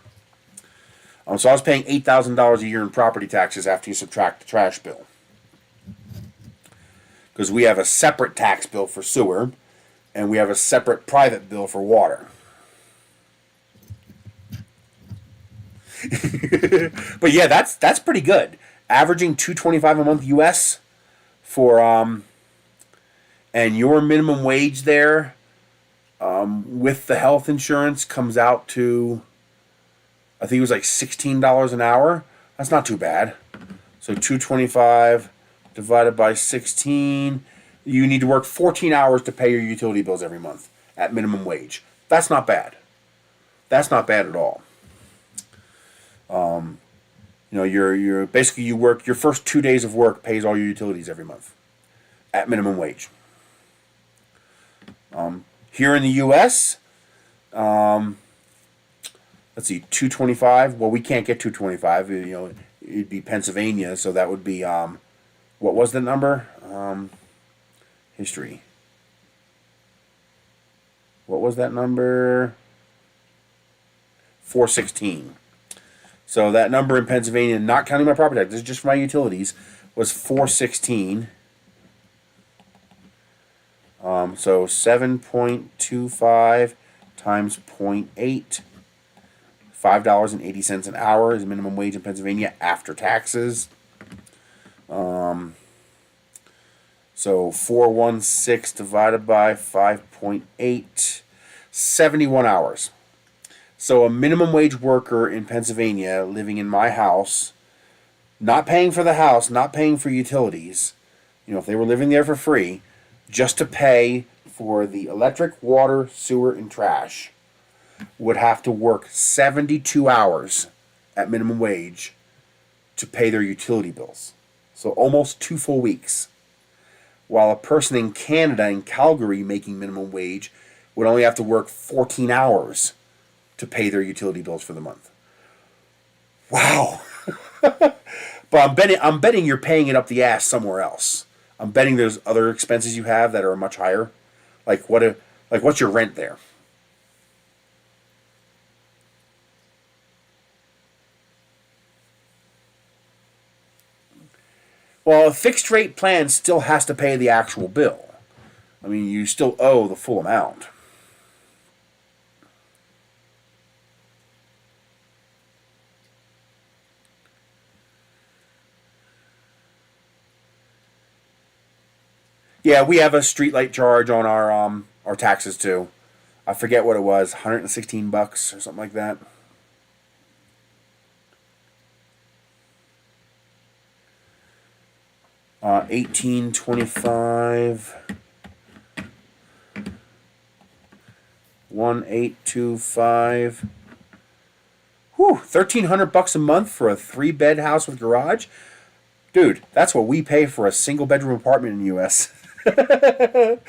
S1: So I was paying $8,000 a year in property taxes after you subtract the trash bill. Because we have a separate tax bill for sewer, and we have a separate private bill for water. But yeah, that's pretty good. Averaging $225 a month US for and your minimum wage there with the health insurance comes out to, I think it was like $16 an hour. That's not too bad. So $225 divided by 16. You need to work 14 hours to pay your utility bills every month at minimum wage. That's not bad. That's not bad at all. You're basically, you work your first 2 days of work pays all your utilities every month at minimum wage. Here in the U.S., Let's see, 225. Well, we can't get 225. You know, it'd be Pennsylvania, so that would be what was the number? History. What was that number? 416. So that number in Pennsylvania, not counting my property tax, this is just for my utilities, was 416. So 7.25 times 0.8. $5.80 an hour is minimum wage in Pennsylvania after taxes. So 416 divided by 5.8, 71 hours. So a minimum wage worker in Pennsylvania living in my house, not paying for the house, not paying for utilities, you know, if they were living there for free, just to pay for the electric, water, sewer, and trash, would have to work 72 hours at minimum wage to pay their utility bills. So almost 2 full weeks. While a person in Canada, in Calgary, making minimum wage would only have to work 14 hours to pay their utility bills for the month. Wow. But I'm betting you're paying it up the ass somewhere else. I'm betting there's other expenses you have that are much higher. What's your rent there? Well, a fixed rate plan still has to pay the actual bill. I mean, you still owe the full amount. Yeah, we have a streetlight charge on our taxes too. I forget what it was, $116 or something like that. 1825, 1825. Whew, $1,300 a month for a 3-bed house with garage, dude. That's what we pay for a single bedroom apartment in the U.S. The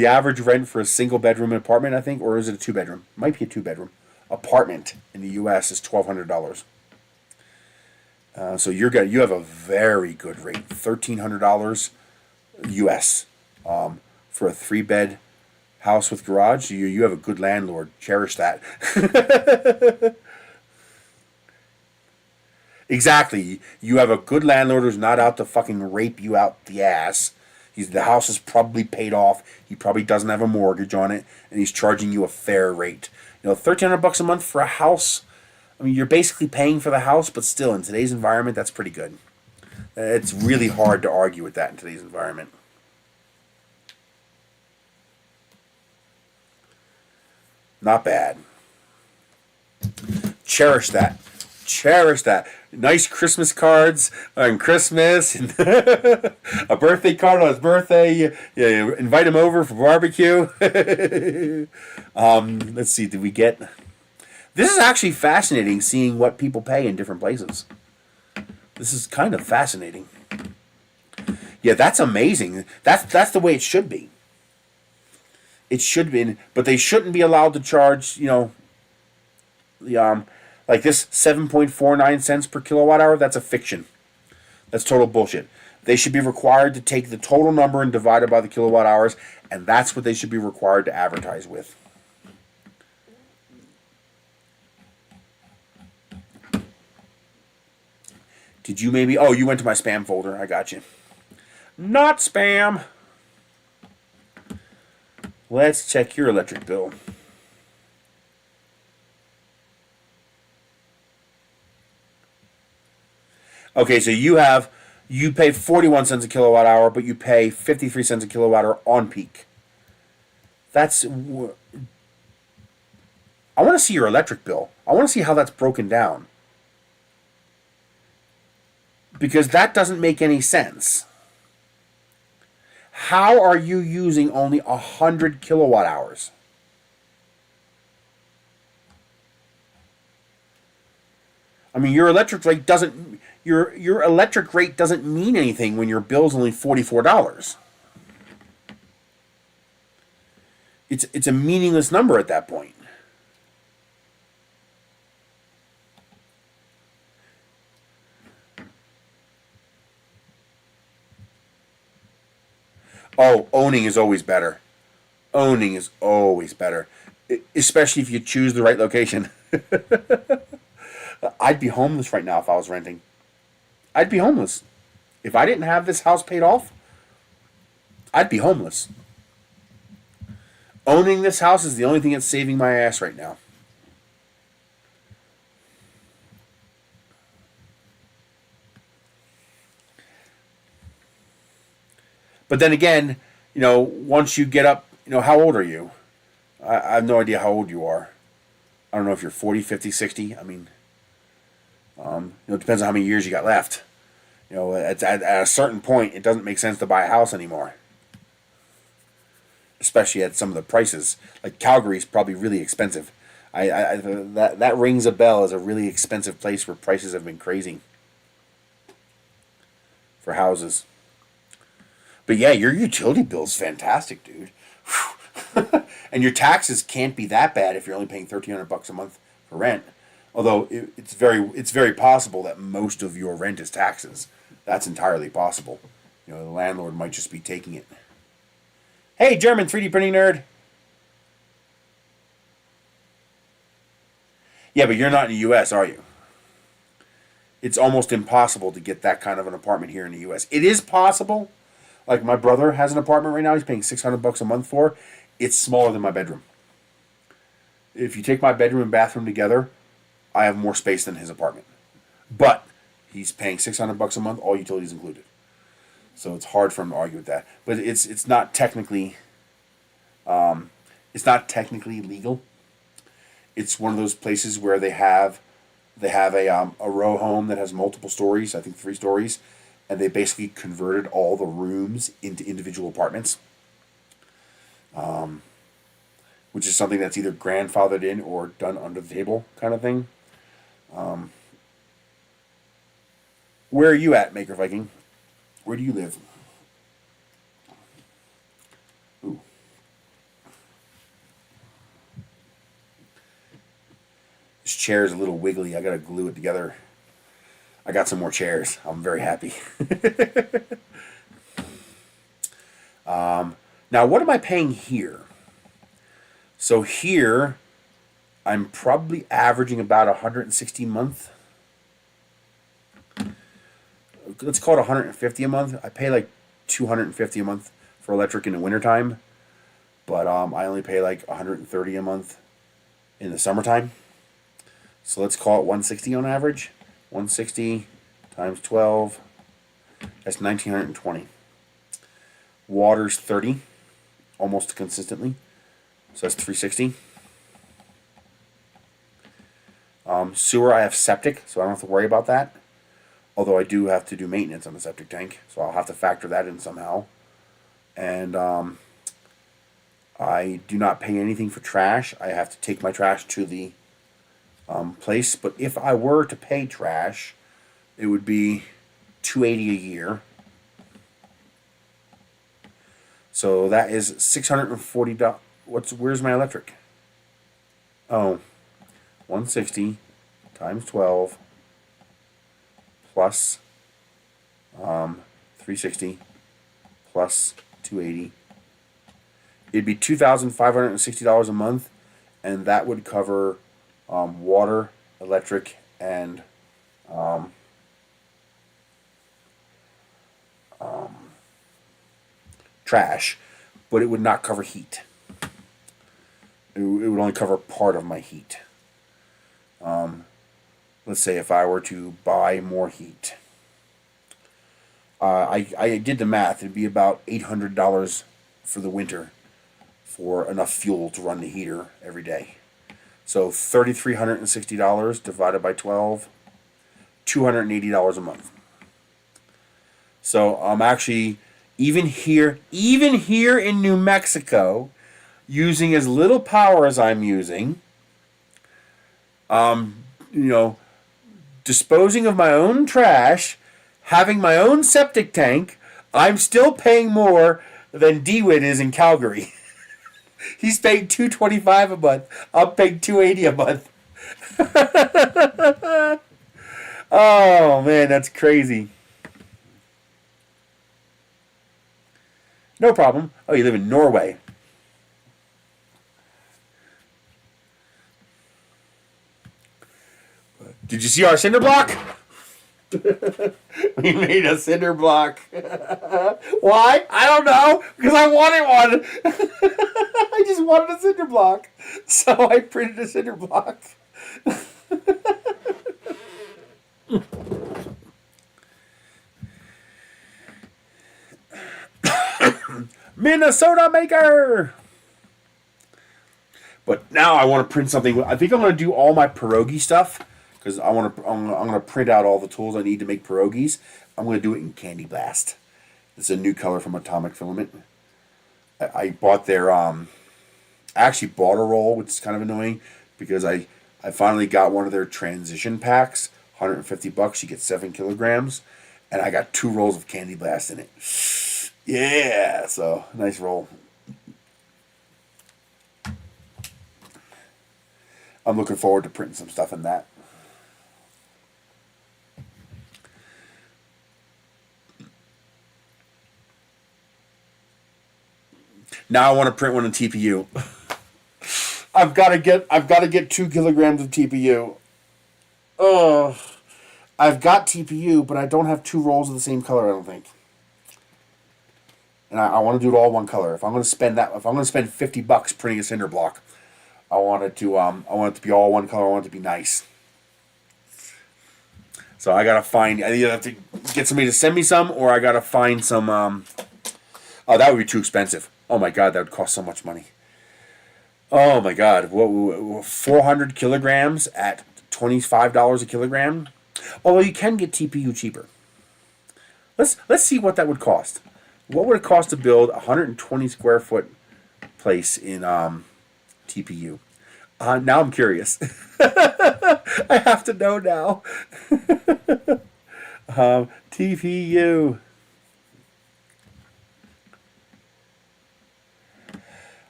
S1: average rent for a single bedroom apartment, I think, or is it a 2-bedroom? Might be a 2-bedroom apartment in the U.S. is $1,200. So you have a very good rate, $1,300 U.S. For a 3-bed house with garage. You have a good landlord. Cherish that. Exactly. You have a good landlord who's not out to fucking rape you out the ass. The house is probably paid off. He probably doesn't have a mortgage on it, and he's charging you a fair rate. You know, $1,300 a month for a house. I mean, you're basically paying for the house, but still, in today's environment, that's pretty good. It's really hard to argue with that in today's environment. Not bad. Cherish that. Cherish that. Nice Christmas cards on Christmas, and a birthday card on his birthday. You invite him over for barbecue. Let's see, did we get... This is actually fascinating, seeing what people pay in different places. This is kind of fascinating. Yeah, that's amazing. That's the way it should be. It should be, but they shouldn't be allowed to charge, you know, the like this 7.49 cents per kilowatt hour. That's a fiction. That's total bullshit. They should be required to take the total number and divide it by the kilowatt hours, and that's what they should be required to advertise with. Did you maybe... Oh, you went to my spam folder. I got you. Not spam. Let's check your electric bill. Okay, so you pay 41 cents a kilowatt hour, but you pay 53 cents a kilowatt hour on peak. That's... I want to see your electric bill. I want to see how that's broken down. Because that doesn't make any sense. How are you using only 100 kilowatt hours? I mean, your electric rate doesn't mean anything when your bill's only $44. It's a meaningless number at that point. Oh, owning is always better. Owning is always better, especially if you choose the right location. I'd be homeless right now if I was renting. I'd be homeless. If I didn't have this house paid off, I'd be homeless. Owning this house is the only thing that's saving my ass right now. But then again, once you get up, how old are you? I have no idea how old you are. I don't know if you're 40, 50, 60. I mean, it depends on how many years you got left. At a certain point, it doesn't make sense to buy a house anymore. Especially at some of the prices. Like Calgary is probably really expensive. That rings a bell as a really expensive place where prices have been crazy for houses. But yeah, your utility bill's fantastic, dude. And your taxes can't be that bad if you're only paying $1,300 a month for rent. Although it's very possible that most of your rent is taxes. That's entirely possible. The landlord might just be taking it. Hey, German 3D printing nerd. Yeah, but you're not in the U.S., are you? It's almost impossible to get that kind of an apartment here in the U.S. It is possible. Like my brother has an apartment right now. He's paying $600 a month for. It's smaller than my bedroom. If you take my bedroom and bathroom together, I have more space than his apartment. But he's paying $600 a month, all utilities included. So it's hard for him to argue with that. But it's not technically legal. It's one of those places where they have a row home that has multiple stories. I think 3 stories, and they basically converted all the rooms into individual apartments. Which is something that's either grandfathered in or done under the table kind of thing. Where are you at, Maker Viking? Where do you live? Ooh. This chair is a little wiggly. I gotta glue it together. I got some more chairs. I'm very happy. Now, what am I paying here? So here, I'm probably averaging about $160 a month. Let's call it $150 a month. I pay like $250 a month for electric in the wintertime, but I only pay like $130 a month in the summertime. So let's call it $160 on average. $160 times 12. That's $1,920. Water's $30, almost consistently. So that's $360. Sewer, I have septic, so I don't have to worry about that. Although I do have to do maintenance on the septic tank, so I'll have to factor that in somehow. And I do not pay anything for trash. I have to take my trash to the place. But if I were to pay trash, it would be $280 a year. So that is $640. Where's my electric? Oh, 160 times 12 plus 360 plus 280. It'd be $2,560 a month, and that would cover water, electric, and trash, but it would not cover heat. It would only cover part of my heat. Let's say if I were to buy more heat. I did the math. It'd be about $800 for the winter for enough fuel to run the heater every day. So $3,360 divided by 12, $280 a month. So I'm actually, even here in New Mexico, using as little power as I'm using, disposing of my own trash, having my own septic tank, I'm still paying more than DeWitt is in Calgary. He's paying $225 a month. I'm paying $280 a month. Oh man, that's crazy. No problem. Oh, you live in Norway. Did you see our cinder block? We made a cinder block. Why? I don't know. Because I wanted one. I just wanted a cinder block. So I printed a cinder block. Minnesota maker. But now I want to print something. I think I'm going to do all my pierogi stuff because I'm going to print out all the tools I need to make pierogies. I'm going to do it in Candy Blast. It's a new color from Atomic Filament. I bought their I actually bought a roll, which is kind of annoying because I finally got one of their transition packs, $150. You get 7 kilograms, and I got 2 rolls of Candy Blast in it. Yeah, so nice roll. I'm looking forward to printing some stuff in that. Now I want to print one in TPU. I've got to get 2 kilograms of TPU. Oh, I've got TPU, but I don't have 2 rolls of the same color, I don't think. And I want to do it all one color. If I'm going to spend $50 printing a cinder block, I want it to be all one color. I want it to be nice. So I gotta find. I either have to get somebody to send me some, or I gotta find some. Oh, that would be too expensive. Oh my god, that would cost so much money. Oh my god, 400 kilograms at $25 a kilogram. Although you can get TPU cheaper. Let's see what that would cost. What would it cost to build a 120 square foot place in TPU? Now I'm curious. I have to know now. TPU.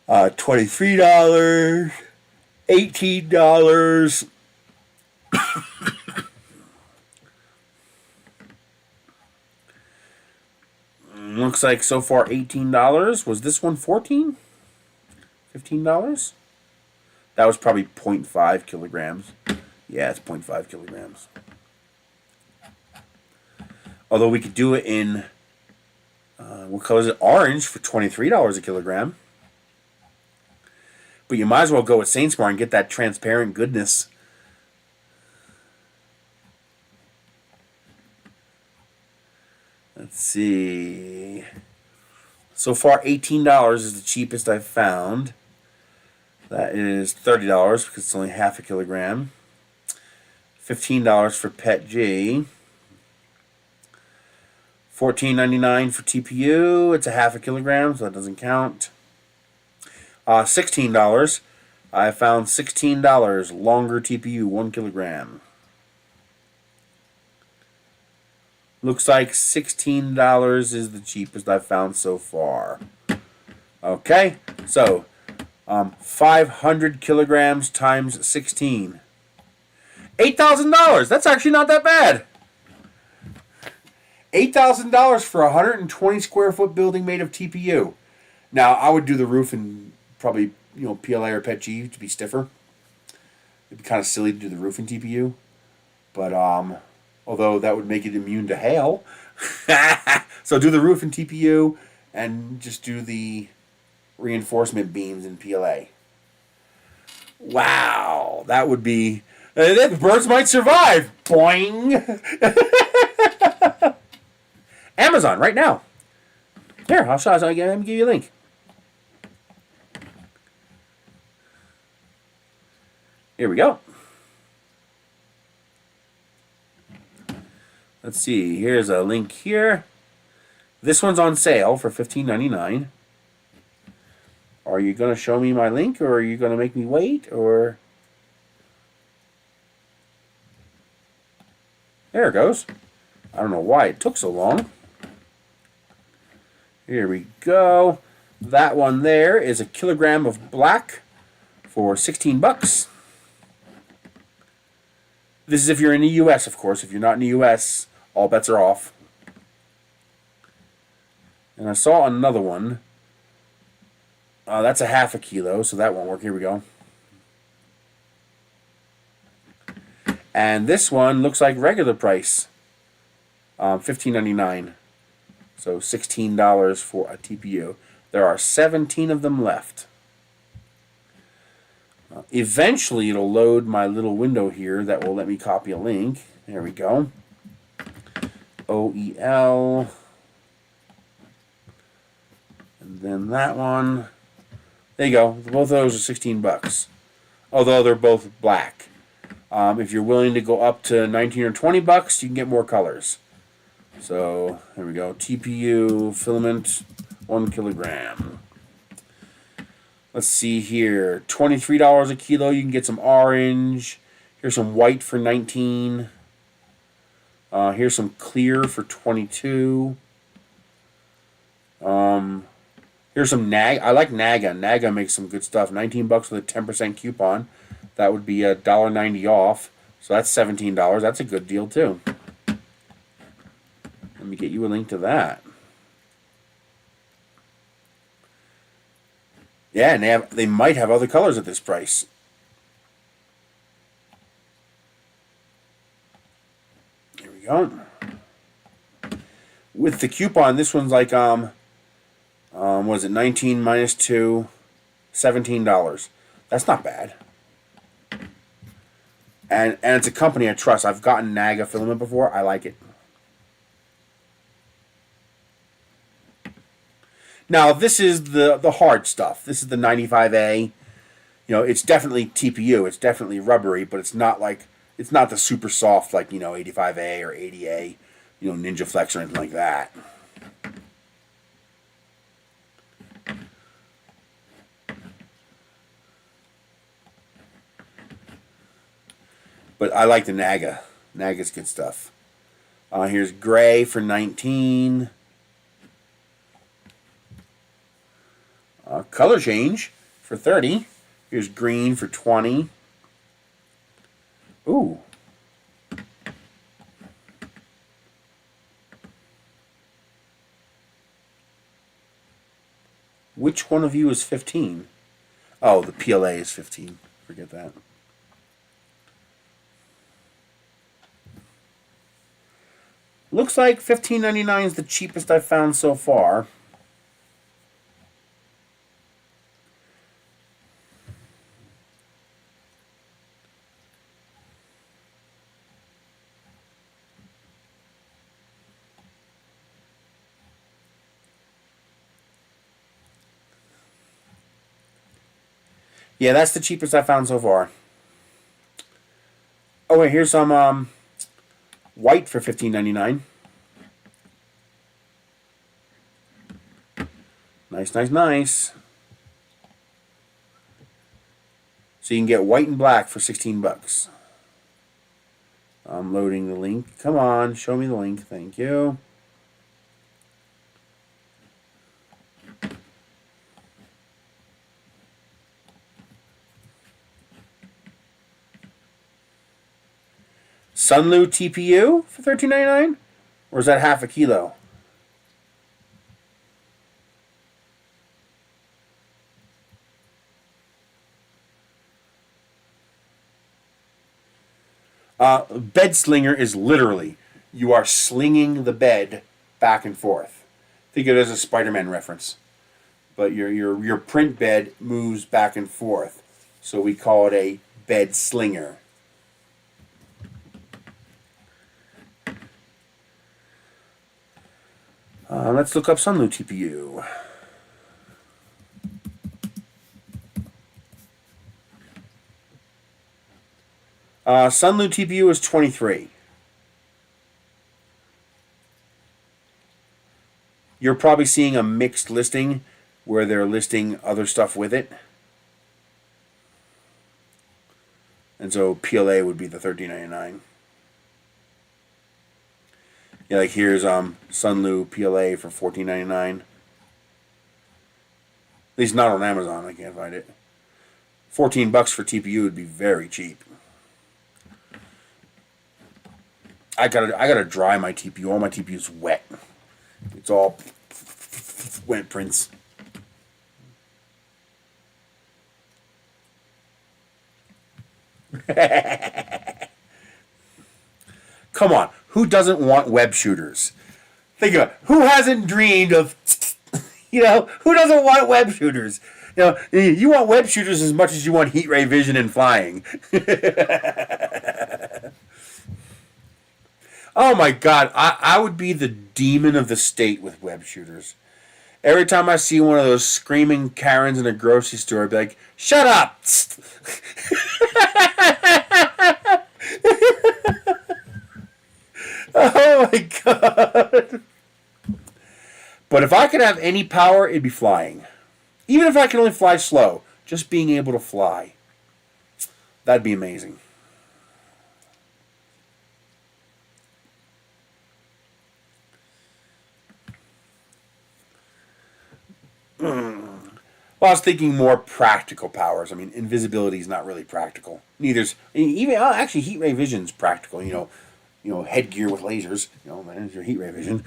S1: $23, $18. Looks like so far $18. Was this one $14? $15? That was probably 0.5 kilograms. Yeah, it's 0.5 kilograms. Although we could do it in, what color is it? Orange for $23 a kilogram. But you might as well go with Saintsmart and get that transparent goodness. Let's see. So far, $18 is the cheapest I've found. That is $30 because it's only half a kilogram. $15 for Pet G. $14.99 for TPU. It's a half a kilogram, so that doesn't count. $16. I found $16 longer TPU, 1 kilogram. Looks like $16 is the cheapest I've found so far. Okay, so 500 kilograms times 16. $8,000. That's actually not that bad. $8,000 for a 120 square foot building made of TPU. Now I would do the roof in probably PLA or Pet G to be stiffer. It'd be kind of silly to do the roof in TPU, but although that would make it immune to hail. So do the roof in TPU and just do the reinforcement beams in PLA. Wow, that would be... the birds might survive. Boing. Amazon, right now. Here, I'll show you. Let me give you a link. Here we go. Let's see. Here's a link here. This one's on sale for $15.99. Are you going to show me my link, or are you going to make me wait, or... There it goes. I don't know why it took so long. Here we go. That one there is a kilogram of black for $16. This is if you're in the U.S., of course. If you're not in the U.S., all bets are off. And I saw another one. That's a half a kilo, so that won't work. Here we go. And this one looks like regular price. $15.99. So $16 for a TPU. There are 17 of them left. Eventually, it'll load my little window here that will let me copy a link. There we go. OEL. And then that one. There you go. Both of those are 16 bucks. Although they're both black. If you're willing to go up to 19 or 20 bucks, you can get more colors. So, there we go. TPU filament, 1 kilogram. Let's see here. $23 a kilo. You can get some orange. Here's some white for 19. Here's some clear for 22. Here's some Naga. I like Naga. Naga makes some good stuff. 19 bucks with a 10% coupon. That would be $1.90 off. So that's $17. That's a good deal too. Let me get you a link to that. Yeah, and they might have other colors at this price. Here we go. With the coupon, this one's like what is it? 19 minus 2, $17. That's not bad. And it's a company I trust. I've gotten Naga filament before. I like it. Now, this is the hard stuff. This is the 95A. You know, it's definitely TPU. It's definitely rubbery, but it's not the super soft like, 85A or 80A, Ninja Flex or anything like that. But I like the Naga. Naga's good stuff. Here's gray for 19. Color change for 30. Here's green for 20. Ooh. Which one of you is 15? Oh, the PLA is 15. Forget that. Looks like $15.99 is the cheapest I've found so far. Yeah, that's the cheapest I found so far. Oh wait, here's some white for $15.99. Nice, nice, nice. So you can get white and black for 16 bucks. I'm loading the link. Come on, show me the link. Thank you. Sunlu TPU for $13.99? Or is that half a kilo? Bed slinger is literally, you are slinging the bed back and forth. Think of it as a Spider-Man reference. But your print bed moves back and forth. So we call it a bed slinger. Let's look up Sunlu TPU. Sunlu TPU is 23. You're probably seeing a mixed listing where they're listing other stuff with it. And so PLA would be the $13.99. Yeah, like here's Sunlu PLA for $14.99. At least not on Amazon. I can't find it. 14 bucks for TPU would be very cheap. I gotta dry my TPU. All my TPU is wet. It's all went Prince. Come on, who doesn't want web shooters? Think about it. Who hasn't dreamed of, you know, who doesn't want web shooters? You know, you want web shooters as much as you want heat ray vision and flying. Oh my God, I would be the demon of the state with web shooters. Every time I see one of those screaming Karens in a grocery store, I'd be like, shut up! Oh my God. But if I could have any power, it'd be flying. Even if I can only fly slow, just being able to fly. That'd be amazing. Well, I was thinking more practical powers. I mean, invisibility is not really practical. Neither's even actually heat ray vision's practical. You know, headgear with lasers. You know, there's your heat ray vision.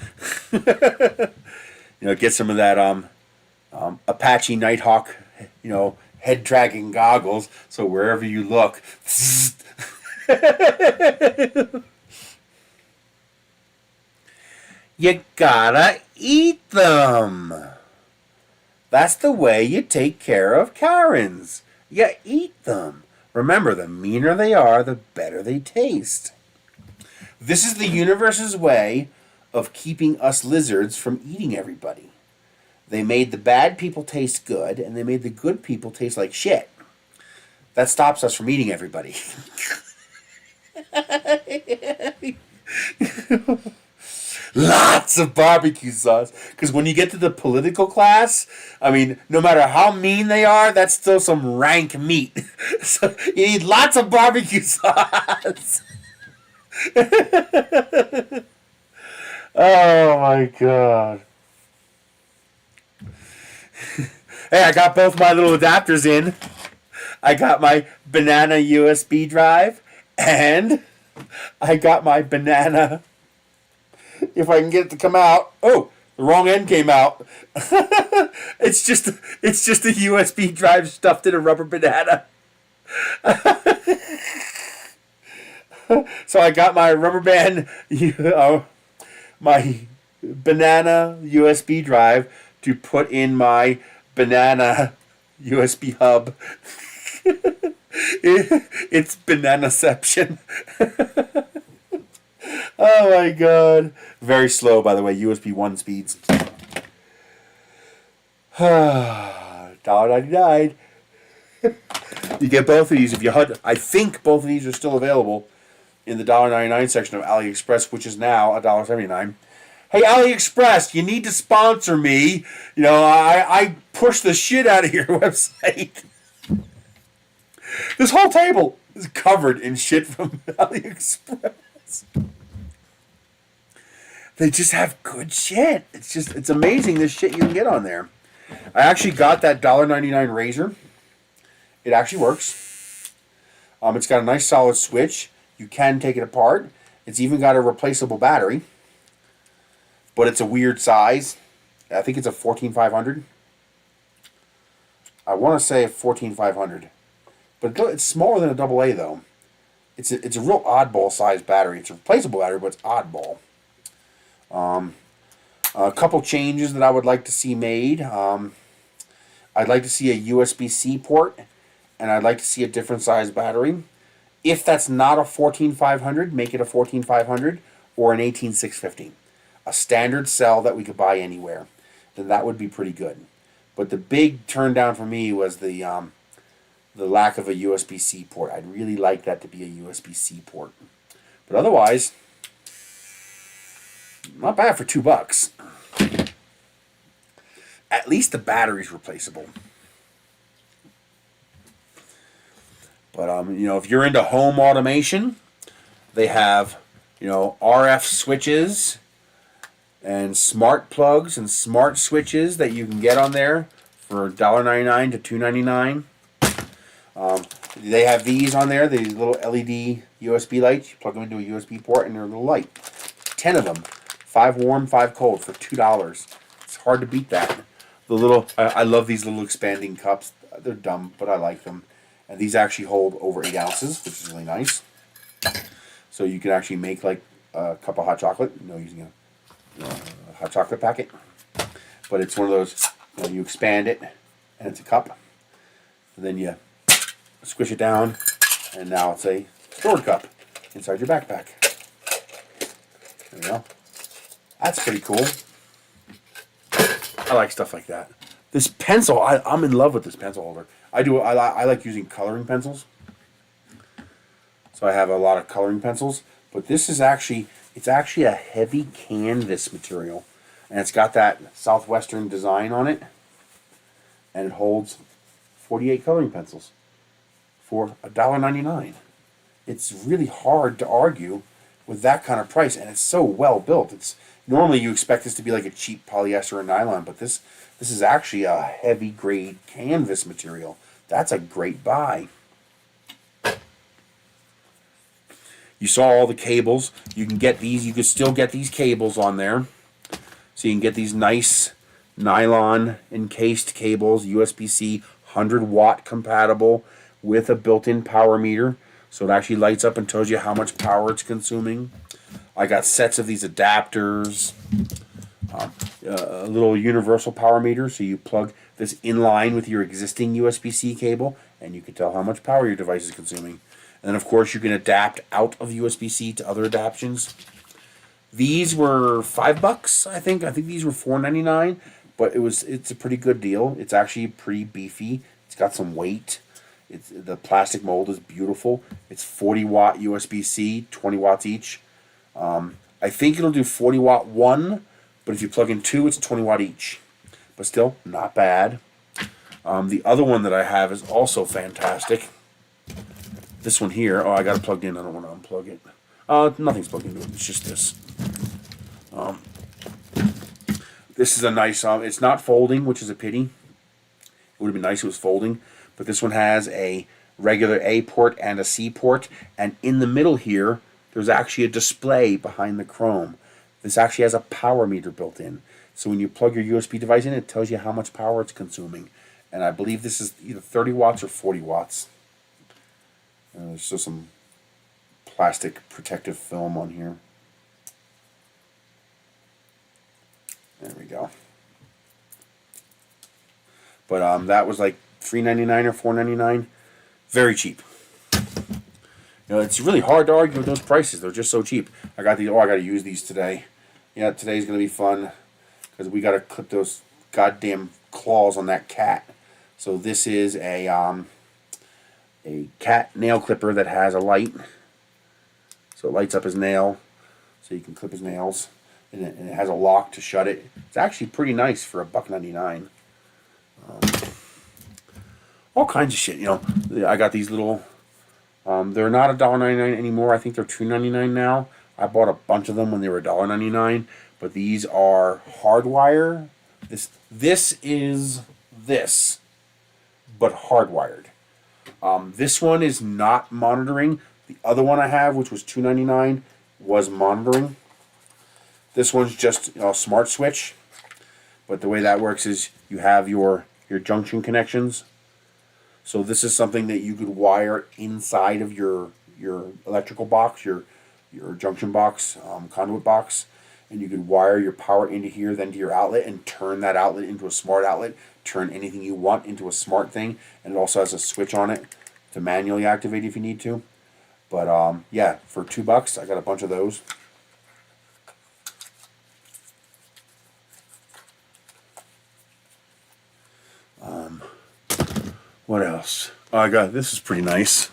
S1: You know, get some of that Apache Nighthawk. You know, head tracking goggles. So wherever you look. You gotta eat them. That's the way you take care of Karens. You eat them. Remember, the meaner they are, the better they taste. This is the universe's way of keeping us lizards from eating everybody. They made the bad people taste good, and they made the good people taste like shit. That stops us from eating everybody. Lots of barbecue sauce. Because when you get to the political class, I mean, no matter how mean they are, that's still some rank meat. So you need lots of barbecue sauce. Oh my God. Hey, I got both my little adapters in. I got my banana USB drive, and I got my banana... If I can get it to come out. Oh, the wrong end came out. It's just a USB drive stuffed in a rubber banana. So I got my rubber band, my banana USB drive to put in my banana USB hub. It's bananaception. Oh my God. Very slow, by the way, USB 1 speeds. $1.99. You get both of these if you HUD. I think both of these are still available in the $1.99 section of AliExpress, which is now $1.79. Hey, AliExpress, you need to sponsor me. You know, I push the shit out of your website. This whole table is covered in shit from AliExpress. They just have good shit. It's amazing this shit you can get on there. I actually got that $1.99 razor. It actually works. It's got a nice solid switch. You can take it apart. It's even got a replaceable battery. But it's a weird size. I think it's a 14500. I want to say a 14500. But it's smaller than a AA though. It's a real oddball sized battery. It's a replaceable battery, but it's oddball. A couple changes that I would like to see made. I'd like to see a USB-C port, and I'd like to see a different size battery. If that's not a 14500, make it a 14500 or an 18650. A standard cell that we could buy anywhere. Then that would be pretty good. But the big turn down for me was the lack of a USB-C port. I'd really like that to be a USB-C port. But otherwise, not bad for $2. At least the battery's replaceable. But you know, if you're into home automation, they have, you know, RF switches and smart plugs and smart switches that you can get on there for $1.99 to $2.99. They have these on there, these little LED USB lights. You plug them into a USB port and they're a little light. 10 of them. 5 warm, 5 cold for $2. It's hard to beat that. The little, I love these little expanding cups. They're dumb, but I like them. And these actually hold over 8 ounces, which is really nice. So you can actually make like a cup of hot chocolate, using a hot chocolate packet. But it's one of those, you expand it, and it's a cup. And then you squish it down, and now it's a storage cup inside your backpack. There you go. That's pretty cool. I like stuff like that. This pencil, I'm in love with this pencil holder. I like using coloring pencils. So I have a lot of coloring pencils. But this is actually a heavy canvas material. And it's got that Southwestern design on it. And it holds 48 coloring pencils for $1.99. It's really hard to argue with that kind of price, and it's so well built. It's normally you expect this to be like a cheap polyester or nylon, but this is actually a heavy grade canvas material. That's a great buy. You saw all the cables. You can get these. You can still get these cables on there. So you can get these nice nylon encased cables, USB-C, 100-watt compatible with a built-in power meter. So it actually lights up and tells you how much power it's consuming. I got sets of these adapters, a little universal power meter, so you plug this in line with your existing USB-C cable, and you can tell how much power your device is consuming. And then, of course, you can adapt out of USB-C to other adaptions. These were $5, I think. I think these were $4.99, but it's a pretty good deal. It's actually pretty beefy. It's got some weight. The plastic mold is beautiful. It's 40-watt USB-C, 20 watts each. I think it'll do 40-watt one, but if you plug in 2, it's 20-watt each. But still, not bad. The other one that I have is also fantastic. This one here, I got it plugged in. I don't want to unplug it. Nothing's plugged into it. It's just this. This is a nice, it's not folding, which is a pity. It would have been nice if it was folding. But this one has a regular A port and a C port. And in the middle here, there's actually a display behind the chrome. This actually has a power meter built in. So when you plug your USB device in, it tells you how much power it's consuming. And I believe this is either 30 watts or 40 watts. There's just some plastic protective film on here. There we go. But that was like $3.99 or $4.99. Very cheap. It's really hard to argue with those prices. They're just so cheap. I got these. I got to use these today. Yeah, today's gonna be fun because we got to clip those goddamn claws on that cat. So this is a cat nail clipper that has a light. So it lights up his nail, so you can clip his nails, and it has a lock to shut it. It's actually pretty nice for $1.99. All kinds of shit. I got these little. They're not $1.99 anymore. I think they're $2.99 now. I bought a bunch of them when they were $1.99. But these are hardwire. This is this, but hardwired. This one is not monitoring. The other one I have, which was $2.99, was monitoring. This one's just a smart switch. But the way that works is you have your junction connections. So this is something that you could wire inside of your electrical box, your junction box, conduit box, and you could wire your power into here, then to your outlet, and turn that outlet into a smart outlet. Turn anything you want into a smart thing, and it also has a switch on it to manually activate if you need to. But yeah, for $2, I got a bunch of those. What else? Oh, I got this. Is pretty nice.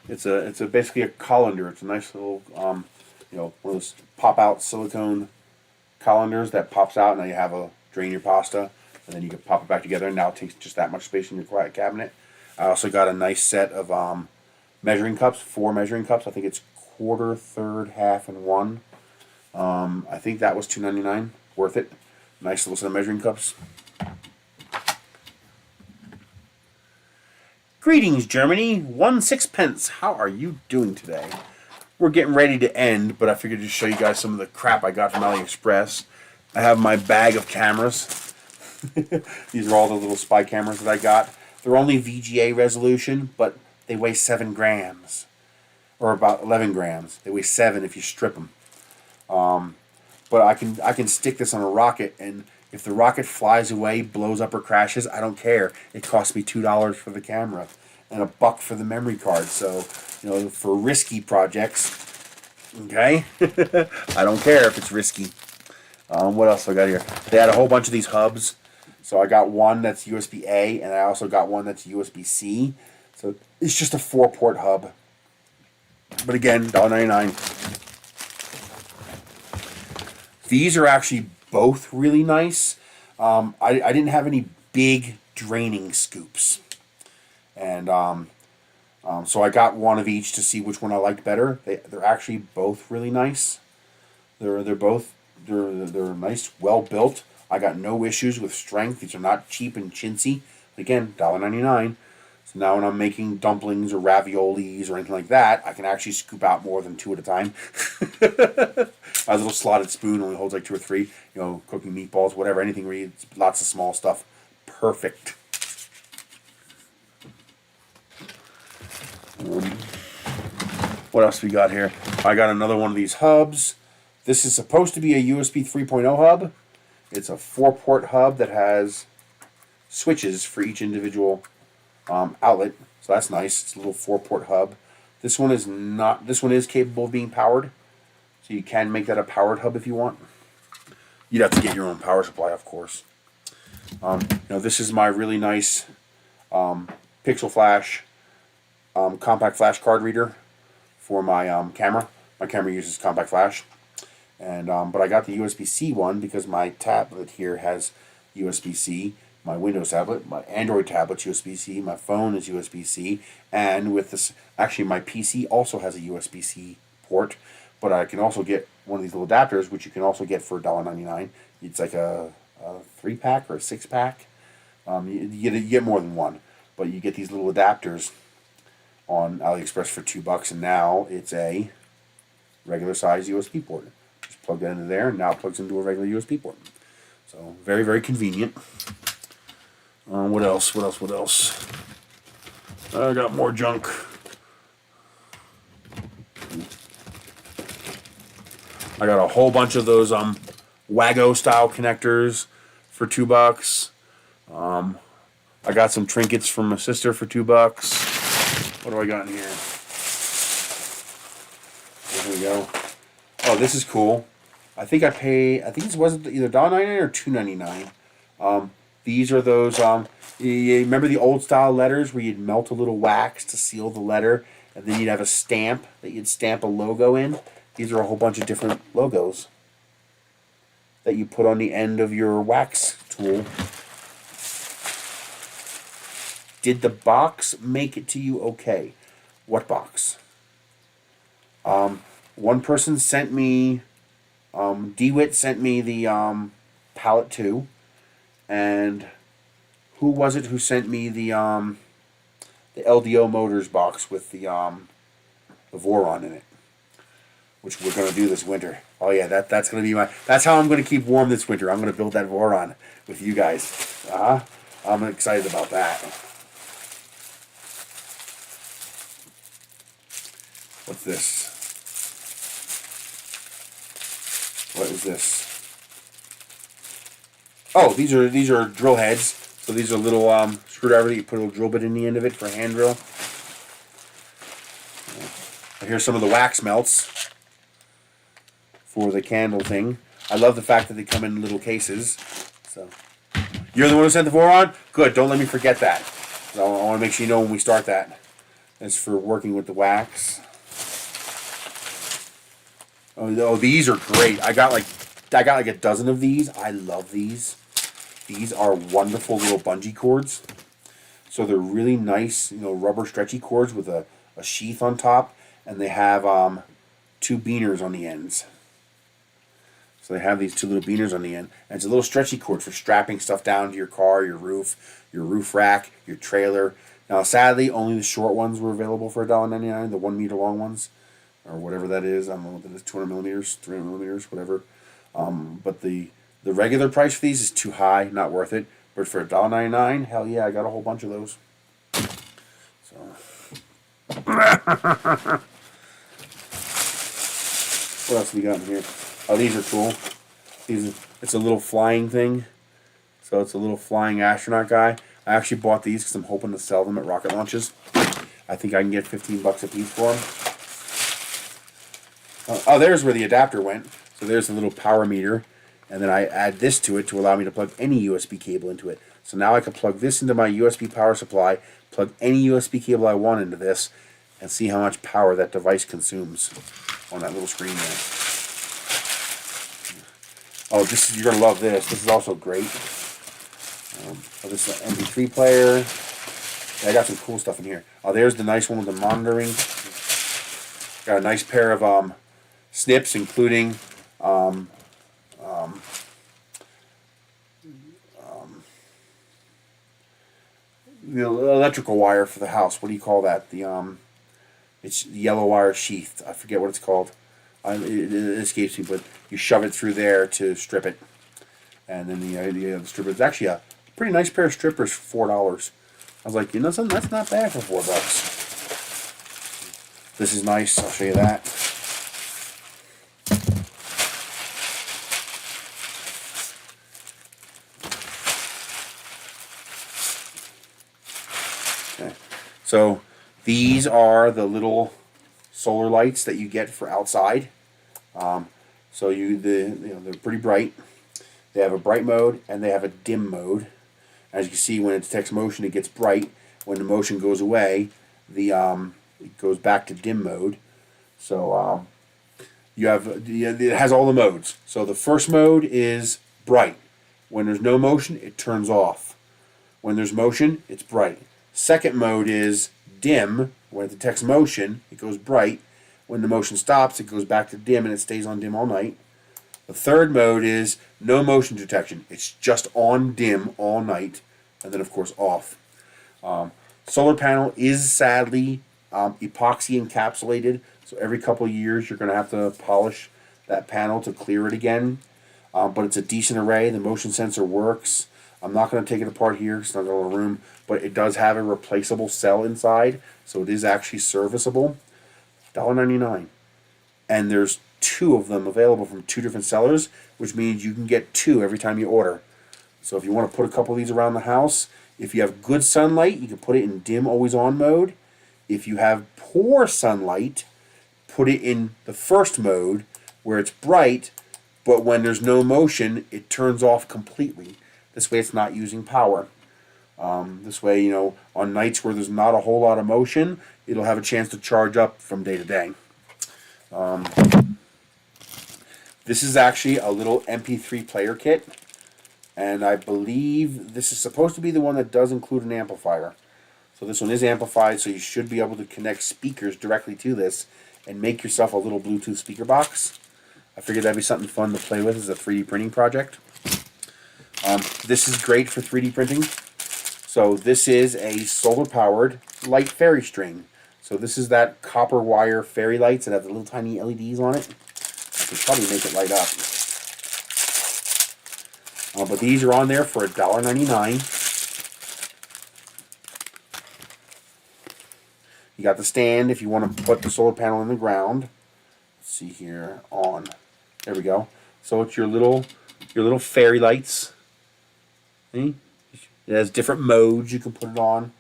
S1: It's basically a colander. It's a nice little one of those pop out silicone colanders that pops out, and now you have a drain your pasta, and then you can pop it back together. And now it takes just that much space in your quiet cabinet. I also got a nice set of measuring cups, 4 measuring cups. I think it's quarter, third, half, and 1. I think that was $2.99. Worth it. Nice little set of measuring cups. Greetings, Germany. 1 6-pence. How are you doing today? We're getting ready to end, but I figured to show you guys some of the crap I got from AliExpress. I have my bag of cameras. These are all the little spy cameras that I got. They're only VGA resolution, but they weigh 7 grams. Or about 11 grams. They weigh 7 if you strip them. But I can stick this on a rocket, and if the rocket flies away, blows up, or crashes, I don't care. It costs me $2 for the camera and $1 for the memory card. So, for risky projects, okay, I don't care if it's risky. What else I got here? They had a whole bunch of these hubs. So I got one that's USB-A, and I also got one that's USB-C. So it's just a 4-port hub. But again, $1.99. These are actually both really nice. I didn't have any big draining scoops. And so I got one of each to see which one I liked better. They're actually both really nice. They're nice, well built. I got no issues with strength. These are not cheap and chintzy. Again, $1.99. So now when I'm making dumplings or raviolis or anything like that, I can actually scoop out more than 2 at a time. My little slotted spoon only holds like 2 or 3. Cooking meatballs, whatever, anything where you, lots of small stuff. Perfect. What else we got here? I got another one of these hubs. This is supposed to be a USB 3.0 hub. It's a 4-port hub that has switches for each individual outlet. So that's nice. It's a little 4-port hub. This one is not. This one is capable of being powered. So you can make that a powered hub if you want. You'd have to get your own power supply, of course. This is my really nice Pixel Flash compact flash card reader for my camera. My camera uses compact flash, and but I got the USB-C one because my tablet here has USB-C. My Windows tablet, my Android tablet's USB-C. My phone is USB-C, and with this, actually, my PC also has a USB-C port. But I can also get one of these little adapters, which you can also get for $1.99. It's like a 3-pack or a 6-pack. You get more than one, but you get these little adapters on AliExpress for $2, and now it's a regular size USB port. Just plug that into there, and now it plugs into a regular USB port. So very, very convenient. What else? I got more junk. I got a whole bunch of those Wago style connectors for $2. I got some trinkets from my sister for $2. What do I got in here? There we go. Oh, this is cool. I think this was either $1.99 or $2.99. These are those, you remember the old style letters where you'd melt a little wax to seal the letter, and then you'd have a stamp that you'd stamp a logo in? These are a whole bunch of different logos that you put on the end of your wax tool. Did the box make it to you okay? What box? One person sent me, DeWitt sent me the palette 2. And who was it who sent me the LDO Motors box with the Voron in it, which we're gonna do this winter. Oh yeah, that's gonna be that's how I'm gonna keep warm this winter. I'm gonna build that Voron with you guys. I'm excited about that. What's this? What is this? Oh, these are drill heads. So these are little screwdriver that you put a little drill bit in the end of it for a hand drill. Here's some of the wax melts for the candle thing. I love the fact that they come in little cases. So you're the one who sent the Voron? Good. Don't let me forget that. So I want to make sure you know when we start that. That's for working with the wax. Oh, these are great. I got like a dozen of these. I love these. These are wonderful little bungee cords. So they're really nice, rubber stretchy cords with a sheath on top, and they have 2 beaners on the ends. So they have these 2 little beaners on the end, and it's a little stretchy cord for strapping stuff down to your car, your roof rack, your trailer. Now, sadly, only the short ones were available for $1.99, the 1 meter long ones, or whatever that is. I don't know what that is, 200 millimeters, 300 millimeters, whatever. But the The regular price for these is too high, not worth it. But for $1.99, hell yeah, I got a whole bunch of those. So. What else we got in here? Oh, these are cool. It's a little flying thing. So it's a little flying astronaut guy. I actually bought these because I'm hoping to sell them at rocket launches. I think I can get 15 bucks a piece for them. Oh, there's where the adapter went. So there's a little power meter. And then I add this to it to allow me to plug any USB cable into it. So now I can plug this into my USB power supply, plug any USB cable I want into this, and see how much power that device consumes on that little screen there. Oh, you're going to love this. This is also great. This is an MP3 player. Yeah, I got some cool stuff in here. Oh, there's the nice one with the monitoring. Got a nice pair of snips, including the electrical wire for the house. What do you call that? It's the yellow wire sheath. I forget what it's called. It escapes me, but you shove it through there to strip it, and then the stripper. It's actually a pretty nice pair of strippers for $4. I was like, you know something, that's not bad for $4. This is nice. I'll show you that. Okay. So these are the little solar lights that you get for outside. So they're pretty bright. They have a bright mode and they have a dim mode. As you can see, when it detects motion, it gets bright. When the motion goes away, it goes back to dim mode. So it has all the modes. So the first mode is bright. When there's no motion, it turns off. When there's motion, it's bright. Second mode is dim. When it detects motion, it goes bright. When the motion stops, it goes back to dim and it stays on dim all night. The third mode is no motion detection. It's just on dim all night, and then of course off. Solar panel is sadly epoxy encapsulated, so every couple of years you're going to have to polish that panel to clear it again. But it's a decent array. The motion sensor works. I'm not going to take it apart here because it's not a room, but it does have a replaceable cell inside, so it is actually serviceable. $1.99. And there's 2 of them available from 2 different sellers, which means you can get 2 every time you order. So if you want to put a couple of these around the house, if you have good sunlight, you can put it in dim always on mode. If you have poor sunlight, put it in the first mode where it's bright, but when there's no motion, it turns off completely. This way it's not using power. This way, on nights where there's not a whole lot of motion, it'll have a chance to charge up from day to day. This is actually a little MP3 player kit, and I believe this is supposed to be the one that does include an amplifier. So this one is amplified, so you should be able to connect speakers directly to this and make yourself a little Bluetooth speaker box. I figured that'd be something fun to play with as a 3D printing project. This is great for 3D printing. So this is a solar-powered light fairy string. So this is that copper wire fairy lights that have the little tiny LEDs on it. I could probably make it light up. But these are on there for $1.99. You got the stand if you want to put the solar panel in the ground. Let's see here, on. There we go. So it's your little fairy lights. See? It has different modes you can put it on.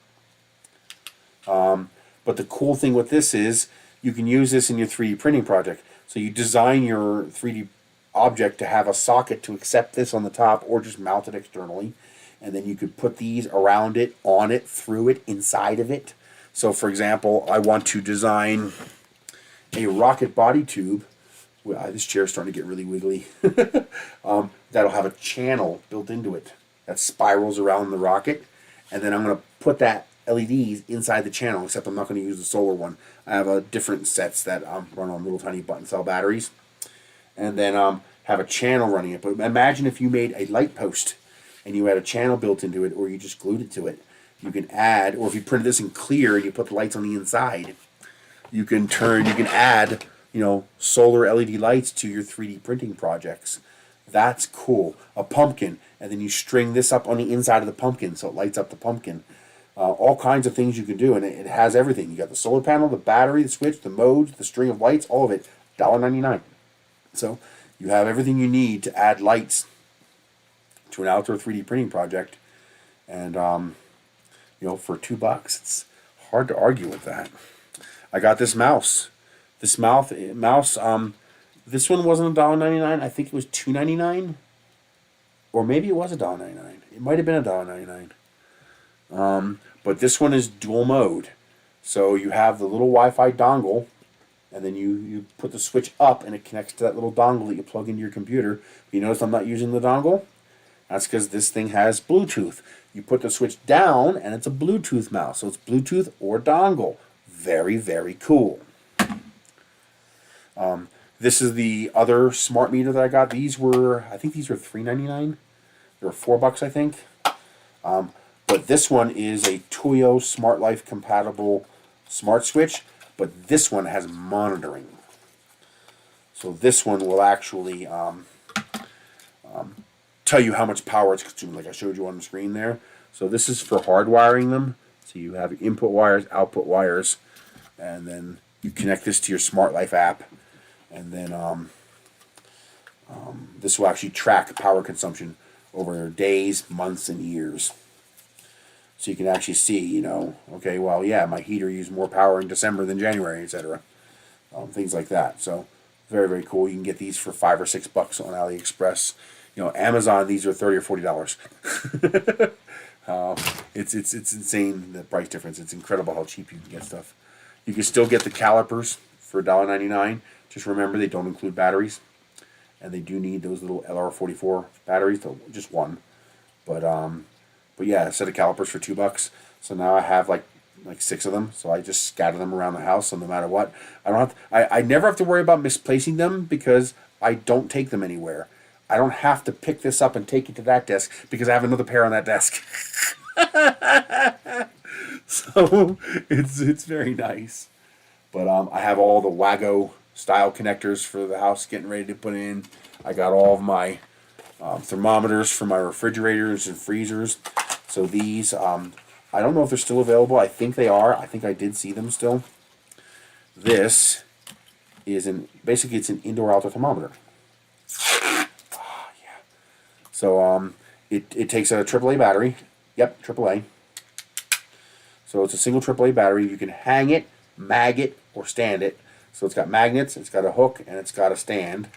S1: But the cool thing with this is you can use this in your 3D printing project. So you design your 3D object to have a socket to accept this on the top or just mount it externally. And then you could put these around it, on it, through it, inside of it. So for example, I want to design a rocket body tube. Well, this chair is starting to get really wiggly. That'll have a channel built into it that spirals around the rocket. And then I'm going to put that LEDs inside the channel, except I'm not going to use the solar one. I have different sets that run on little tiny button cell batteries. And then have a channel running it. But imagine if you made a light post and you had a channel built into it, or you just glued it to it. You can add, or if you printed this in clear and you put the lights on the inside, you can add, solar LED lights to your 3D printing projects. That's cool. A pumpkin, and then you string this up on the inside of the pumpkin so it lights up the pumpkin. All kinds of things you can do, and it has everything. You got the solar panel, the battery, the switch, the modes, the string of lights, all of it, $1.99. So you have everything you need to add lights to an outdoor 3D printing project, and you know, for $2, it's hard to argue with that. I got this mouse. This mouse. This one wasn't $1.99. I think it was $2.99, or maybe it was $1.99. It might have been $1.99. But this one is dual mode. So you have the little Wi-Fi dongle, and then you put the switch up, and it connects to that little dongle that you plug into your computer. You notice I'm not using the dongle? That's because this thing has Bluetooth. You put the switch down, and it's a Bluetooth mouse. So it's Bluetooth or dongle. Very, very cool. This is the other smart meter that I got. I think these were $3.99. They were $4, I think. But this one is a Toyo Smart Life compatible smart switch, but this one has monitoring. So this one will actually tell you how much power it's consuming, like I showed you on the screen there. So this is for hardwiring them. So you have input wires, output wires, and then you connect this to your Smart Life app, and then this will actually track power consumption over days, months, and years. So you can actually see, you know, okay, well, yeah, my heater used more power in December than January, etc. Things like that. So very, very cool. You can get these for $5 or $6 on AliExpress. You know, Amazon, these are $30 or $40. It's insane, the price difference. It's incredible how cheap you can get stuff. You can still get the calipers for $1.99. Just remember, they don't include batteries, and they do need those little LR44 batteries, so just one. But yeah, a set of calipers for $2. So now I have like 6 of them. So I just scatter them around the house. So no matter what, I never have to worry about misplacing them because I don't take them anywhere. I don't have to pick this up and take it to that desk because I have another pair on that desk. So it's very nice. But I have all the Wago style connectors for the house getting ready to put in. I got all of my thermometers for my refrigerators and freezers. So these, I don't know if they're still available. I think they are. I think I did see them still. This is basically it's an indoor-outdoor thermometer. Yeah. So it takes a AAA battery. Yep, AAA. So it's a single AAA battery. You can hang it, mag it, or stand it. So it's got magnets, it's got a hook, and it's got a stand.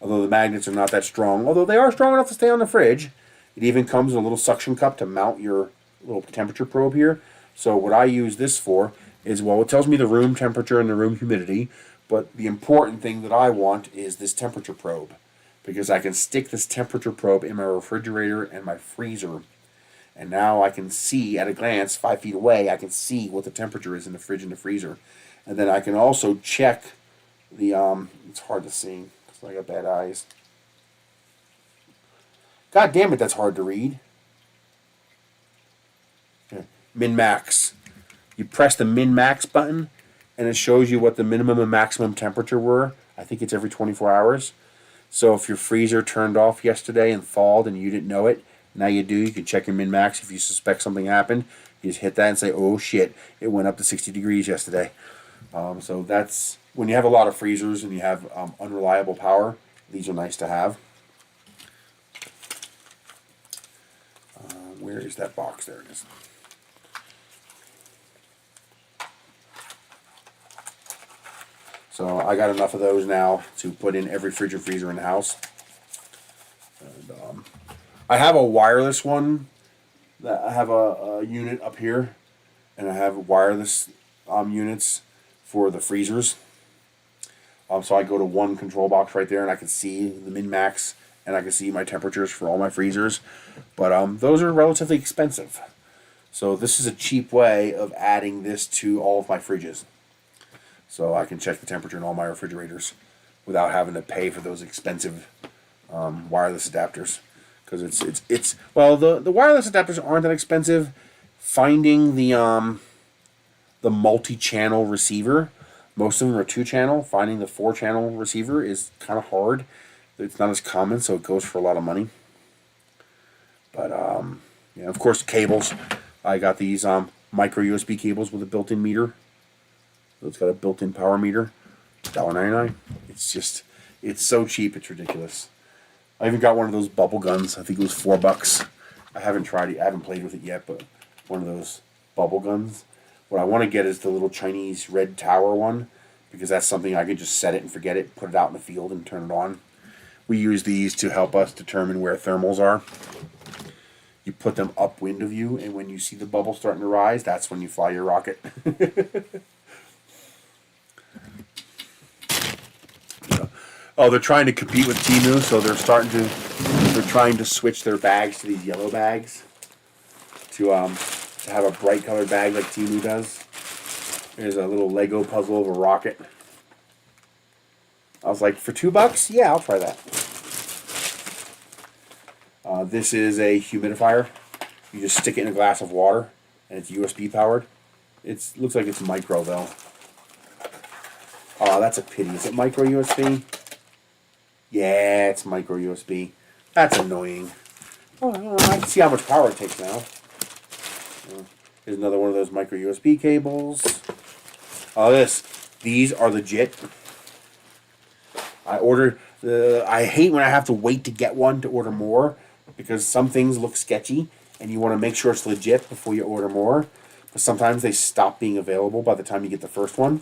S1: Although the magnets are not that strong. Although they are strong enough to stay on the fridge. It even comes in a little suction cup to mount your little temperature probe here. So what I use this for is, well, it tells me the room temperature and the room humidity. But the important thing that I want is this temperature probe. Because I can stick this temperature probe in my refrigerator and my freezer. And now I can see at a glance, 5 feet away, I can see what the temperature is in the fridge and the freezer. And then I can also check the, it's hard to see because I got bad eyes. God damn it, that's hard to read. Okay. Min-max. You press the min-max button, and it shows you what the minimum and maximum temperature were. I think it's every 24 hours. So if your freezer turned off yesterday and thawed and you didn't know it, now you do. You can check your min-max if you suspect something happened. You just hit that and say, oh shit, it went up to 60 degrees yesterday. So that's, when you have a lot of freezers and you have unreliable power, these are nice to have. Where is that box? There it is. So I got enough of those now to put in every fridge and freezer in the house. And, I have a wireless one. That I have a unit up here, and I have wireless units for the freezers. So I go to one control box right there, and I can see the min-max, and I can see my temperatures for all my freezers. But those are relatively expensive. So this is a cheap way of adding this to all of my fridges. So I can check the temperature in all my refrigerators without having to pay for those expensive wireless adapters. Because it's well, the wireless adapters aren't that expensive. Finding the multi-channel receiver, most of them are 2-channel. Finding the 4-channel receiver is kind of hard. It's not as common, so it goes for a lot of money. But yeah, of course, cables. I got these micro USB cables with a built-in meter. So it's got a built-in power meter. $1.99. It's so cheap, it's ridiculous. I even got one of those bubble guns. I think it was $4. I haven't tried it. I haven't played with it yet, but one of those bubble guns. What I want to get is the little Chinese red tower one, because that's something I could just set it and forget it, put it out in the field and turn it on. We use these to help us determine where thermals are. You put them upwind of you, and when you see the bubble starting to rise, that's when you fly your rocket. Oh, they're trying to compete with Temu, so they're trying to switch their bags to these yellow bags to have a bright colored bag like Temu does. There's a little Lego puzzle of a rocket. I was like, for $2? Yeah, I'll try that. This is a humidifier. You just stick it in a glass of water, and it's USB powered. It looks like it's micro though. Oh, that's a pity. Is it micro USB? Yeah, it's micro USB. That's annoying. Oh, I can see how much power it takes now. Here's another one of those micro USB cables. Oh, these are legit. I hate when I have to wait to get one to order more, because some things look sketchy and you want to make sure it's legit before you order more. But sometimes they stop being available by the time you get the first one,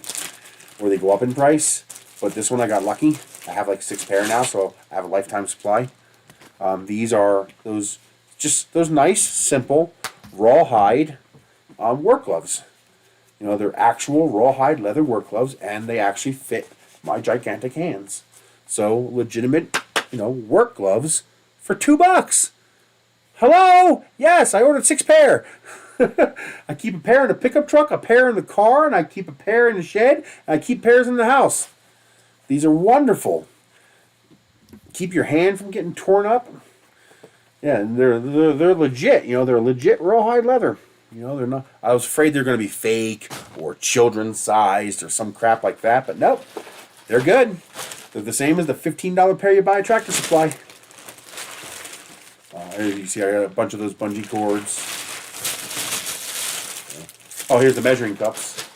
S1: or they go up in price. But this one I got lucky. I have like 6 pair now, so I have a lifetime supply. These are those nice, simple, rawhide work gloves. You know, they're actual rawhide leather work gloves, and they actually fit my gigantic hands. So legitimate, work gloves for $2. Hello? Yes, I ordered 6 pair. I keep a pair in the pickup truck, a pair in the car, and I keep a pair in the shed, and I keep pairs in the house. These are wonderful. Keep your hand from getting torn up. Yeah, and they're legit. They're legit rawhide leather. They're not. I was afraid they're going to be fake or children's sized or some crap like that, but nope, they're good. They're the same as the $15 pair you buy at Tractor Supply. Here you see, I got a bunch of those bungee cords. Oh, here's the measuring cups.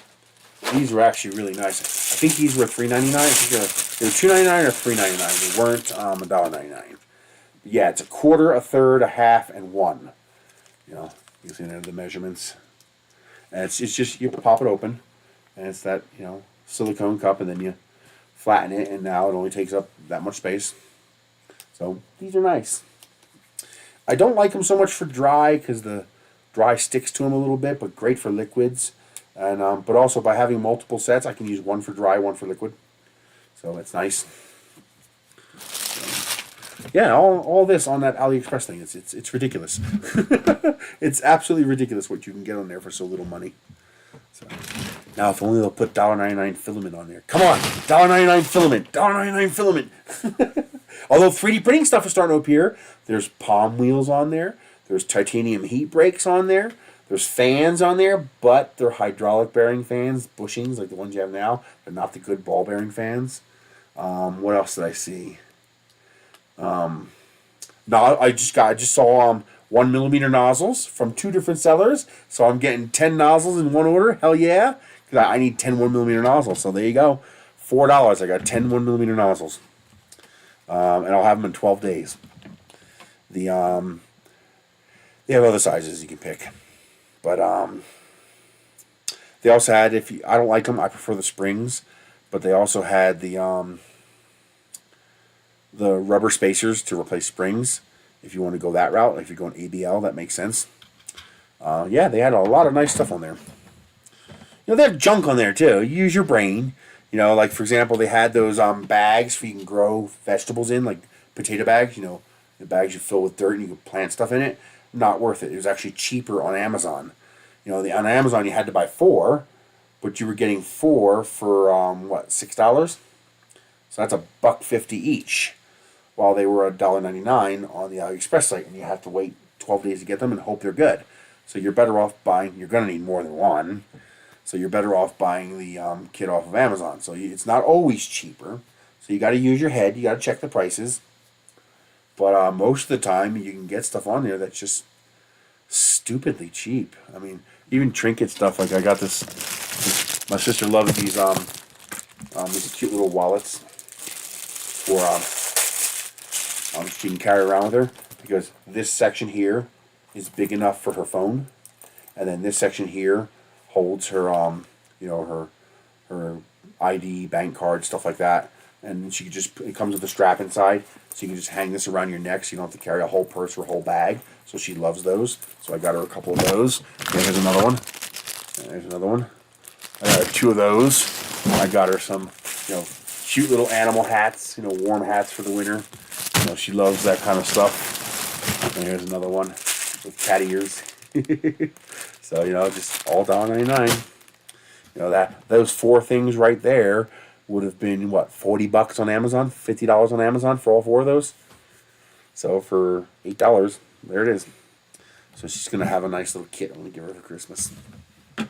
S1: These were actually really nice. I think these were $3.99. I think they were $2.99 or $3.99. They weren't $1.99. Yeah, it's a quarter, a third, a half, and one. You see there the measurements. And it's just, you pop it open, and it's that, silicone cup, and then you flatten it, and now it only takes up that much space. So these are nice. I don't like them so much for dry, because the dry sticks to them a little bit, but great for liquids. And but also by having multiple sets, I can use one for dry, one for liquid. So it's nice. Yeah, all this on that AliExpress thing. It's ridiculous. It's absolutely ridiculous what you can get on there for so little money. So now, if only they'll put $1.99 filament on there. Come on, $1.99 filament, $1.99 filament. Although 3D printing stuff is starting to appear. There's palm wheels on there. There's titanium heat brakes on there. There's fans on there, but they're hydraulic bearing fans, bushings like the ones you have now. They're not the good ball bearing fans. What else did I see? No, I just saw 1mm nozzles from 2 different sellers. So I'm getting 10 nozzles in one order. Hell yeah, because I need 10 1mm nozzles. So there you go, $4. I got 10 1mm nozzles, and I'll have them in 12 days. They have other sizes you can pick. But they also had, I don't like them, I prefer the springs, but they also had the rubber spacers to replace springs. If you want to go that route, like if you're going ABL, that makes sense. Yeah, they had a lot of nice stuff on there. They have junk on there too. You use your brain. Like for example, they had those bags for you can grow vegetables in, like potato bags. The bags you fill with dirt and you can plant stuff in it. Not worth it. It was actually cheaper on Amazon. On Amazon you had to buy 4, but you were getting 4 for what, $6? So that's $1.50 each, while they were $1.99 on the AliExpress site, and you have to wait 12 days to get them and hope they're good. So you're better off buying. You're going to need more than one, so you're better off buying the kit off of Amazon. So it's not always cheaper. So you got to use your head. You got to check the prices. But most of the time, you can get stuff on there that's just stupidly cheap. I mean, even trinket stuff. Like I got this my sister loves these cute little wallets for she can carry around with her, because this section here is big enough for her phone, and then this section here holds her her ID, bank card, stuff like that. And she could just, it comes with a strap inside, so you can just hang this around your neck so you don't have to carry a whole purse or a whole bag. So she loves those. So I got her a couple of those. There's another one. There's another one. I got her 2 of those. I got her some, cute little animal hats, warm hats for the winter. She loves that kind of stuff. And here's another one with cat ears. So, just all $1.99. Those 4 things right there would have been, what, $40 on Amazon, $50 on Amazon for all 4 of those. So for $8, there it is. So she's gonna have a nice little kit I'm gonna give her for Christmas. But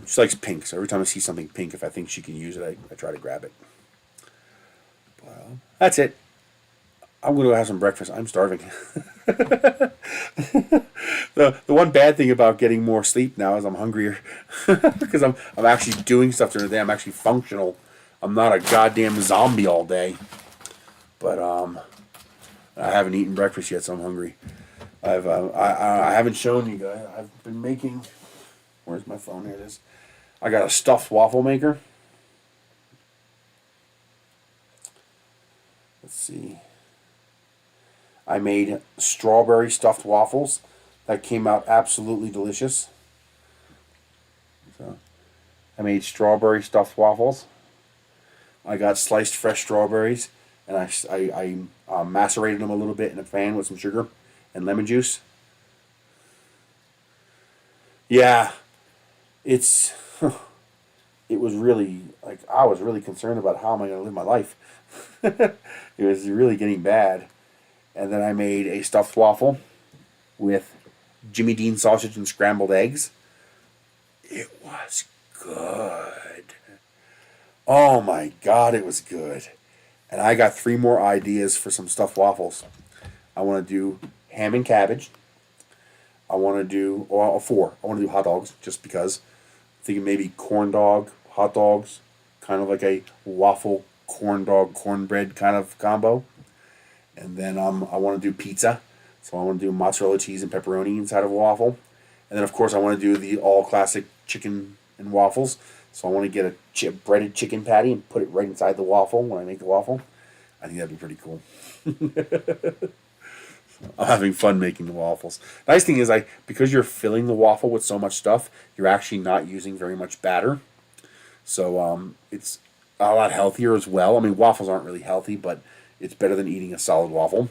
S1: she likes pink, so every time I see something pink, if I think she can use it, I try to grab it. Well, that's it. I'm gonna go have some breakfast. I'm starving. The one bad thing about getting more sleep now is I'm hungrier, because I'm actually doing stuff during the day. I'm actually functional. I'm not a goddamn zombie all day. But I haven't eaten breakfast yet, so I'm hungry. I haven't shown you guys. I've been making. Where's my phone? Here it is. I got a stuffed waffle maker. Let's see. I made strawberry stuffed waffles that came out absolutely delicious. So I made strawberry stuffed waffles. I got sliced fresh strawberries, and I macerated them a little bit in a pan with some sugar and lemon juice. Yeah, it was really, like, I was really concerned about how am I going to live my life. It was really getting bad. And then I made a stuffed waffle with Jimmy Dean sausage and scrambled eggs. It was good. Oh my God, it was good. And I got 3 more ideas for some stuffed waffles. I want to do ham and cabbage. I want to do, well, 4. I want to do hot dogs, just because. I'm thinking maybe corn dog, hot dogs, kind of like a waffle, corn dog, cornbread kind of combo. And then I want to do pizza. So I want to do mozzarella cheese and pepperoni inside of a waffle. And then, of course, I want to do the all-classic chicken and waffles. So I want to get a breaded chicken patty and put it right inside the waffle when I make the waffle. I think that'd be pretty cool. I'm having fun making the waffles. Nice thing is, because you're filling the waffle with so much stuff, you're actually not using very much batter. So it's a lot healthier as well. I mean, waffles aren't really healthy, but it's better than eating a solid waffle.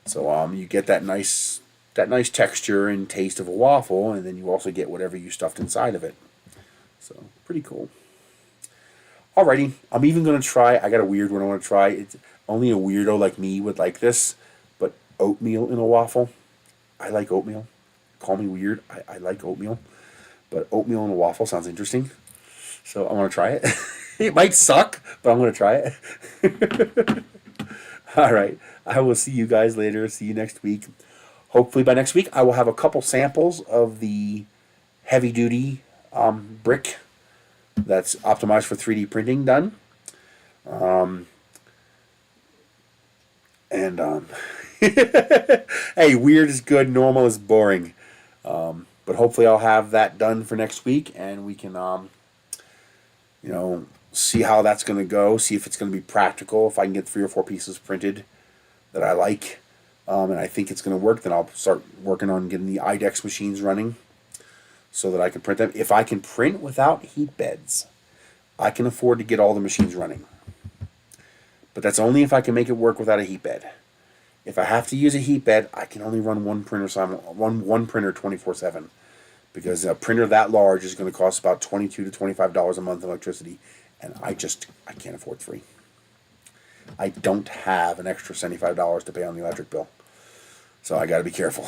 S1: So you get that nice texture and taste of a waffle, and then you also get whatever you stuffed inside of it. So pretty cool. Alrighty, I'm even gonna try. I got a weird one I want to try. It's only a weirdo like me would like this, but oatmeal in a waffle. I like oatmeal. Call me weird. I like oatmeal, but oatmeal in a waffle sounds interesting. So I want to try it. It might suck, but I'm gonna try it. All right. I will see you guys later. See you next week. Hopefully by next week I will have a couple samples of the heavy-duty brick that's optimized for 3D printing done. Hey, weird is good, normal is boring. But hopefully I'll have that done for next week, and we can, see how that's going to go, see if it's going to be practical, if I can get 3 or 4 pieces printed that I like, and I think it's going to work. Then I'll start working on getting the IDEX machines running so that I can print them. If I can print without heat beds, I can afford to get all the machines running. But that's only if I can make it work without a heat bed. If I have to use a heat bed, I can only run one printer 24/7, because a printer that large is going to cost about $22 to $25 a month in electricity, and I can't afford 3. I don't have an extra $75 to pay on the electric bill, so I got to be careful.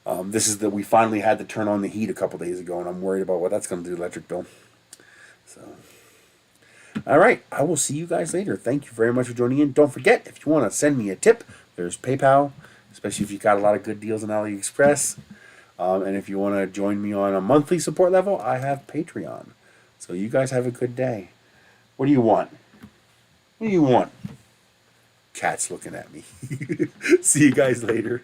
S1: We finally had to turn on the heat a couple days ago, and I'm worried about what that's going to do to the electric bill. So, All right, I will see you guys later. Thank you very much for joining in. Don't forget, if you want to send me a tip, there's PayPal, especially if you got a lot of good deals on AliExpress. And if you want to join me on a monthly support level, I have Patreon. So you guys have a good day. What do you want? What do you want? Cat's looking at me. See you guys later.